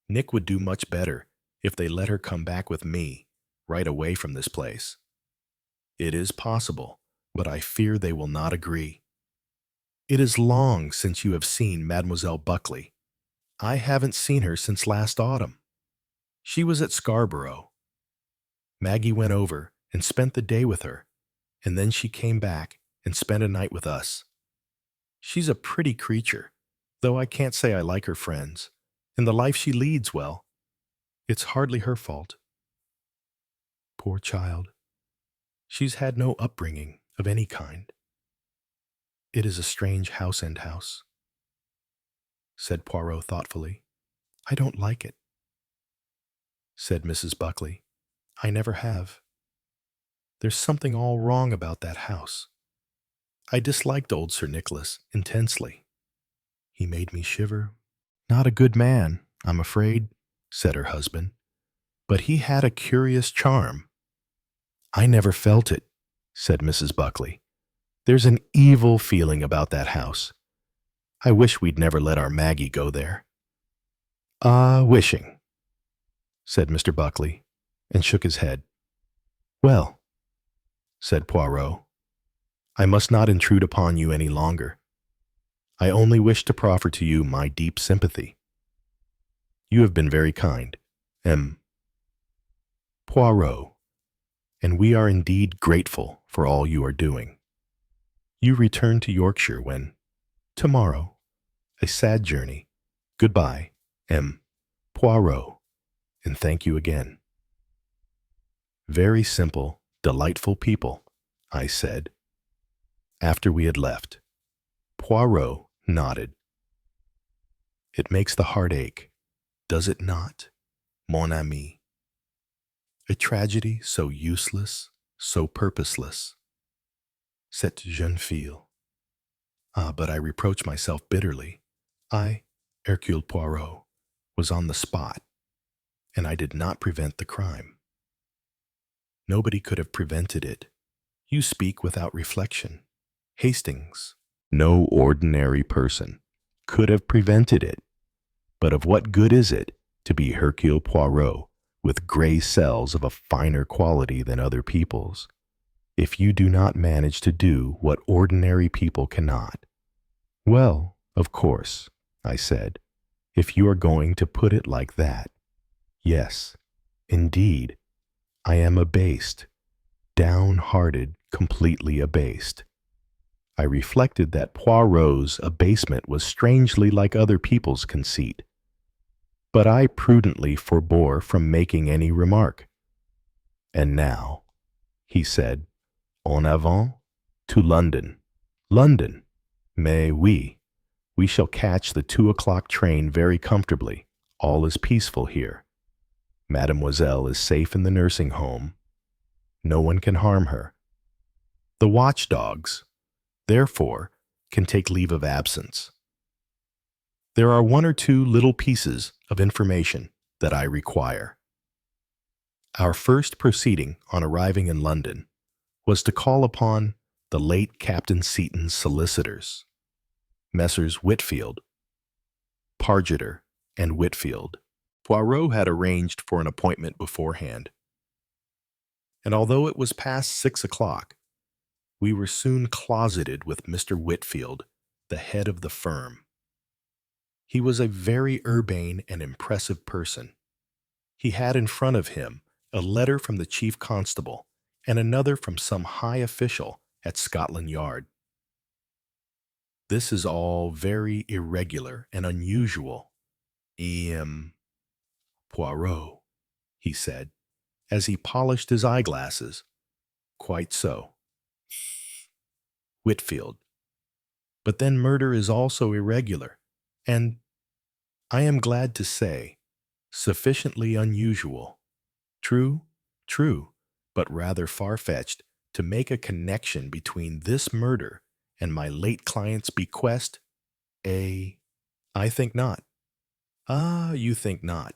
Nick would do much better if they let her come back with me, right away from this place. It is possible, but I fear they will not agree. It is long since you have seen Mademoiselle Buckley. I haven't seen her since last autumn. She was at Scarborough. Maggie went over and spent the day with her, and then she came back and spent a night with us. She's a pretty creature, though I can't say I like her friends, and the life she leads, well, it's hardly her fault. Poor child. She's had no upbringing of any kind. It is a strange house-end house, said Poirot thoughtfully. I don't like it, said Mrs. Buckley. I never have. There's something all wrong about that house. I disliked old Sir Nicholas intensely. He made me shiver. Not a good man, I'm afraid, said her husband, but he had a curious charm. I never felt it, said Mrs. Buckley. There's an evil feeling about that house. I wish we'd never let our Maggie go there. Wishing, said Mr. Buckley, and shook his head. Well, said Poirot, I must not intrude upon you any longer. I only wish to proffer to you my deep sympathy. You have been very kind, M. Poirot, and we are indeed grateful for all you are doing. You return to Yorkshire when, tomorrow, a sad journey. Goodbye, M. Poirot, and thank you again. Very simple, delightful people, I said. After we had left, Poirot nodded. It makes the heart ache, does it not, mon ami? A tragedy so useless, so purposeless. Cette jeune fille. But I reproach myself bitterly. I, Hercule Poirot, was on the spot, and I did not prevent the crime. Nobody could have prevented it. You speak without reflection. Hastings, no ordinary person, could have prevented it. But of what good is it to be Hercule Poirot with gray cells of a finer quality than other people's, if you do not manage to do what ordinary people cannot? Well, of course, I said, if you are going to put it like that. Yes, indeed, I am abased, downhearted, completely abased. I reflected that Poirot's abasement was strangely like other people's conceit, but I prudently forbore from making any remark. And now, he said, en avant to London. London, mais oui, we shall catch the 2 o'clock train very comfortably. All is peaceful here. Mademoiselle is safe in the nursing home. No one can harm her. The watchdogs, therefore, can take leave of absence. There are 1 or 2 little pieces of information that I require. Our first proceeding on arriving in London was to call upon the late Captain Seaton's solicitors, Messrs. Whitfield, Pargeter, and Whitfield. Poirot had arranged for an appointment beforehand, and although it was past 6 o'clock, we were soon closeted with Mr. Whitfield the head of the firm. He was a very urbane and impressive person. He had in front of him a letter from the chief constable and another from some high official at Scotland Yard. "This is all very irregular and unusual, Poirot," he said, as he polished his eyeglasses. "Quite so, Whitfield. But then murder is also irregular, and, I am glad to say, sufficiently unusual. True, true, but rather far-fetched to make a connection between this murder and my late client's bequest. I think not." "Ah, you think not.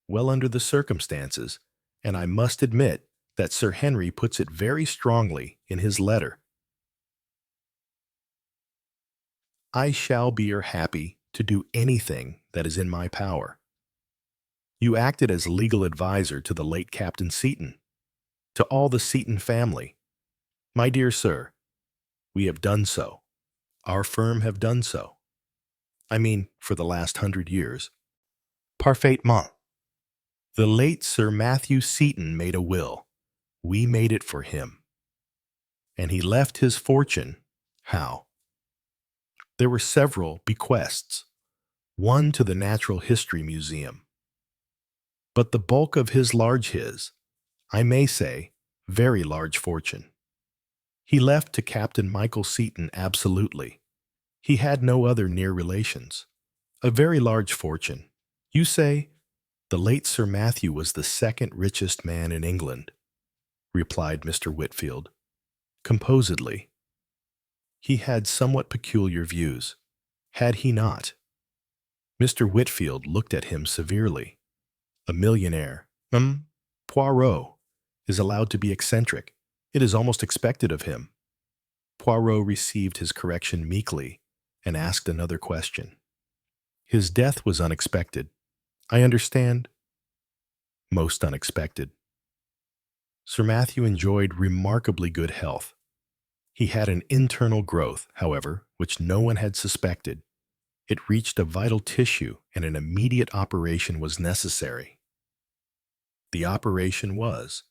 Well, under the circumstances, and I must admit that Sir Henry puts it very strongly in his letter, I shall be happy to do anything that is in my power. You acted as legal adviser to the late Captain Seton, to all the Seton family. My dear sir, we have done so. Our firm have done so. I mean, for the last 100 years. Parfaitement. The late Sir Matthew Seton made a will. We made it for him. And he left his fortune. How? There were several bequests, one to the Natural History Museum. But the bulk of his I may say, very large fortune, he left to Captain Michael Seton absolutely. He had no other near relations. A very large fortune. You say, the late Sir Matthew was the second richest man in England, replied Mr. Whitfield, composedly. He had somewhat peculiar views, had he not? Mr. Whitfield looked at him severely. A millionaire, Poirot, is allowed to be eccentric. It is almost expected of him. Poirot received his correction meekly and asked another question. His death was unexpected. I understand. Most unexpected. Sir Matthew enjoyed remarkably good health. He had an internal growth, however, which no one had suspected. It reached a vital tissue, and an immediate operation was necessary. The operation was,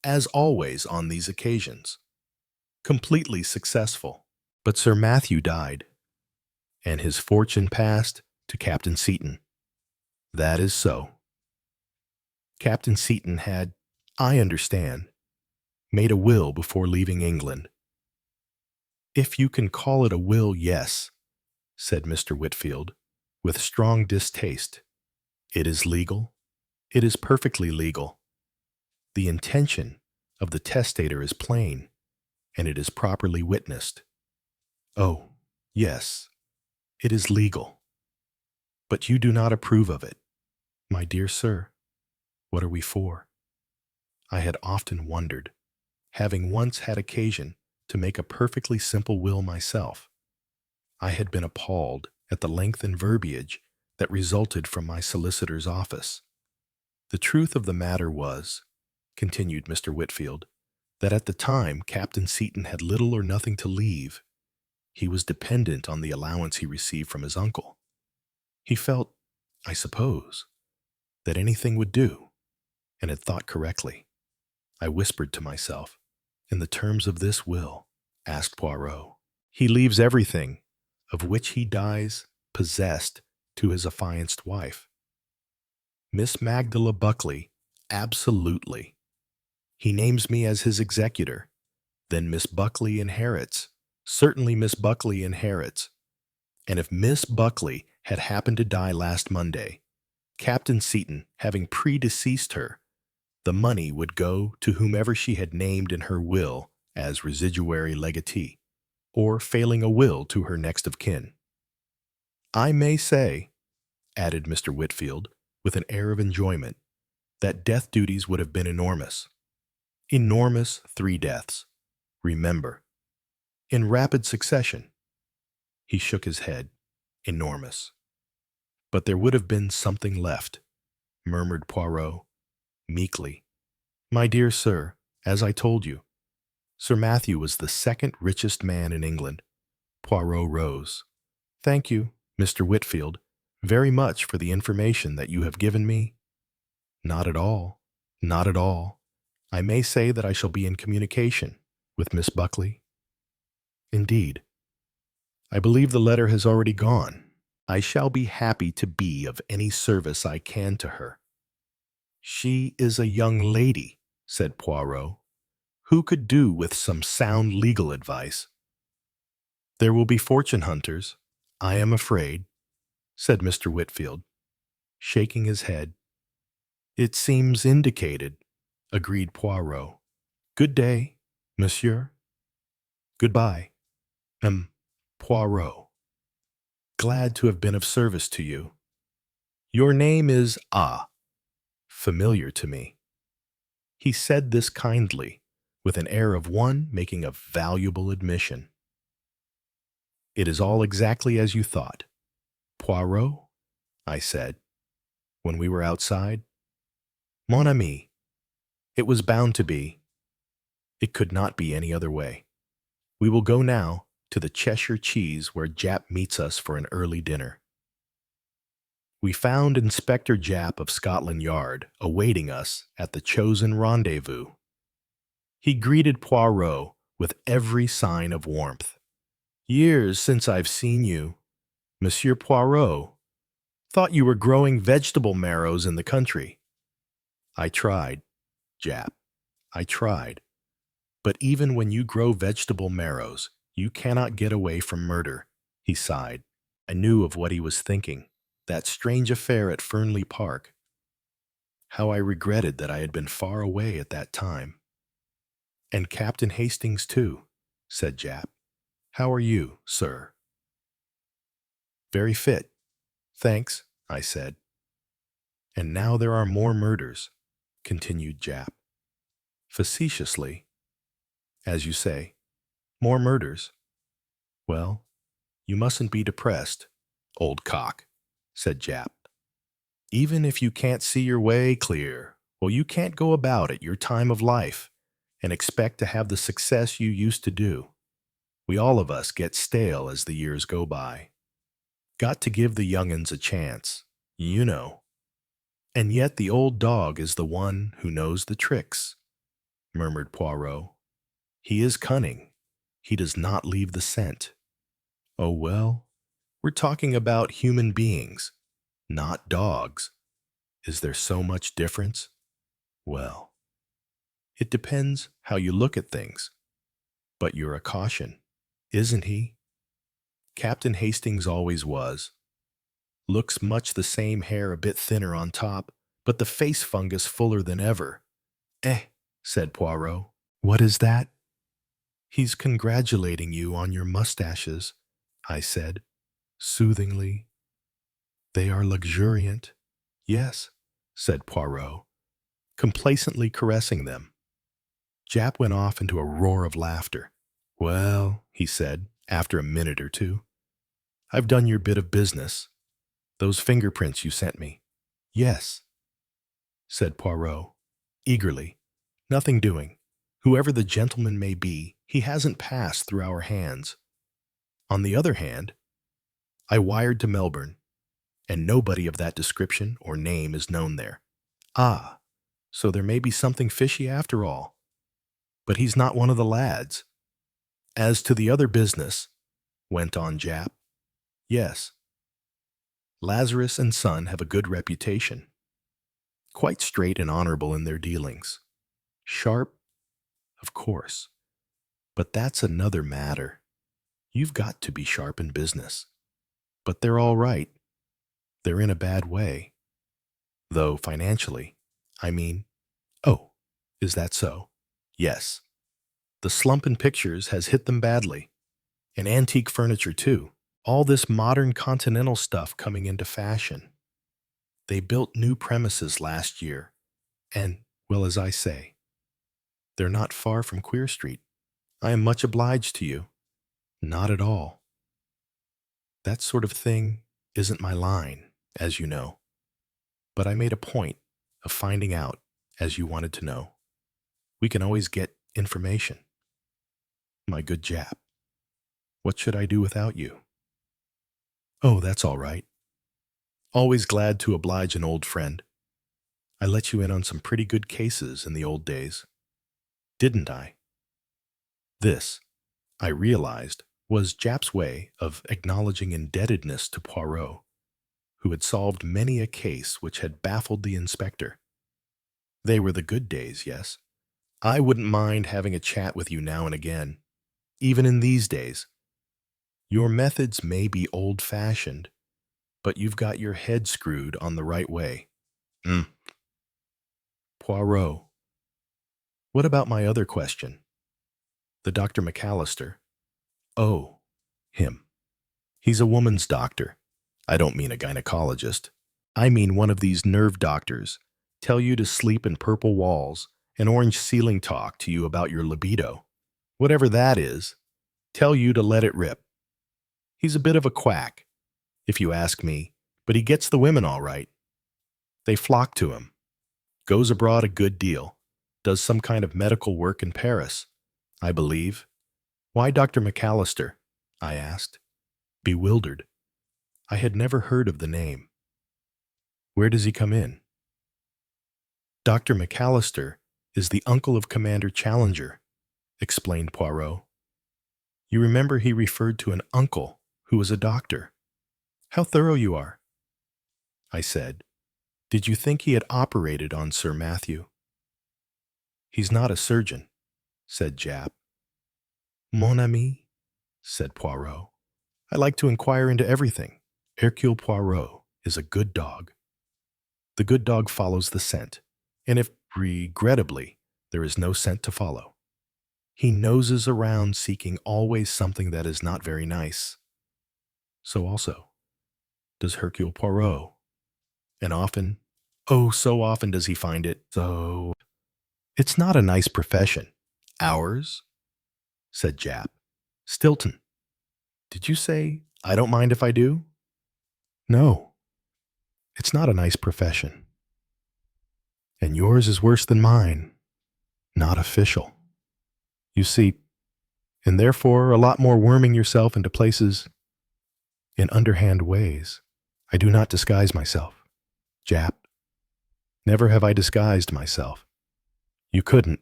as always on these occasions, completely successful. But Sir Matthew died, and his fortune passed to Captain Seton. That is so. Captain Seton had, I understand, made a will before leaving England. If you can call it a will, yes, said Mr. Whitfield, with strong distaste. It is legal. It is perfectly legal. The intention of the testator is plain, and it is properly witnessed. Oh, yes, it is legal. But you do not approve of it. My dear sir, what are we for? I had often wondered, having once had occasion to make a perfectly simple will myself. I had been appalled at the length and verbiage that resulted from my solicitor's office. The truth of the matter was, continued Mr. Whitfield, that at the time Captain Seton had little or nothing to leave. He was dependent on the allowance he received from his uncle. He felt, I suppose, that anything would do, and had thought correctly. I whispered to myself, in the terms of this will, asked Poirot, he leaves everything, of which he dies possessed, to his affianced wife. Miss Magdala Buckley, absolutely. He names me as his executor. Then Miss Buckley inherits. Certainly Miss Buckley inherits. And if Miss Buckley had happened to die last Monday, Captain Seton having predeceased her, the money would go to whomever she had named in her will as residuary legatee, or failing a will to her next of kin. I may say, added Mr. Whitfield, with an air of enjoyment, that death duties would have been enormous. Enormous 3 deaths. Remember. In rapid succession. He shook his head. Enormous. But there would have been something left, murmured Poirot, meekly. My dear sir, as I told you, Sir Matthew was the second richest man in England. Poirot rose. Thank you, Mr. Whitfield, very much for the information that you have given me. Not at all. Not at all. I may say that I shall be in communication with Miss Buckley. Indeed. I believe the letter has already gone. I shall be happy to be of any service I can to her. She is a young lady, said Poirot, who could do with some sound legal advice. There will be fortune hunters, I am afraid, said Mr. Whitfield, shaking his head. It seems indicated, agreed Poirot. Good day, monsieur. Goodbye, Poirot. Glad to have been of service to you. Your name is familiar to me. He said this kindly, with an air of one making a valuable admission. It is all exactly as you thought. Poirot, I said, when we were outside. Mon ami, it was bound to be. It could not be any other way. We will go now to the Cheshire Cheese where Jap meets us for an early dinner. We found Inspector Jap of Scotland Yard awaiting us at the chosen rendezvous. He greeted Poirot with every sign of warmth. Years since I've seen you, Monsieur Poirot. Thought you were growing vegetable marrows in the country. I tried, Jap. I tried. But even when you grow vegetable marrows, you cannot get away from murder, he sighed. I knew of what he was thinking. That strange affair at Fernley Park. How I regretted that I had been far away at that time. And Captain Hastings, too, said Jap. How are you, sir? Very fit. Thanks, I said. And now there are more murders, continued Jap. Facetiously. As you say, more murders. Well, you mustn't be depressed, old cock, said Jap. Even if you can't see your way clear, well, you can't go about at your time of life and expect to have the success you used to do. We all of us get stale as the years go by. Got to give the young'uns a chance, you know. And yet the old dog is the one who knows the tricks, murmured Poirot. He is cunning. He does not leave the scent. Oh well, we're talking about human beings, not dogs. Is there so much difference? Well, it depends how you look at things. But you're a caution, isn't he? Captain Hastings always was. Looks much the same, hair a bit thinner on top, but the face fungus fuller than ever. Said Poirot. What is that? He's congratulating you on your mustaches, I said, soothingly. They are luxuriant. Yes, said Poirot, complacently caressing them. Jap went off into a roar of laughter. Well, he said, after a minute or two, I've done your bit of business. Those fingerprints you sent me. Yes, said Poirot, eagerly. Nothing doing. Whoever the gentleman may be, he hasn't passed through our hands. On the other hand, I wired to Melbourne, and nobody of that description or name is known there. Ah, so there may be something fishy after all. But he's not one of the lads. As to the other business, went on Jap, yes, Lazarus and Son have a good reputation. Quite straight and honorable in their dealings. Sharp, of course. But that's another matter. You've got to be sharp in business. But they're all right. They're in a bad way. Though financially, I mean. Oh, is that so? Yes. The slump in pictures has hit them badly. And antique furniture, too. All this modern continental stuff coming into fashion. They built new premises last year. And, well, as I say, they're not far from Queer Street. I am much obliged to you. Not at all. That sort of thing isn't my line, as you know. But I made a point of finding out, as you wanted to know. We can always get information. My good Jap, what should I do without you? Oh, that's all right. Always glad to oblige an old friend. I let you in on some pretty good cases in the old days, didn't I? This, I realized, was Jap's way of acknowledging indebtedness to Poirot, who had solved many a case which had baffled the inspector. They were the good days, yes. I wouldn't mind having a chat with you now and again, even in these days. Your methods may be old-fashioned, but you've got your head screwed on the right way. Mm. Poirot. What about my other question? The Dr. McAllister. Oh, him. He's a woman's doctor. I don't mean a gynecologist. I mean one of these nerve doctors. Tell you to sleep in purple walls and orange ceiling talk to you about your libido. Whatever that is, tell you to let it rip. He's a bit of a quack, if you ask me, but he gets the women all right. They flock to him. Goes abroad a good deal. Does some kind of medical work in Paris, I believe. Why Dr. McAllister? I asked, bewildered. I had never heard of the name. Where does he come in? Dr. McAllister is the uncle of Commander Challenger, explained Poirot. You remember he referred to an uncle who was a doctor. How thorough you are, I said. Did you think he had operated on Sir Matthew? He's not a surgeon, said Jap. Mon ami, said Poirot. I like to inquire into everything. Hercule Poirot is a good dog. The good dog follows the scent, and if, regrettably, there is no scent to follow, he noses around seeking always something that is not very nice. So also does Hercule Poirot. And often, oh, so often does he find it, so... It's not a nice profession. Ours? Said Jap. Stilton. Did you say, I don't mind if I do? No. It's not a nice profession. And yours is worse than mine. Not official. You see, and therefore a lot more worming yourself into places in underhand ways. I do not disguise myself. Jap. Never have I disguised myself. You couldn't,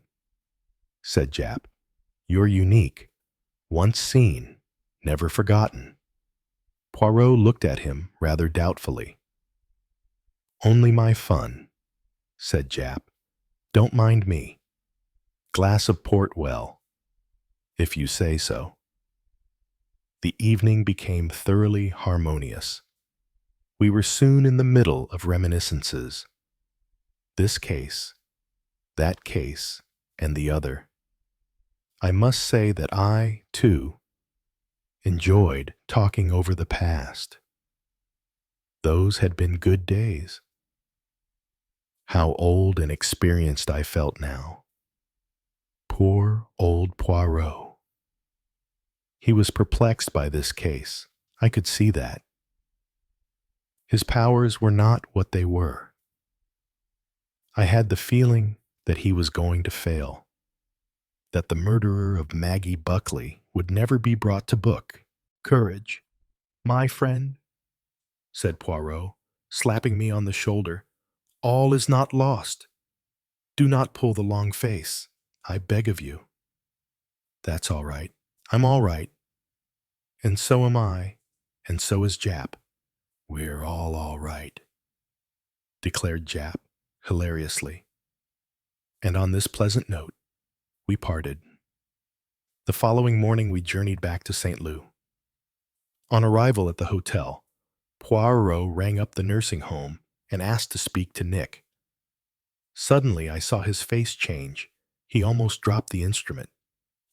said Jap. You're unique. Once seen, never forgotten. Poirot looked at him rather doubtfully. Only my fun, said Jap. Don't mind me. Glass of port well, if you say so. The evening became thoroughly harmonious. We were soon in the middle of reminiscences. This case, that case, and the other. I must say that I, too, enjoyed talking over the past. Those had been good days. How old and experienced I felt now. Poor old Poirot. He was perplexed by this case. I could see that. His powers were not what they were. I had the feeling that he was going to fail, that the murderer of Maggie Buckley would never be brought to book. Courage, my friend, said Poirot, slapping me on the shoulder. All is not lost. Do not pull the long face, I beg of you. That's all right. I'm all right. And so am I, and so is Jap. We're all right, declared Jap hilariously. And on this pleasant note, we parted. The following morning we journeyed back to St. Lou. On arrival at the hotel, Poirot rang up the nursing home and asked to speak to Nick. Suddenly I saw his face change. He almost dropped the instrument.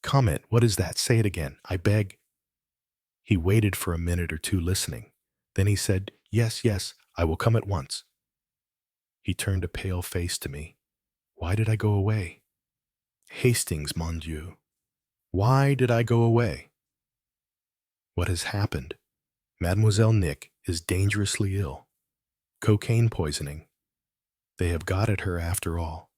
Comment, what is that? Say it again, I beg. He waited for a minute or two listening. Then he said, yes, I will come at once. He turned a pale face to me. Why did I go away? Hastings, mon Dieu. Why did I go away? What has happened? Mademoiselle Nick is dangerously ill. Cocaine poisoning. They have got at her after all.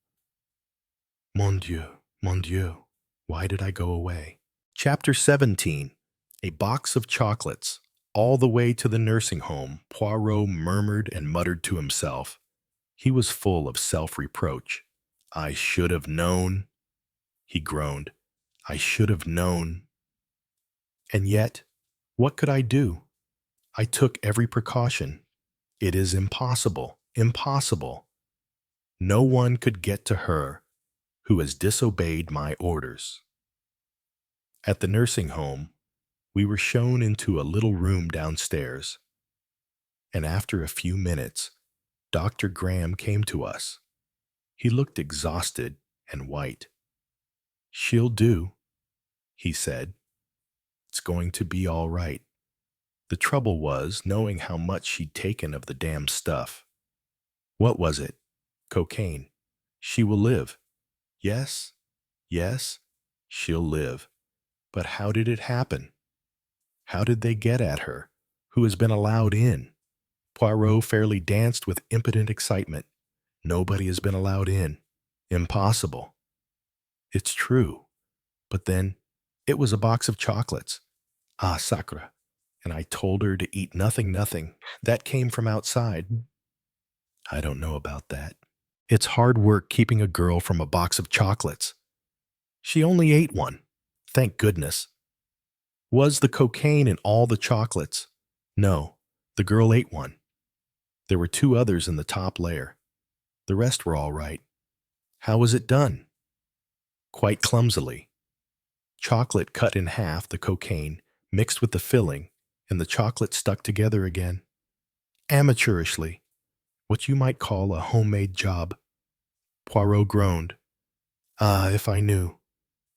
Mon Dieu, why did I go away? Chapter 17. A Box of Chocolates. All the way to the nursing home, Poirot murmured and muttered to himself. He was full of self-reproach. I should have known, he groaned. I should have known. And yet, what could I do? I took every precaution. It is impossible, impossible. No one could get to her who has disobeyed my orders. At the nursing home, we were shown into a little room downstairs, and after a few minutes, Dr. Graham came to us. He looked exhausted and white. She'll do, he said. It's going to be all right. The trouble was knowing how much she'd taken of the damn stuff. What was it? Cocaine. She will live. Yes, yes, she'll live. But how did it happen? How did they get at her, who has been allowed in? Poirot fairly danced with impotent excitement. Nobody has been allowed in. Impossible. It's true. But then, it was a box of chocolates. Ah, sacre. And I told her to eat nothing. That came from outside. I don't know about that. It's hard work keeping a girl from a box of chocolates. She only ate one. Thank goodness. Was the cocaine in all the chocolates? No, the girl ate one. There were 2 others in the top layer. The rest were all right. How was it done? Quite clumsily. Chocolate cut in half, the cocaine, mixed with the filling, and the chocolate stuck together again. Amateurishly. What you might call a homemade job. Poirot groaned. Ah, if I knew.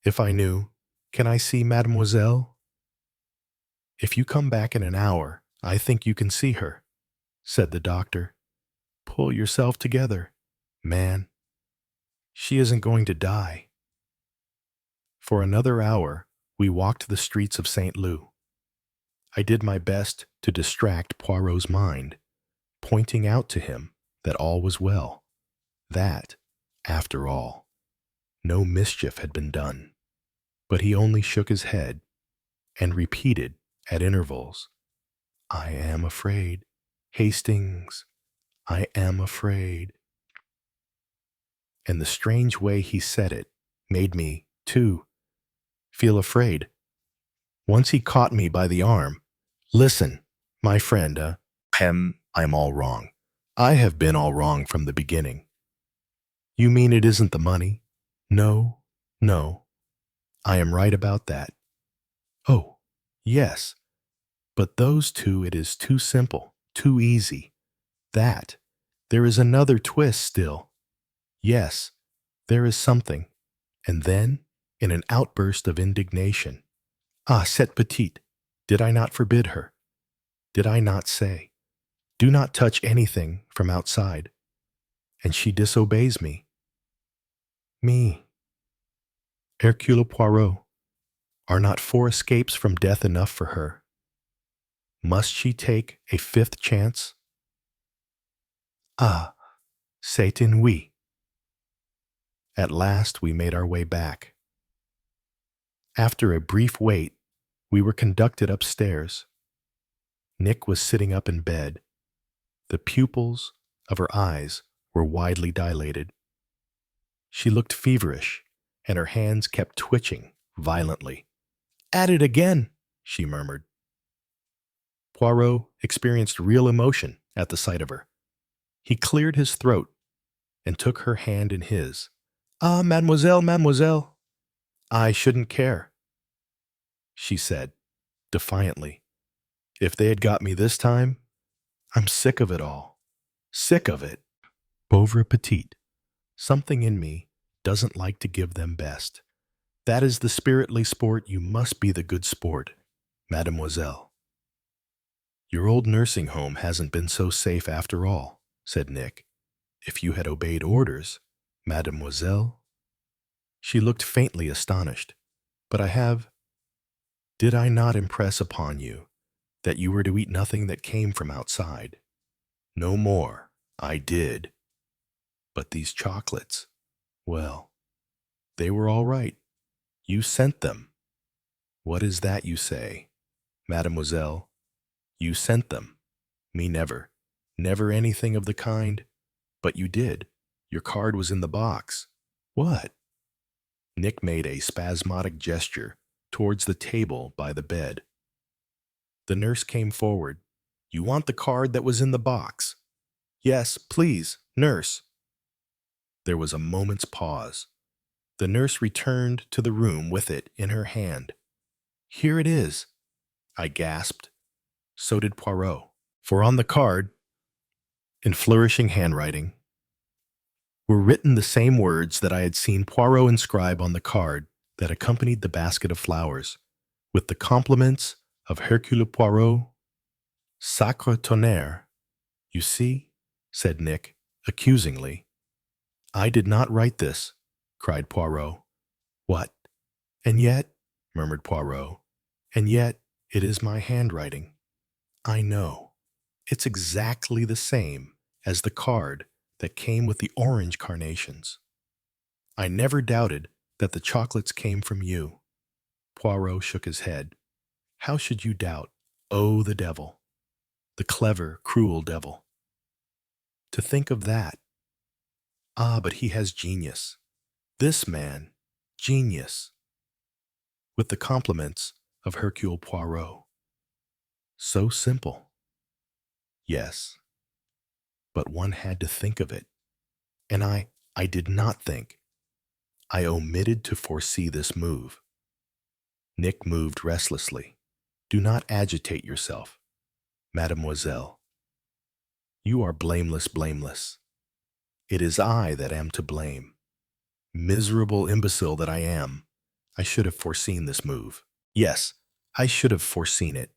If I knew. Can I see Mademoiselle? If you come back in an hour, I think you can see her, said the doctor. Pull yourself together, man. She isn't going to die. For another hour, we walked the streets of St. Lou. I did my best to distract Poirot's mind, pointing out to him that all was well, that, after all, no mischief had been done. But he only shook his head and repeated at intervals, I am afraid, Hastings, I am afraid. And the strange way he said it made me, too, feel afraid. Once he caught me by the arm. Listen, my friend, I'm all wrong. I have been all wrong from the beginning. You mean it isn't the money? No, no. I am right about that. Oh, yes. But those 2, it is too simple, too easy. That. There is another twist still. Yes, there is something. And then, in an outburst of indignation, ah, cette petite, did I not forbid her? Did I not say, do not touch anything from outside? And she disobeys me. Me. Hercule Poirot. Are not 4 escapes from death enough for her? Must she take a 5th chance? Ah, c'est oui. At last we made our way back. After a brief wait, we were conducted upstairs. Nick was sitting up in bed. The pupils of her eyes were widely dilated. She looked feverish, and her hands kept twitching violently. At it again, she murmured. Poirot experienced real emotion at the sight of her. He cleared his throat and took her hand in his. Ah, mademoiselle, mademoiselle. I shouldn't care, she said, defiantly. If they had got me this time, I'm sick of it all. Sick of it. Pauvre petite. Something in me doesn't like to give them best. That is the spiritly sport. You must be the good sport, mademoiselle. Your old nursing home hasn't been so safe after all, said Nick. If you had obeyed orders, mademoiselle. She looked faintly astonished. But did I not impress upon you that you were to eat nothing that came from outside? No more. I did. But these chocolates, well, they were all right. You sent them. What is that you say, mademoiselle? You sent them. Me never. Never anything of the kind. But you did. Your card was in the box. What? Nick made a spasmodic gesture towards the table by the bed. The nurse came forward. You want the card that was in the box? Yes, please, nurse. There was a moment's pause. The nurse returned to the room with it in her hand. Here it is, I gasped. So did Poirot. For on the card, in flourishing handwriting, were written the same words that I had seen Poirot inscribe on the card that accompanied the basket of flowers, with the compliments of Hercule Poirot. Sacre tonnerre. You see, said Nick, accusingly. I did not write this, cried Poirot. What? And yet, murmured Poirot, and yet it is my handwriting. I know. It's exactly the same as the card that came with the orange carnations. I never doubted that the chocolates came from you. Poirot shook his head. How should you doubt? Oh, the devil. The clever, cruel devil. To think of that. Ah, but he has genius. This man, genius. With the compliments of Hercule Poirot. So simple. Yes. But one had to think of it. And I did not think. I omitted to foresee this move. Nick moved restlessly. Do not agitate yourself, mademoiselle. You are blameless, blameless. It is I that am to blame. Miserable imbecile that I am, I should have foreseen this move. Yes, I should have foreseen it.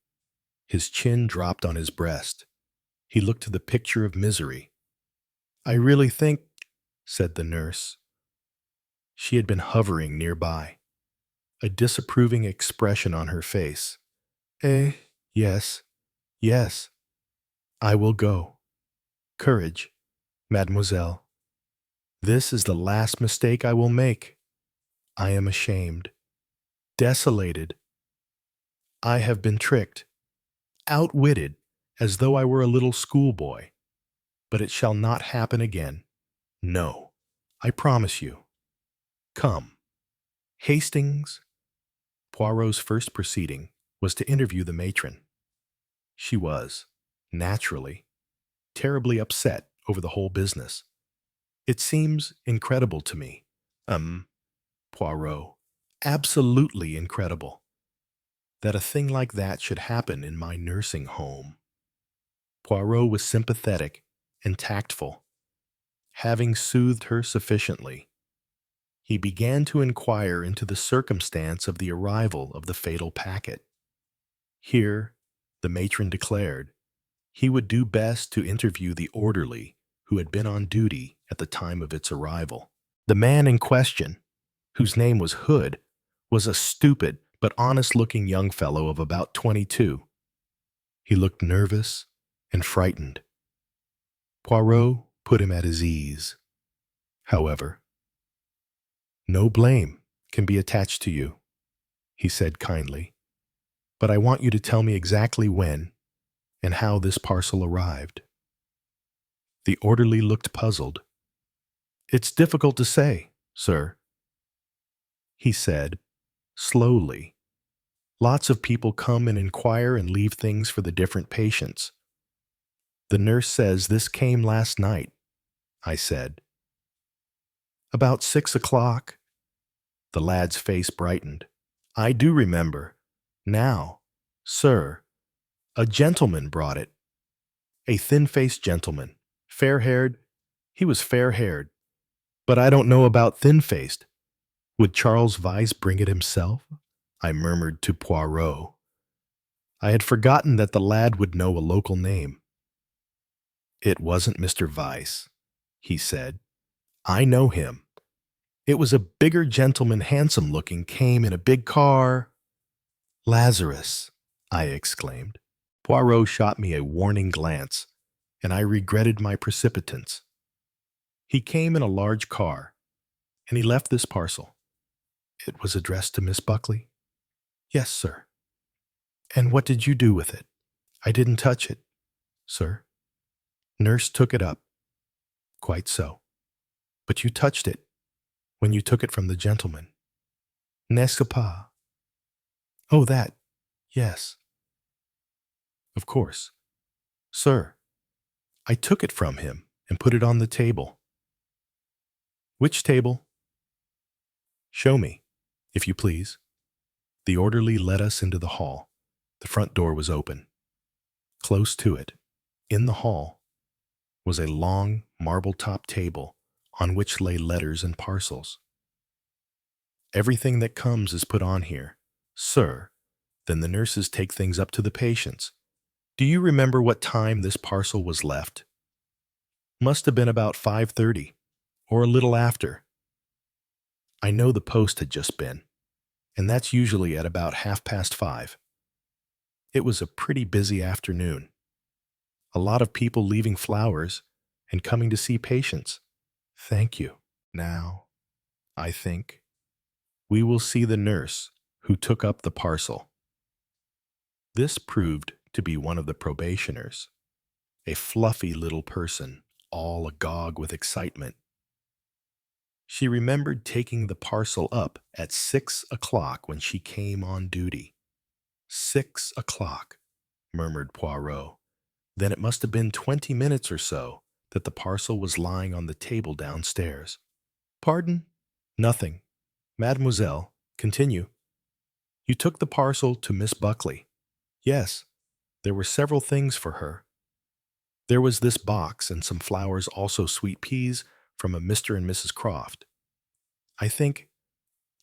His chin dropped on his breast. He looked to the picture of misery. I really think, said the nurse. She had been hovering nearby, a disapproving expression on her face. Yes, yes. I will go. Courage, mademoiselle. This is the last mistake I will make. I am ashamed, desolated. I have been tricked, outwitted, as though I were a little schoolboy. But it shall not happen again. No, I promise you. Come. Hastings. Poirot's first proceeding was to interview the matron. She was, naturally, terribly upset over the whole business. It seems incredible to me. Poirot, absolutely incredible, that a thing like that should happen in my nursing home. Poirot was sympathetic and tactful. Having soothed her sufficiently, he began to inquire into the circumstance of the arrival of the fatal packet. Here, the matron declared, he would do best to interview the orderly who had been on duty at the time of its arrival. The man in question, whose name was Hood, was a stupid but honest-looking young fellow of about 22. He looked nervous and frightened. Poirot put him at his ease. However, no blame can be attached to you, he said kindly, but I want you to tell me exactly when and how this parcel arrived. The orderly looked puzzled. It's difficult to say, sir, he said, slowly. Lots of people come and inquire and leave things for the different patients. The nurse says this came last night, I said. About 6 o'clock. The lad's face brightened. I do remember. Now, sir, a gentleman brought it. A thin-faced gentleman, fair-haired. He was fair-haired. But I don't know about thin-faced. Would Charles Vyse bring it himself? I murmured to Poirot. I had forgotten that the lad would know a local name. It wasn't Mr. Vyse, he said. I know him. It was a bigger gentleman, handsome-looking, came in a big car. Lazarus, I exclaimed. Poirot shot me a warning glance, and I regretted my precipitance. He came in a large car, and he left this parcel. It was addressed to Miss Buckley? Yes, sir. And what did you do with it? I didn't touch it, sir. Nurse took it up. Quite so. But you touched it when you took it from the gentleman. N'est-ce pas? Oh, that. Yes. Of course. Sir, I took it from him and put it on the table. Which table? Show me, if you please. The orderly led us into the hall. The front door was open. Close to it, in the hall, was a long marble-top table on which lay letters and parcels. Everything that comes is put on here. Sir, then the nurses take things up to the patients. Do you remember what time this parcel was left? Must have been about 5:30, or a little after. I know the post had just been, and that's usually at about 5:30. It was a pretty busy afternoon. A lot of people leaving flowers and coming to see patients. Thank you. Now, I think, we will see the nurse who took up the parcel. This proved to be one of the probationers, a fluffy little person, all agog with excitement. She remembered taking the parcel up at 6 o'clock when she came on duty. 6 o'clock, murmured Poirot. Then it must have been 20 minutes or so that the parcel was lying on the table downstairs. Pardon? Nothing. Mademoiselle, continue. You took the parcel to Miss Buckley. Yes, there were several things for her. There was this box and some flowers, also sweet peas, from a Mr. and Mrs. Croft. I think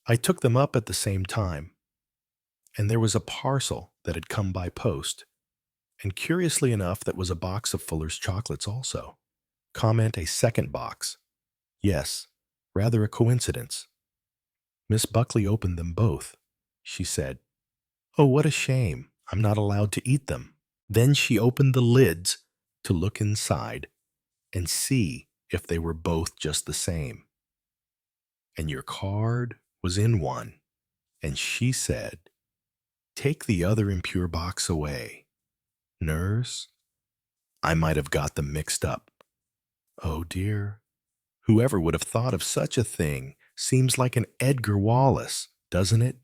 I took them up at the same time. And there was a parcel that had come by post. And curiously enough, that was a box of Fuller's chocolates also. Comment a second box. Yes, rather a coincidence. Miss Buckley opened them both. She said, "Oh, what a shame. I'm not allowed to eat them." Then she opened the lids to look inside and see if they were both just the same. And your card was in one, and she said, "Take the other impure box away." Nurse, I might have got them mixed up. Oh dear, whoever would have thought of such a thing? Seems like an Edgar Wallace, doesn't it?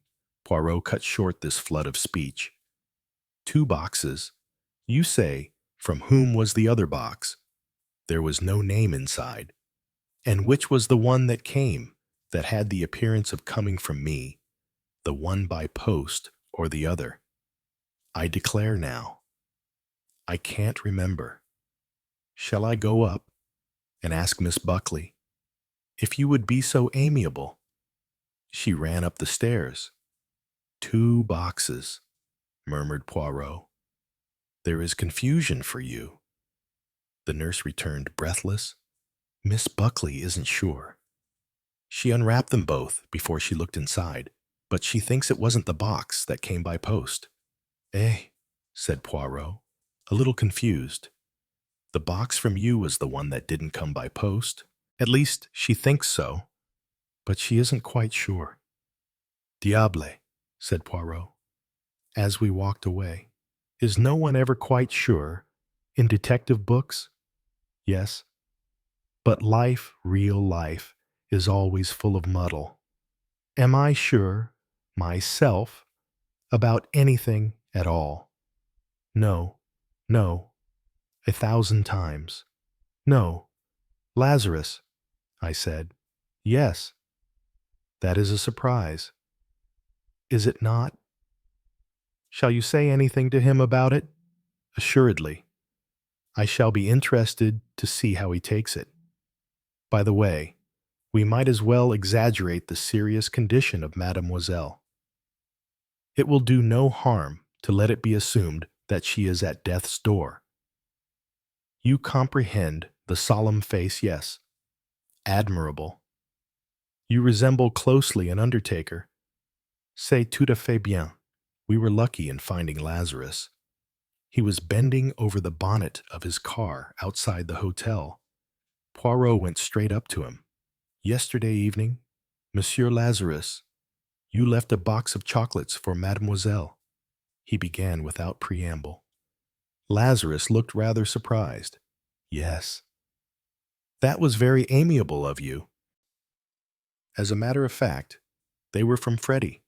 Poirot cut short this flood of speech. 2 boxes. You say, from whom was the other box? There was no name inside. And which was the one that came, that had the appearance of coming from me? The one by post or the other? I declare now, I can't remember. Shall I go up and ask Miss Buckley? If you would be so amiable. She ran up the stairs. 2 boxes, murmured Poirot. There is confusion for you. The nurse returned breathless. Miss Buckley isn't sure. She unwrapped them both before she looked inside, but she thinks it wasn't the box that came by post. Eh, said Poirot, a little confused. The box from you was the one that didn't come by post. At least she thinks so, but she isn't quite sure. Diable, said Poirot, as we walked away. Is no one ever quite sure? In detective books? Yes. But life, real life, is always full of muddle. Am I sure, myself, about anything at all? No, no, 1,000 times. No. Lazarus, I said. Yes. That is a surprise. Is it not? Shall you say anything to him about it? Assuredly. I shall be interested to see how he takes it. By the way, we might as well exaggerate the serious condition of Mademoiselle. It will do no harm to let it be assumed that she is at death's door. You comprehend the solemn face, yes. Admirable. You resemble closely an undertaker. C'est tout à fait bien. We were lucky in finding Lazarus. He was bending over the bonnet of his car outside the hotel. Poirot went straight up to him. Yesterday evening, Monsieur Lazarus, you left a box of chocolates for Mademoiselle. He began without preamble. Lazarus looked rather surprised. Yes. That was very amiable of you. As a matter of fact, they were from Freddie,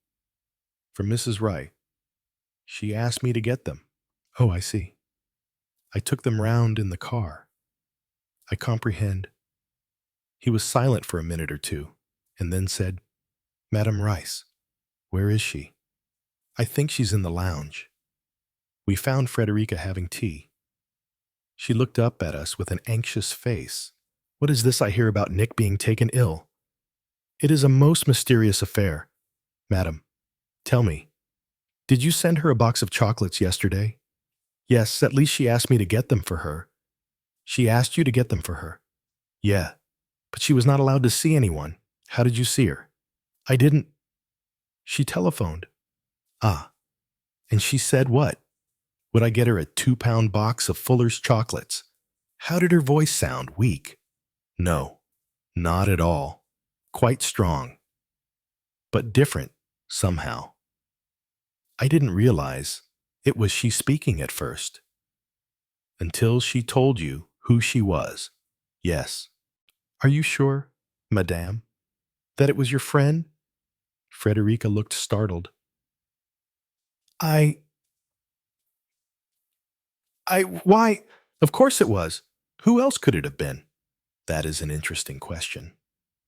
from Mrs. Wright. She asked me to get them. Oh, I see. I took them round in the car. I comprehend. He was silent for a minute or two, and then said, Madame Rice, where is she? I think she's in the lounge. We found Frederica having tea. She looked up at us with an anxious face. What is this I hear about Nick being taken ill? It is a most mysterious affair. Madam, tell me, did you send her a box of chocolates yesterday? Yes, at least she asked me to get them for her. She asked you to get them for her? Yeah, but she was not allowed to see anyone. How did you see her? I didn't. She telephoned. Ah, and she said what? Would I get her a 2-pound box of Fuller's chocolates? How did her voice sound? Weak? No, not at all. Quite strong. But different, somehow. I didn't realize it was she speaking at first. Until she told you who she was. Yes. Are you sure, madame, that it was your friend? Frederica looked startled. Why, of course it was. Who else could it have been? That is an interesting question.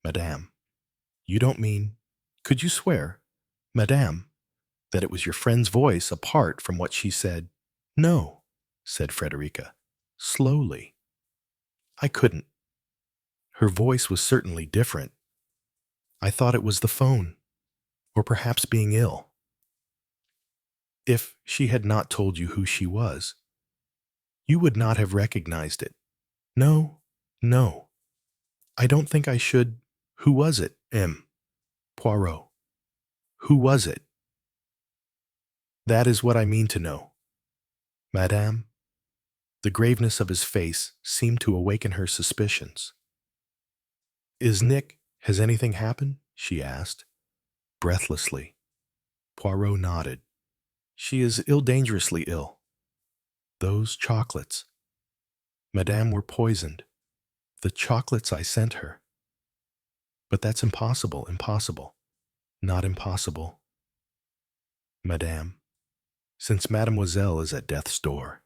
Madame, you don't mean, could you swear, madame, that it was your friend's voice apart from what she said? No, said Frederica, slowly. I couldn't. Her voice was certainly different. I thought it was the phone, or perhaps being ill. If she had not told you who she was, you would not have recognized it. No, no. I don't think I should. Who was it, Poirot? Who was it? That is what I mean to know. Madame, the graveness of his face seemed to awaken her suspicions. Has anything happened? She asked, breathlessly. Poirot nodded. She is ill, dangerously ill. Those chocolates. Madame were poisoned. The chocolates I sent her. But that's impossible, impossible. Not impossible. Madame, since Mademoiselle is at death's door.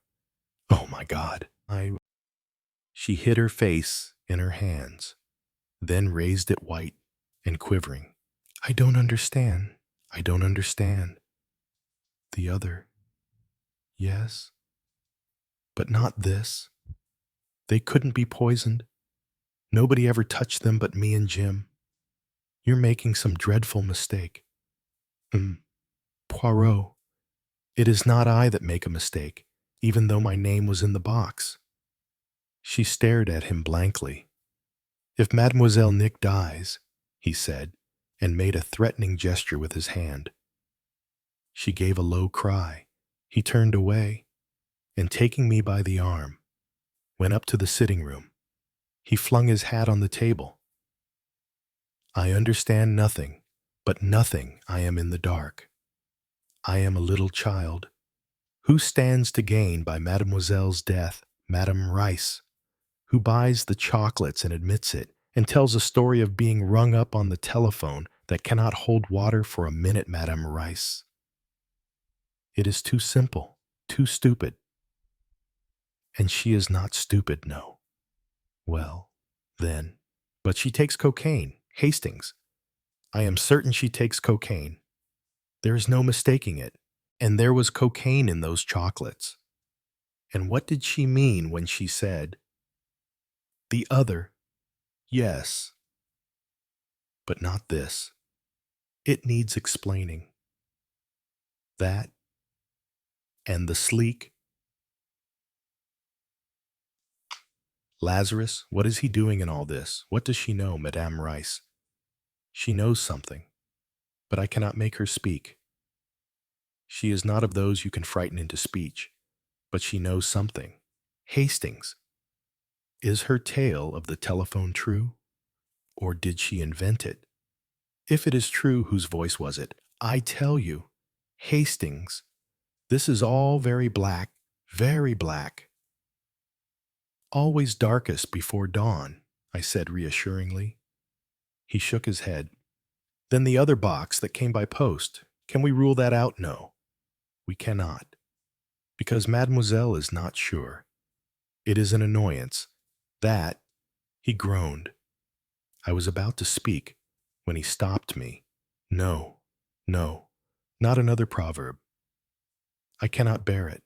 Oh my God, She hid her face in her hands, then raised it white and quivering. I don't understand. I don't understand. The other. Yes. But not this. They couldn't be poisoned. Nobody ever touched them but me and Jim. You're making some dreadful mistake. Poirot, it is not I that make a mistake, even though my name was in the box. She stared at him blankly. If Mademoiselle Nick dies, he said, and made a threatening gesture with his hand. She gave a low cry. He turned away, and taking me by the arm, went up to the sitting room. He flung his hat on the table. I understand nothing, but nothing I am in the dark. I am a little child. Who stands to gain by Mademoiselle's death? Madame Rice, who buys the chocolates and admits it, and tells a story of being rung up on the telephone that cannot hold water for a minute, Madame Rice. It is too simple, too stupid. And she is not stupid, no. Well, then, but she takes cocaine, Hastings. I am certain she takes cocaine. There is no mistaking it, and there was cocaine in those chocolates. And what did she mean when she said, the other, yes, but not this. It needs explaining. That, and the sleek. Lazarus, what is he doing in all this? What does she know, Madame Rice? She knows something, but I cannot make her speak. She is not of those you can frighten into speech, but she knows something. Hastings. Is her tale of the telephone true? Or did she invent it? If it is true, whose voice was it? I tell you, Hastings, this is all very black, very black. Always darkest before dawn, I said reassuringly. He shook his head. Then the other box that came by post. Can we rule that out? No, we cannot. Because Mademoiselle is not sure. It is an annoyance. That, he groaned. I was about to speak when he stopped me. No, no, not another proverb. I cannot bear it.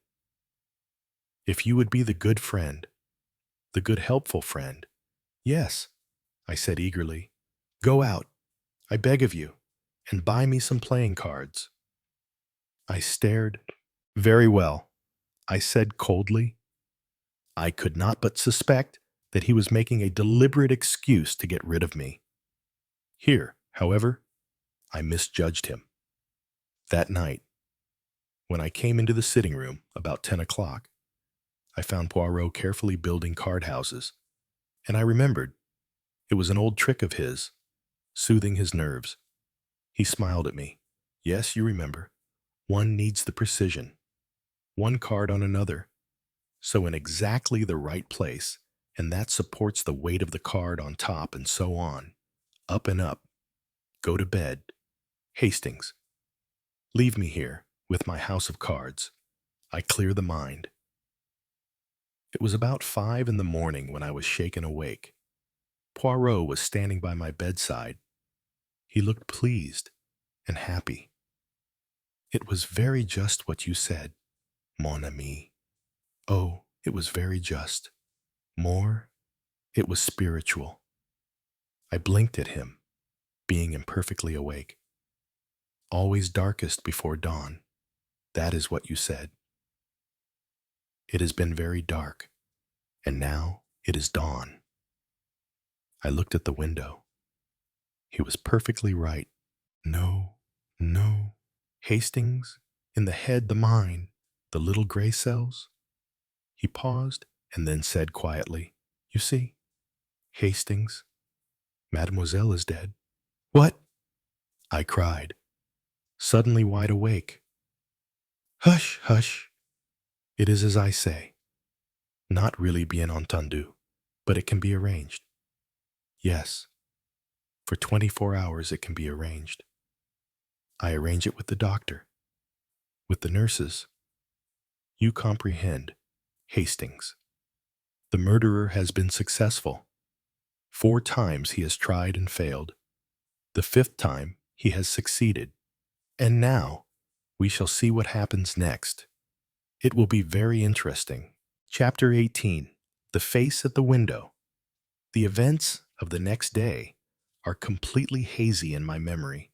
If you would be the good friend, the good helpful friend. Yes, I said eagerly. Go out, I beg of you, and buy me some playing cards. I stared. Very well, I said coldly. I could not but suspect that he was making a deliberate excuse to get rid of me. Here, however, I misjudged him. That night, when I came into the sitting room about 10 o'clock, I found Poirot carefully building card houses, and I remembered it was an old trick of his, soothing his nerves. He smiled at me. Yes, you remember. One needs the precision. One card on another, so in exactly the right place, and that supports the weight of the card on top and so on. Up and up. Go to bed. Hastings. Leave me here with my house of cards. I clear the mind. It was about 5 in the morning when I was shaken awake. Poirot was standing by my bedside. He looked pleased and happy. It was very just what you said, mon ami. Oh, it was very just. More, it was spiritual. I blinked at him, being imperfectly awake. Always darkest before dawn. That is what you said. It has been very dark, and now it is dawn. I looked at the window. He was perfectly right. No, no. Hastings, in the head, the mind, the little gray cells. He paused and then said quietly, You see, Hastings, Mademoiselle is dead. What? I cried, suddenly wide awake. Hush, hush. It is as I say. Not really bien entendu, but it can be arranged. Yes, for 24 hours it can be arranged. I arrange it with the doctor, with the nurses. You comprehend, Hastings. The murderer has been successful. 4 times he has tried and failed. The 5th time he has succeeded. And now we shall see what happens next. It will be very interesting. Chapter 18. The Face at the Window. The events of the next day are completely hazy in my memory.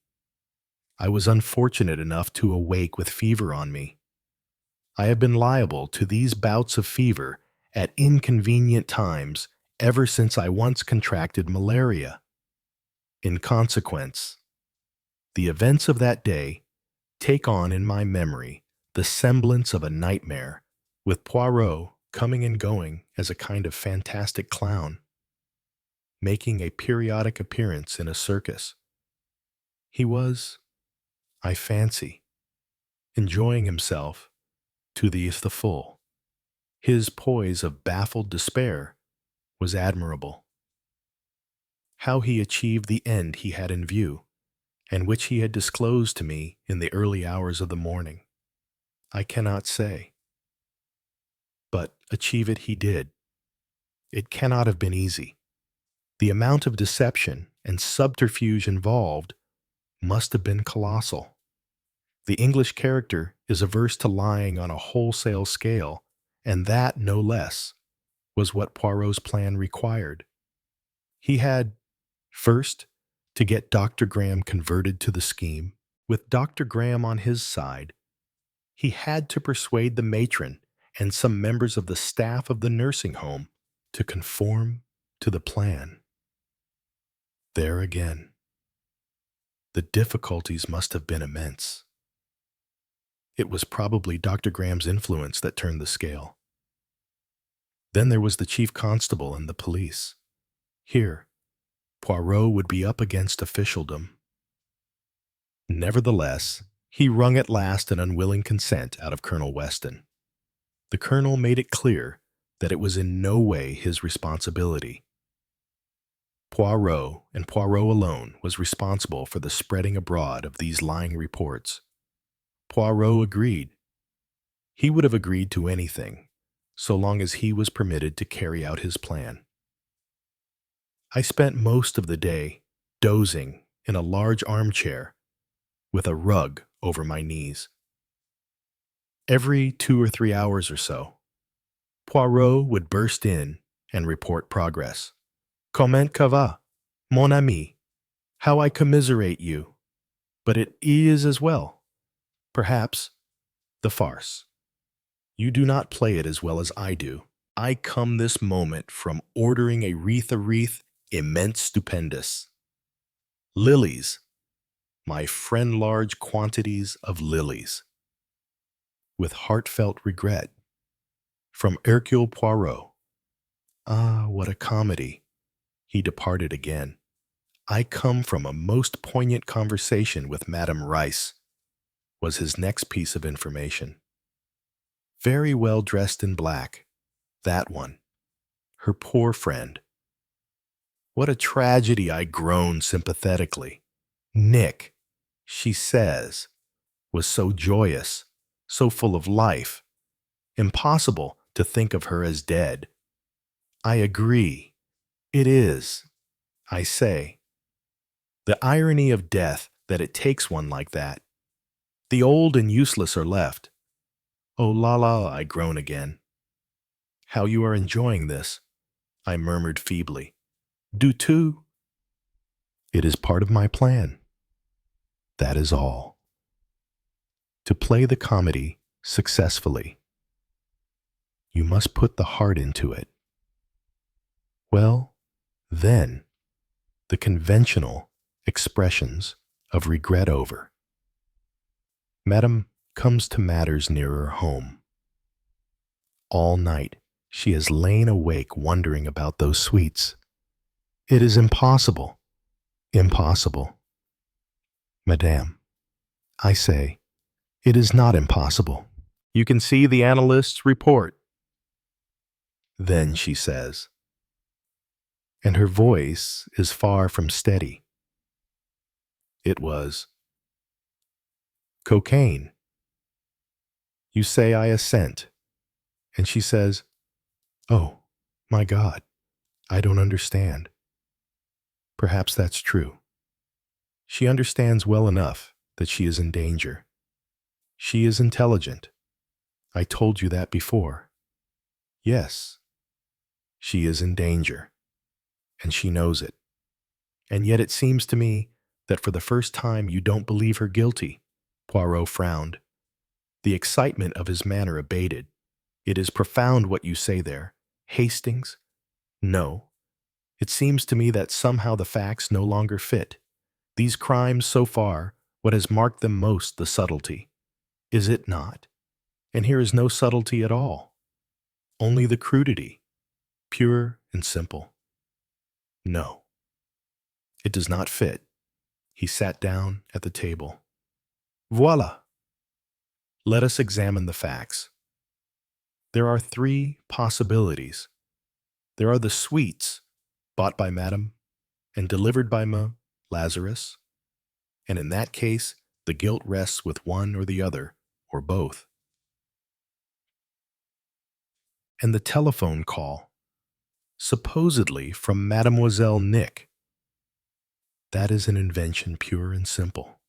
I was unfortunate enough to awake with fever on me. I have been liable to these bouts of fever at inconvenient times ever since I once contracted malaria. In consequence, the events of that day take on in my memory the semblance of a nightmare, with Poirot coming and going as a kind of fantastic clown, making a periodic appearance in a circus. He was, I fancy, enjoying himself to the full. His poise of baffled despair was admirable. How he achieved the end he had in view, and which he had disclosed to me in the early hours of the morning, I cannot say. But achieve it he did. It cannot have been easy. The amount of deception and subterfuge involved must have been colossal. The English character is averse to lying on a wholesale scale, and that, no less, was what Poirot's plan required. He had, first, to get Dr. Graham converted to the scheme. With Dr. Graham on his side, he had to persuade the matron and some members of the staff of the nursing home to conform to the plan. There again, the difficulties must have been immense. It was probably Dr. Graham's influence that turned the scale. Then there was the chief constable and the police. Here, Poirot would be up against officialdom. Nevertheless, he wrung at last an unwilling consent out of Colonel Weston. The colonel made it clear that it was in no way his responsibility. Poirot, and Poirot alone, was responsible for the spreading abroad of these lying reports. Poirot agreed. He would have agreed to anything, so long as he was permitted to carry out his plan. I spent most of the day dozing in a large armchair with a rug over my knees. Every 2 or 3 hours or so, Poirot would burst in and report progress. Comment ça va, mon ami? How I commiserate you. But it is as well. Perhaps the farce. You do not play it as well as I do. I come this moment from ordering a wreath immense stupendous. Lilies. My friend large quantities of lilies. With heartfelt regret. From Hercule Poirot. Ah, what a comedy. He departed again. I come from a most poignant conversation with Madame Rice, was his next piece of information. Very well dressed in black, that one. Her poor friend. What a tragedy, I groaned sympathetically. Nick, she says, was so joyous, so full of life. Impossible to think of her as dead. I agree. It is, I say. The irony of death that it takes one like that. The old and useless are left. Oh la la, I groan again. How you are enjoying this, I murmured feebly. Du tout. It is part of my plan. That is all. To play the comedy successfully, you must put the heart into it. Well, then, the conventional expressions of regret over. Madame comes to matters nearer home. All night she has lain awake wondering about those sweets. It is impossible, impossible. Madame, I say, it is not impossible. You can see the analyst's report. Then she says, and her voice is far from steady. It was cocaine. You say I assent, and she says, oh, my God, I don't understand. Perhaps that's true. She understands well enough that she is in danger. She is intelligent. I told you that before. Yes, she is in danger, and she knows it. And yet it seems to me that for the first time you don't believe her guilty. Poirot frowned. The excitement of his manner abated. It is profound what you say there. Hastings? No. It seems to me that somehow the facts no longer fit. These crimes so far, what has marked them most, the subtlety. Is it not? And here is no subtlety at all. Only the crudity, pure and simple. No. It does not fit. He sat down at the table. Voila! Let us examine the facts. There are 3 possibilities. There are the sweets bought by Madame and delivered by Lazarus, and in that case, the guilt rests with one or the other, or both. And the telephone call, supposedly from Mademoiselle Nick. That is an invention pure and simple.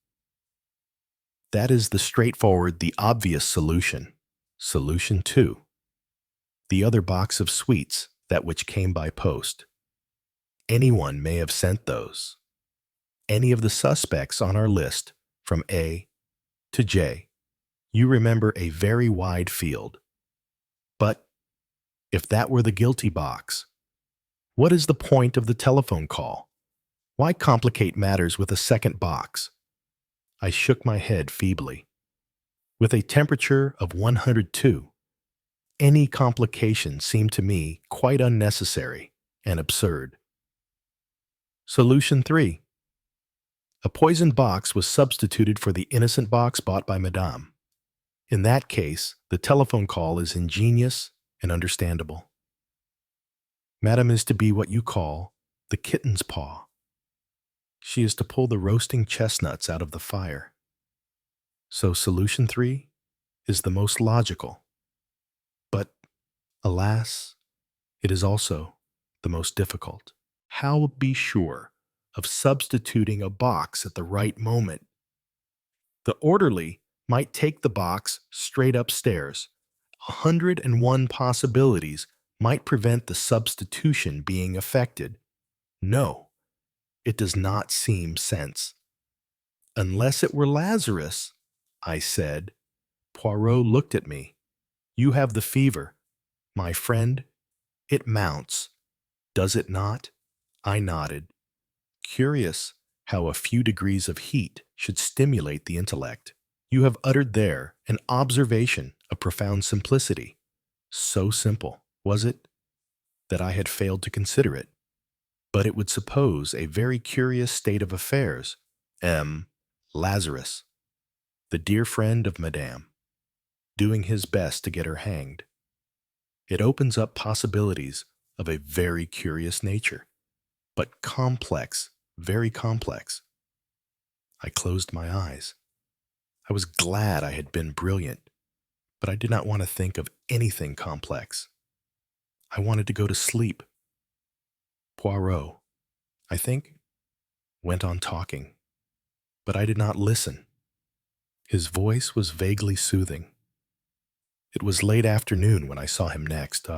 That is the straightforward, the obvious solution. Solution 2. The other box of sweets, that which came by post. Anyone may have sent those. Any of the suspects on our list, from A to J. You remember a very wide field. But if that were the guilty box, what is the point of the telephone call? Why complicate matters with a second box? I shook my head feebly. With a temperature of 102, any complication seemed to me quite unnecessary and absurd. Solution 3. A poisoned box was substituted for the innocent box bought by Madame. In that case, the telephone call is ingenious and understandable. Madam is to be what you call the kitten's paw. She is to pull the roasting chestnuts out of the fire. So solution 3 is the most logical. But, alas, it is also the most difficult. How be sure of substituting a box at the right moment? The orderly might take the box straight upstairs. 101 possibilities might prevent the substitution being effected. No, it does not seem sense. Unless it were Lazarus, I said. Poirot looked at me. You have the fever. My friend, it mounts. Does it not? I nodded. Curious how a few degrees of heat should stimulate the intellect. You have uttered there an observation of profound simplicity. So simple, was it, that I had failed to consider it. But it would suppose a very curious state of affairs. Lazarus, the dear friend of Madame, doing his best to get her hanged. It opens up possibilities of a very curious nature, but complex, very complex. I closed my eyes. I was glad I had been brilliant, but I did not want to think of anything complex. I wanted to go to sleep. Poirot, I think, went on talking, but I did not listen. His voice was vaguely soothing. It was late afternoon when I saw him next.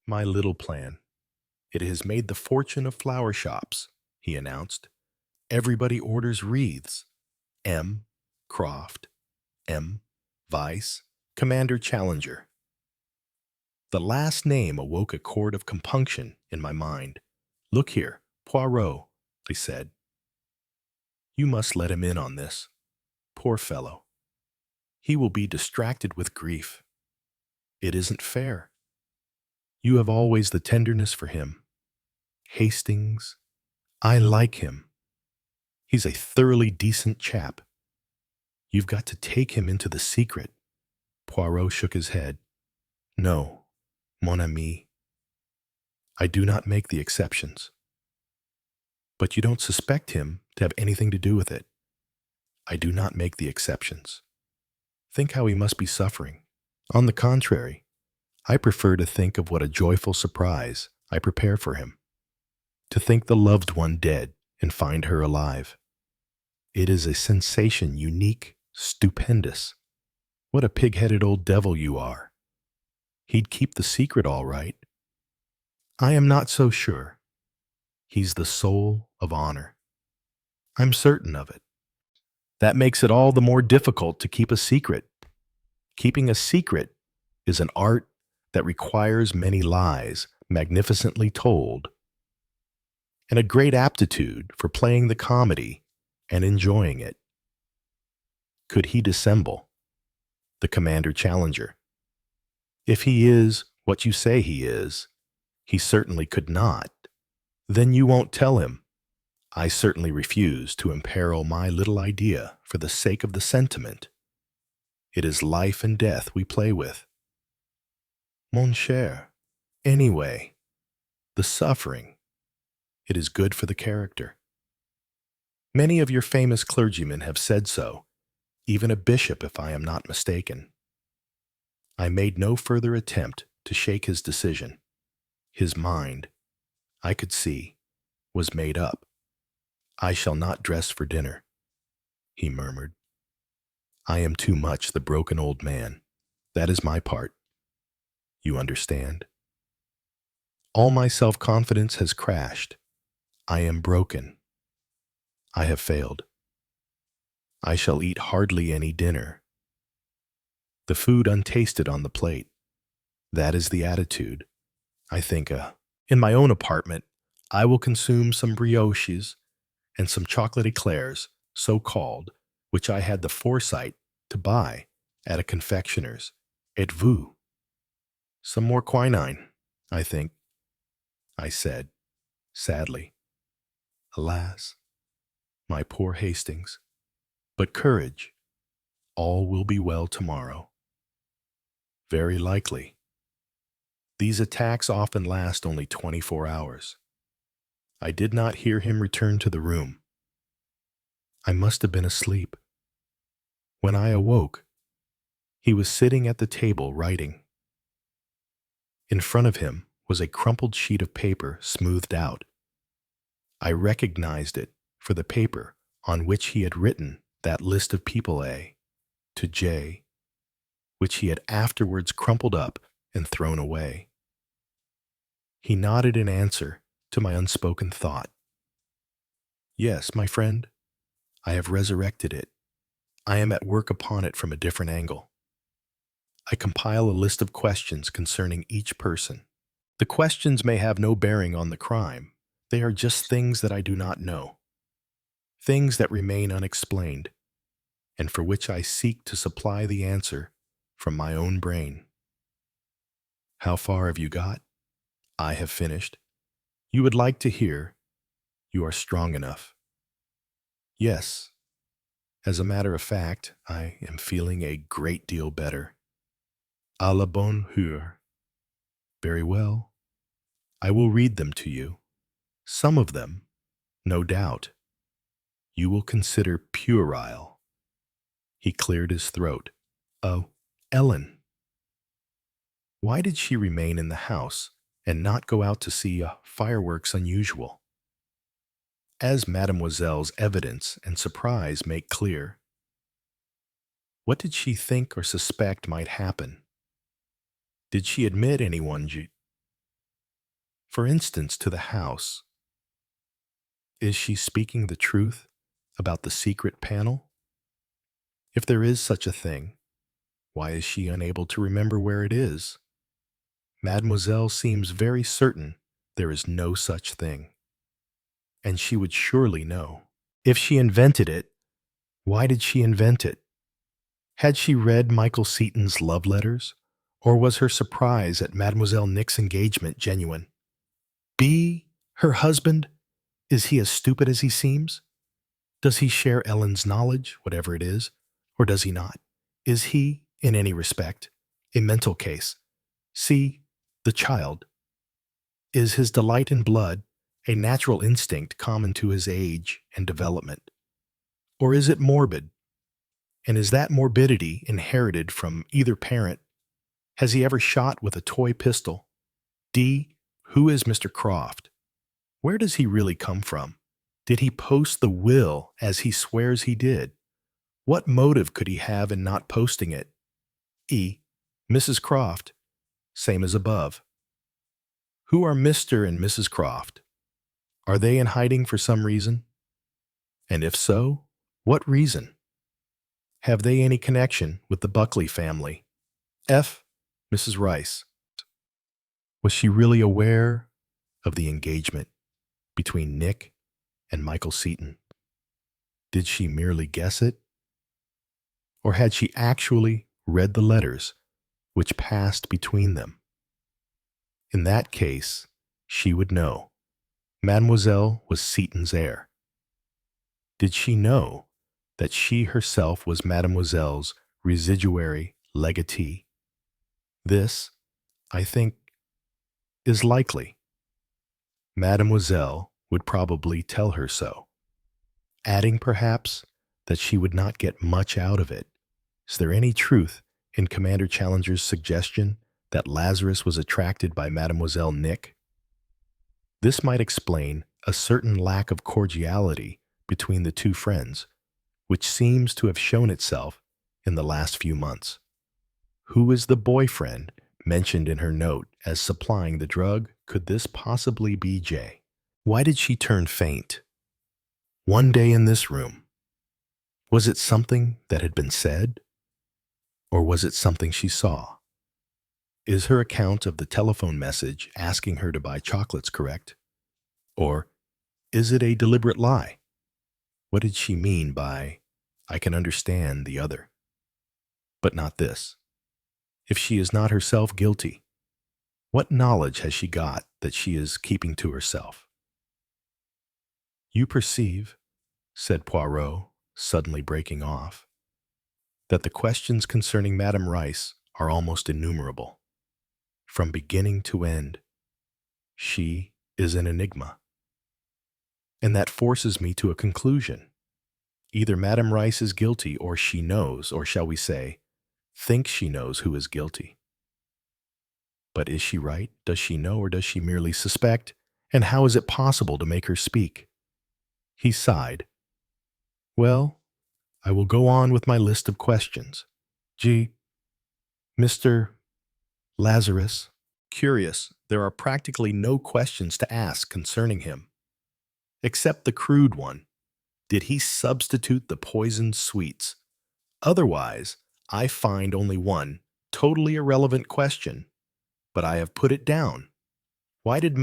My little plan. It has made the fortune of flower shops, he announced. Everybody orders wreaths. M. Croft. M. Vice. Commander Challenger. The last name awoke a chord of compunction in my mind. Look here, Poirot, I said. You must let him in on this. Poor fellow. He will be distracted with grief. It isn't fair. You have always the tenderness for him. Hastings, I like him. He's a thoroughly decent chap. You've got to take him into the secret. Poirot shook his head. No, mon ami. I do not make the exceptions. But you don't suspect him to have anything to do with it. I do not make the exceptions. Think how he must be suffering. On the contrary, I prefer to think of what a joyful surprise I prepare for him. To think the loved one dead and find her alive. It is a sensation unique, stupendous. What a pig-headed old devil you are. He'd keep the secret all right. I am not so sure. He's the soul of honor. I'm certain of it. That makes it all the more difficult to keep a secret. Keeping a secret is an art that requires many lies magnificently told, and a great aptitude for playing the comedy and enjoying it. Could he dissemble? The Commander Challenger. If he is what you say he is, he certainly could not. Then you won't tell him. I certainly refuse to imperil my little idea for the sake of the sentiment. It is life and death we play with. Mon cher, anyway, the suffering, it is good for the character. Many of your famous clergymen have said so, even a bishop if I am not mistaken. I made no further attempt to shake his decision. His mind, I could see, was made up. I shall not dress for dinner, he murmured. I am too much the broken old man. That is my part. You understand? All my self-confidence has crashed. I am broken. I have failed. I shall eat hardly any dinner. The food untasted on the plate. That is the attitude. I think, in my own apartment, I will consume some brioches and some chocolate eclairs, so called, which I had the foresight to buy at a confectioner's. Et vous? Some more quinine, I think, I said, sadly. Alas, my poor Hastings. But courage. All will be well tomorrow. Very likely. These attacks often last only 24 hours. I did not hear him return to the room. I must have been asleep. When I awoke, he was sitting at the table writing. In front of him was a crumpled sheet of paper smoothed out. I recognized it for the paper on which he had written that list of people A to J, which he had afterwards crumpled up and thrown away. He nodded in answer to my unspoken thought. Yes, my friend, I have resurrected it. I am at work upon it from a different angle. I compile a list of questions concerning each person. The questions may have no bearing on the crime. They are just things that I do not know, things that remain unexplained, and for which I seek to supply the answer from my own brain. How far have you got? I have finished. You would like to hear. You are strong enough. Yes. As a matter of fact, I am feeling a great deal better. À la bonne heure. Very well. I will read them to you. Some of them, no doubt, you will consider puerile. He cleared his throat. Oh, Ellen. Why did she remain in the house and not go out to see fireworks unusual? As Mademoiselle's evidence and surprise make clear, what did she think or suspect might happen? Did she admit anyone, for instance, to the house? Is she speaking the truth about the secret panel? If there is such a thing, why is she unable to remember where it is? Mademoiselle seems very certain there is no such thing, and she would surely know. If she invented it, why did she invent it? Had she read Michael Seaton's love letters, or was her surprise at Mademoiselle Nick's engagement genuine? B, her husband, is he as stupid as he seems? Does he share Ellen's knowledge, whatever it is, or does he not? Is he, in any respect, a mental case? C, the child. Is his delight in blood a natural instinct common to his age and development? Or is it morbid? And is that morbidity inherited from either parent? Has he ever shot with a toy pistol? D, who is Mr. Croft? Where does he really come from? Did he post the will as he swears he did? What motive could he have in not posting it? E, Mrs. Croft, same as above. Who are Mr. and Mrs. Croft? Are they in hiding for some reason? And if so, what reason? Have they any connection with the Buckley family? F, Mrs. Rice. Was she really aware of the engagement between Nick and Michael Seaton? Did she merely guess it? Or had she actually read the letters which passed between them? In that case, she would know. Mademoiselle was Seaton's heir. Did she know that she herself was Mademoiselle's residuary legatee? This, I think, is likely. Mademoiselle would probably tell her so, adding perhaps that she would not get much out of it. Is there any truth in Commander Challenger's suggestion that Lazarus was attracted by Mademoiselle Nick? This might explain a certain lack of cordiality between the two friends, which seems to have shown itself in the last few months. Who is the boyfriend mentioned in her note as supplying the drug? Could this possibly be Jay? Why did she turn faint? One day in this room. Was it something that had been said? Or was it something she saw? Is her account of the telephone message asking her to buy chocolates correct? Or is it a deliberate lie? What did she mean by, I can understand the other, but not this? If she is not herself guilty, what knowledge has she got that she is keeping to herself? You perceive, said Poirot, suddenly breaking off, that the questions concerning Madame Rice are almost innumerable. From beginning to end, she is an enigma. And that forces me to a conclusion. Either Madame Rice is guilty, or she knows, or shall we say, thinks she knows who is guilty. But is she right? Does she know, or does she merely suspect? And how is it possible to make her speak? He sighed. Well, I will go on with my list of questions. Mr. Lazarus. Curious, there are practically no questions to ask concerning him, except the crude one. Did he substitute the poisoned sweets? Otherwise, I find only one totally irrelevant question, but I have put it down. Why did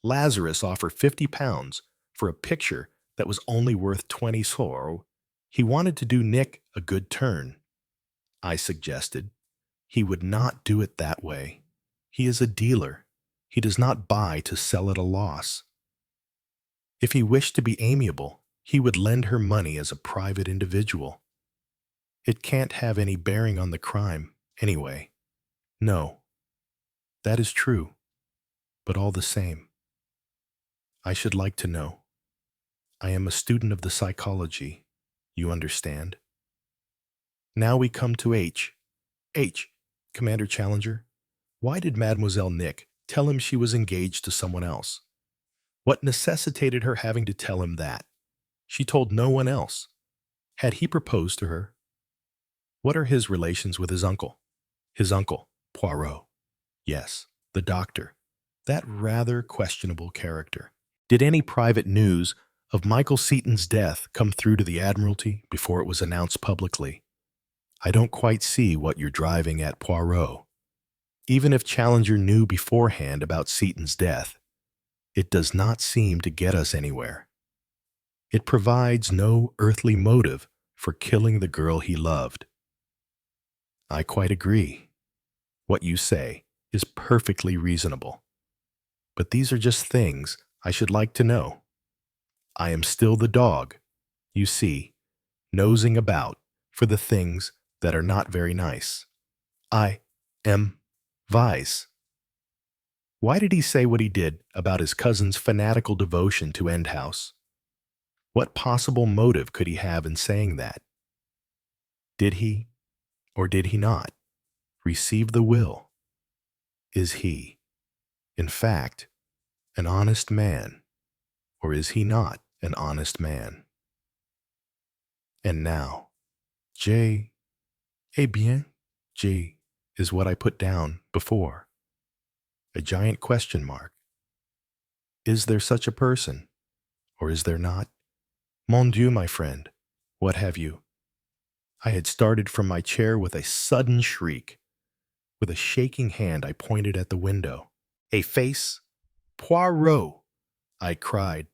Lazarus offer £50 for a picture that was only worth 20 sous? He wanted to do Nick a good turn. I suggested. He would not do it that way. He is a dealer. He does not buy to sell at a loss. If he wished to be amiable, he would lend her money as a private individual. It can't have any bearing on the crime, anyway. No, that is true, but all the same. I should like to know. I am a student of the psychology, you understand. Now we come to H. H, Commander Challenger, why did Mademoiselle Nick tell him she was engaged to someone else? What necessitated her having to tell him that? She told no one else. Had he proposed to her? What are his relations with his uncle? His uncle, Poirot. Yes, the doctor. That rather questionable character. Did any private news of Michael Seaton's death come through to the Admiralty before it was announced publicly? I don't quite see what you're driving at, Poirot. Even if Challenger knew beforehand about Seaton's death, it does not seem to get us anywhere. It provides no earthly motive for killing the girl he loved. I quite agree. What you say is perfectly reasonable. But these are just things I should like to know. I am still the dog, you see, nosing about for the things that are not very nice. I am Vice. Why did he say what he did about his cousin's fanatical devotion to Endhouse? What possible motive could he have in saying that? Did he, or did he not, receive the will? Is he, in fact, an honest man, or is he not an honest man? And now, eh bien, G is what I put down before. A giant question mark. Is there such a person, or is there not? Mon Dieu, my friend, what have you? I had started from my chair with a sudden shriek. With a shaking hand, I pointed at the window. A face? Poirot! I cried.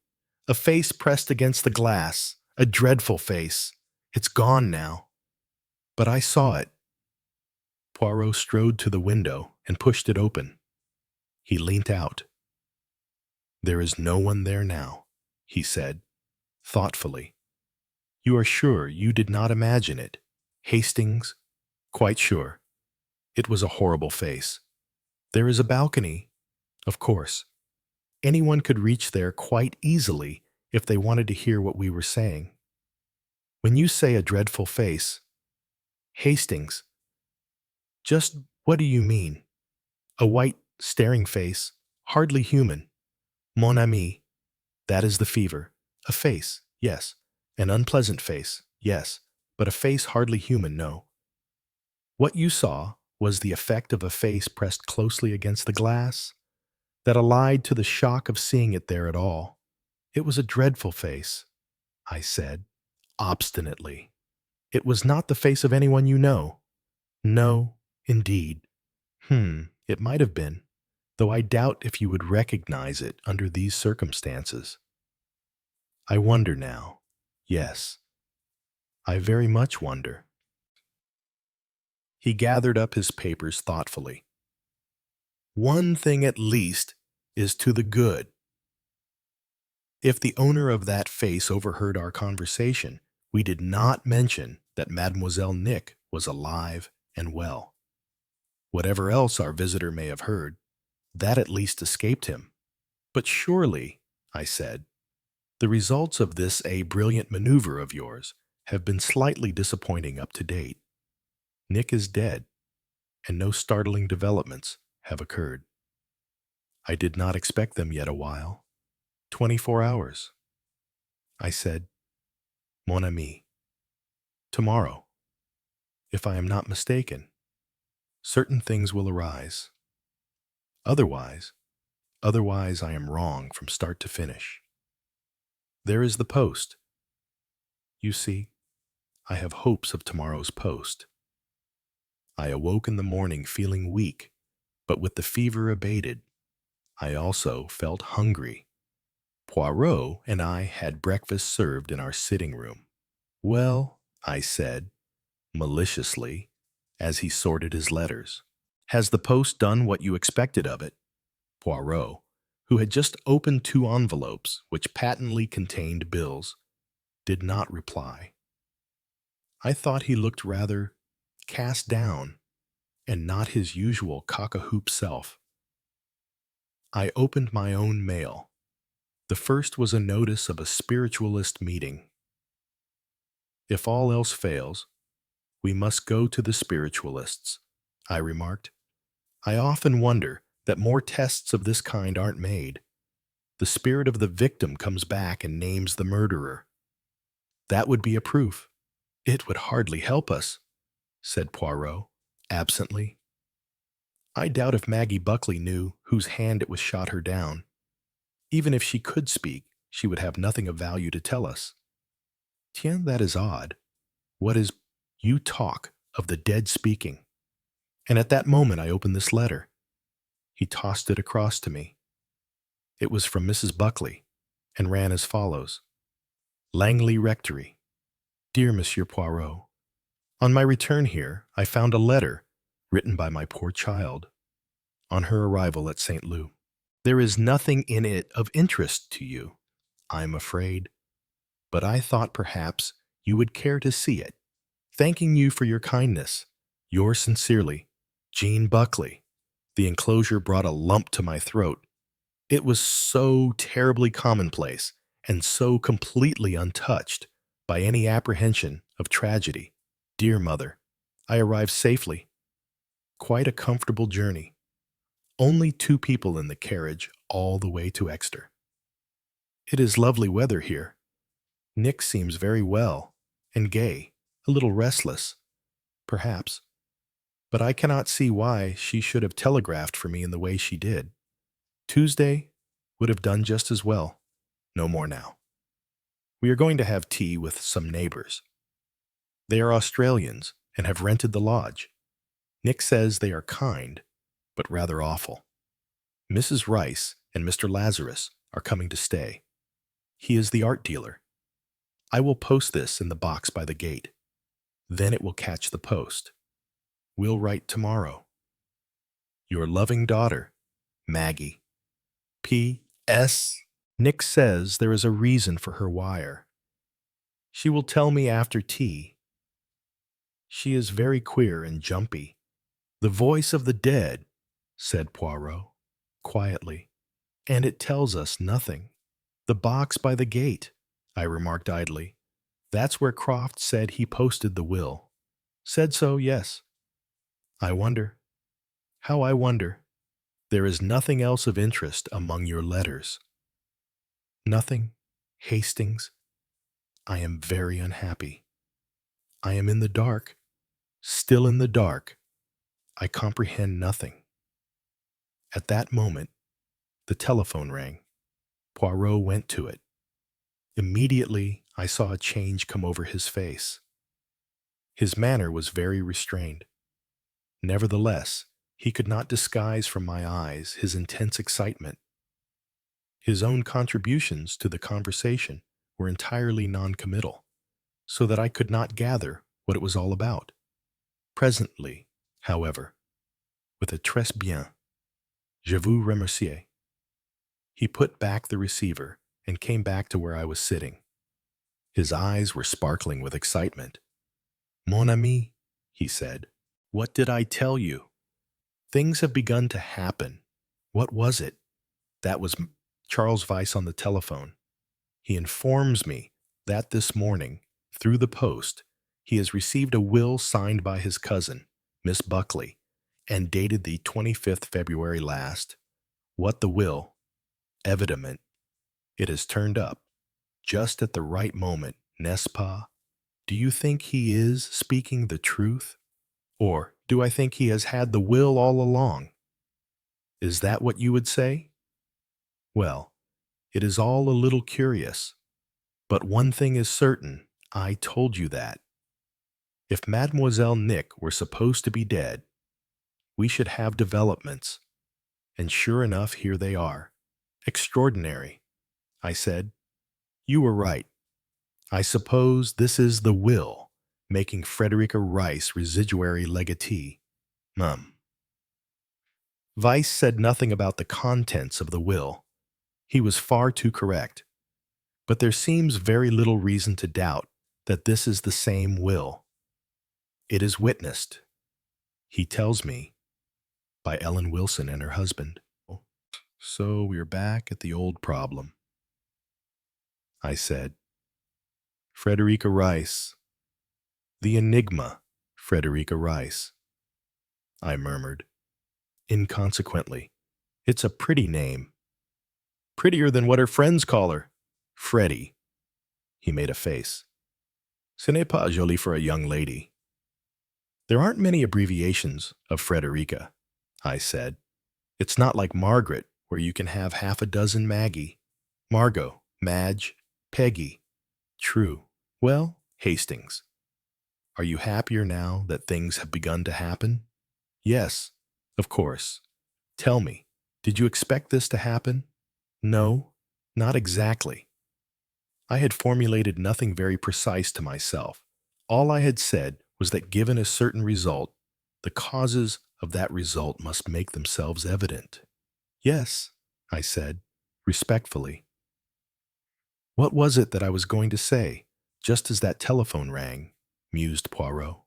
A face pressed against the glass. A dreadful face. It's gone now. But I saw it. Poirot strode to the window and pushed it open. He leant out. There is no one there now, he said, thoughtfully. You are sure you did not imagine it? Hastings? Quite sure. It was a horrible face. There is a balcony. Of course. Anyone could reach there quite easily if they wanted to hear what we were saying. When you say a dreadful face, Hastings, just what do you mean? A white, staring face, hardly human. Mon ami, that is the fever. A face, yes. An unpleasant face, yes. But a face hardly human, no. What you saw was the effect of a face pressed closely against the glass, that allied to the shock of seeing it there at all. It was a dreadful face, I said, obstinately. It was not the face of anyone you know. No, indeed. It might have been, though I doubt if you would recognize it under these circumstances. I wonder now. Yes, I very much wonder. He gathered up his papers thoughtfully. One thing at least is to the good. If the owner of that face overheard our conversation, we did not mention that Mademoiselle Nick was alive and well. Whatever else our visitor may have heard, that at least escaped him. But surely, I said, the results of this brilliant maneuver of yours have been slightly disappointing up to date. Nick is dead, and no startling developments have occurred. I did not expect them yet a while. 24 hours. I said, Mon ami, tomorrow, if I am not mistaken, certain things will arise. Otherwise I am wrong from start to finish. There is the post. You see, I have hopes of tomorrow's post. I awoke in the morning feeling weak, but with the fever abated, I also felt hungry. Poirot and I had breakfast served in our sitting room. Well, I said, maliciously, as he sorted his letters, has the post done what you expected of it? Poirot, who had just opened 2 envelopes which patently contained bills, did not reply. I thought he looked rather cast down and not his usual cock-a-hoop self. I opened my own mail. The first was a notice of a spiritualist meeting. If all else fails, we must go to the spiritualists, I remarked. I often wonder that more tests of this kind aren't made. The spirit of the victim comes back and names the murderer. That would be a proof. It would hardly help us, said Poirot, absently. I doubt if Maggie Buckley knew whose hand it was shot her down. Even if she could speak, she would have nothing of value to tell us. Tiens, that is odd. What is you talk of the dead speaking? And at that moment I opened this letter. He tossed it across to me. It was from Mrs. Buckley, and ran as follows. Langley Rectory. Dear Monsieur Poirot, on my return here, I found a letter written by my poor child on her arrival at St. Lou. There is nothing in it of interest to you, I'm afraid, but I thought perhaps you would care to see it. Thanking you for your kindness, yours sincerely, Jean Buckley. The enclosure brought a lump to my throat. It was so terribly commonplace and so completely untouched by any apprehension of tragedy. Dear Mother, I arrived safely. Quite a comfortable journey. Only 2 people in the carriage all the way to Exeter. It is lovely weather here. Nick seems very well and gay, a little restless, perhaps, but I cannot see why she should have telegraphed for me in the way she did. Tuesday would have done just as well. No more now. We are going to have tea with some neighbors. They are Australians and have rented the lodge. Nick says they are kind, but rather awful. Mrs. Rice and Mr. Lazarus are coming to stay. He is the art dealer. I will post this in the box by the gate. Then it will catch the post. We'll write tomorrow. Your loving daughter, Maggie. P.S. Nick says there is a reason for her wire. She will tell me after tea. She is very queer and jumpy. The voice of the dead, said Poirot, quietly, and it tells us nothing. The box by the gate, I remarked idly. That's where Croft said he posted the will. Said so, yes. I wonder. How I wonder. There is nothing else of interest among your letters. Nothing, Hastings. I am very unhappy. I am in the dark, still in the dark. I comprehend nothing. At that moment, the telephone rang. Poirot went to it. Immediately, I saw a change come over his face. His manner was very restrained. Nevertheless, he could not disguise from my eyes his intense excitement. His own contributions to the conversation were entirely non-committal, so that I could not gather what it was all about. Presently, however, with a très bien, je vous remercie, he put back the receiver and came back to where I was sitting. His eyes were sparkling with excitement. Mon ami, he said, what did I tell you? Things have begun to happen. What was it? That was Charles Weiss on the telephone. He informs me that this morning, through the post, he has received a will signed by his cousin, Miss Buckley, and dated the 25th February last. What the will? Evidement. It has turned up, just at the right moment, n'est-ce pas? Do you think he is speaking the truth? Or do I think he has had the will all along? Is that what you would say? Well, it is all a little curious. But one thing is certain, I told you that. If Mademoiselle Nick were supposed to be dead, we should have developments. And sure enough, here they are. Extraordinary, I said. You were right. I suppose this is the will, making Frederica Rice residuary legatee. Weiss said nothing about the contents of the will. He was far too correct. But there seems very little reason to doubt that this is the same will. It is witnessed, he tells me, by Ellen Wilson and her husband. So we're back at the old problem, I said. Frederica Rice. The enigma, Frederica Rice, I murmured, inconsequently. It's a pretty name. Prettier than what her friends call her. Freddie. He made a face. Ce n'est pas joli for a young lady. There aren't many abbreviations of Frederica, I said. It's not like Margaret, where you can have half a dozen Maggie. Margot, Madge, Peggy. True. Well, Hastings. Are you happier now that things have begun to happen? Yes, of course. Tell me, did you expect this to happen? No, not exactly. I had formulated nothing very precise to myself. All I had said was that given a certain result, the causes of that result must make themselves evident. Yes, I said, respectfully. What was it that I was going to say, just as that telephone rang? Mused Poirot.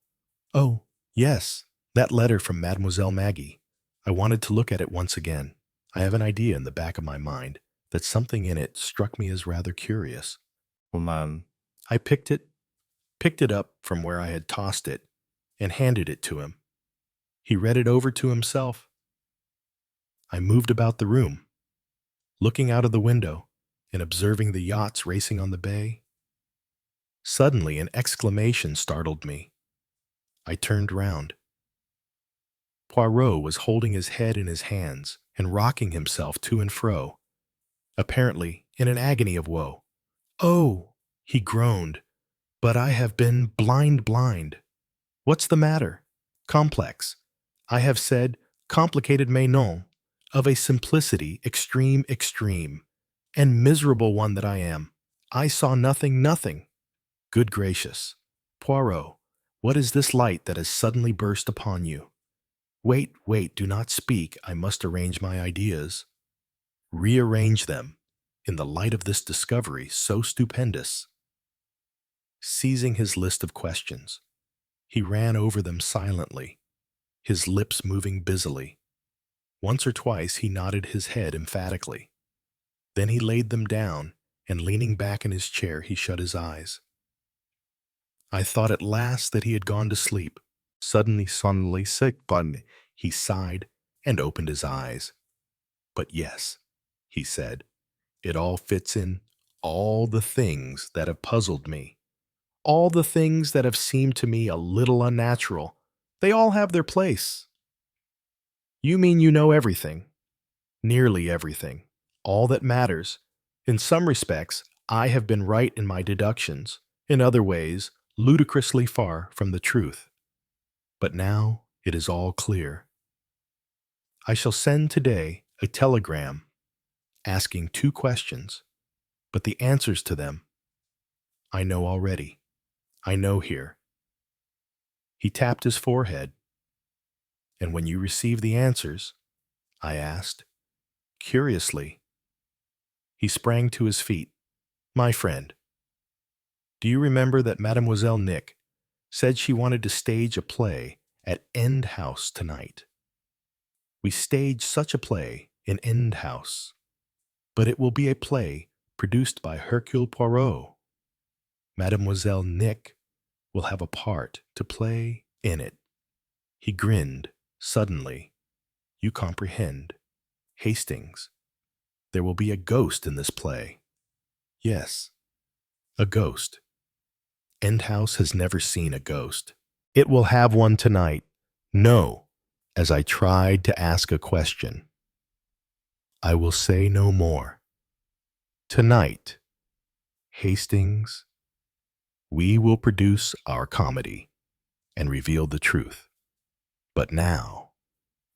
Oh, yes, that letter from Mademoiselle Maggie. I wanted to look at it once again. I have an idea in the back of my mind that something in it struck me as rather curious. I picked it up from where I had tossed it, and handed it to him. He read it over to himself. I moved about the room, looking out of the window and observing the yachts racing on the bay. Suddenly, an exclamation startled me. I turned round. Poirot was holding his head in his hands and rocking himself to and fro, apparently in an agony of woe. Oh, he groaned, but I have been blind. What's the matter? Complex. I have said complicated mais non, of a simplicity extreme, and miserable one that I am. I saw nothing. Good gracious. Poirot, what is this light that has suddenly burst upon you? Wait, do not speak. I must arrange my ideas. Rearrange them in the light of this discovery so stupendous. Seizing his list of questions, he ran over them silently, his lips moving busily. Once or twice he nodded his head emphatically. Then he laid them down, and leaning back in his chair, he shut his eyes. I thought at last that he had gone to sleep. Suddenly sick, he sighed and opened his eyes. But yes, he said, it all fits in, all the things that have puzzled me, all the things that have seemed to me a little unnatural, they all have their place. You mean you know everything? Nearly everything. All that matters. In some respects, I have been right in my deductions. In other ways, ludicrously far from the truth. But now it is all clear. I shall send today a telegram asking 2 questions, but the answers to them I know already. I know here. He tapped his forehead. And when you receive the answers, I asked, curiously. He sprang to his feet. My friend, do you remember that Mademoiselle Nick said she wanted to stage a play at End House tonight? We stage such a play in End House, but it will be a play produced by Hercule Poirot. Mademoiselle Nick will have a part to play in it." He grinned suddenly. "You comprehend, Hastings. There will be a ghost in this play." "Yes, a ghost. End House has never seen a ghost. It will have one tonight." "No," as I tried to ask a question. "I will say no more. Tonight, Hastings, we will produce our comedy and reveal the truth. But now,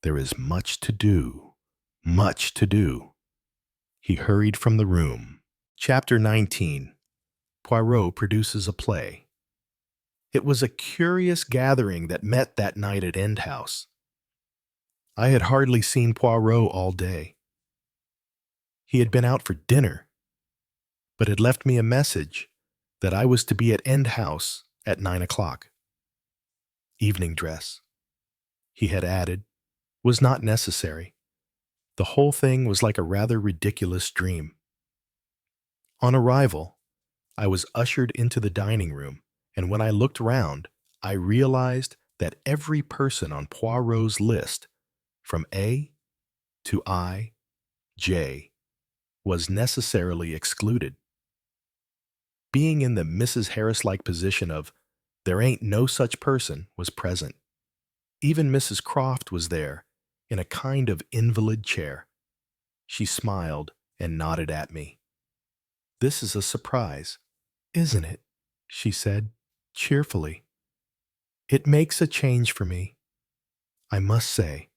there is much to do, much to do." He hurried from the room. Chapter 19. Poirot produces a play. It was a curious gathering that met that night at End House. I had hardly seen Poirot all day. He had been out for dinner, but had left me a message that I was to be at End House at 9 o'clock. Evening dress, he had added, was not necessary. The whole thing was like a rather ridiculous dream. On arrival, I was ushered into the dining room, and when I looked round, I realized that every person on Poirot's list, from A to I, J, was necessarily excluded. Being in the Mrs. Harris-like position of "there ain't no such person" was present. Even Mrs. Croft was there, in a kind of invalid chair. She smiled and nodded at me. "This is a surprise, isn't it?" she said, cheerfully. "It makes a change for me, I must say.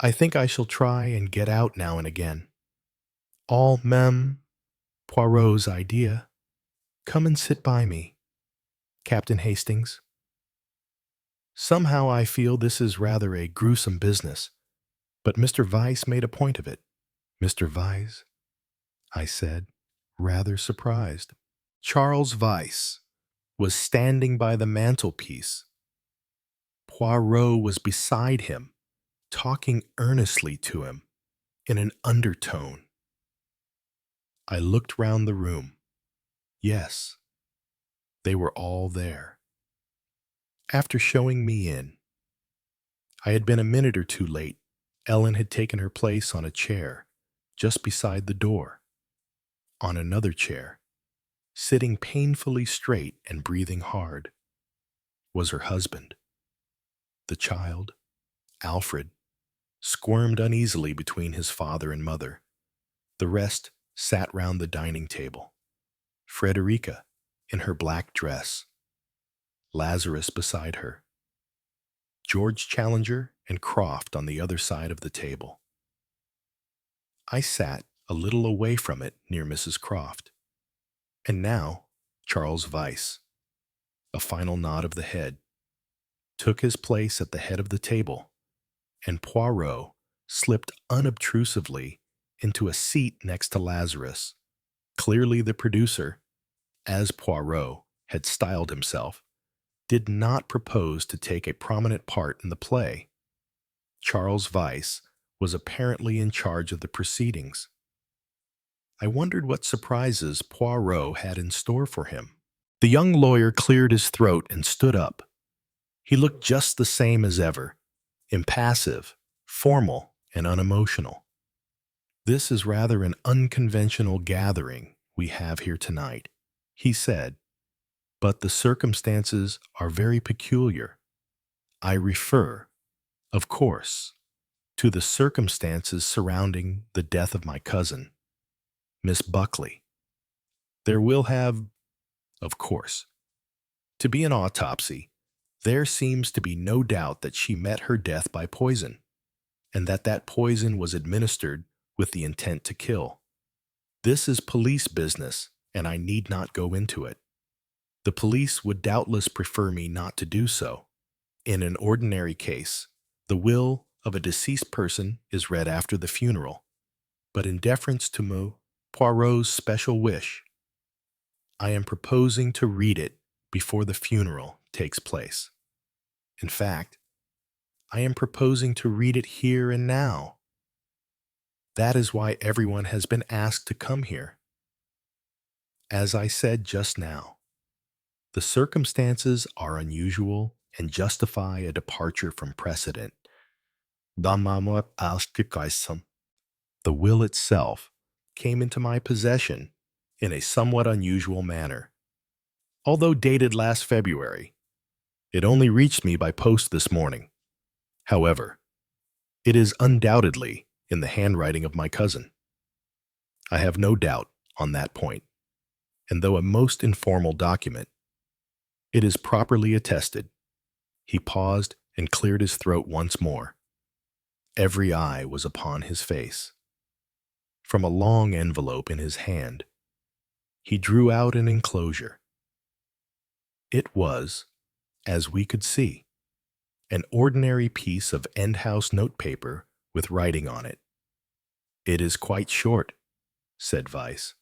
I think I shall try and get out now and again. All Mem. Poirot's idea. Come and sit by me, Captain Hastings. Somehow I feel this is rather a gruesome business, but Mr. Vyse made a point of it." "Mr. Vyse?" I said, rather surprised. Charles Vyse was standing by the mantelpiece. Poirot was beside him, talking earnestly to him in an undertone. I looked round the room. Yes, they were all there. After showing me in, I had been a minute or two late. Ellen had taken her place on a chair just beside the door. On another chair, sitting painfully straight and breathing hard, was her husband. The child, Alfred, squirmed uneasily between his father and mother. The rest sat round the dining table. Frederica, in her black dress. Lazarus beside her. George Challenger and Croft on the other side of the table. I sat a little away from it near Mrs. Croft. And now Charles Vyse, a final nod of the head, took his place at the head of the table, and Poirot slipped unobtrusively into a seat next to Lazarus. Clearly the producer, as Poirot had styled himself, did not propose to take a prominent part in the play. Charles Vyse was apparently in charge of the proceedings. I wondered what surprises Poirot had in store for him. The young lawyer cleared his throat and stood up. He looked just the same as ever, impassive, formal, and unemotional. "This is rather an unconventional gathering we have here tonight," he said, "but the circumstances are very peculiar. I refer, of course, to the circumstances surrounding the death of my cousin, Miss Buckley. There will have, of course, to be an autopsy. There seems to be no doubt that she met her death by poison, and that that poison was administered with the intent to kill. This is police business, and I need not go into it. The police would doubtless prefer me not to do so. In an ordinary case, the will of a deceased person is read after the funeral, but in deference to Poirot's special wish, I am proposing to read it before the funeral takes place. In fact, I am proposing to read it here and now. That is why everyone has been asked to come here. As I said just now, the circumstances are unusual and justify a departure from precedent. The will itself came into my possession in a somewhat unusual manner. Although dated last February, it only reached me by post this morning. However, it is undoubtedly in the handwriting of my cousin. I have no doubt on that point, and though a most informal document, it is properly attested. He paused and cleared his throat once more. Every eye was upon his face. From a long envelope in his hand, he drew out an enclosure. It was, as we could see, an ordinary piece of end-house notepaper with writing on it. "It is quite short," said Weiss.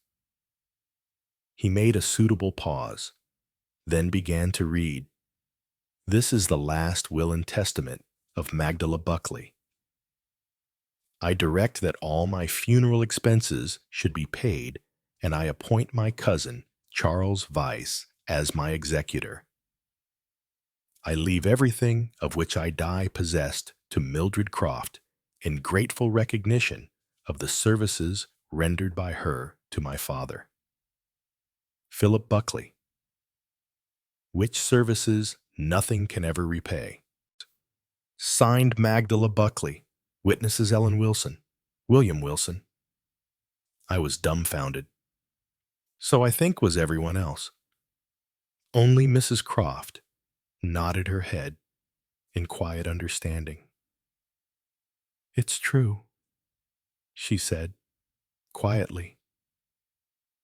He made a suitable pause, then began to read. "This is the last will and testament of Magdala Buckley. I direct that all my funeral expenses should be paid, and I appoint my cousin, Charles Weiss, as my executor. I leave everything of which I die possessed to Mildred Croft in grateful recognition of the services rendered by her to my father, Philip Buckley, which services nothing can ever repay. Signed, Magdala Buckley. Witnesses Ellen Wilson, William Wilson." I was dumbfounded. So I think was everyone else. Only Mrs. Croft nodded her head in quiet understanding. "It's true," she said, quietly.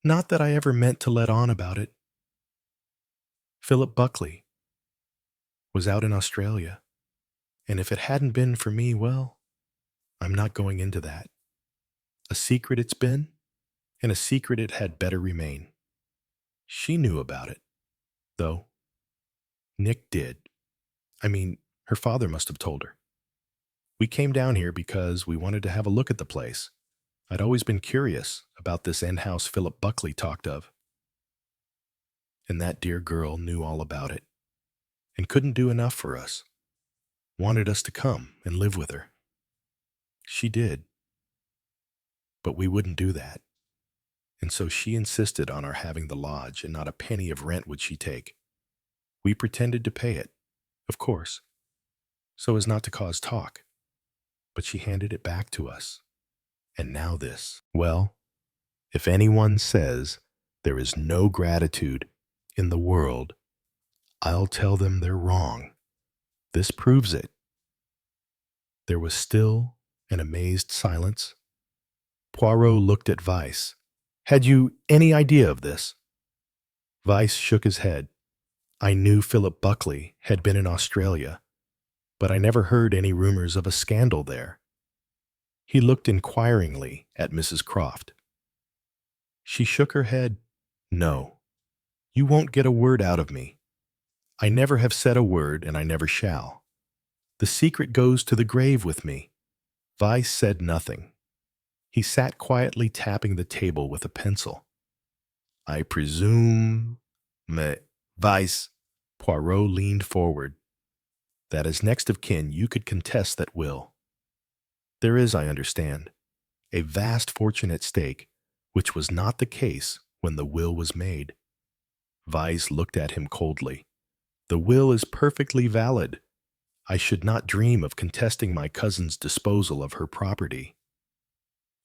"Not that I ever meant to let on about it. Philip Buckley was out in Australia, and if it hadn't been for me, well, I'm not going into that. A secret it's been, and a secret it had better remain. She knew about it, though. Nick did. I mean, her father must have told her. We came down here because we wanted to have a look at the place. I'd always been curious about this end-house Philip Buckley talked of. And that dear girl knew all about it, and couldn't do enough for us. Wanted us to come and live with her. She did. But we wouldn't do that. And so she insisted on our having the lodge, and not a penny of rent would she take. We pretended to pay it, of course, so as not to cause talk. But she handed it back to us. And now this. Well, if anyone says there is no gratitude in the world, I'll tell them they're wrong. This proves it." There was still an amazed silence. Poirot looked at Weiss. "Had you any idea of this?" Weiss shook his head. "I knew Philip Buckley had been in Australia, but I never heard any rumors of a scandal there." He looked inquiringly at Mrs. Croft. She shook her head. "No, you won't get a word out of me. I never have said a word, and I never shall. The secret goes to the grave with me." Weiss said nothing. He sat quietly tapping the table with a pencil. "I presume, Weiss," Poirot leaned forward, "that as next of kin you could contest that will. There is, I understand, a vast fortune at stake, which was not the case when the will was made." Weiss looked at him coldly. "The will is perfectly valid. I should not dream of contesting my cousin's disposal of her property."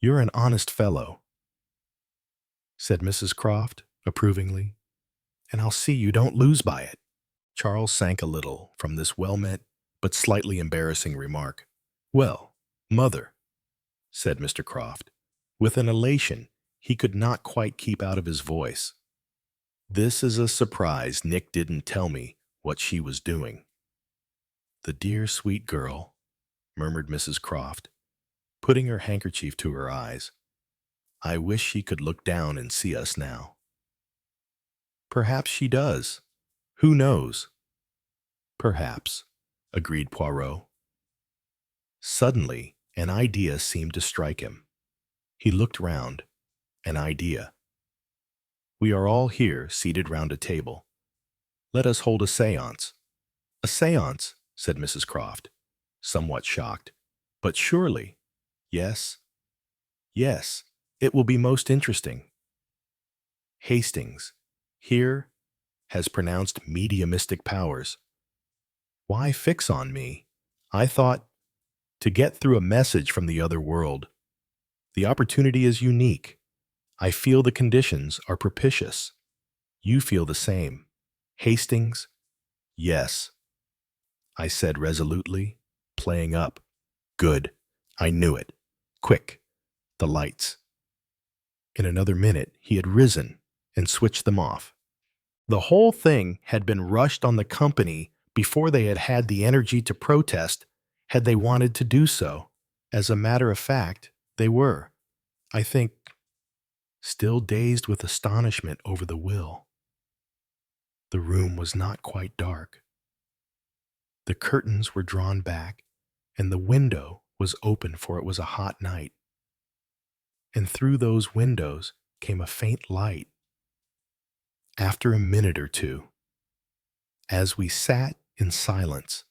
"You're an honest fellow," said Mrs. Croft approvingly, "and I'll see you don't lose by it." Charles sank a little from this well-meant but slightly embarrassing remark. "Well, mother," said Mr. Croft, with an elation he could not quite keep out of his voice. "This is a surprise Nick didn't tell me what she was doing." "The dear, sweet girl," murmured Mrs. Croft, putting her handkerchief to her eyes. "I wish she could look down and see us now." "Perhaps she does. Who knows?" "Perhaps," agreed Poirot. Suddenly, an idea seemed to strike him. He looked round. An idea. We are all here, seated round a table. Let us hold a séance. A séance, said Mrs. Croft, somewhat shocked. But surely. Yes. Yes, it will be most interesting. Hastings, here, has pronounced mediumistic powers. Why fix on me? I thought, to get through a message from the other world. The opportunity is unique. I feel the conditions are propitious. You feel the same. Hastings? Yes, I said resolutely, playing up. Good. I knew it. Quick. The lights. In another minute, he had risen and switched them off. The whole thing had been rushed on the company before they had had the energy to protest had they wanted to do so. As a matter of fact, they were, I think, still dazed with astonishment over the will. The room was not quite dark. The curtains were drawn back, and the window was open, for it was a hot night. And through those windows came a faint light. After a minute or two, as we sat in silence,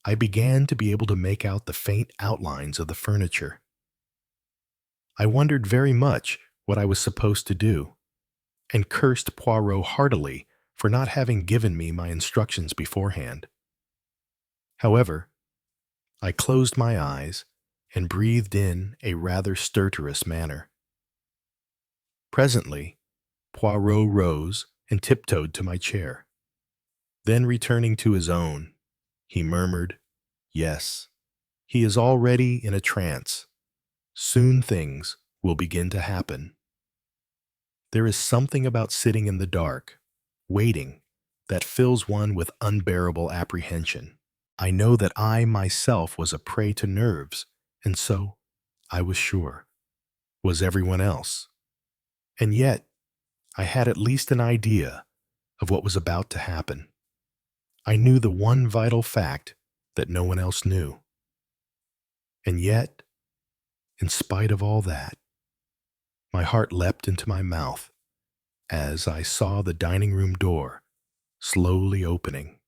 I began to be able to make out the faint outlines of the furniture. I wondered very much what I was supposed to do, and cursed Poirot heartily for not having given me my instructions beforehand. However, I closed my eyes and breathed in a rather stertorous manner. Presently, Poirot rose and tiptoed to my chair. Then returning to his own, he murmured, "Yes, he is already in a trance. Soon things will begin to happen. There is something about sitting in the dark, waiting, that fills one with unbearable apprehension. I know that I myself was a prey to nerves, and so, I was sure, was everyone else. And yet, I had at least an idea of what was about to happen. I knew the one vital fact that no one else knew. And yet, in spite of all that, my heart leapt into my mouth as I saw the dining room door slowly opening.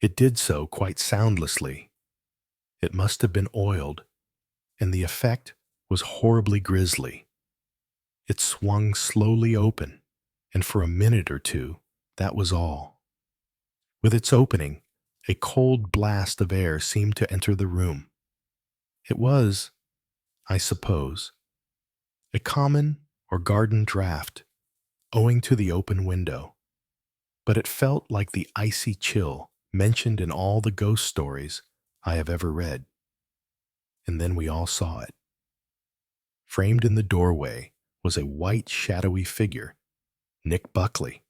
It did so quite soundlessly. It must have been oiled, and the effect was horribly grisly. It swung slowly open, and for a minute or two, that was all. With its opening, a cold blast of air seemed to enter the room. It was, I suppose, a common or garden draught, owing to the open window, but it felt like the icy chill mentioned in all the ghost stories I have ever read. And then we all saw it. Framed in the doorway was a white, shadowy figure, Nick Buckley.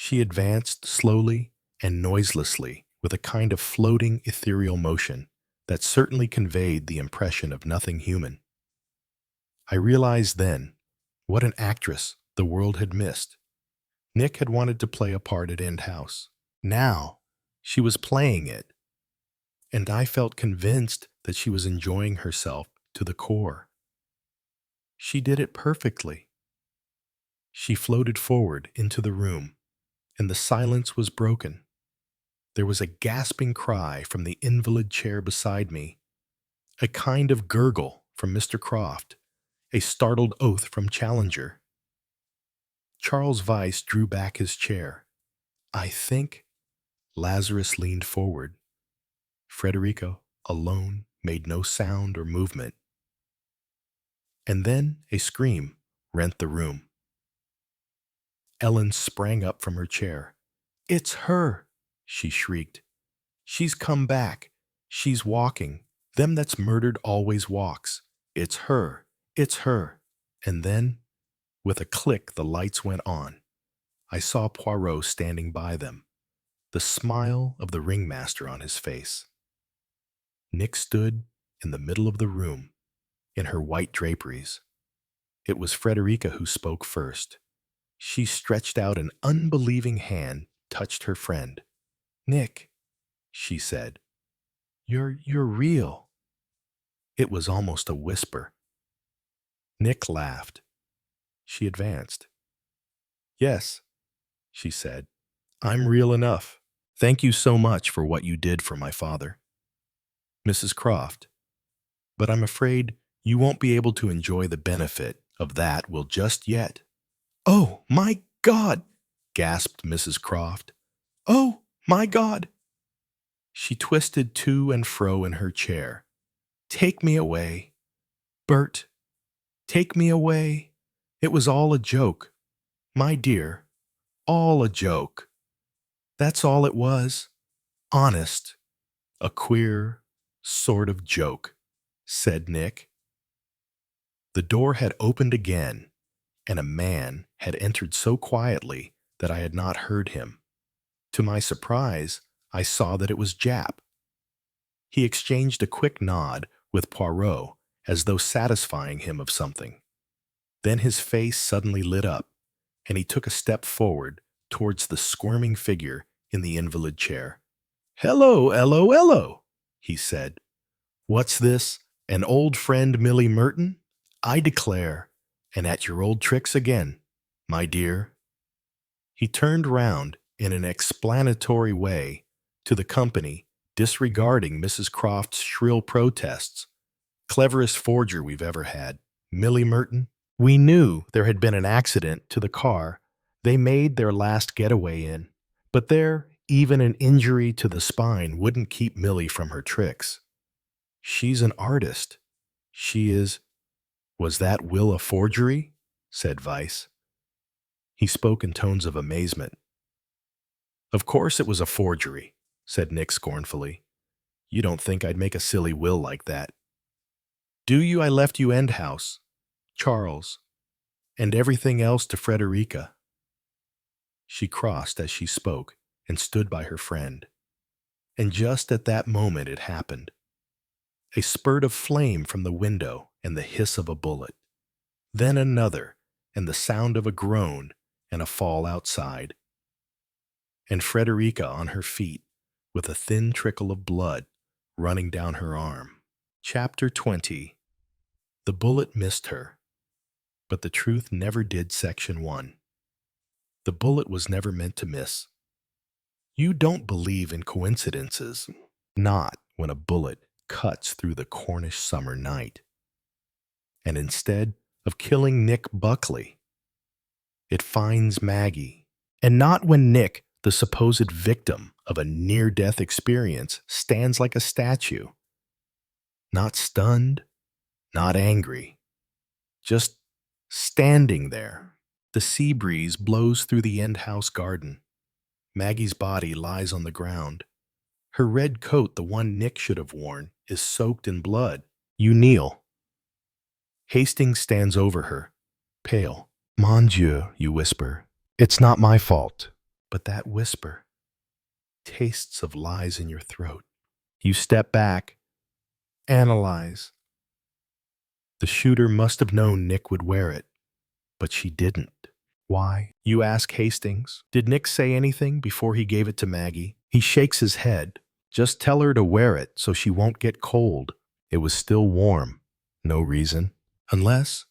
She advanced slowly and noiselessly with a kind of floating, ethereal motion that certainly conveyed the impression of nothing human. I realized then what an actress the world had missed. Nick had wanted to play a part at End House. Now, she was playing it, and I felt convinced that she was enjoying herself to the core. She did it perfectly. She floated forward into the room, and the silence was broken. There was a gasping cry from the invalid chair beside me, a kind of gurgle from Mr. Croft, a startled oath from Challenger. Charles Vyse drew back his chair. I think Lazarus leaned forward. Frederica, alone, made no sound or movement. And then a scream rent the room. Ellen sprang up from her chair. "It's her!" she shrieked. "She's come back. She's walking. Them that's murdered always walks. It's her. It's her." And then, with a click, the lights went on. I saw Poirot standing by them, the smile of the ringmaster on his face. Nick stood in the middle of the room, in her white draperies. It was Frederica who spoke first. She stretched out an unbelieving hand, touched her friend. "Nick," she said, You're real." It was almost a whisper. Nick laughed. She advanced. "Yes," she said. "I'm real enough. Thank you so much for what you did for my father, Mrs. Croft. But I'm afraid you won't be able to enjoy the benefit of that will just yet." "Oh, my God!" gasped Mrs. Croft. "Oh, my God!" She twisted to and fro in her chair. "Take me away. Bert, take me away. It was all a joke. My dear, all a joke. That's all it was. Honest. A queer sort of joke," said Nick. The door had opened again, and a man had entered so quietly that I had not heard him. To my surprise, I saw that it was Jap. He exchanged a quick nod with Poirot as though satisfying him of something. Then his face suddenly lit up, and he took a step forward towards the squirming figure in the invalid chair. "Hello, hello, hello," he said. "What's this, an old friend, Millie Merton? I declare, and at your old tricks again, my dear." He turned round in an explanatory way to the company, disregarding Mrs. Croft's shrill protests. "Cleverest forger we've ever had, Millie Merton. We knew there had been an accident to the car they made their last getaway in, but there, even an injury to the spine wouldn't keep Millie from her tricks. She's an artist. She is—" "Was that will a forgery?" said Weiss. He spoke in tones of amazement. "Of course it was a forgery," said Nick scornfully. "You don't think I'd make a silly will like that. Do you? I left you end house, Charles, and everything else to Frederica." She crossed as she spoke and stood by her friend. And just at that moment it happened. A spurt of flame from the window and the hiss of a bullet. Then another, and the sound of a groan and a fall outside. And Frederica on her feet, with a thin trickle of blood running down her arm. Chapter 20. The bullet missed her, but the truth never did. Section 1. The bullet was never meant to miss. You don't believe in coincidences, not when a bullet cuts through the Cornish summer night. And instead of killing Nick Buckley, it finds Maggie. And not when Nick, the supposed victim of a near-death experience, stands like a statue. Not stunned, not angry, just standing there. The sea breeze blows through the end-house garden. Maggie's body lies on the ground. Her red coat, the one Nick should have worn, is soaked in blood. You kneel. Hastings stands over her, pale. "Mon Dieu," you whisper. "It's not my fault." But that whisper tastes of lies in your throat. You step back, analyze. The shooter must have known Nick would wear it, but she didn't. Why? You ask Hastings. Did Nick say anything before he gave it to Maggie? He shakes his head. Just tell her to wear it so she won't get cold. It was still warm. No reason. Unless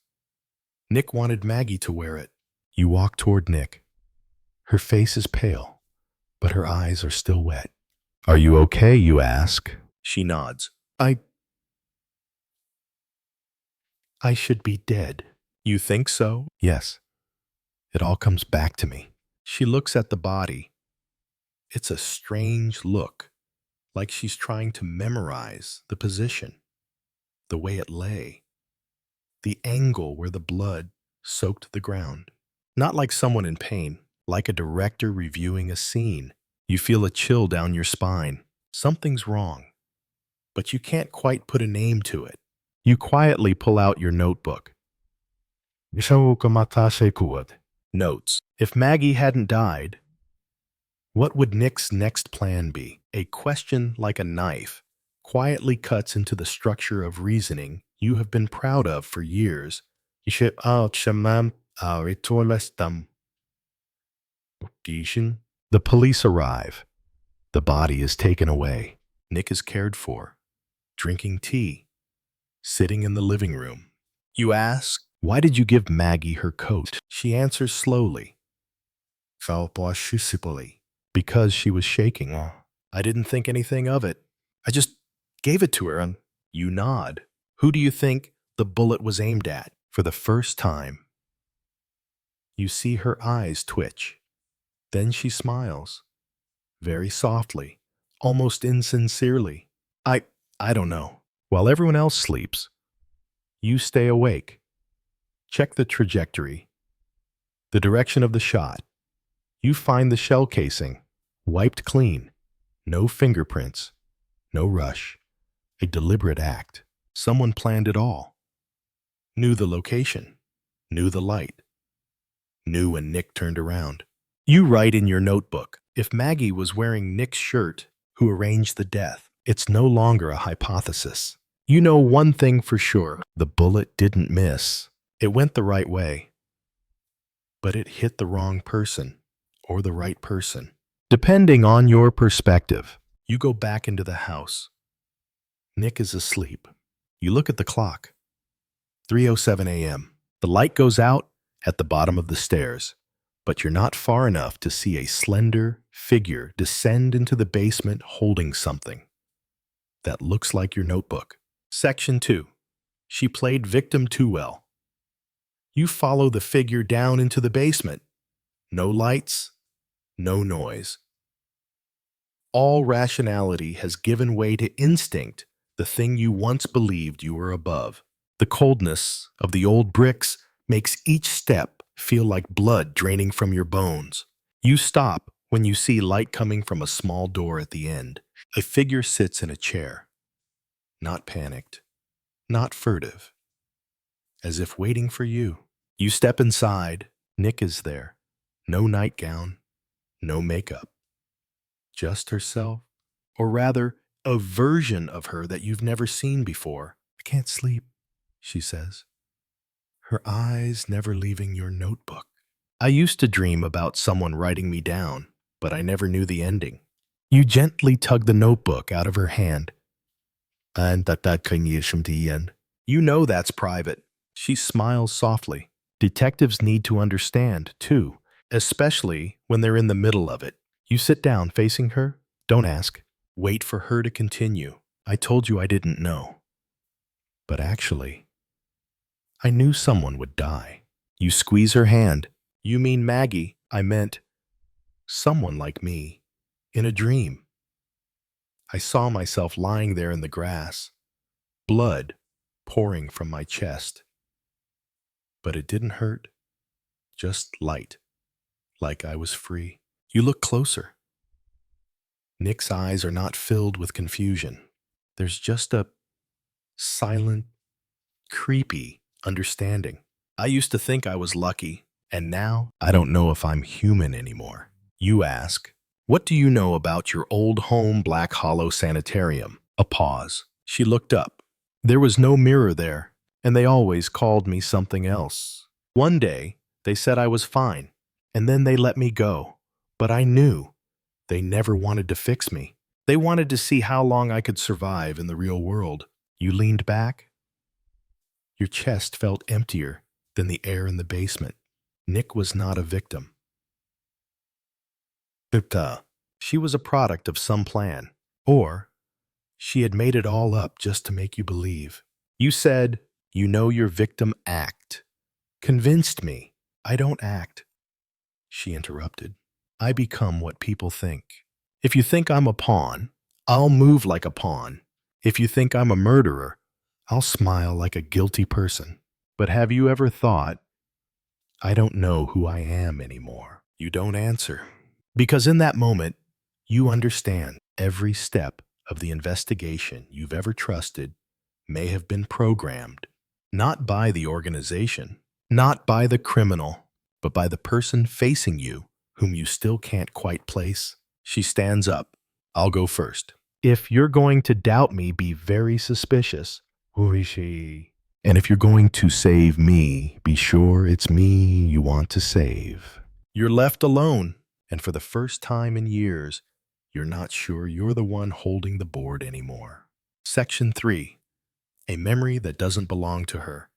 Nick wanted Maggie to wear it. You walk toward Nick. Her face is pale, but her eyes are still wet. "Are you okay?" you ask. She nods. I should be dead." "You think so?" "Yes. It all comes back to me." She looks at the body. It's a strange look, like she's trying to memorize the position, the way it lay, the angle where the blood soaked the ground. Not like someone in pain, like a director reviewing a scene. You feel a chill down your spine. Something's wrong, but you can't quite put a name to it. You quietly pull out your notebook. Notes. If Maggie hadn't died, what would Nick's next plan be? A question like a knife quietly cuts into the structure of reasoning you have been proud of for years. The police arrive. The body is taken away. Nick is cared for, drinking tea, sitting in the living room. You ask, "Why did you give Maggie her coat?" She answers slowly, because she was shaking. I didn't think anything of it. I just gave it to her and you nod. Who do you think the bullet was aimed at? For the first time, you see her eyes twitch. Then she smiles, very softly, almost insincerely. I don't know. While everyone else sleeps, you stay awake. Check the trajectory, the direction of the shot. You find the shell casing, wiped clean. No fingerprints, no rush. A deliberate act. Someone planned it all. Knew the location, knew the light, knew when Nick turned around. You write in your notebook, if Maggie was wearing Nick's shirt who arranged the death, it's no longer a hypothesis. You know one thing for sure, the bullet didn't miss. It went the right way, but it hit the wrong person or the right person. Depending on your perspective, you go back into the house. Nick is asleep. You look at the clock. 3:07 a.m. The light goes out at the bottom of the stairs, but you're not far enough to see a slender figure descend into the basement holding something that looks like your notebook. Section 2. She played victim too well. You follow the figure down into the basement. No lights, no noise. All rationality has given way to instinct, the thing you once believed you were above. The coldness of the old bricks makes each step feel like blood draining from your bones. You stop when you see light coming from a small door at the end. A figure sits in a chair, not panicked, not furtive, as if waiting for you. You step inside. Nick is there. No nightgown, no makeup. Just herself, or rather, a version of her that you've never seen before. I can't sleep, she says, her eyes never leaving your notebook. I used to dream about someone writing me down, but I never knew the ending. You gently tug the notebook out of her hand. You know that's private. She smiles softly. Detectives need to understand, too, especially when they're in the middle of it. You sit down facing her. Don't ask. Wait for her to continue. I told you I didn't know. But actually, I knew someone would die. You squeeze her hand. You mean Maggie. I meant someone like me, in a dream. I saw myself lying there in the grass, blood pouring from my chest. But it didn't hurt, just light, like I was free. You look closer. Nick's eyes are not filled with confusion. There's just a silent, creepy understanding. I used to think I was lucky, and now I don't know if I'm human anymore. You ask, what do you know about your old home Black Hollow Sanitarium? A pause. She looked up. There was no mirror there, and they always called me something else. One day, they said I was fine, and then they let me go. But I knew they never wanted to fix me. They wanted to see how long I could survive in the real world. You leaned back. Your chest felt emptier than the air in the basement. Nick was not a victim. She was a product of some plan, or she had made it all up just to make you believe. You said, you know your victim act. Convinced me. I don't act. She interrupted. I become what people think. If you think I'm a pawn, I'll move like a pawn. If you think I'm a murderer, I'll smile like a guilty person. But have you ever thought, I don't know who I am anymore? You don't answer. Because in that moment, you understand every step of the investigation you've ever trusted may have been programmed, not by the organization, not by the criminal, but by the person facing you, whom you still can't quite place. She stands up. I'll go first. If you're going to doubt me, be very suspicious. Who is she? And if you're going to save me, be sure it's me you want to save. You're left alone, and for the first time in years, You're not sure you're the one holding the board anymore. Section 3. A memory that doesn't belong to her.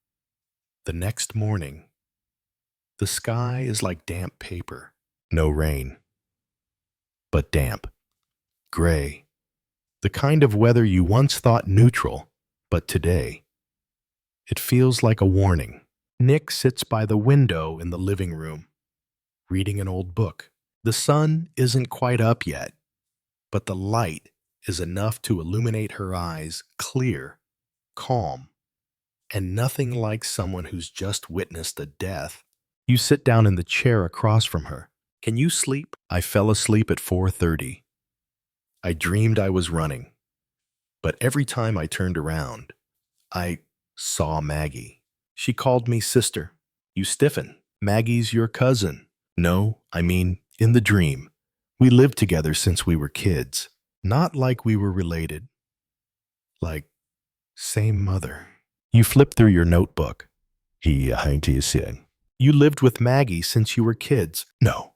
The next morning, the sky is like damp paper. No rain, but damp. Gray. The kind of weather you once thought neutral, but today, it feels like a warning. Nick sits by the window in the living room, reading an old book. The sun isn't quite up yet, but the light is enough to illuminate her eyes, clear, calm, and nothing like someone who's just witnessed a death. You sit down in the chair across from her. Can you sleep? I fell asleep at 4:30. I dreamed I was running, but every time I turned around, I saw Maggie. She called me sister. You stiffen. Maggie's your cousin. No, I mean, in the dream. We lived together since we were kids. Not like we were related. Like, same mother. You flip through your notebook. You lived with Maggie since you were kids. No.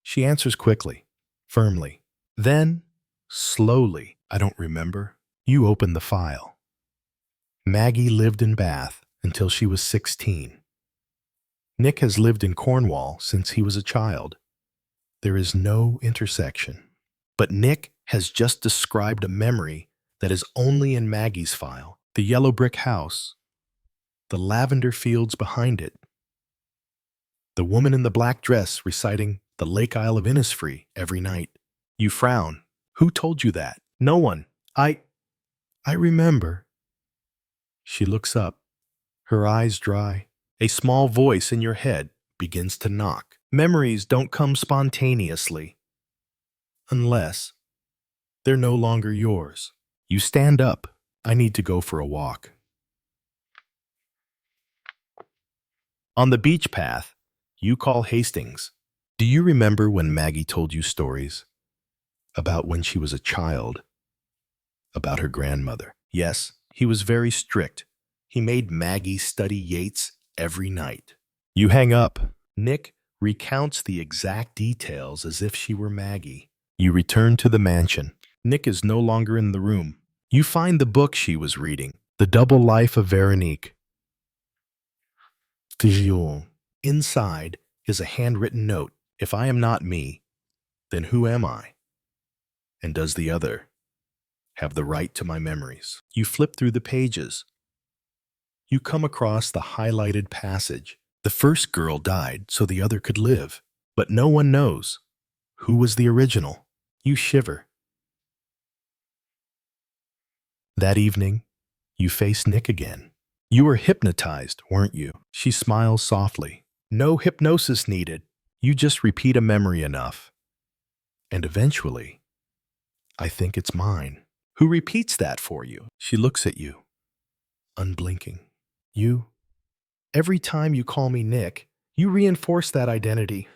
She answers quickly, firmly. Then, slowly, I don't remember. You open the file. Maggie lived in Bath until she was 16. Nick has lived in Cornwall since he was a child. There is no intersection. But Nick has just described a memory that is only in Maggie's file. The yellow brick house. The lavender fields behind it. The woman in the black dress reciting the Lake Isle of Innisfree every night. You frown. Who told you that? No one. I remember. She looks up, her eyes dry. A small voice in your head begins to knock. Memories don't come spontaneously. Unless they're no longer yours. You stand up. I need to go for a walk. On the beach path, you call Hastings. Do you remember when Maggie told you stories? About when she was a child? About her grandmother? Yes, he was very strict. He made Maggie study Yeats every night. You hang up. Nick recounts the exact details as if she were Maggie. You return to the mansion. Nick is no longer in the room. You find the book she was reading, The Double Life of Veronique. Inside is a handwritten note. If I am not me, then who am I? And does the other have the right to my memories? You flip through the pages. You come across the highlighted passage. The first girl died so the other could live, but no one knows who was the original. You shiver. That evening, you face Nick again. You were hypnotized, weren't you? She smiles softly. No hypnosis needed. You just repeat a memory enough. And eventually, I think it's mine. Who repeats that for you? She looks at you, unblinking. You. Every time you call me Nick, you reinforce that identity.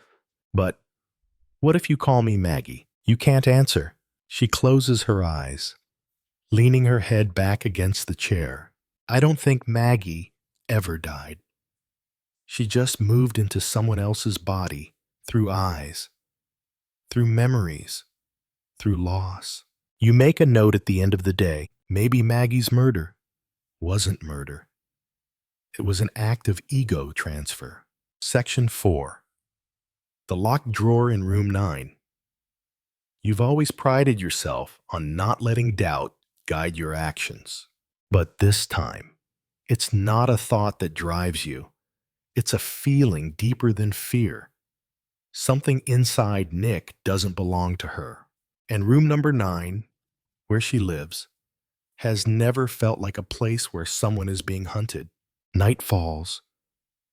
But what if you call me Maggie? You can't answer. She closes her eyes, leaning her head back against the chair. I don't think Maggie ever died. She just moved into someone else's body through eyes, through memories, through loss. You make a note at the end of the day. Maybe Maggie's murder wasn't murder. It was an act of ego transfer. Section 4. The locked drawer in room 9. You've always prided yourself on not letting doubt guide your actions. But this time, it's not a thought that drives you. It's a feeling deeper than fear. Something inside Nick doesn't belong to her. And room number 9, where she lives, has never felt like a place where someone is being hunted. Night falls,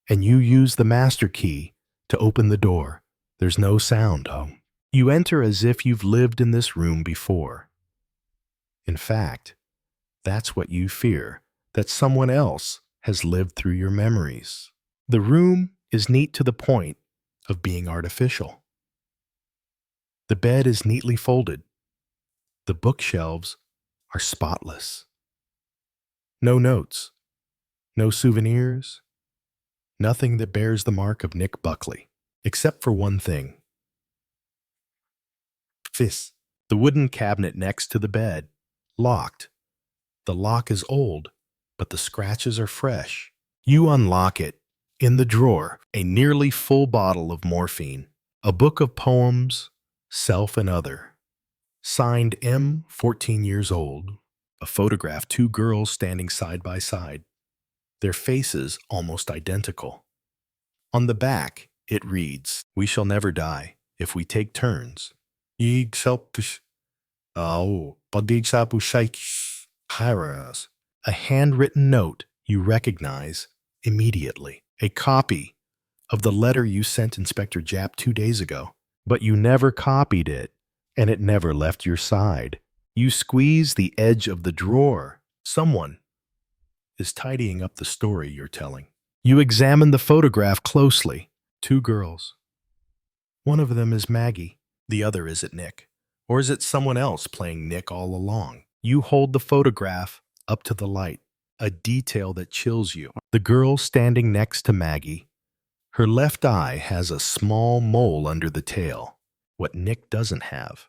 and you use the master key to open the door. There's no sound, You enter as if you've lived in this room before. In fact, that's what you fear, that someone else has lived through your memories. The room is neat to the point of being artificial. The bed is neatly folded. The bookshelves are spotless. No notes, no souvenirs, nothing that bears the mark of Nick Buckley, except for one thing. Fis. The wooden cabinet next to the bed. Locked. The lock is old, but the scratches are fresh. You unlock it. In the drawer, a nearly full bottle of morphine. A book of poems, Self and Other. Signed M, 14 years old. A photograph, two girls standing side by side. Their faces almost identical. On the back, it reads, "We shall never die if we take turns." A handwritten note you recognize immediately. A copy of the letter you sent Inspector Japp 2 days ago. But you never copied it, and it never left your side. You squeeze the edge of the drawer. Someone is tidying up the story you're telling. You examine the photograph closely. Two girls. One of them is Maggie. The other is it Nick? Or is it someone else playing Nick all along? You hold the photograph up to the light, a detail that chills you. The girl standing next to Maggie. Her left eye has a small mole under the tail, what Nick doesn't have.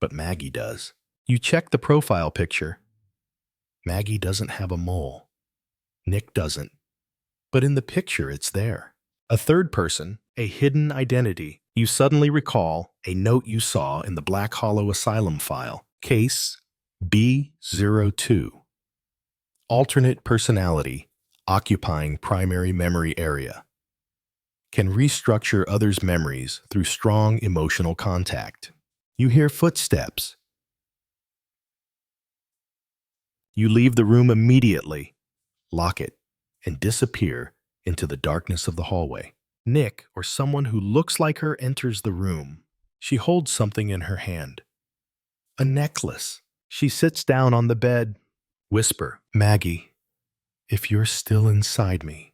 But Maggie does. You check the profile picture. Maggie doesn't have a mole. Nick doesn't. But in the picture, it's there. A third person, a hidden identity. You suddenly recall a note you saw in the Black Hollow Asylum file. Case B02. Alternate personality, occupying primary memory area. Can restructure others' memories through strong emotional contact. You hear footsteps. You leave the room immediately, lock it, and disappear into the darkness of the hallway. Nick, or someone who looks like her, enters the room. She holds something in her hand. A necklace. She sits down on the bed. Whisper, "Maggie, if you're still inside me,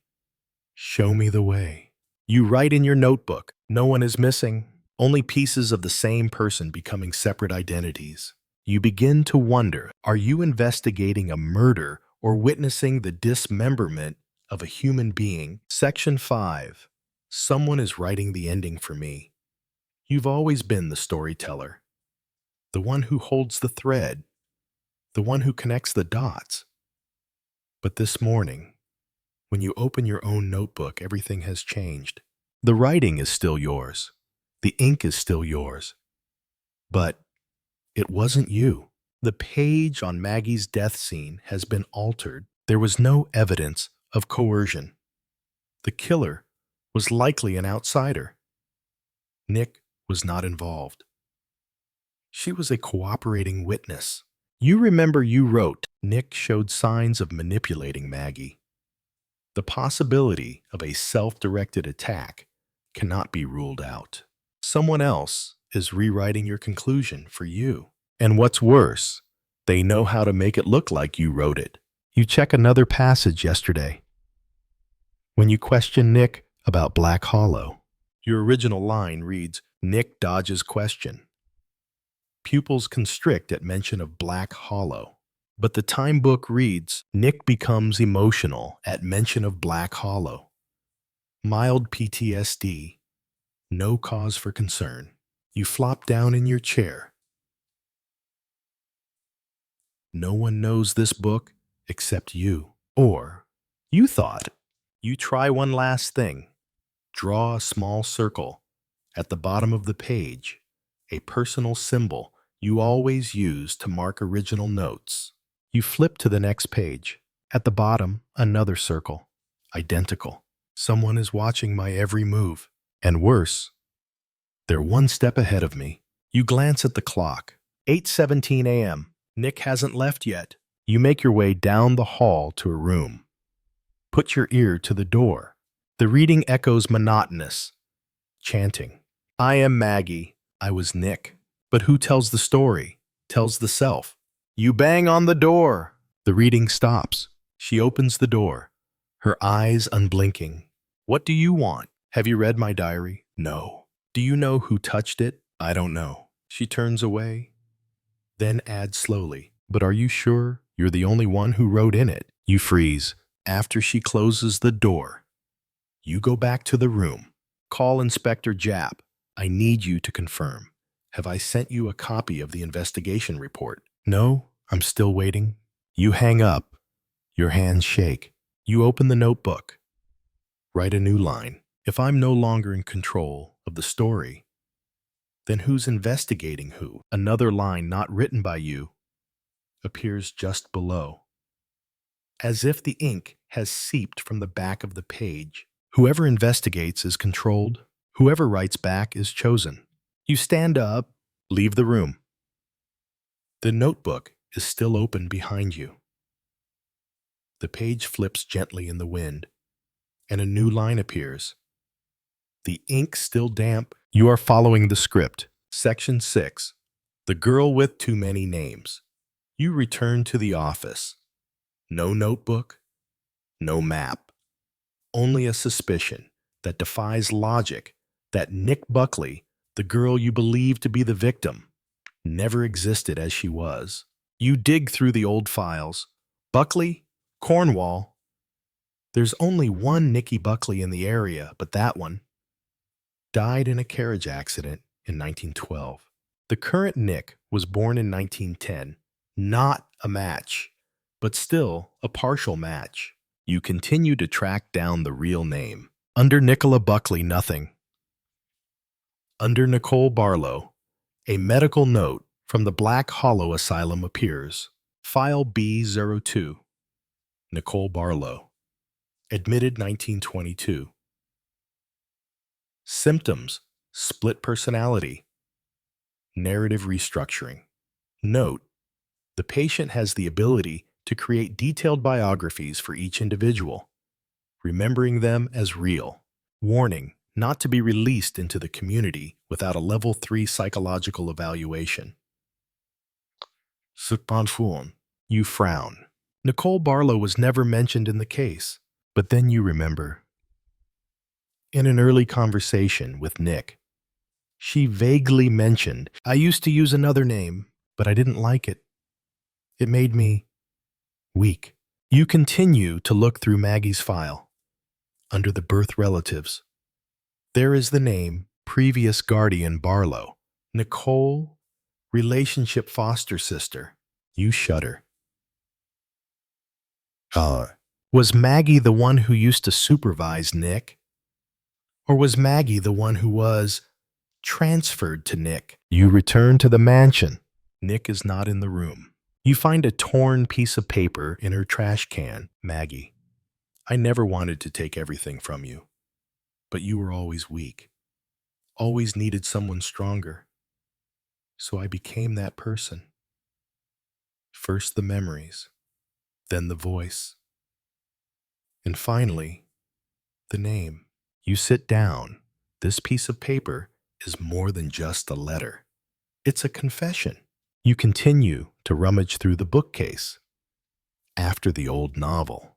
show me the way." You write in your notebook. No one is missing, only pieces of the same person becoming separate identities. You begin to wonder, are you investigating a murder or witnessing the dismemberment of a human being? Section 5. Someone is writing the ending for me. You've always been the storyteller, the one who holds the thread, the one who connects the dots. But this morning, when you open your own notebook, everything has changed. The writing is still yours. The ink is still yours. But it wasn't you. The page on Maggie's death scene has been altered. There was no evidence of coercion. The killer was likely an outsider. Nick was not involved. She was a cooperating witness. You remember you wrote, Nick showed signs of manipulating Maggie. The possibility of a self-directed attack cannot be ruled out. Someone else is rewriting your conclusion for you. And what's worse, they know how to make it look like you wrote it. You check another passage yesterday. When you question Nick about Black Hollow, your original line reads, Nick dodges question. Pupils constrict at mention of Black Hollow. But the time book reads, Nick becomes emotional at mention of Black Hollow. Mild PTSD. No cause for concern. You flop down in your chair. No one knows this book except you. Or, you thought. You try one last thing. Draw a small circle at the bottom of the page, a personal symbol you always use to mark original notes. You flip to the next page. At the bottom, another circle. Identical. Someone is watching my every move. And worse, they're one step ahead of me. You glance at the clock. 8:17 a.m. Nick hasn't left yet. You make your way down the hall to a room. Put your ear to the door. The reading echoes monotonous, chanting. I am Maggie. I was Nick. But who tells the story? Tells the self. You bang on the door. The reading stops. She opens the door, her eyes unblinking. What do you want? Have you read my diary? No. Do you know who touched it? I don't know. She turns away, then adds slowly, but are you sure you're the only one who wrote in it? You freeze. After she closes the door, you go back to the room. Call Inspector Japp. I need you to confirm. Have I sent you a copy of the investigation report? No, I'm still waiting. You hang up. Your hands shake. You open the notebook. Write a new line. If I'm no longer in control of the story, then who's investigating who? Another line not written by you appears just below, as if the ink has seeped from the back of the page. Whoever investigates is controlled. Whoever writes back is chosen. You stand up, leave the room. The notebook is still open behind you. The page flips gently in the wind, and a new line appears. The ink still damp. You are following the script. Section 6. The girl with too many names. You return to the office. No notebook, no map. Only a suspicion that defies logic that Nick Buckley, the girl you believe to be the victim, never existed as she was. You dig through the old files. Buckley, Cornwall. There's only one Nicky Buckley in the area, but that one died in a carriage accident in 1912. The current Nick was born in 1910, not a match, but still a partial match. You continue to track down the real name. Under Nicola Buckley, nothing. Under Nicole Barlow, a medical note from the Black Hollow Asylum appears. File B02. Nicole Barlow. Admitted 1922. Symptoms: split personality. Narrative restructuring. Note: the patient has the ability to create detailed biographies for each individual, remembering them as real. Warning: not to be released into the community without a level 3 psychological evaluation. Suspenseful. You frown. Nicole Barlow was never mentioned in the case, but then you remember. In an early conversation with Nick, she vaguely mentioned, "I used to use another name, but I didn't like it. It made me weak." You continue to look through Maggie's file. Under the birth relatives, there is the name previous guardian Barlow. Nicole, relationship foster sister. You shudder. Was Maggie the one who used to supervise Nick? Or was Maggie the one who was transferred to Nick? You return to the mansion. Nick is not in the room. You find a torn piece of paper in her trash can. Maggie, I never wanted to take everything from you, but you were always weak, always needed someone stronger. So I became that person. First the memories, then the voice, and finally, the name. You sit down. This piece of paper is more than just a letter. It's a confession. You continue to rummage through the bookcase. After the old novel,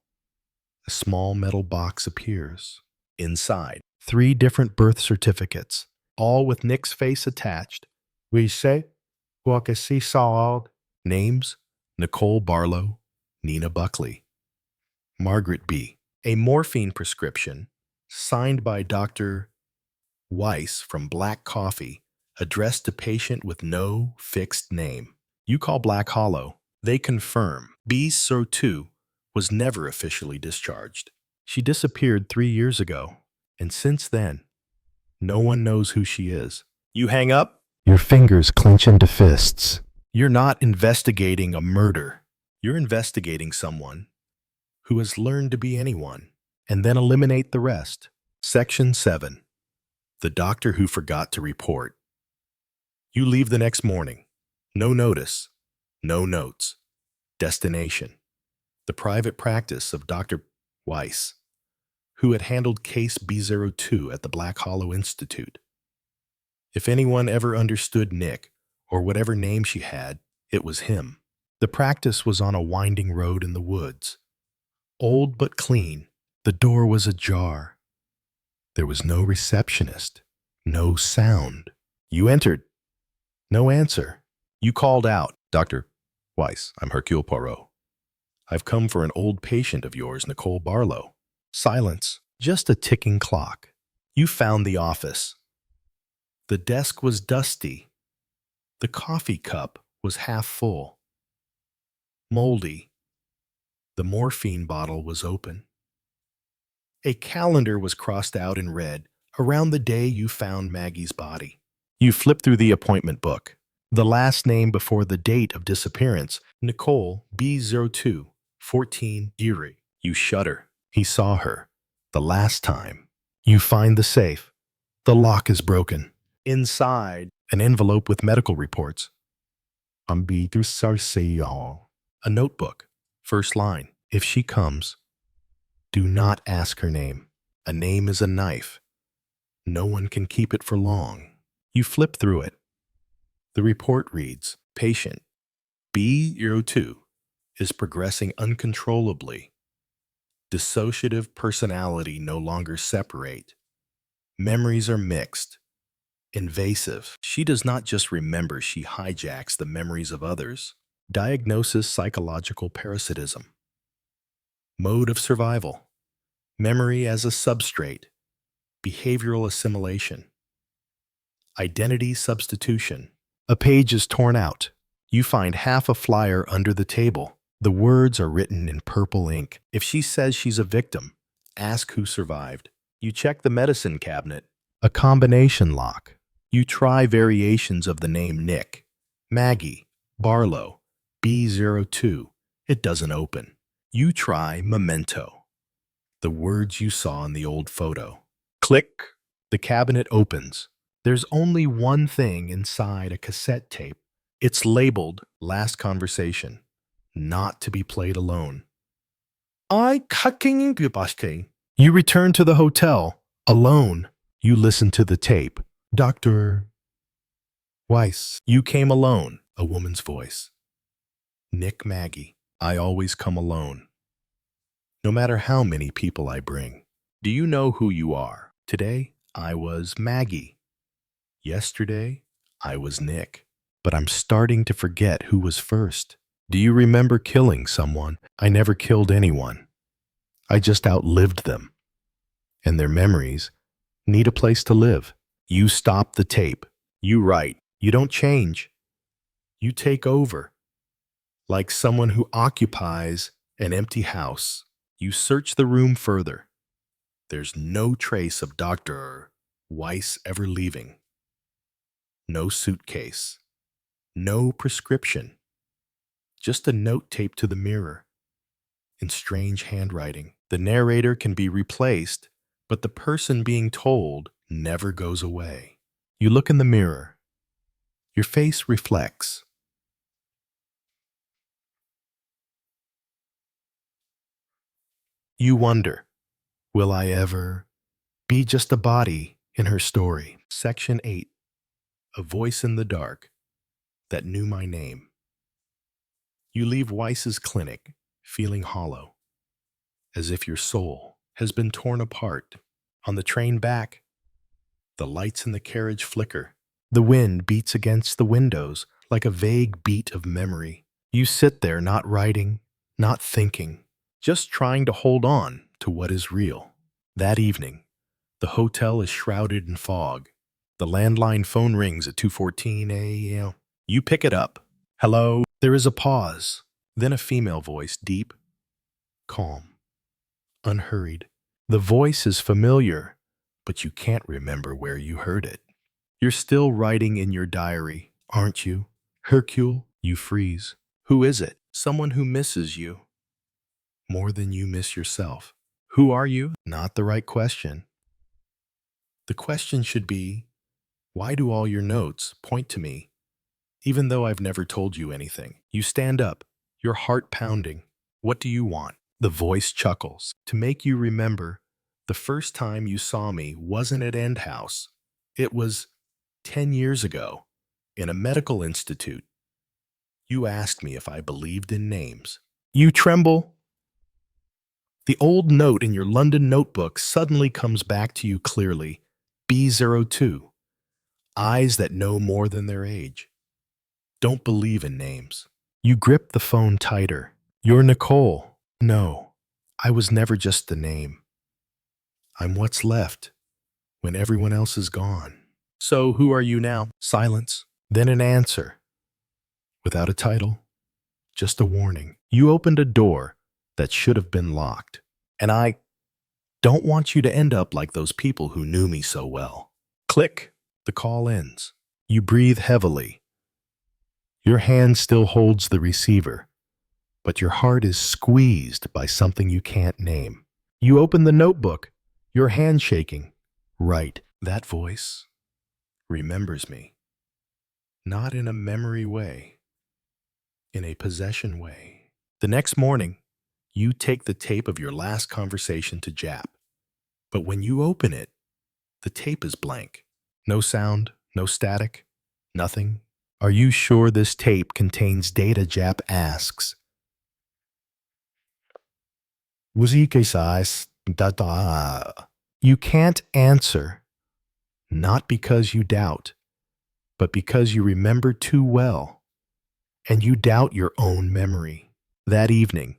a small metal box appears. Inside, 3 different birth certificates, all with Nick's face attached. We say, what que see saw. Names: Nicole Barlow, Nina Buckley. Margaret B. A morphine prescription signed by Dr. Weiss from Black Coffee, addressed to patient with no fixed name. You call Black Hollow. They confirm B02 was never officially discharged. She disappeared 3 years ago, and since then, no one knows who she is. You hang up. Your fingers clench into fists. You're not investigating a murder. You're investigating someone who has learned to be anyone, and then eliminate the rest. Section 7. The doctor who forgot to report. You leave the next morning. No notice. No notes. Destination: the private practice of Dr. Weiss, who had handled case B02 at the Black Hollow Institute. If anyone ever understood Nick, or whatever name she had, it was him. The practice was on a winding road in the woods. Old but clean. The door was ajar. There was no receptionist, no sound. You entered. No answer. You called out, "Dr. Weiss, I'm Hercule Poirot. I've come for an old patient of yours, Nicole Barlow." Silence. Just a ticking clock. You found the office. The desk was dusty. The coffee cup was half full, moldy. The morphine bottle was open. A calendar was crossed out in red around the day you found Maggie's body. You flip through the appointment book. The last name before the date of disappearance, Nicole B02, 14, Erie. You shudder. He saw her. The last time. You find the safe. The lock is broken. Inside, an envelope with medical reports. A notebook. First line. If she comes, do not ask her name. A name is a knife. No one can keep it for long. You flip through it. The report reads, patient B02 is progressing uncontrollably. Dissociative personality no longer separate. Memories are mixed. Invasive. She does not just remember, she hijacks the memories of others. Diagnosis psychological parasitism. Mode of survival. Memory as a substrate. Behavioral assimilation. Identity substitution. A page is torn out. You find half a flyer under the table. The words are written in purple ink. If she says she's a victim, ask who survived. You check the medicine cabinet. A combination lock. You try variations of the name Nick, Maggie, Barlow, B02. It doesn't open. You try memento. The words you saw in the old photo. Click. The cabinet opens. There's only one thing inside a cassette tape. It's labeled Last Conversation, not to be played alone. You return to the hotel, alone. You listen to the tape. Dr. Weiss. You came alone, a woman's voice. Nick Maggie. I always come alone. No matter how many people I bring. Do you know who you are? Today, I was Maggie. Yesterday, I was Nick. But I'm starting to forget who was first. Do you remember killing someone? I never killed anyone. I just outlived them. And their memories need a place to live. You stop the tape. You write. You don't change. You take over. Like someone who occupies an empty house. You search the room further. There's no trace of Dr. Weiss ever leaving. No suitcase. No prescription. Just a note taped to the mirror. In strange handwriting. The narrator can be replaced, but the person being told never goes away. You look in the mirror. Your face reflects. You wonder, will I ever be just a body in her story? Section 8. A voice in the dark that knew my name. You leave Weiss's clinic feeling hollow, as if your soul has been torn apart. On the train back, the lights in the carriage flicker. The wind beats against the windows like a vague beat of memory. You sit there not writing, not thinking, just trying to hold on to what is real. That evening, the hotel is shrouded in fog. The landline phone rings at 2:14 a.m. You pick it up. Hello? There is a pause. Then a female voice, deep, calm, unhurried. The voice is familiar, but you can't remember where you heard it. You're still writing in your diary, aren't you? Hercule, you freeze. Who is it? Someone who misses you more than you miss yourself. Who are you? Not the right question. The question should be, why do all your notes point to me, even though I've never told you anything? You stand up, your heart pounding. What do you want? The voice chuckles. To make you remember, the first time you saw me wasn't at End House. It was 10 years ago, in a medical institute. You asked me if I believed in names. You tremble. The old note in your London notebook suddenly comes back to you clearly. B02. Eyes that know more than their age. Don't believe in names. You grip the phone tighter. You're Nicole. No, I was never just a name. I'm what's left when everyone else is gone. So who are you now? Silence. Then an answer, without a title, just a warning. You opened a door that should have been locked. And I don't want you to end up like those people who knew me so well. Click. The call ends. You breathe heavily. Your hand still holds the receiver, but your heart is squeezed by something you can't name. You open the notebook, your hand shaking. Right. That voice remembers me. Not in a memory way, in a possession way. The next morning, you take the tape of your last conversation to Jap. But when you open it, the tape is blank. No sound, no static, nothing. Are you sure this tape contains data? Jap asks. You can't answer, not because you doubt, but because you remember too well, and you doubt your own memory. That evening,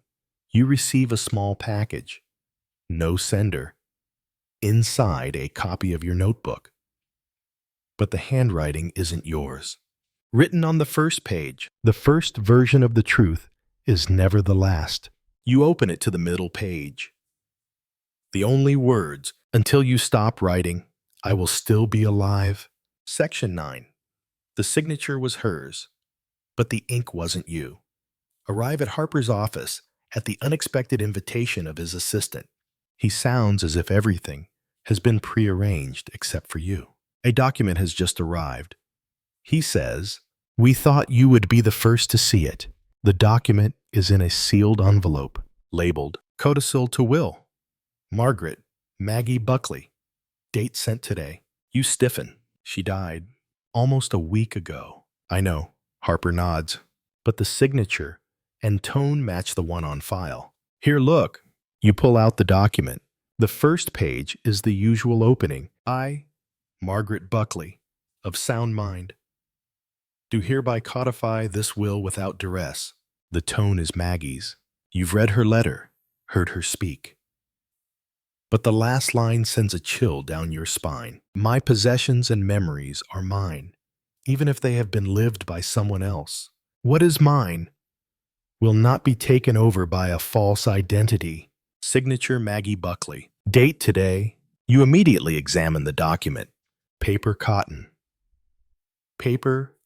you receive a small package, no sender, inside a copy of your notebook. But the handwriting isn't yours. Written on the first page, the first version of the truth is never the last. You open it to the middle page. The only words, until you stop writing, I will still be alive. Section 9. The signature was hers, but the ink wasn't you. Arrive at Harper's office at the unexpected invitation of his assistant. He sounds as if everything has been prearranged except for you. A document has just arrived. He says, "We thought you would be the first to see it." The document is in a sealed envelope, labeled Codicil to Will. Margaret, Maggie Buckley. Date sent today. You stiffen. She died almost a week ago. I know, Harper nods, but the signature and tone match the one on file. Here, look. You pull out the document. The first page is the usual opening. I, Margaret Buckley, of sound mind, do hereby codify this will without duress. The tone is Maggie's. You've read her letter, heard her speak. But the last line sends a chill down your spine. My possessions and memories are mine, even if they have been lived by someone else. What is mine will not be taken over by a false identity. Signature Maggie Buckley. Date today. You immediately examine the document. Paper cotton. Paper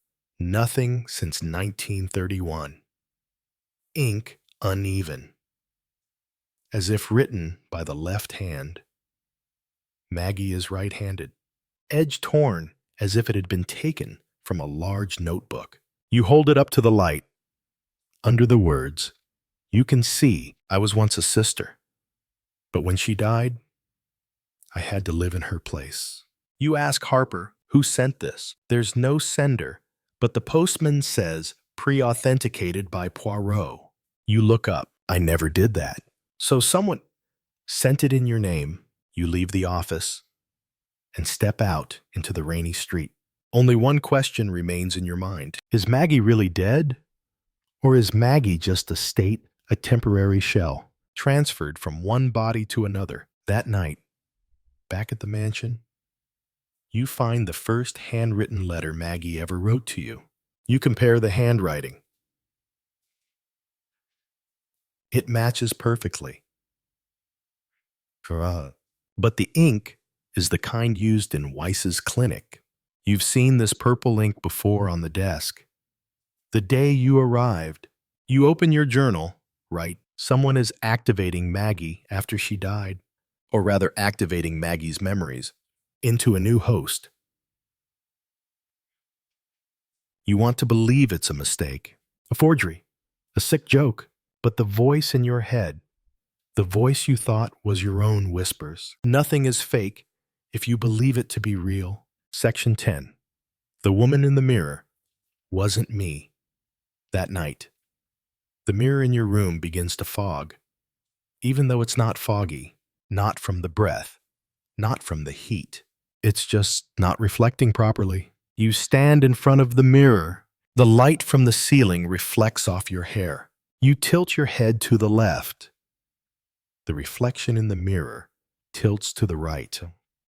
nothing since 1931. Ink uneven, as if written by the left hand. Maggie is right-handed. Edge torn, as if it had been taken from a large notebook. You hold it up to the light. Under the words, you can see I was once a sister, but when she died, I had to live in her place. You ask Harper, who sent this? There's no sender, but the postman says pre-authenticated by Poirot. You look up. I never did that. So someone sent it in your name. You leave the office and step out into the rainy street. Only one question remains in your mind. Is Maggie really dead? Or is Maggie just a temporary shell, transferred from one body to another? That night, back at the mansion, you find the first handwritten letter Maggie ever wrote to you. You compare the handwriting. It matches perfectly. But the ink is the kind used in Weiss's clinic. You've seen this purple ink before on the desk. The day you arrived, you open your journal, write, someone is activating Maggie after she died, or rather activating Maggie's memories, into a new host. You want to believe it's a mistake, a forgery, a sick joke, but the voice in your head, the voice you thought was your own, whispers. Nothing is fake if you believe it to be real. Section 10. The woman in the mirror wasn't me. That night, the mirror in your room begins to fog, even though it's not foggy, not from the breath, not from the heat. It's just not reflecting properly. You stand in front of the mirror. The light from the ceiling reflects off your hair. You tilt your head to the left. The reflection in the mirror tilts to the right.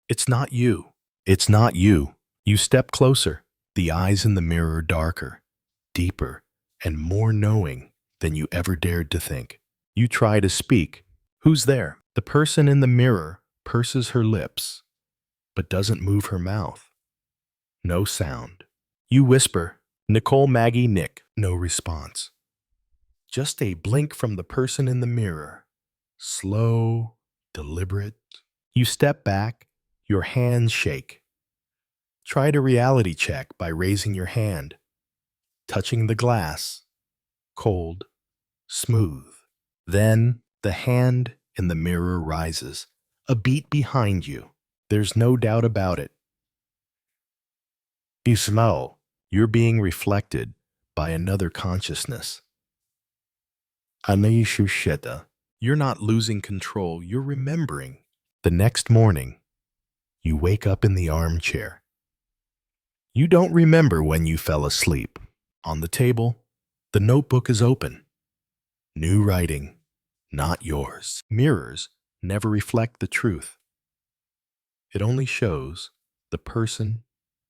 It's not you. It's not you. You step closer. The eyes in the mirror darker, deeper, and more knowing than you ever dared to think. You try to speak. Who's there? The person in the mirror purses her lips, but doesn't move her mouth. No sound. You whisper, Nicole, Maggie, Nick. No response. Just a blink from the person in the mirror. Slow, deliberate. You step back, your hands shake. Try to reality check by raising your hand, touching the glass, cold, smooth. Then the hand in the mirror rises, a beat behind you. There's no doubt about it. You smell. You're being reflected by another consciousness. You're not losing control, you're remembering. The next morning, you wake up in the armchair. You don't remember when you fell asleep. On the table, the notebook is open. New writing, not yours. Mirrors never reflect the truth. It only shows the person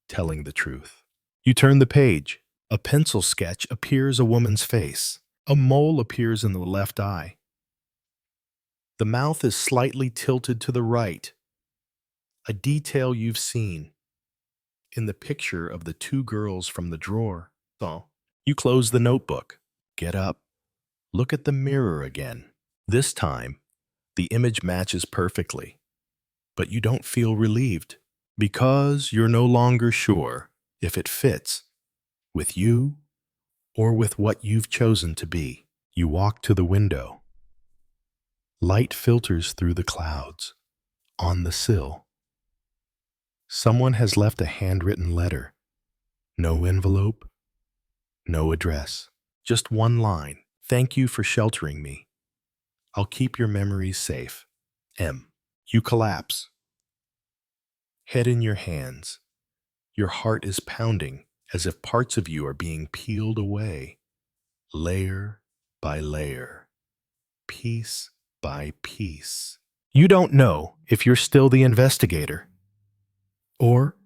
telling the truth. You turn the page. A pencil sketch appears a woman's face. A mole appears in the left eye. The mouth is slightly tilted to the right, a detail you've seen in the picture of the two girls from the drawer. So, you close the notebook, get up, look at the mirror again. This time, the image matches perfectly, but you don't feel relieved because you're no longer sure if it fits with you or with what you've chosen to be. You walk to the window. Light filters through the clouds. On the sill, someone has left a handwritten letter. No envelope, no address. Just one line. Thank you for sheltering me. I'll keep your memories safe. M. You collapse. Head in your hands. Your heart is pounding as if parts of you are being peeled away, layer by layer, piece by piece. You don't know if you're still the investigator, or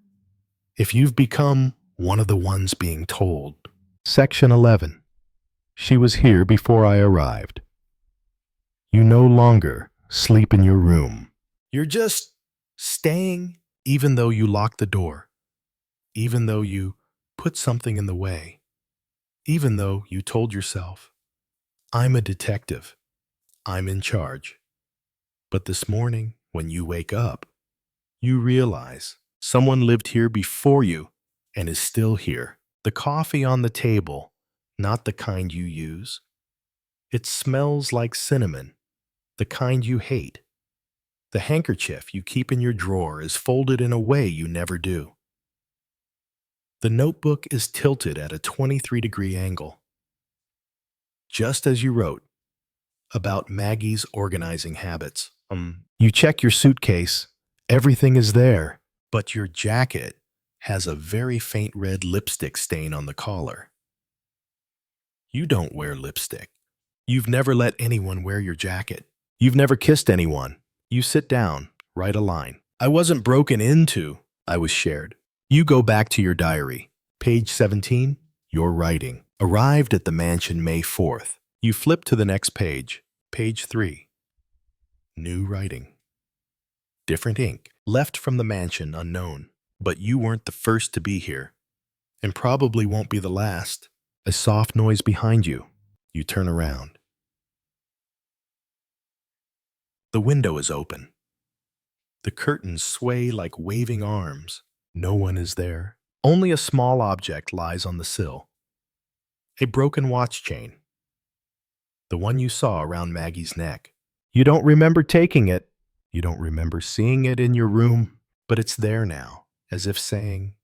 if you've become one of the ones being told. Section 11. She was here before I arrived. You no longer sleep in your room. You're just staying even though you locked the door, even though you put something in the way, even though you told yourself, I'm a detective, I'm in charge. But this morning, when you wake up, you realize someone lived here before you and is still here. The coffee on the table, not the kind you use. It smells like cinnamon, the kind you hate. The handkerchief you keep in your drawer is folded in a way you never do. The notebook is tilted at a 23-degree angle. Just as you wrote about Maggie's organizing habits. You check your suitcase. Everything is there, but your jacket has a very faint red lipstick stain on the collar. You don't wear lipstick. You've never let anyone wear your jacket. You've never kissed anyone. You sit down, write a line. I wasn't broken into, I was shared. You go back to your diary. Page 17, you're writing. Arrived at the mansion May 4th. You flip to the next page. Page 3. New writing. Different ink. Left from the mansion unknown. But you weren't the first to be here. And probably won't be the last. A soft noise behind you. You turn around. The window is open. The curtains sway like waving arms. No one is there. Only a small object lies on the sill. A broken watch chain. The one you saw around Maggie's neck. You don't remember taking it. You don't remember seeing it in your room, but it's there now, as if saying,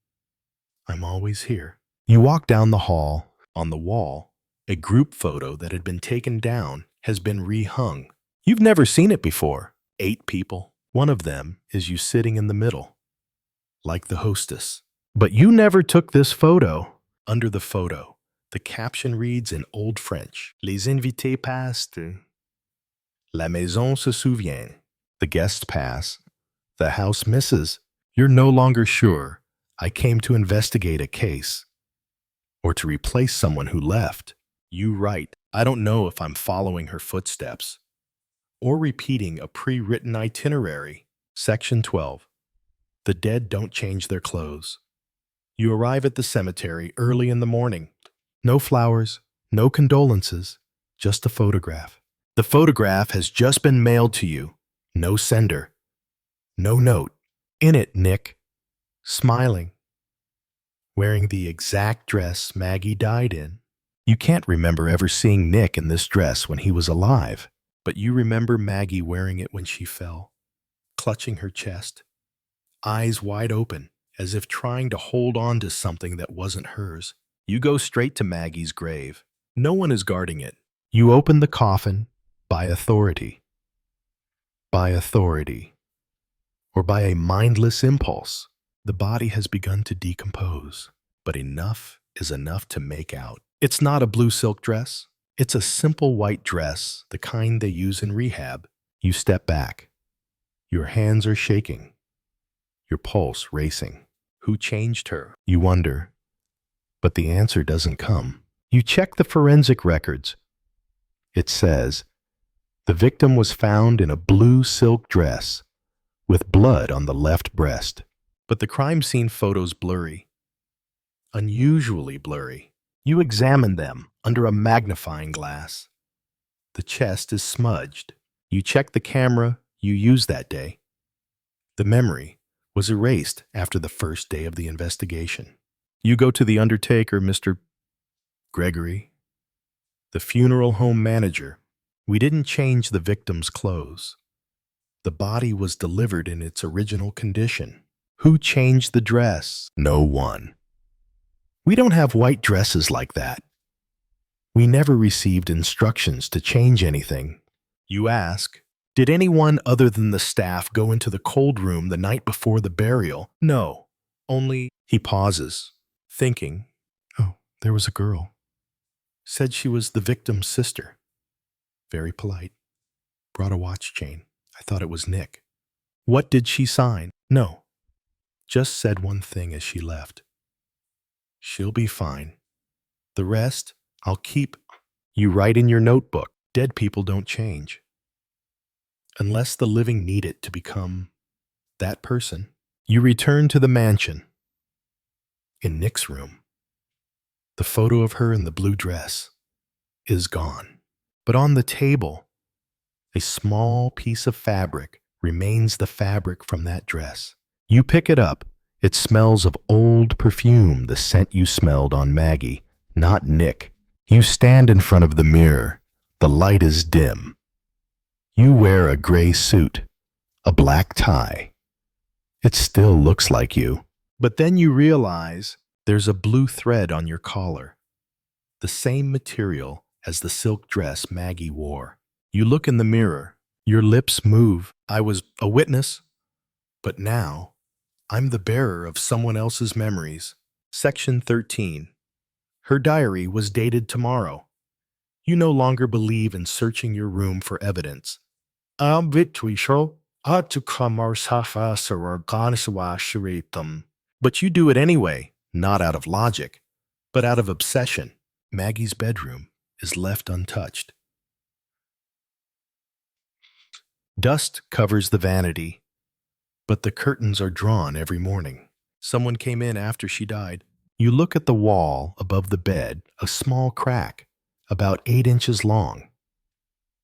I'm always here. You walk down the hall. On the wall, a group photo that had been taken down has been rehung. You've never seen it before. 8 people. One of them is you sitting in the middle, like the hostess. But you never took this photo. Under the photo, the caption reads in Old French, Les invités passent. La maison se souvient. The guests pass. The house misses. You're no longer sure I came to investigate a case, or to replace someone who left. You write, I don't know if I'm following her footsteps, or repeating a pre-written itinerary. Section 12. The dead don't change their clothes. You arrive at the cemetery early in the morning. No flowers, no condolences, just a photograph. The photograph has just been mailed to you. No sender. No note. In it, Nick, smiling, wearing the exact dress Maggie died in. You can't remember ever seeing Nick in this dress when he was alive, but you remember Maggie wearing it when she fell, clutching her chest, eyes wide open, as if trying to hold on to something that wasn't hers. You go straight to Maggie's grave. No one is guarding it. You open the coffin by authority. By authority. Or by a mindless impulse. The body has begun to decompose, but enough is enough to make out. It's not a blue silk dress. It's a simple white dress, the kind they use in rehab. You step back. Your hands are shaking. Your pulse racing. Who changed her? You wonder. But the answer doesn't come. You check the forensic records. It says, the victim was found in a blue silk dress with blood on the left breast. But the crime scene photos blurry. Unusually blurry. You examine them under a magnifying glass. The chest is smudged. You check the camera you used that day. The memory was erased after the first day of the investigation. You go to the undertaker, Mr. Gregory, the funeral home manager. We didn't change the victim's clothes. The body was delivered in its original condition. Who changed the dress? No one. We don't have white dresses like that. We never received instructions to change anything. You ask, did anyone other than the staff go into the cold room the night before the burial? No, only... He pauses, thinking, oh, there was a girl. Said she was the victim's sister. Very polite. Brought a watch chain. I thought it was Nick. What did she sign? No. Just said one thing as she left. She'll be fine. The rest, I'll keep. You write in your notebook, dead people don't change. Unless the living need it to become that person. You return to the mansion. In Nick's room, the photo of her in the blue dress is gone. But on the table, a small piece of fabric remains the fabric from that dress. You pick it up. It smells of old perfume, the scent you smelled on Maggie, not Nick. You stand in front of the mirror. The light is dim. You wear a gray suit, a black tie. It still looks like you. But then you realize there's a blue thread on your collar, the same material as the silk dress Maggie wore. You look in the mirror. Your lips move. I was a witness, but now I'm the bearer of someone else's memories. Section 13. Her diary was dated tomorrow. You no longer believe in searching your room for evidence. But you do it anyway, not out of logic, but out of obsession. Maggie's bedroom is left untouched. Dust covers the vanity, but the curtains are drawn every morning. Someone came in after she died. You look at the wall above the bed, a small crack, about 8 inches long.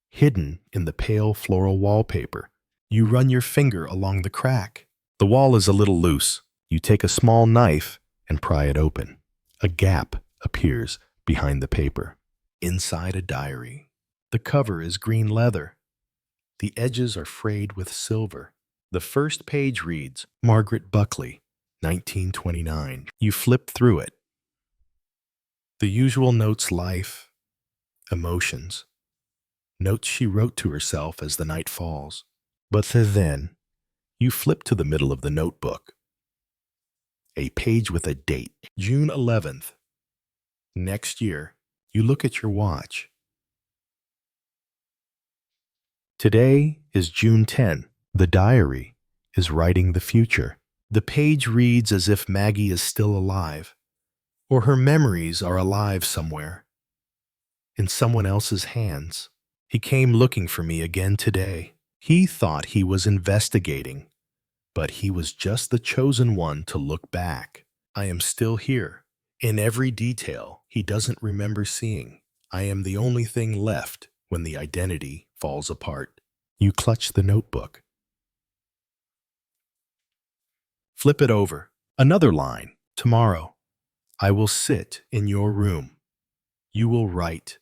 Hidden in the pale floral wallpaper, you run your finger along the crack. The wall is a little loose. You take a small knife and pry it open. A gap appears behind the paper. Inside a diary. The cover is green leather. The edges are frayed with silver. The first page reads, Margaret Buckley, 1929. You flip through it. The usual notes: life, emotions, notes she wrote to herself as the night falls. But then, you flip to the middle of the notebook. A page with a date, June 11th. Next year, you look at your watch. Today is June 10. The diary is writing the future. The page reads as if Maggie is still alive, or her memories are alive somewhere, in someone else's hands. He came looking for me again today. He thought he was investigating, but he was just the chosen one to look back. I am still here. In every detail he doesn't remember seeing. I am the only thing left when the identity falls apart. You clutch the notebook. Flip it over. Another line. Tomorrow, I will sit in your room. You will write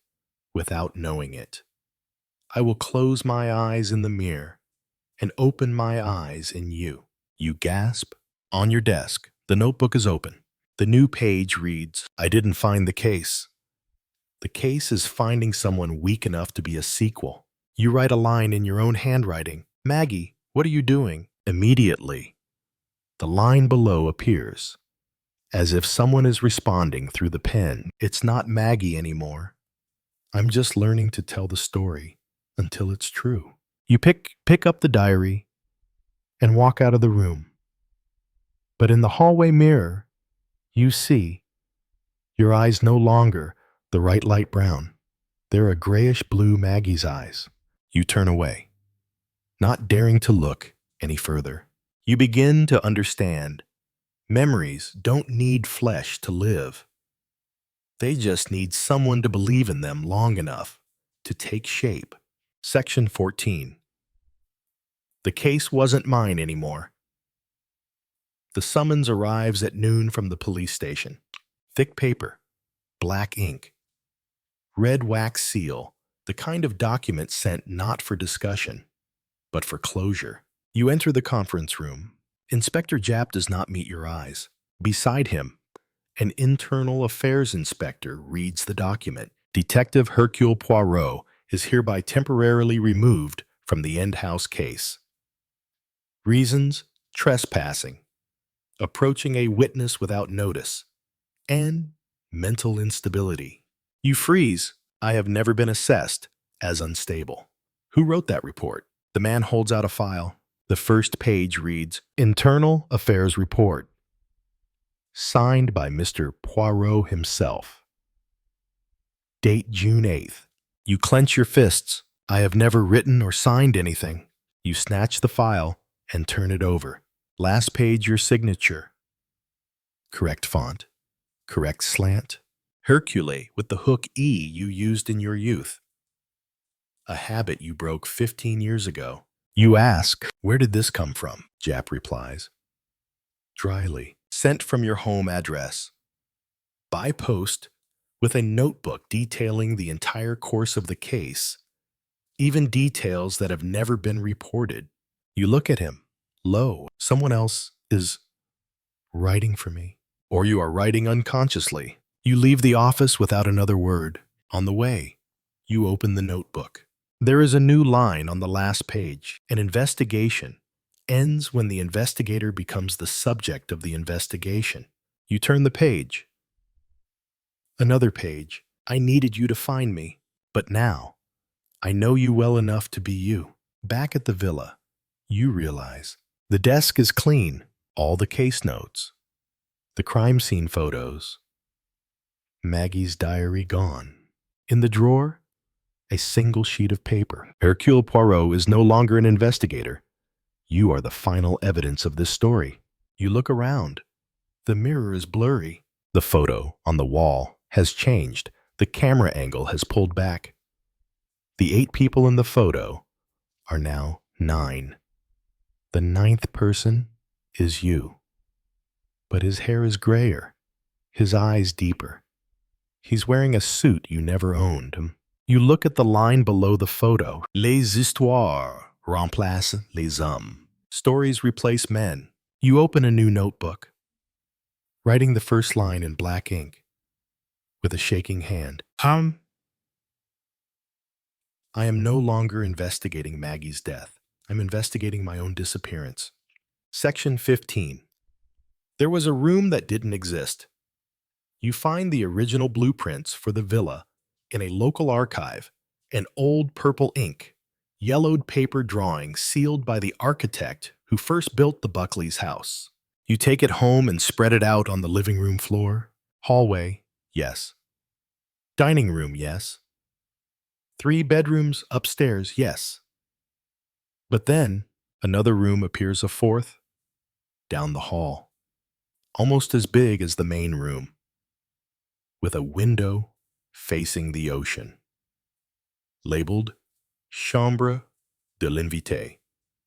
without knowing it. I will close my eyes in the mirror and open my eyes in you. You gasp. On your desk, the notebook is open. The new page reads, I didn't find the case. The case is finding someone weak enough to be a sequel. You write a line in your own handwriting. Maggie, what are you doing? Immediately, the line below appears, as if someone is responding through the pen. It's not Maggie anymore. I'm just learning to tell the story until it's true. You pick up the diary and walk out of the room. But in the hallway mirror, you see your eyes no longer the right light brown. They're a grayish-blue Maggie's eyes. You turn away, not daring to look any further. You begin to understand. Memories don't need flesh to live. They just need someone to believe in them long enough to take shape. Section 14. The case wasn't mine anymore. The summons arrives at noon from the police station. Thick paper, black ink, red wax seal, the kind of document sent not for discussion, but for closure. You enter the conference room. Inspector Japp does not meet your eyes. Beside him, an internal affairs inspector reads the document. Detective Hercule Poirot is hereby temporarily removed from the end house case. Reasons: trespassing, approaching a witness without notice, and mental instability. You freeze. I have never been assessed as unstable. Who wrote that report? The man holds out a file. The first page reads, Internal Affairs Report, signed by Mr. Poirot himself. Date June 8th. You clench your fists. I have never written or signed anything. You snatch the file and turn it over. Last page, your signature. Correct font. Correct slant. Hercule with the hook E you used in your youth. A habit you broke 15 years ago. You ask, where did this come from? Japp replies, dryly, sent from your home address. By post, with a notebook detailing the entire course of the case, even details that have never been reported. You look at him. Lo, someone else is writing for me. Or you are writing unconsciously. You leave the office without another word. On the way, you open the notebook. There is a new line on the last page. An investigation ends when the investigator becomes the subject of the investigation. You turn the page. Another page. I needed you to find me, but now I know you well enough to be you. Back at the villa, you realize the desk is clean, all the case notes, the crime scene photos, Maggie's diary gone. In the drawer, a single sheet of paper. Hercule Poirot is no longer an investigator. You are the final evidence of this story. You look around. The mirror is blurry. The photo on the wall has changed. The camera angle has pulled back. The 8 people in the photo are now 9. The 9th person is you. But his hair is grayer, his eyes deeper. He's wearing a suit you never owned. You look at the line below the photo. Les histoires remplacent les hommes. Stories replace men. You open a new notebook, writing the first line in black ink with a shaking hand. I am no longer investigating Maggie's death. I'm investigating my own disappearance. Section 15. There was a room that didn't exist. You find the original blueprints for the villa in a local archive, an old purple ink, yellowed paper drawing sealed by the architect who first built the Buckley's house. You take it home and spread it out on the living room floor. Hallway, yes. Dining room, yes. 3 bedrooms upstairs, yes. But then another room appears, a fourth, down the hall, almost as big as the main room, with a window facing the ocean, labeled Chambre de l'invité,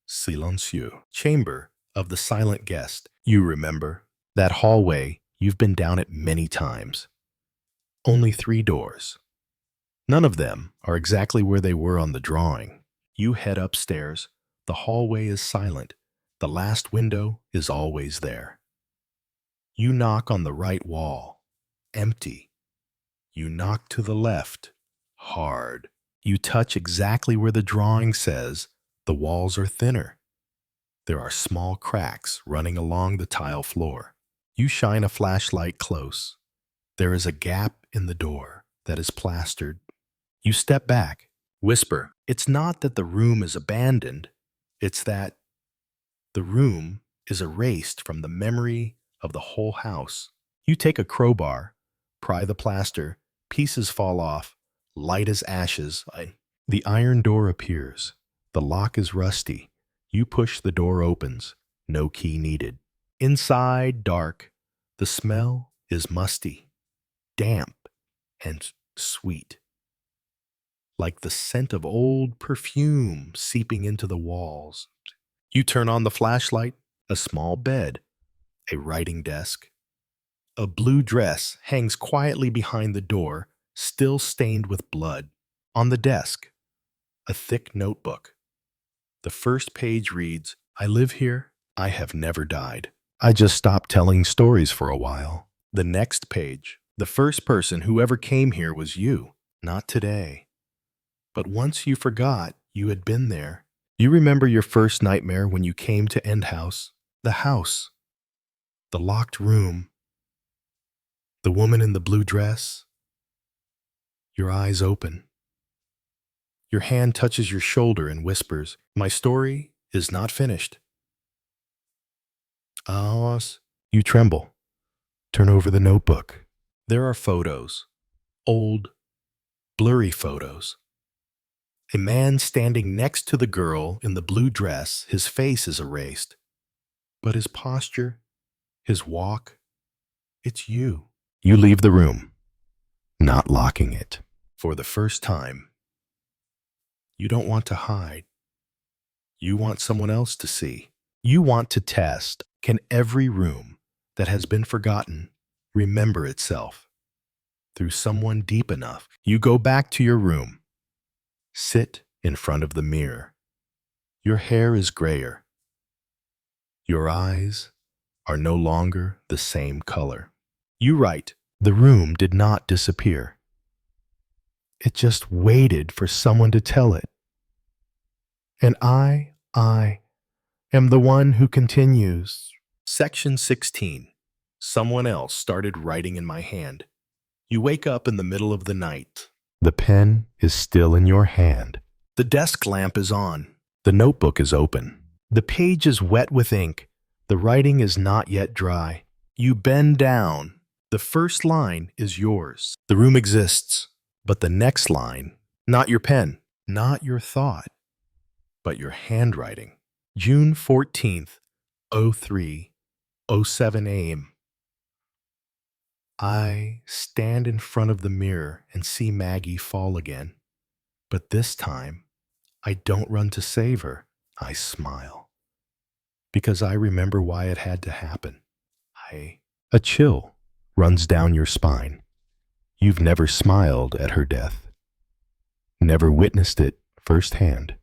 silencieux, chamber of the silent guest. You remember that hallway, you've been down it many times. Only 3 doors. None of them are exactly where they were on the drawing. You head upstairs. The hallway is silent. The last window is always there. You knock on the right wall. Empty. You knock to the left. Hard. You touch exactly where the drawing says. The walls are thinner. There are small cracks running along the tile floor. You shine a flashlight close. There is a gap in the door that is plastered. You step back, whisper. It's not that the room is abandoned. It's that the room is erased from the memory of the whole house. You take a crowbar, pry the plaster, pieces fall off, light as ashes. The iron door appears. The lock is rusty. You push, the door opens. No key needed. Inside, dark. The smell is musty, damp, and sweet, like the scent of old perfume seeping into the walls. You turn on the flashlight. A small bed, a writing desk. A blue dress hangs quietly behind the door, still stained with blood. On the desk, a thick notebook. The first page reads, I live here. I have never died. I just stopped telling stories for a while. The next page, the first person who ever came here was you. Not today. But once you forgot you had been there. You remember your first nightmare when you came to End House. The house. The locked room. The woman in the blue dress. Your eyes open. Your hand touches your shoulder and whispers, my story is not finished. Alice, you tremble. Turn over the notebook. There are photos. Old, blurry photos. A man standing next to the girl in the blue dress, his face is erased. But his posture, his walk, it's you. You leave the room, not locking it. For the first time, you don't want to hide. You want someone else to see. You want to test, can every room that has been forgotten remember itself? Through someone deep enough, you go back to your room. Sit in front of the mirror. Your hair is grayer. Your eyes are no longer the same color. You write, the room did not disappear. It just waited for someone to tell it. And I am the one who continues. Section 16. Someone else started writing in my hand. You wake up in the middle of the night. The pen is still in your hand. The desk lamp is on. The notebook is open. The page is wet with ink. The writing is not yet dry. You bend down. The first line is yours. The room exists, but the next line, not your pen, not your thought, but your handwriting. June 14th, 03:07 a.m. I stand in front of the mirror and see Maggie fall again. But this time, I don't run to save her. I smile. Because I remember why it had to happen. A chill runs down your spine. You've never smiled at her death. Never witnessed it firsthand.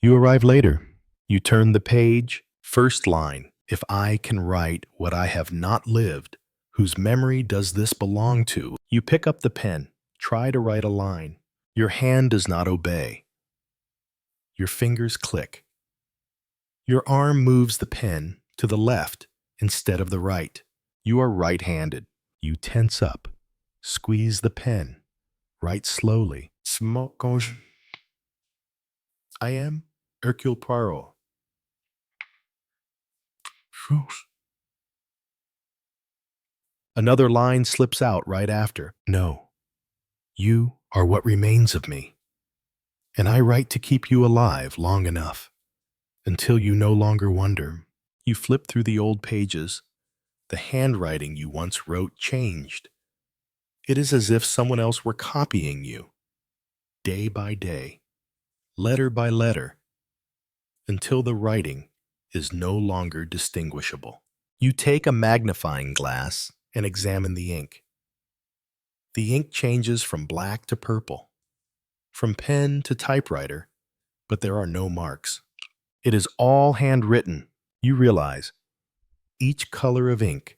You arrive later. You turn the page. First line, if I can write what I have not lived, whose memory does this belong to? You pick up the pen, try to write a line. Your hand does not obey. Your fingers click. Your arm moves the pen to the left instead of the right. You are right-handed. You tense up, squeeze the pen, write slowly. I am Hercule Poirot. Another line slips out right after. No, you are what remains of me, and I write to keep you alive long enough until you no longer wonder. You flip through the old pages. The handwriting you once wrote changed. It is as if someone else were copying you, day by day, letter by letter, until the writing is no longer distinguishable. You take a magnifying glass and examine the ink. The ink changes from black to purple, from pen to typewriter, but there are no marks. It is all handwritten. You realize each color of ink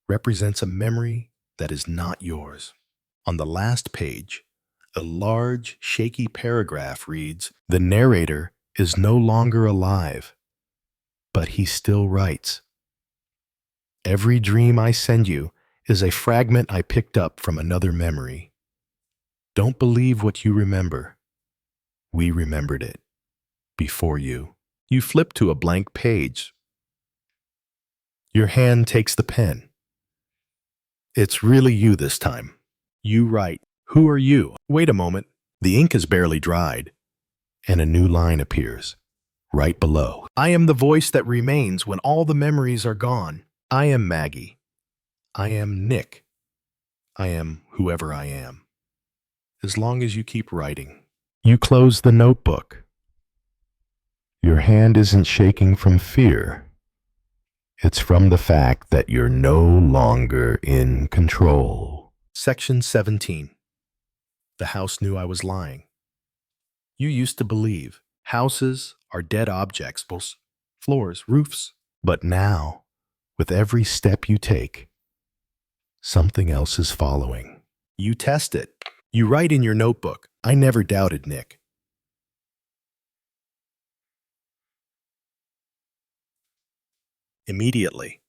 represents a memory that is not yours. On the last page, a large, shaky paragraph reads, "The narrator is no longer alive, but he still writes. Every dream I send you is a fragment I picked up from another memory. Don't believe what you remember. We remembered it before you." You flip to a blank page. Your hand takes the pen. It's really you this time. You write, "Who are you?" Wait a moment. The ink is barely dried, and a new line appears right below. "I am the voice that remains when all the memories are gone. I am Maggie. I am Nick. I am whoever I am. As long as you keep writing." You close the notebook. Your hand isn't shaking from fear. It's from the fact that you're no longer in control. Section 17. The house knew I was lying. You used to believe houses are dead objects, floors, roofs. But now, with every step you take, something else is following. You test it. You write in your notebook, "I never doubted Nick." Immediately,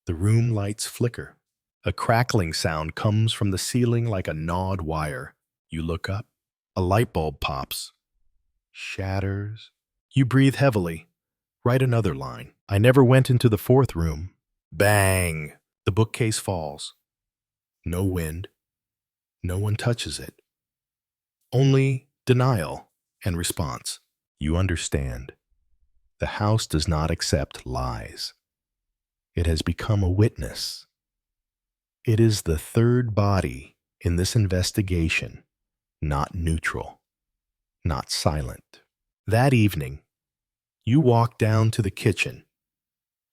the room lights flicker. A crackling sound comes from the ceiling like a gnawed wire. You look up. A light bulb pops, shatters. You breathe heavily. Write another line. "I never went into the fourth room." Bang! The bookcase falls. No wind. No one touches it. Only denial and response. You understand. The house does not accept lies. It has become a witness. It is the third body in this investigation, not neutral, not silent. That evening, you walk down to the kitchen.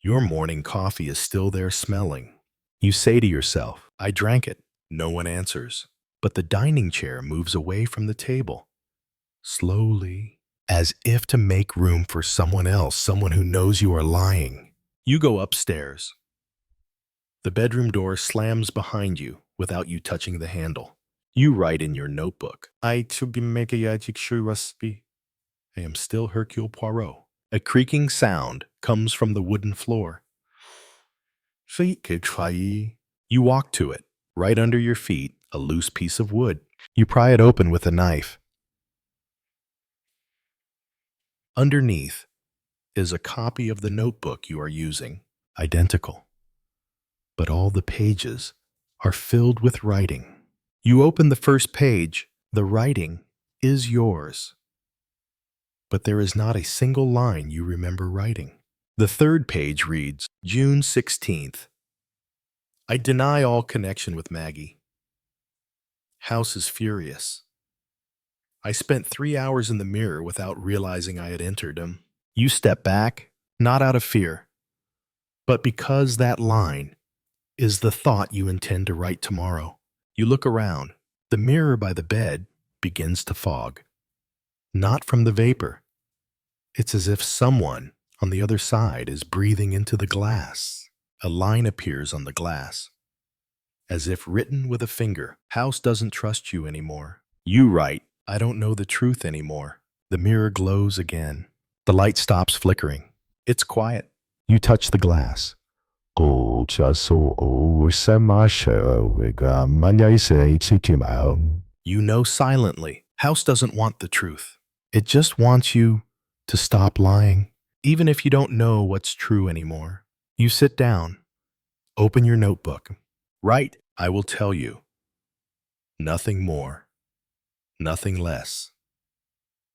Your morning coffee is still there smelling. You say to yourself, "I drank it." No one answers, but the dining chair moves away from the table, slowly, as if to make room for someone else, someone who knows you are lying. You go upstairs. The bedroom door slams behind you without you touching the handle. You write in your notebook, "I am still Hercule Poirot." A creaking sound comes from the wooden floor. You walk to it. Right under your feet, a loose piece of wood. You pry it open with a knife. Underneath is a copy of the notebook you are using, identical. But all the pages are filled with writing. You open the first page. The writing is yours. But there is not a single line you remember writing. The third page reads, "June 16th. I deny all connection with Maggie. House is furious. I spent 3 hours in the mirror without realizing I had entered him." You step back, not out of fear, but because that line is the thought you intend to write tomorrow. You look around. The mirror by the bed begins to fog. Not from the vapor. It's as if someone on the other side is breathing into the glass. A line appears on the glass, as if written with a finger. "House doesn't trust you anymore." You write, "I don't know the truth anymore." The mirror glows again. The light stops flickering. It's quiet. You touch the glass. You know silently, house doesn't want the truth. It just wants you to stop lying. even if you don't know what's true anymore. You sit down, open your notebook. Write, I will tell you. Nothing more, nothing less.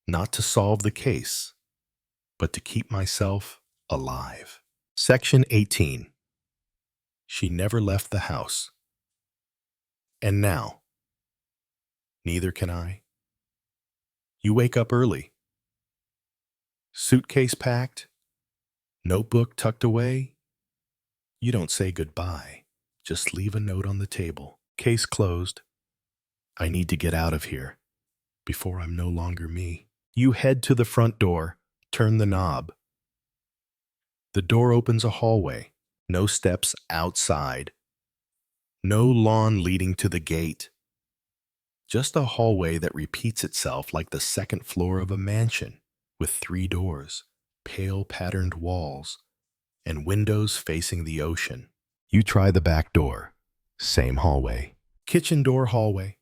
Not to solve the case, but to keep myself alive. Section 18. She never left the house. And now, neither can I. You wake up early. Suitcase packed, notebook tucked away. You don't say goodbye, just leave a note on the table. Case closed. I need to get out of here before I'm no longer me. You head to the front door, turn the knob. The door opens a hallway, no steps outside, no lawn leading to the gate. Just a hallway that repeats itself like the second floor of a mansion, with 3 doors, pale patterned walls, and windows facing the ocean. You try the back door, same hallway. Kitchen door, hallway.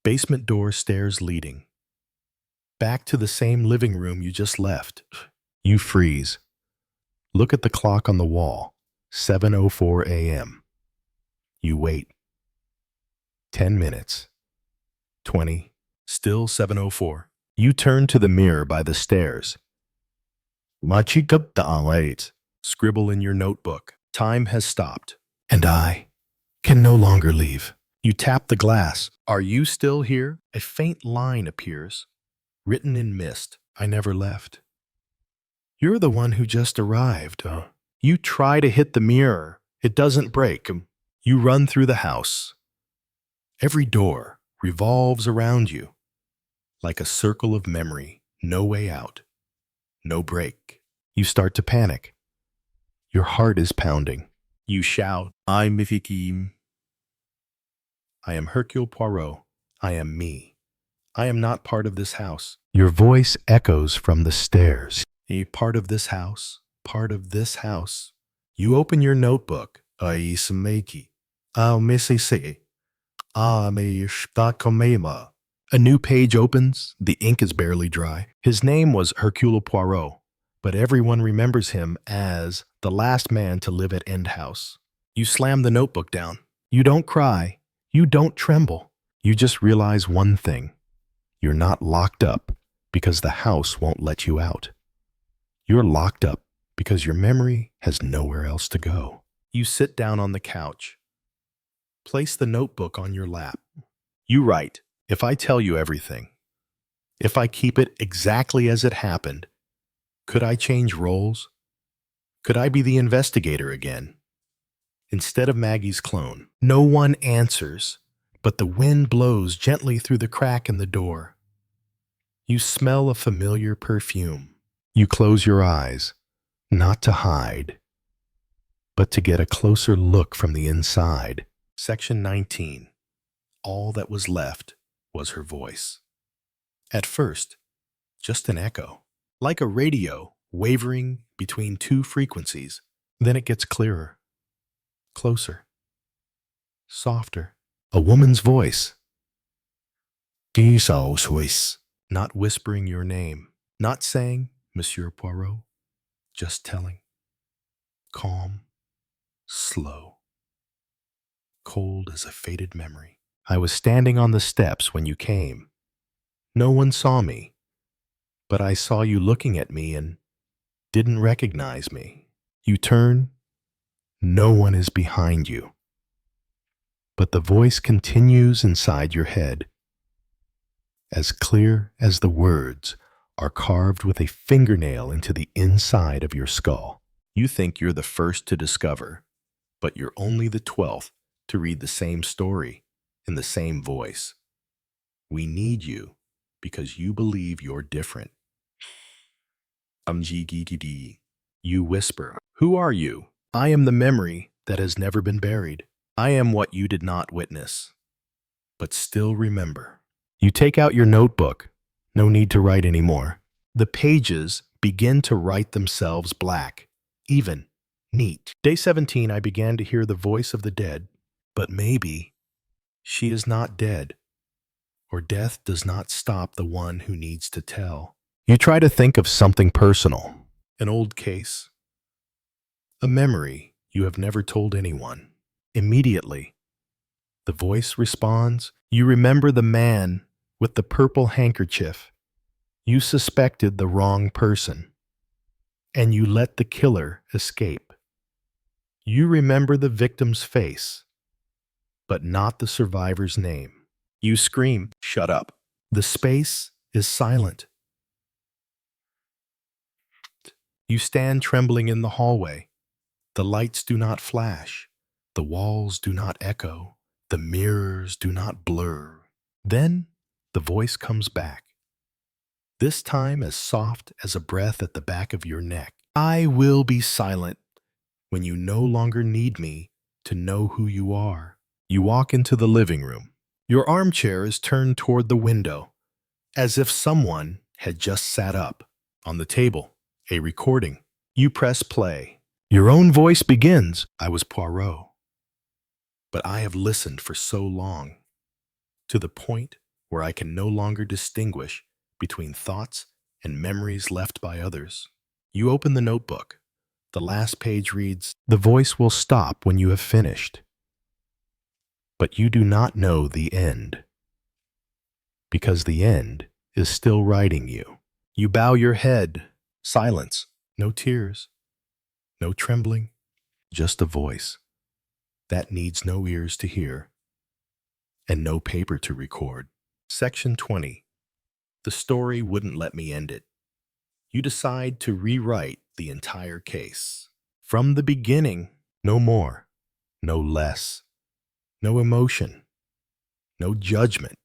Basement door, stairs leading. Back to the same living room you just left. You freeze. Look at the clock on the wall, 7:04 a.m. You wait. 10 minutes. 20. Still 7:04. You turn to the mirror by the stairs. Scribble in your notebook. Time has stopped. And I can no longer leave. You tap the glass. Are you still here? A faint line appears, written in mist. I never left. You're the one who just arrived. You try to hit the mirror. It doesn't break. You run through the house. Every door revolves around you, like a circle of memory. No way out. No break. You start to panic. Your heart is pounding. You shout, I'm Mifikim. I am Hercule Poirot. I am me. I am not part of this house. Your voice echoes from the stairs. A part of this house, part of this house. You open your notebook. A new page opens. The ink is barely dry. His name was Hercule Poirot, but everyone remembers him as the last man to live at End House. You slam the notebook down. You don't cry. You don't tremble. You just realize one thing. You're not locked up because the house won't let you out. You're locked up because your memory has nowhere else to go. You sit down on the couch. Place the notebook on your lap. You write, if I tell you everything, if I keep it exactly as it happened, could I change roles? Could I be the investigator again? Instead of Maggie's clone. No one answers, but the wind blows gently through the crack in the door. You smell a familiar perfume. You close your eyes, not to hide, but to get a closer look from the inside. Section 19. All that was left was her voice. At first, just an echo, like a radio wavering between 2 frequencies. Then it gets clearer, closer, softer. A woman's voice. Not whispering your name, not saying, Monsieur Poirot, just telling. Calm, slow, cold as a faded memory. I was standing on the steps when you came. No one saw me, but I saw you looking at me and didn't recognize me. You turn, no one is behind you. But the voice continues inside your head, as clear as the words are carved with a fingernail into the inside of your skull. You think you're the first to discover, but you're only the 12th to read the same story in the same voice. We need you because you believe you're different. You whisper, who are you? I am the memory that has never been buried. I am what you did not witness, but still remember. You take out your notebook. No need to write anymore. The pages begin to write themselves black, even, neat. Day 17, I began to hear the voice of the dead, but maybe she is not dead, or death does not stop the one who needs to tell. You try to think of something personal, an old case, a memory you have never told anyone. Immediately, the voice responds. You remember the man with the purple handkerchief. You suspected the wrong person, and you let the killer escape. You remember the victim's face, but not the survivor's name. You scream, "Shut up." The space is silent. You stand trembling in the hallway. The lights do not flash. The walls do not echo. The mirrors do not blur. Then the voice comes back, this time as soft as a breath at the back of your neck. I will be silent when you no longer need me to know who you are. You walk into the living room. Your armchair is turned toward the window, as if someone had just sat up. On the table, a recording. You press play. Your own voice begins. I was Poirot. But I have listened for so long, to the point where I can no longer distinguish between thoughts and memories left by others. You open the notebook. The last page reads, "The voice will stop when you have finished." But you do not know the end, because the end is still writing you. You bow your head. Silence. No tears. No trembling. Just a voice that needs no ears to hear and no paper to record. Section 20. The story wouldn't let me end it. You decide to rewrite the entire case. From the beginning, no more, no less, no emotion, no judgment.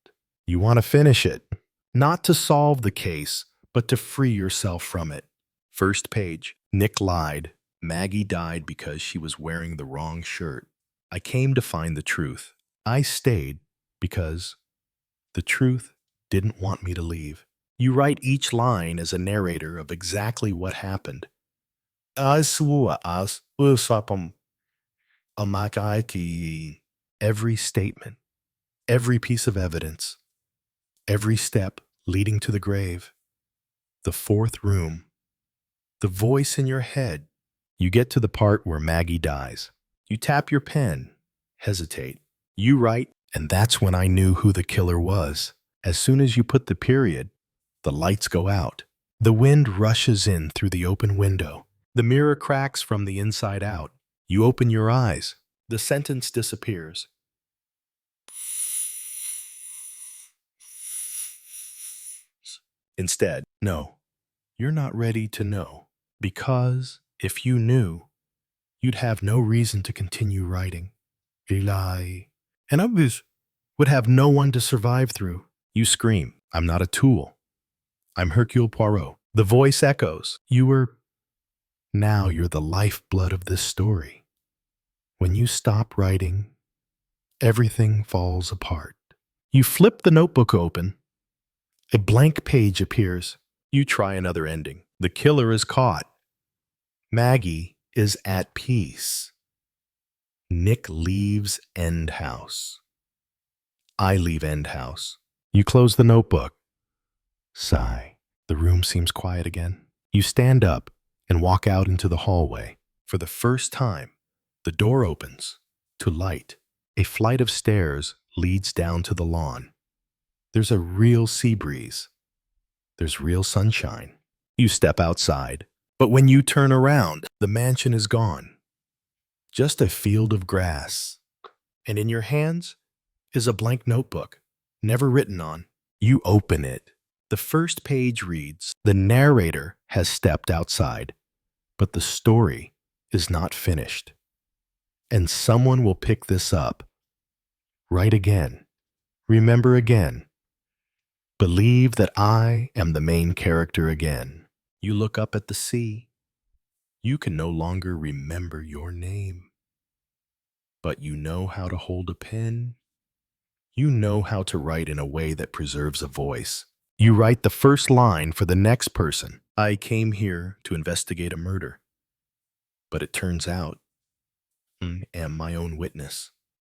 You want to finish it, not to solve the case, but to free yourself from it. First page. Nick lied. Maggie died because she was wearing the wrong shirt. I came to find the truth. I stayed because the truth didn't want me to leave. You write each line as a narrator of exactly what happened. Every statement, every piece of evidence, every step leading to the grave, the fourth room, the voice in your head. You get to the part where Maggie dies. You tap your pen, hesitate. You write, and that's when I knew who the killer was. As soon as you put the period, the lights go out. The wind rushes in through the open window. The mirror cracks from the inside out. You open your eyes. The sentence disappears. Instead, no, you're not ready to know. Because if you knew, you'd have no reason to continue writing. Eli. And others would have no one to survive through. You scream, "I'm not a tool. I'm Hercule Poirot." The voice echoes, Now you're the lifeblood of this story. When you stop writing, everything falls apart. You flip the notebook open. A blank page appears. You try another ending. The killer is caught. Maggie is at peace. Nick leaves End House. I leave End House. You close the notebook. Sigh. The room seems quiet again. You stand up and walk out into the hallway. For the first time, the door opens to light. A flight of stairs leads down to the lawn. There's a real sea breeze. There's real sunshine. You step outside. But when you turn around, the mansion is gone. Just a field of grass. And in your hands is a blank notebook, never written on. You open it. The first page reads, "The narrator has stepped outside, but the story is not finished. And someone will pick this up. Write again. Remember again. Believe that I am the main character again." You look up at the sea. You can no longer remember your name. But you know how to hold a pen. You know how to write in a way that preserves a voice. You write the first line for the next person. I came here to investigate a murder. But it turns out I am my own witness.